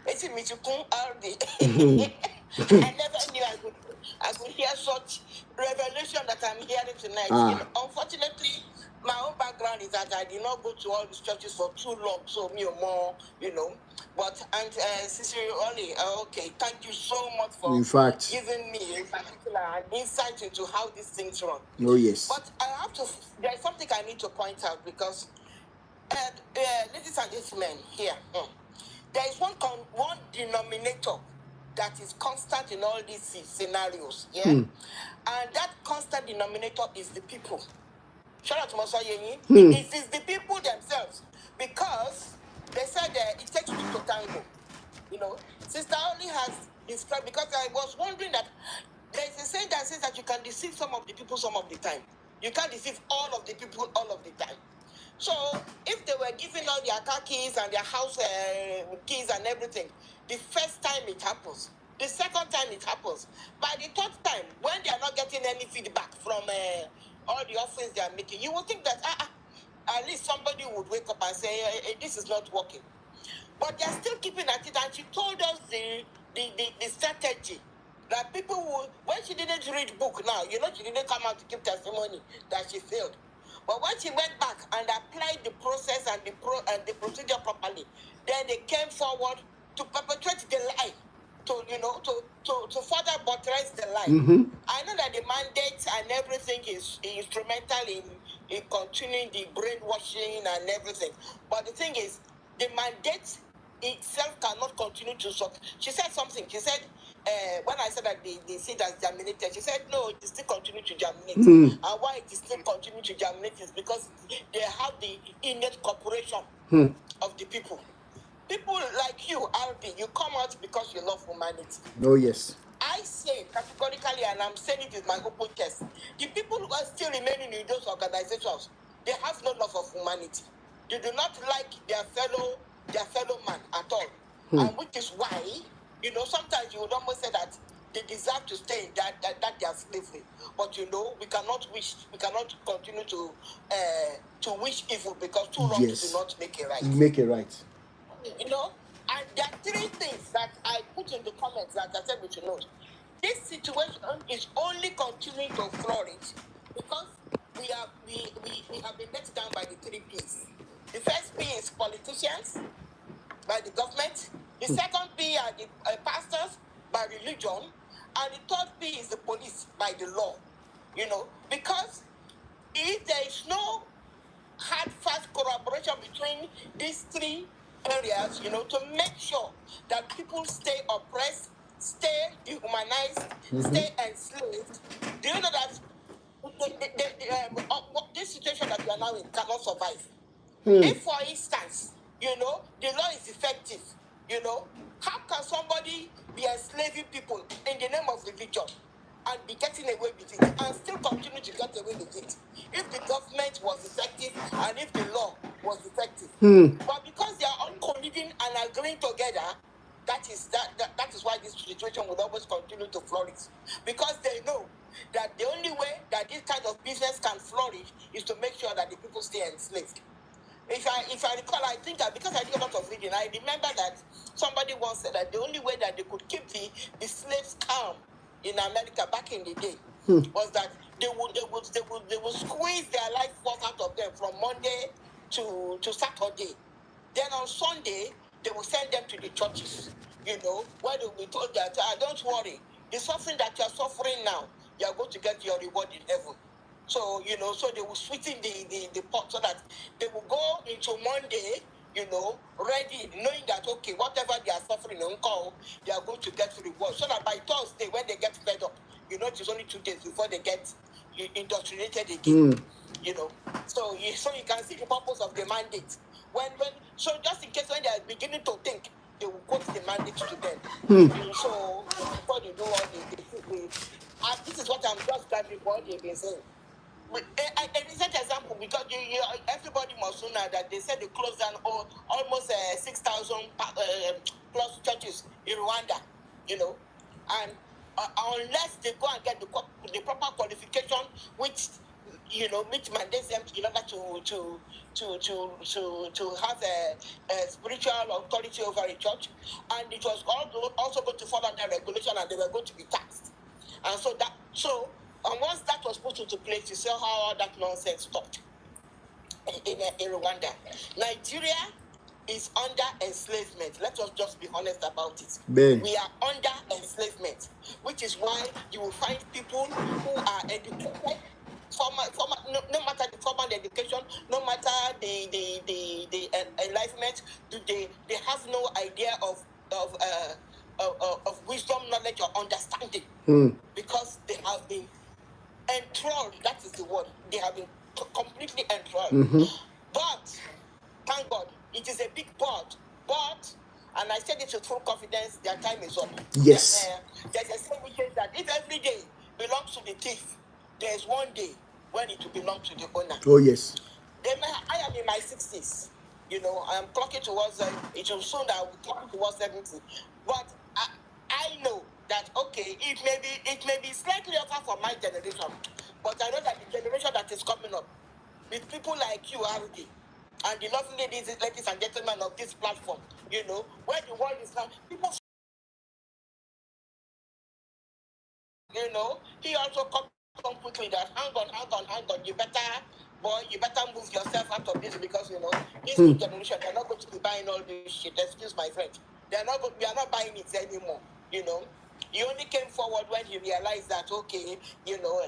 It's a Michukun Aldi. I never knew I could hear such revelation that I'm hearing tonight. You know, unfortunately, my own background is that I did not go to all these churches for too long, so me or more, you know. But and Sister Oli, okay, thank you so much for giving me in particular an insight into how these things run. Oh yes. But I have to. There is something I need to point out because, ladies and gentlemen, here. There is one denominator that is constant in all these scenarios, yeah? And that constant denominator is the people. Shout out to Mosayenyi. It is the people themselves. Because they said it takes two to tango. You know, Sister Oli has described, because I was wondering that there is a saying that says that you can deceive some of the people some of the time. You can't deceive all of the people all of the time. So if they were giving all their car keys and their house keys and everything, the first time it happens, the second time it happens, by the third time, when they are not getting any feedback from all the offerings they are making, you will think that at least somebody would wake up and say, this is not working. But they're still keeping at it, and she told us the strategy that people will, when she didn't read book now, you know, she didn't come out to give testimony that she failed. But when she went back and applied the process and the procedure properly, then they came forward to perpetrate the lie, to further buttress the lie. I know that the mandate and everything is instrumental in continuing the brainwashing and everything. But the thing is, the mandate itself cannot continue to suck. She said something. She said, when I said that the seed has germinated, she said, no, it still continue to germinate. And why it is still continue to germinate is because they have the innate cooperation of the people. People like you, Albi, you come out because you love humanity. Oh, yes. I say categorically, and I'm saying it with my open chest, the people who are still remaining in those organizations, they have no love of humanity. They do not like their fellow man at all. And which is why, you know, sometimes you would almost say that they deserve to stay in that they are slavery. But you know, we cannot continue to wish evil, because two wrongs do not make it right. Make it right. You know, and there are three things that I put in the comments that I said we should note. This situation is only continuing to flourish because we have been let down by the three P's. The first P is politicians, by the government. The second P are the pastors, by religion. And the third P is the police, by the law. You know, because if there is no hard, fast collaboration between these three areas, you know, to make sure that people stay oppressed, stay dehumanized, stay enslaved, do you know that this situation that we are now in cannot survive? If, for instance, you know, the law is effective, you know, how can somebody be enslaving people in the name of religion and be getting away with it and still continue to get away with it if the government was effective and if the law was effective? But because they are all colluding and agreeing together, that is why this situation will always continue to flourish, because they know that the only way that this kind of business can flourish is to make sure that the people stay enslaved. If I recall, I think that because I did a lot of reading, I remember that somebody once said that the only way that they could keep the slaves calm in America back in the day was that they would squeeze their life force out of them from Monday to Saturday. Then on Sunday they will send them to the churches, you know, where they will be told that don't worry, the suffering that you are suffering now, you are going to get your reward in heaven. So, you know, so they will sweeten the pot so that they will go into Monday, you know, ready, knowing that, okay, whatever they are suffering on call, they are going to get reward. So that by Thursday, when they get fed up, you know, it's only 2 days before they get indoctrinated again, you know. So you can see the purpose of the mandate. So just in case when they are beginning to think they will quote the mandate to them. So before they do all this is what I'm just gathering what they've been saying. A recent example, because everybody must know now that they said they closed down almost 6,000 plus churches in Rwanda, and unless they go and get the proper qualification, which which mandates them in order to have a spiritual authority over a church, and it was also going to follow that regulation, and they were going to be taxed, and and once that was put into place, you saw how all that nonsense stopped in Rwanda. Nigeria is under enslavement. Let us just be honest about it. Ben. We are under enslavement, which is why you will find people who are educated, no matter the formal education, no matter the enlightenment, they have no idea of wisdom, knowledge, or understanding, because they have been enthralled. That is the word. They have been completely enthralled. But thank God, it is a big but. And I said it with full confidence, their time is up. Yes. There's a saying which says that if every day belongs to the thief, there's one day when it will belong to the owner. Oh, yes. I am in my 60s. I am clocking towards, it will soon I will be clocking towards 70. But I know that, okay, it may be slightly over for my generation, but I know that the generation that is coming up, with people like you, RD, and the lovely ladies and gentlemen of this platform, where the world is now, people, he also comes on quickly that hang on, you better move yourself out of this, because this new generation, they're not going to be buying all this shit. Excuse my French. We are not buying it anymore. He only came forward when he realized that, okay,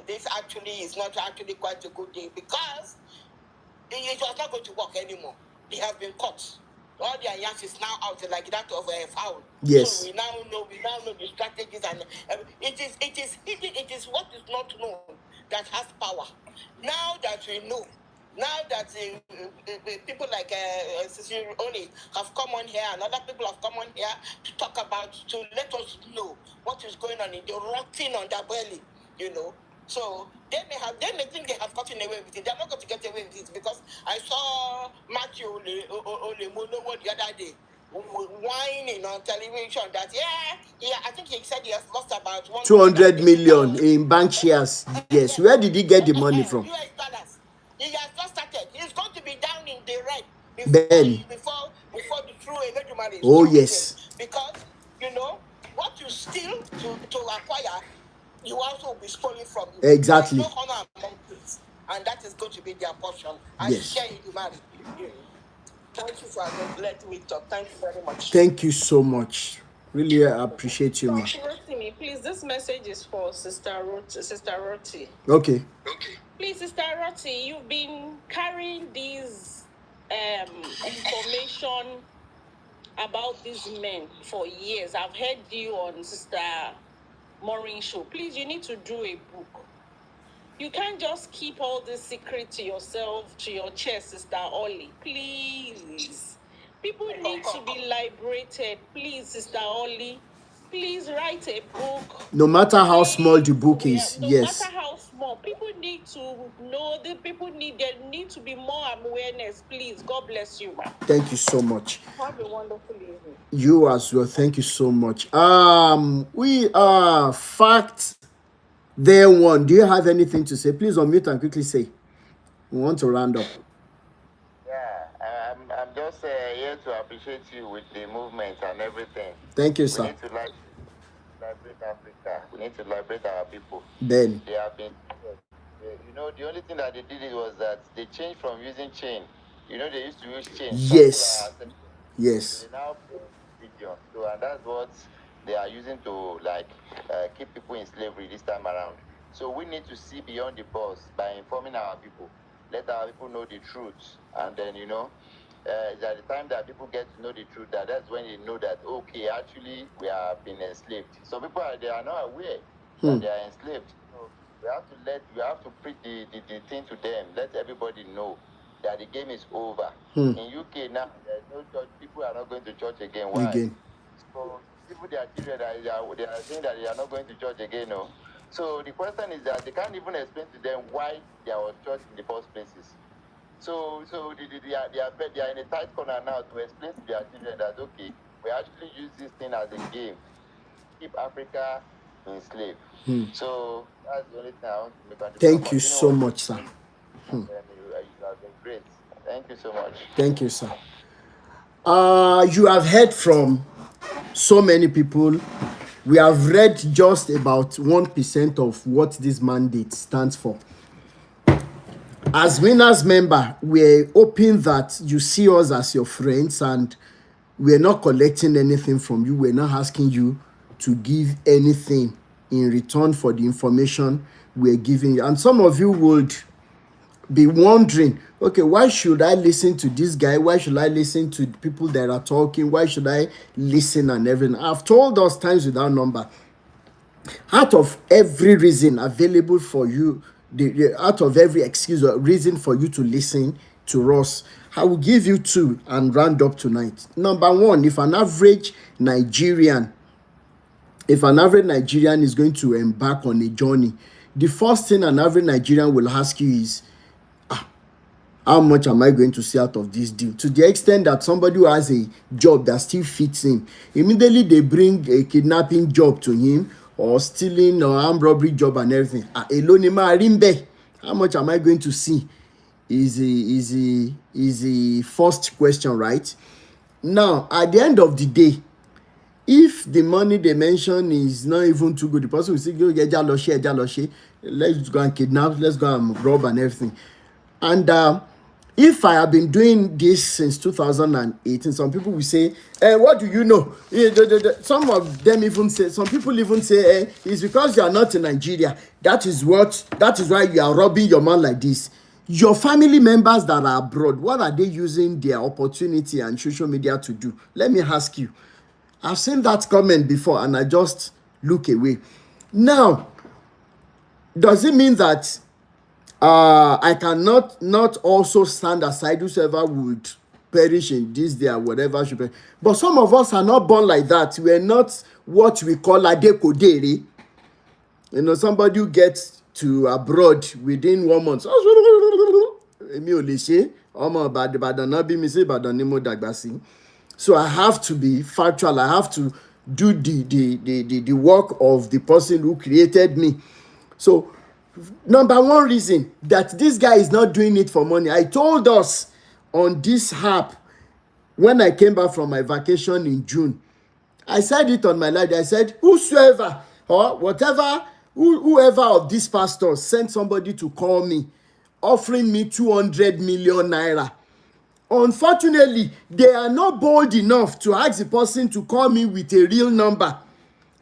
this actually is not actually quite a good day, because it was not going to work anymore. They have been caught. All their yarns is now out like that of a foul. Yes. So we now know the strategies, and it is what is not known that has power. Now that we know, now that people like Oni have come on here, and other people have come on here to let us know what is going on in the rotting underbelly, So they may think they have gotten away with it. They're not going to get away with it, because I saw Matthew Olemonowo the other day whining on television that I think he said he has lost about 200 million in bank shares. Yes. Where did he get the money from? US dollars. He has just started. He's going to be down in the red before the true Eledumare. Oh, yes. Because what you steal to acquire, you also will be stolen from you. Exactly. There's no honor among things, and that is going to be their portion. I Yes. share Eledumare. Thank you for letting me talk. Thank you very much. Thank you so much. Really appreciate you, ma. Rotimi, please, this message is for Sister Roti. Okay. Please, Sister Roti, you've been carrying these information about these men for years. I've heard you on Sister Maureen show. Please, you need to do a book. You can't just keep all this secret to yourself, to your chest, Sister Ollie. Please. People need to be liberated. Please, Sister Ollie. Please write a book. No matter how small the book is, No yes. matter how small. People need to know that there need to be more awareness. Please. God bless you, ma'am. Thank you so much. Have a wonderful evening. You as well. Thank you so much. We are fact there one. Do you have anything to say? Please unmute and quickly say. We want to round up. Yeah, I'm just here to appreciate you with the movement and everything. Thank you, We sir. need to liberate Africa. We need to liberate our people. Ben. They have been, the only thing that they did was that they changed from using chain. They used to use chain. Yes. Yes. They now play video. So, and that's what they are using to keep people in slavery this time around. So we need to see beyond the box by informing our people. Let our people know the truth, and then at the time that people get to know the truth, that's when they know that okay, actually we have been enslaved. So people they are not aware that they are enslaved. So we have to preach the thing to them. Let everybody know that the game is over. In UK now, there's no church. People are not going to church again. Why? Again. So people, their children, they are saying that they are not going to church again. No. So the question is that they can't even explain to them why there was church in the first places. So they are in a tight corner now to explain to their children that, okay, we actually use this thing as a game, keep Africa enslaved. So that's the only thing I want to make on the Thank you so much, sir. You have been great. Thank you so much. Thank you, sir. You have heard from so many people. We have read just about 1% of what this mandate stands for. As winners member, we're hoping that you see us as your friends, and we're not collecting anything from you. We're not asking you to give anything in return for the information we're giving you. And some of you would be wondering, okay, why should I listen to this guy? Why should I listen to people that are talking? Why should I listen and everything? I've told us times without number. Out of every reason available for you, out of every excuse or reason for you to listen to us, I will give you two and round up tonight. Number one, if an average Nigerian is going to embark on a journey, the first thing an average Nigerian will ask you is, how much am I going to see out of this deal? To the extent that somebody who has a job that still fits him, immediately they bring a kidnapping job to him, or stealing or armed robbery job and everything. How much am I going to see? Is the first question, right? Now, at the end of the day, if the money they mention is not even too good, the person will say, let's go and kidnap, let's go and rob and everything. And if I have been doing this since 2018, some people will say, what do you know? Some of them even say, some people even say, it's because you are not in Nigeria. That is why you are robbing your man like this. Your family members that are abroad, what are they using their opportunity and social media to do? Let me ask you. I've seen that comment before and I just look away. Now, does it mean that I cannot not also stand aside whosoever would perish in this day or whatever should perish? But some of us are not born like that. We are not what we call adekodere. You know, somebody who gets to abroad within 1 month. So I have to be factual. I have to do the work of the person who created me. So number one reason that this guy is not doing it for money, I told us on this app when I came back from my vacation in June. I said it on my live. I said, whosoever or whatever, whoever of these pastors sent somebody to call me, offering me 200 million naira. Unfortunately, they are not bold enough to ask the person to call me with a real number.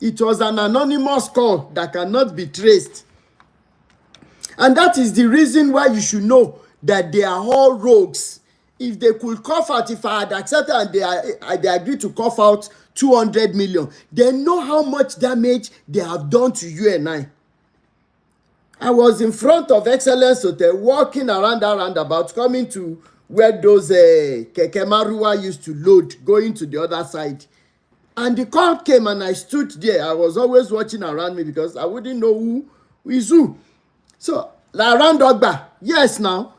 It was an anonymous call that cannot be traced. And that is the reason why you should know that they are all rogues. If they could cough out, if I had accepted and they agreed to cough out 200 million, they know how much damage they have done to you and I. I was in front of Excellence Hotel, walking around that roundabout, coming to where those Keke Marua used to load, going to the other side. And the call came and I stood there. I was always watching around me because I wouldn't know who is who. So, around Ogba, yes, now,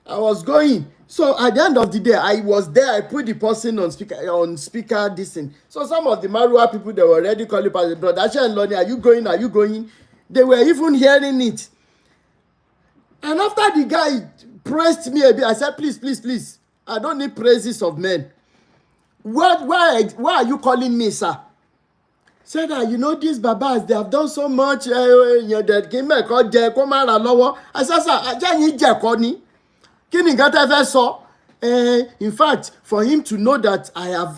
I was going. So, at the end of the day, I was there. I put the person on speaker, this thing. So, some of the Marua people, they were already calling, brother Asha and Lonnie, are you going? Are you going? They were even hearing it. And after the guy praised me a bit, I said, please, I don't need praises of men. Why are you calling me, sir? Said that, you know, these babas, they have done so much. That came back, I said, sir, I just need Jekoni. In fact, for him to know that I have,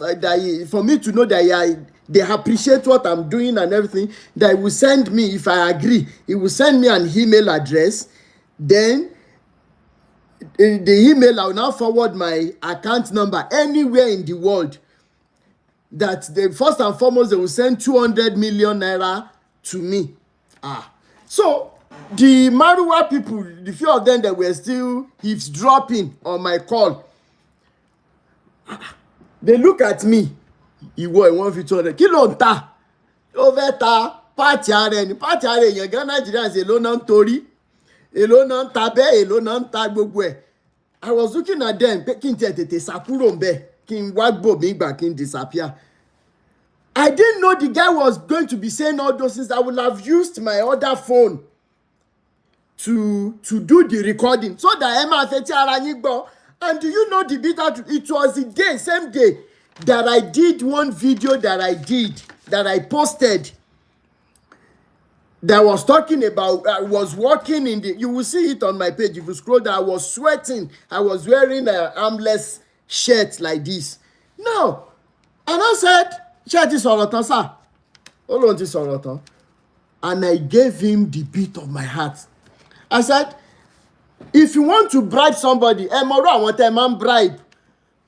for me to know that they appreciate what I'm doing and everything, that he will send me, if I agree, he will send me an email address. Then the email, I will now forward my account number anywhere in the world. That they first and foremost, they will send 200 million naira to me. So The Marua people, the few of them that were still eavesdropping on my call, they look at me. Ìwọ ìwọ̀n fi 200 kí ló ń ta? Ó fẹ́ ta pàtì ara ẹni, pàtì ara èèyàn gan Nàìjíríà ṣe èló náà ń torí, èló náà ń ta bẹ́ẹ̀, èló náà ń ta gbogbo ẹ̀. I was looking at them pé kí n tiẹ̀ tètè sàkúrò ń bẹ̀, kí n wá gbò mí gbà kí n disappear. I didn't know the guy was going to be saying all those things. I would have used my other phone to do the recording so that Emma fetí ara yín gbọ́. And do you know the bitter truth? It was the day, same day, that I did one video that I posted, that was talking about, I was working in the, you will see it on my page if you scroll down. I was sweating. I was wearing an armless shirt like this. Now, and I said, ṣé ti sọ̀rọ̀ tán sá? Ó lóun ti sọ̀rọ̀ tán. And I gave him the beat of my heart. I said, if you want to bribe somebody, mọ̀rọ̀ àwọn tẹ́ máa ń bribe.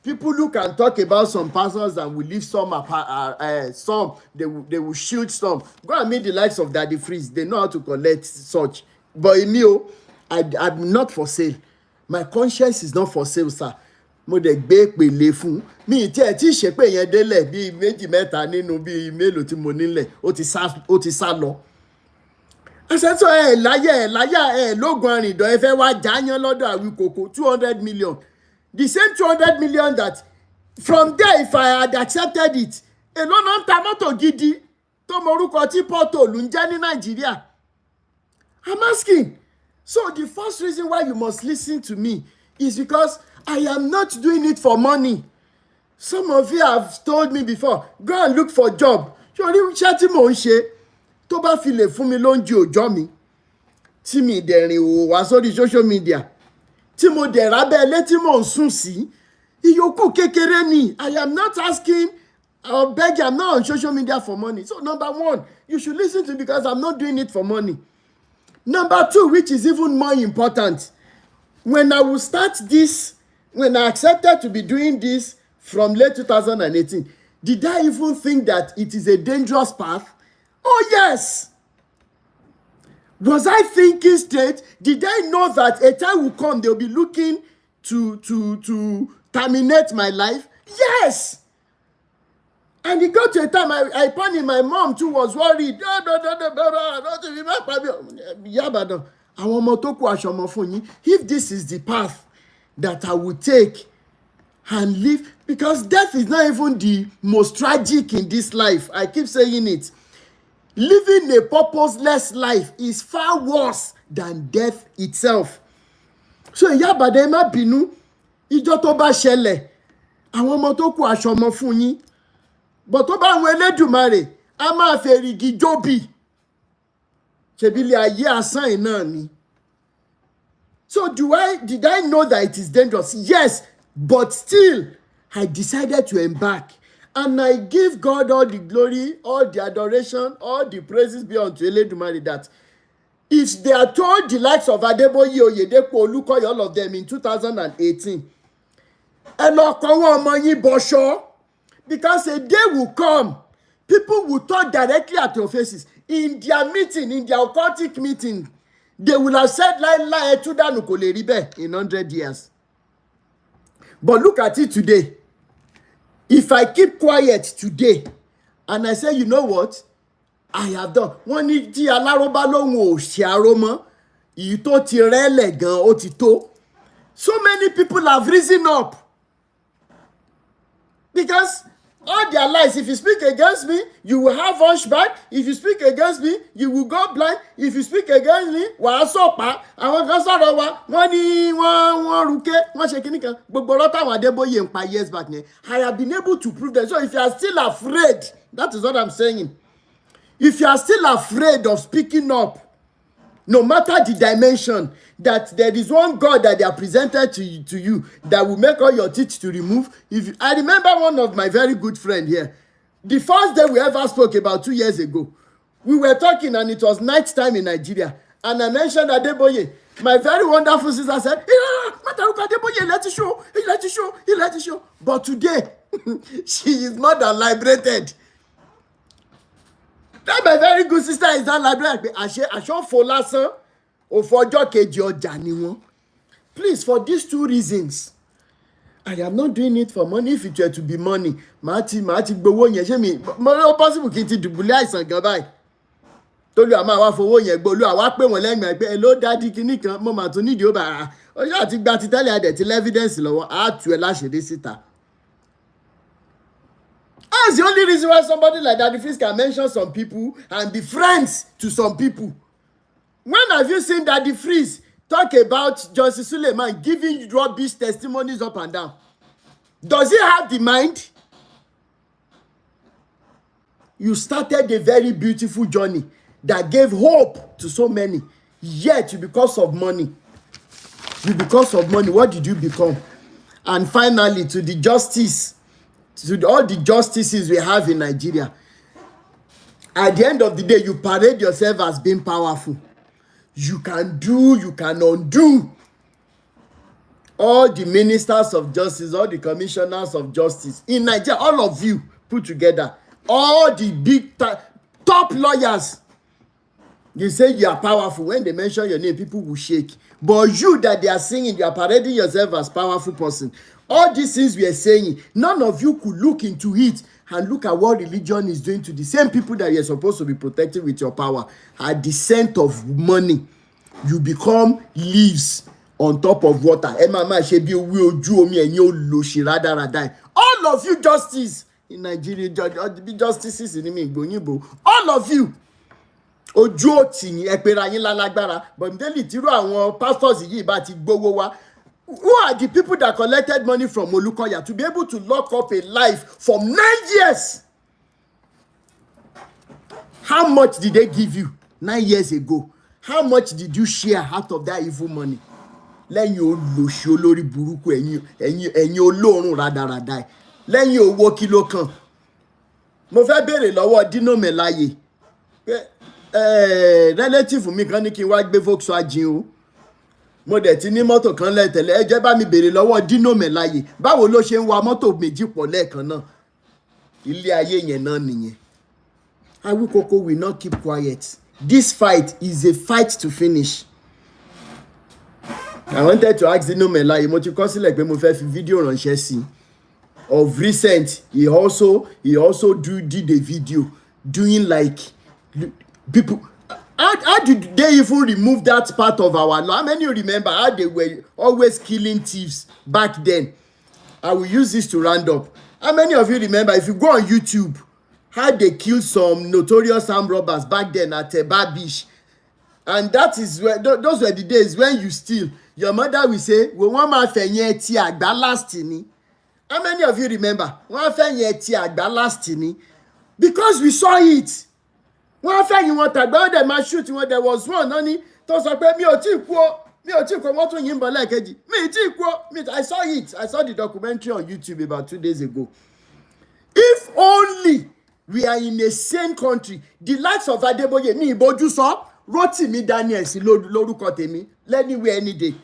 People look and talk about some pastors and will leave some apart, some they will shield some. Go and meet the likes of Daddy Freeze. They know how to collect such. But in me, I'm not for sale. My conscience is not for sale, sir. Mo dẹ̀ gbé pèlè fún mi tí ẹ tí ṣe pé yẹn délẹ̀ bíi méjì mẹ́ta nínú bíi mélòó tí mo nílẹ̀ ó ti sá lọ. Àṣẹ́sọ láyà lóògùn àrìndọ̀ ẹ fẹ́ wá jáyán lọ́dọ̀ Àwíkòkò 200 million. The same 200 million that from there, if I had accepted it, èló náà ń ta mọ́tò gidi tó morúkọ tí pọ́tò ló ń jẹ́ ní Nàìjíríà. I'm asking. So the first reason why you must listen to me is because I am not doing it for money. Some of you have told me before, go and look for job. Ṣé iṣẹ́ tí mò ń ṣe tó bá fi lè fún mi lóúnjẹ òòjọ́ mi tí mi dẹ̀rìn ò wá sórí social media tí mo dẹ̀ rábẹ́ ilé tí mò ń sùn sí, ìyókù kékeré ni. I am not asking or begging. I'm not on social media for money. So number one, you should listen to me because I'm not doing it for money. Number two, which is even more important, when I will start this, when I accepted to be doing this from late 2018, did I even think that it is a dangerous path? Oh yes. Was I thinking straight? Did I know that a time will come they'll be looking to terminate my life? Yes. And it got to a time I panicked. My mom too was worried. If this is the path that I would take and live, because death is not even the most tragic in this life. I keep saying it. Living a purposeless life is far worse than death itself. So ìyá àbàdàn má bínú, ìjọ tó bá ṣẹlẹ̀, àwọn ọmọ tó kù aṣọ ọmọ fún yín. But tó bá àwọn Elédùmarè, a máa fèrègì jóbì. Ṣebí ilé ayé asán náà ni. So did I know that it is dangerous? Yes, but still, I decided to embark. And I give God all the glory, all the adoration, all the praises be unto Eledumare that if they are told the likes of Adeboye, Oyedepo, Olukoya, all of them in 2018, because a day will come, people will talk directly at your faces. In their meeting, in their occultic meeting, they will have said, in 100 years. But look at it today. If I keep quiet today and I say, you know what, I have done. Wọ́n ní tí aláròbá lóhùn ò ṣe àròmọ́, èyí tó ti rẹ́lẹ̀ gan ó ti tó. So many people have risen up because all their lives, if you speak against me, you will have hunchback. If you speak against me, you will go blind. If you speak against me, wàá sọ̀pá. Àwọn kan sọ̀rọ̀ wa, wọ́n ní wọ́n rúkẹ́, wọ́n ṣe kíní kan. Gbogbo ọ̀rọ̀ táwọn Adébóyè ń pa years back yẹn. I have been able to prove them. So if you are still afraid, that is what I'm saying. If you are still afraid of speaking up, no matter the dimension, that there is one God that they are presented to you that will make all your teeth to remove. I remember one of my very good friend here. The first day we ever spoke about 2 years ago, we were talking and it was night time in Nigeria. And I mentioned Adeboye. My very wonderful sister said, Adeboye, let it show. But today, she is more than liberated. That my very good sister is not liberated. I show for last. òfò ọjọ́ kejì ọjà ni wọ́n. Please, for these two reasons, I am not doing it for money. If it were to be money, màá ti gbowó yẹn. Ṣé mi ó possible kí n ti dùbúlẹ̀ àìsàn gan báyìí? Tolu àmọ́ àwa fowó yẹn gbolu àwa pé wọ́n lẹ́gbẹ̀ẹ́ pé ló dádì kinní kan mo mà tún nídìí ó bá ọjọ́ àti gba ti tẹ́lẹ̀ adẹ̀ ti evidence lọ́wọ́ á tú ẹ láṣẹ̀dé síta. That's the only reason why somebody like Daddy Freeze can mention some people and be friends to some people. When have you seen Daddy Freeze talk about Justice Suleiman giving rubbish testimonies up and down? Does he have the mind? You started a very beautiful journey that gave hope to so many. Yet, because of money, what did you become? And finally, to the justice, to all the justices we have in Nigeria, at the end of the day, you parade yourself as being powerful. You can do, you can undo. All the ministers of justice, all the commissioners of justice in Nigeria, all of you put together, all the big top lawyers, you say you are powerful. When they mention your name, people will shake. But you that they are singing, you are parading yourself as powerful person. All these things we are saying, none of you could look into it and look at what religion is doing to the same people that you're supposed to be protecting with your power. At the scent of money, you become leaves on top of water. All of you justice in Nigeria, justices in all of you. Ojú òtì yín ẹ pera yín lálágbára but daily tírú àwọn pastors yìí bá ti gbowó wá. Who are the people that collected money from Olukoya to be able to lock up a life for 9 years? How much did they give you 9 years ago? How much did you share out of that evil money? Lẹ́yìn olóṣì olórí burúkú ẹ̀yin olóòórùn rádaràda lẹ́yìn owó kí ló kàn. Mo fẹ́ béèrè lọ́wọ́ Dino Melaye pé relative mi kan ní kí n wá gbé Volkswagen o. Mo dẹ̀ ti ní mọ́tò kan lẹ́tẹ̀lẹ́ ẹ jẹ́ bá mi béèrè lọ́wọ́ Dino Melaye báwo ló ṣe ń wa mọ́tò méjì pọ̀ lẹ́ẹ̀kan náà. Ilé ayé yẹn náà nìyẹn. Awíkoko will not keep quiet. This fight is a fight to finish. I wanted to ask Dino Melaye, mo ti kọ sílẹ̀ pé mo fẹ́ fi fídíò ránṣẹ́ sí. Of recent, he also did a video doing like people. How did they even remove that part of our law? How many you remember how they were always killing thieves back then? I will use this to round up. How many of you remember, if you go on YouTube, how they killed some notorious armed robbers back then at Babish? And that is where those were the days when you steal. Your mother will say, "We want my fenye ti agba last ni." How many of you remember? One fenye ti agba last ni, because we saw it. One fenye want agba dem ma shoot when there was one honey. To sọ pé mi ò tí kú wọ́n tún yìnbọn lẹ́ẹ̀kejì. Mi tí kú. I saw it. I saw the documentary on YouTube about 2 days ago. If only we are in a sane country, the likes of Adeboye, mi ìbojú sọ, Rotimi Daniels lórúkọ tèmi, anywhere any day.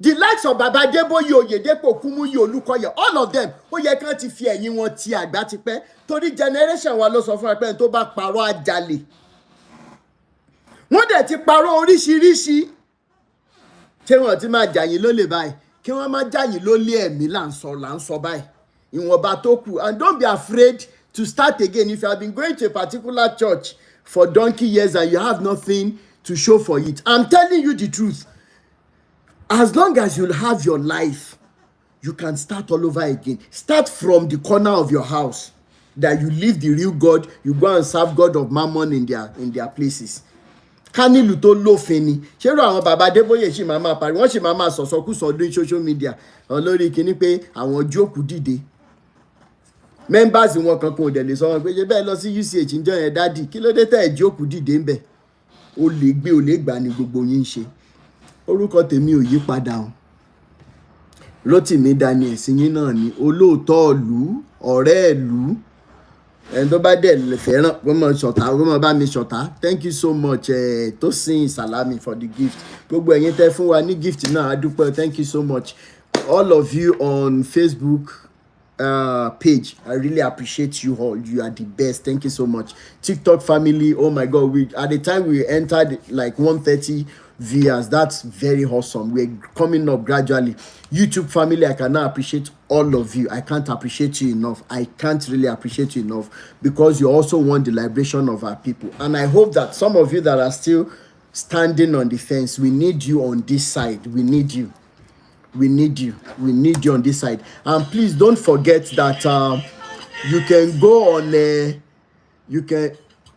The likes of Baba Adeboye, Oyedepo, Kumuyi, Olukoya, all of them, ó yẹ kán ti fi ẹ̀yìn wọn ti àgbà ti pẹ́, torí generation wa ló sọ fún ẹgbẹ́ tó bá parọ́ àjálè. Wọ́n dẹ̀ ti parọ́ oríṣiríṣi. Ṣé wọ́n ti máa jàyìn lólè báyìí? Kí wọ́n má jàyìn lólè ẹ̀mí là ń sọ báyìí. Ìwọ̀nba tó kù. And don't be afraid to start again. If you have been going to a particular church for donkey years and you have nothing to show for it, I'm telling you the truth. As long as you have your life, you can start all over again. Start from the corner of your house that you leave the real God, you go and serve God of Mammon in their places. Kanilu tó lófin ni. Ṣé ro àwọn bàbá Adébóyè ṣì máa parí? Wọ́n ṣì máa sọ̀sọ́kúsọ lórí social media. Lórí kíní pé àwọn jókòó dìde. Members wọn kankan ò dẹ̀ lè sọ wọn pé ṣe bẹ́ẹ̀ lọ sí UCH ń jọ yẹn dádì. Kí ló dé tẹ́ ẹ̀ jókòó dìde ń bẹ̀? Ó lè gbé ó lè gbà ní gbogbo yín ṣe. Orúkọ tèmi ò yí padà o. Rotimi Daniels yín náà ni olóòótọ́ ìlú, ọ̀rẹ́ ìlú. Ẹni tó bá dẹ̀ fẹ́ràn kó mọ ṣọ̀tá, kó mọ bá mi ṣọ̀tá. Thank you so much Tosin Salami for the gift. Gbogbo ẹ̀yin tẹ́ fún wa ní gift náà, a dúpẹ́. Thank you so much. All of you on Facebook page, I really appreciate you all. You are the best. Thank you so much. TikTok family, oh my God, at the time we entered like 130, viewers. That's very awesome. We're coming up gradually. YouTube family, I cannot appreciate all of you. I can't appreciate you enough. I can't really appreciate you enough, because you also want the liberation of our people. And I hope that some of you that are still standing on the fence, we need you on this side. We need you. We need you. We need you on this side. And please don't forget that you can go on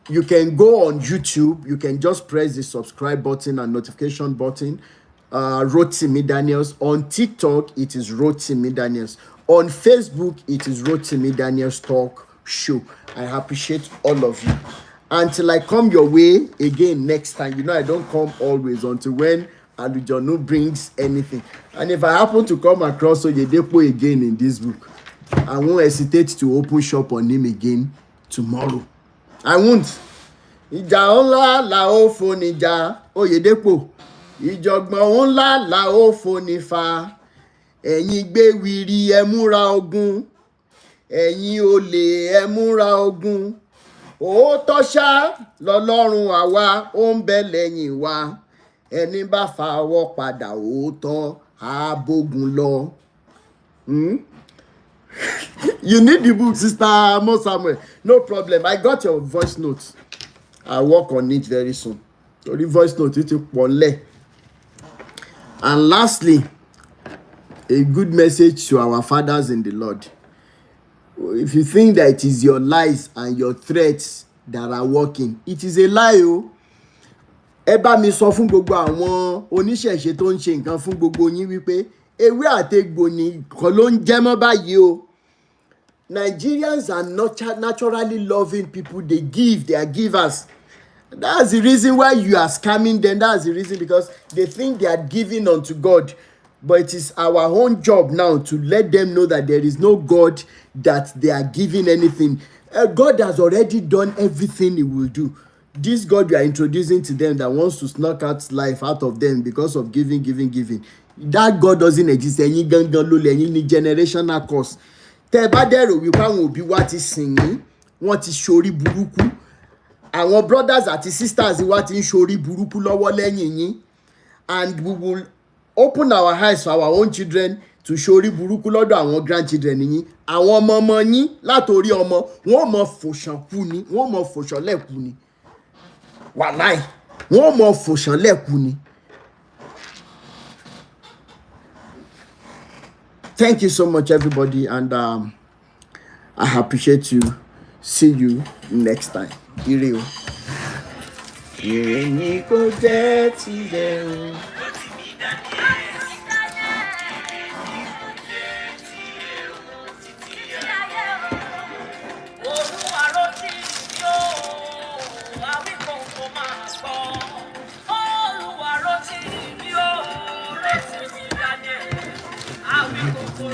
you can go on YouTube. You can just press the subscribe button and notification button. Rotimi Daniels. On TikTok, it is Rotimi Daniels. On Facebook, it is Rotimi Daniels Talk Show. I appreciate all of you. Until I come your way again next time. You know, I don't come always until when Alujonu brings anything. And if I happen to come across Oyedepo again in this book, I won't hesitate to open shop on him again tomorrow. I won't. Ìjà ńlá la ó fonìjà Oyedepo. Ìjọ̀gbọ̀n ńlá la ó fonifa. Ẹ̀yin gbéwìrì ẹ múra ogun. Ẹ̀yin olè ẹ múra ogun. Òótọ́ ṣá lọ́lọ́run àwa ó ń bẹ lẹ́yìn wa. Ẹni bá fawọ́ padà òótọ́ á bógun lọ. You need the book, Sister Mo Samuel. No problem. I got your voice notes. I'll work on it very soon. So the voice note, it will. And lastly, a good message to our fathers in the Lord. If you think that it is your lies and your threats that are working, it is a lie. Oh. Ẹ bá mi sọ fún gbogbo àwọn oníṣẹ̀ṣe tó ń ṣe nǹkan fún gbogbo yín wípé ewé àtegbò ni kò ló ń jẹ́ mọ́ báyìí o. Nigerians are not naturally loving people. They give, they are givers. That's the reason why you are scamming them. That's the reason, because they think they are giving unto God. But it is our own job now to let them know that there is no God that they are giving anything. God has already done everything he will do. This God you are introducing to them that wants to snuck out life out of them because of giving. That God doesn't exist. Any generational curse. Tẹ́ bá dẹ̀rò wípé àwọn òbí wa ti sìn yín, wọ́n ti ṣorí burúkú. Àwọn brothers àti sisters wa ti ń ṣorí burúkú lọ́wọ́ lẹ́yìn yín. And we will open our eyes for our own children to ṣorí burúkú lọ́dọ̀ àwọn grandchildren yín. Àwọn ọmọ yín látòrí ọmọ, wọ́n mọ fòṣàn kú ni, wọ́n mọ fòṣàn lẹ́kú ni. Wàláì, wọ́n mọ fòṣàn lẹ́kú ni. Thank you so much, everybody, and I appreciate you. See you next time. Ire o. Ire ni kò jẹ́ tirẹ̀ o.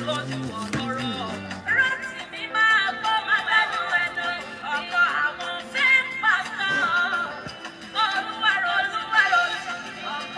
Lord, you are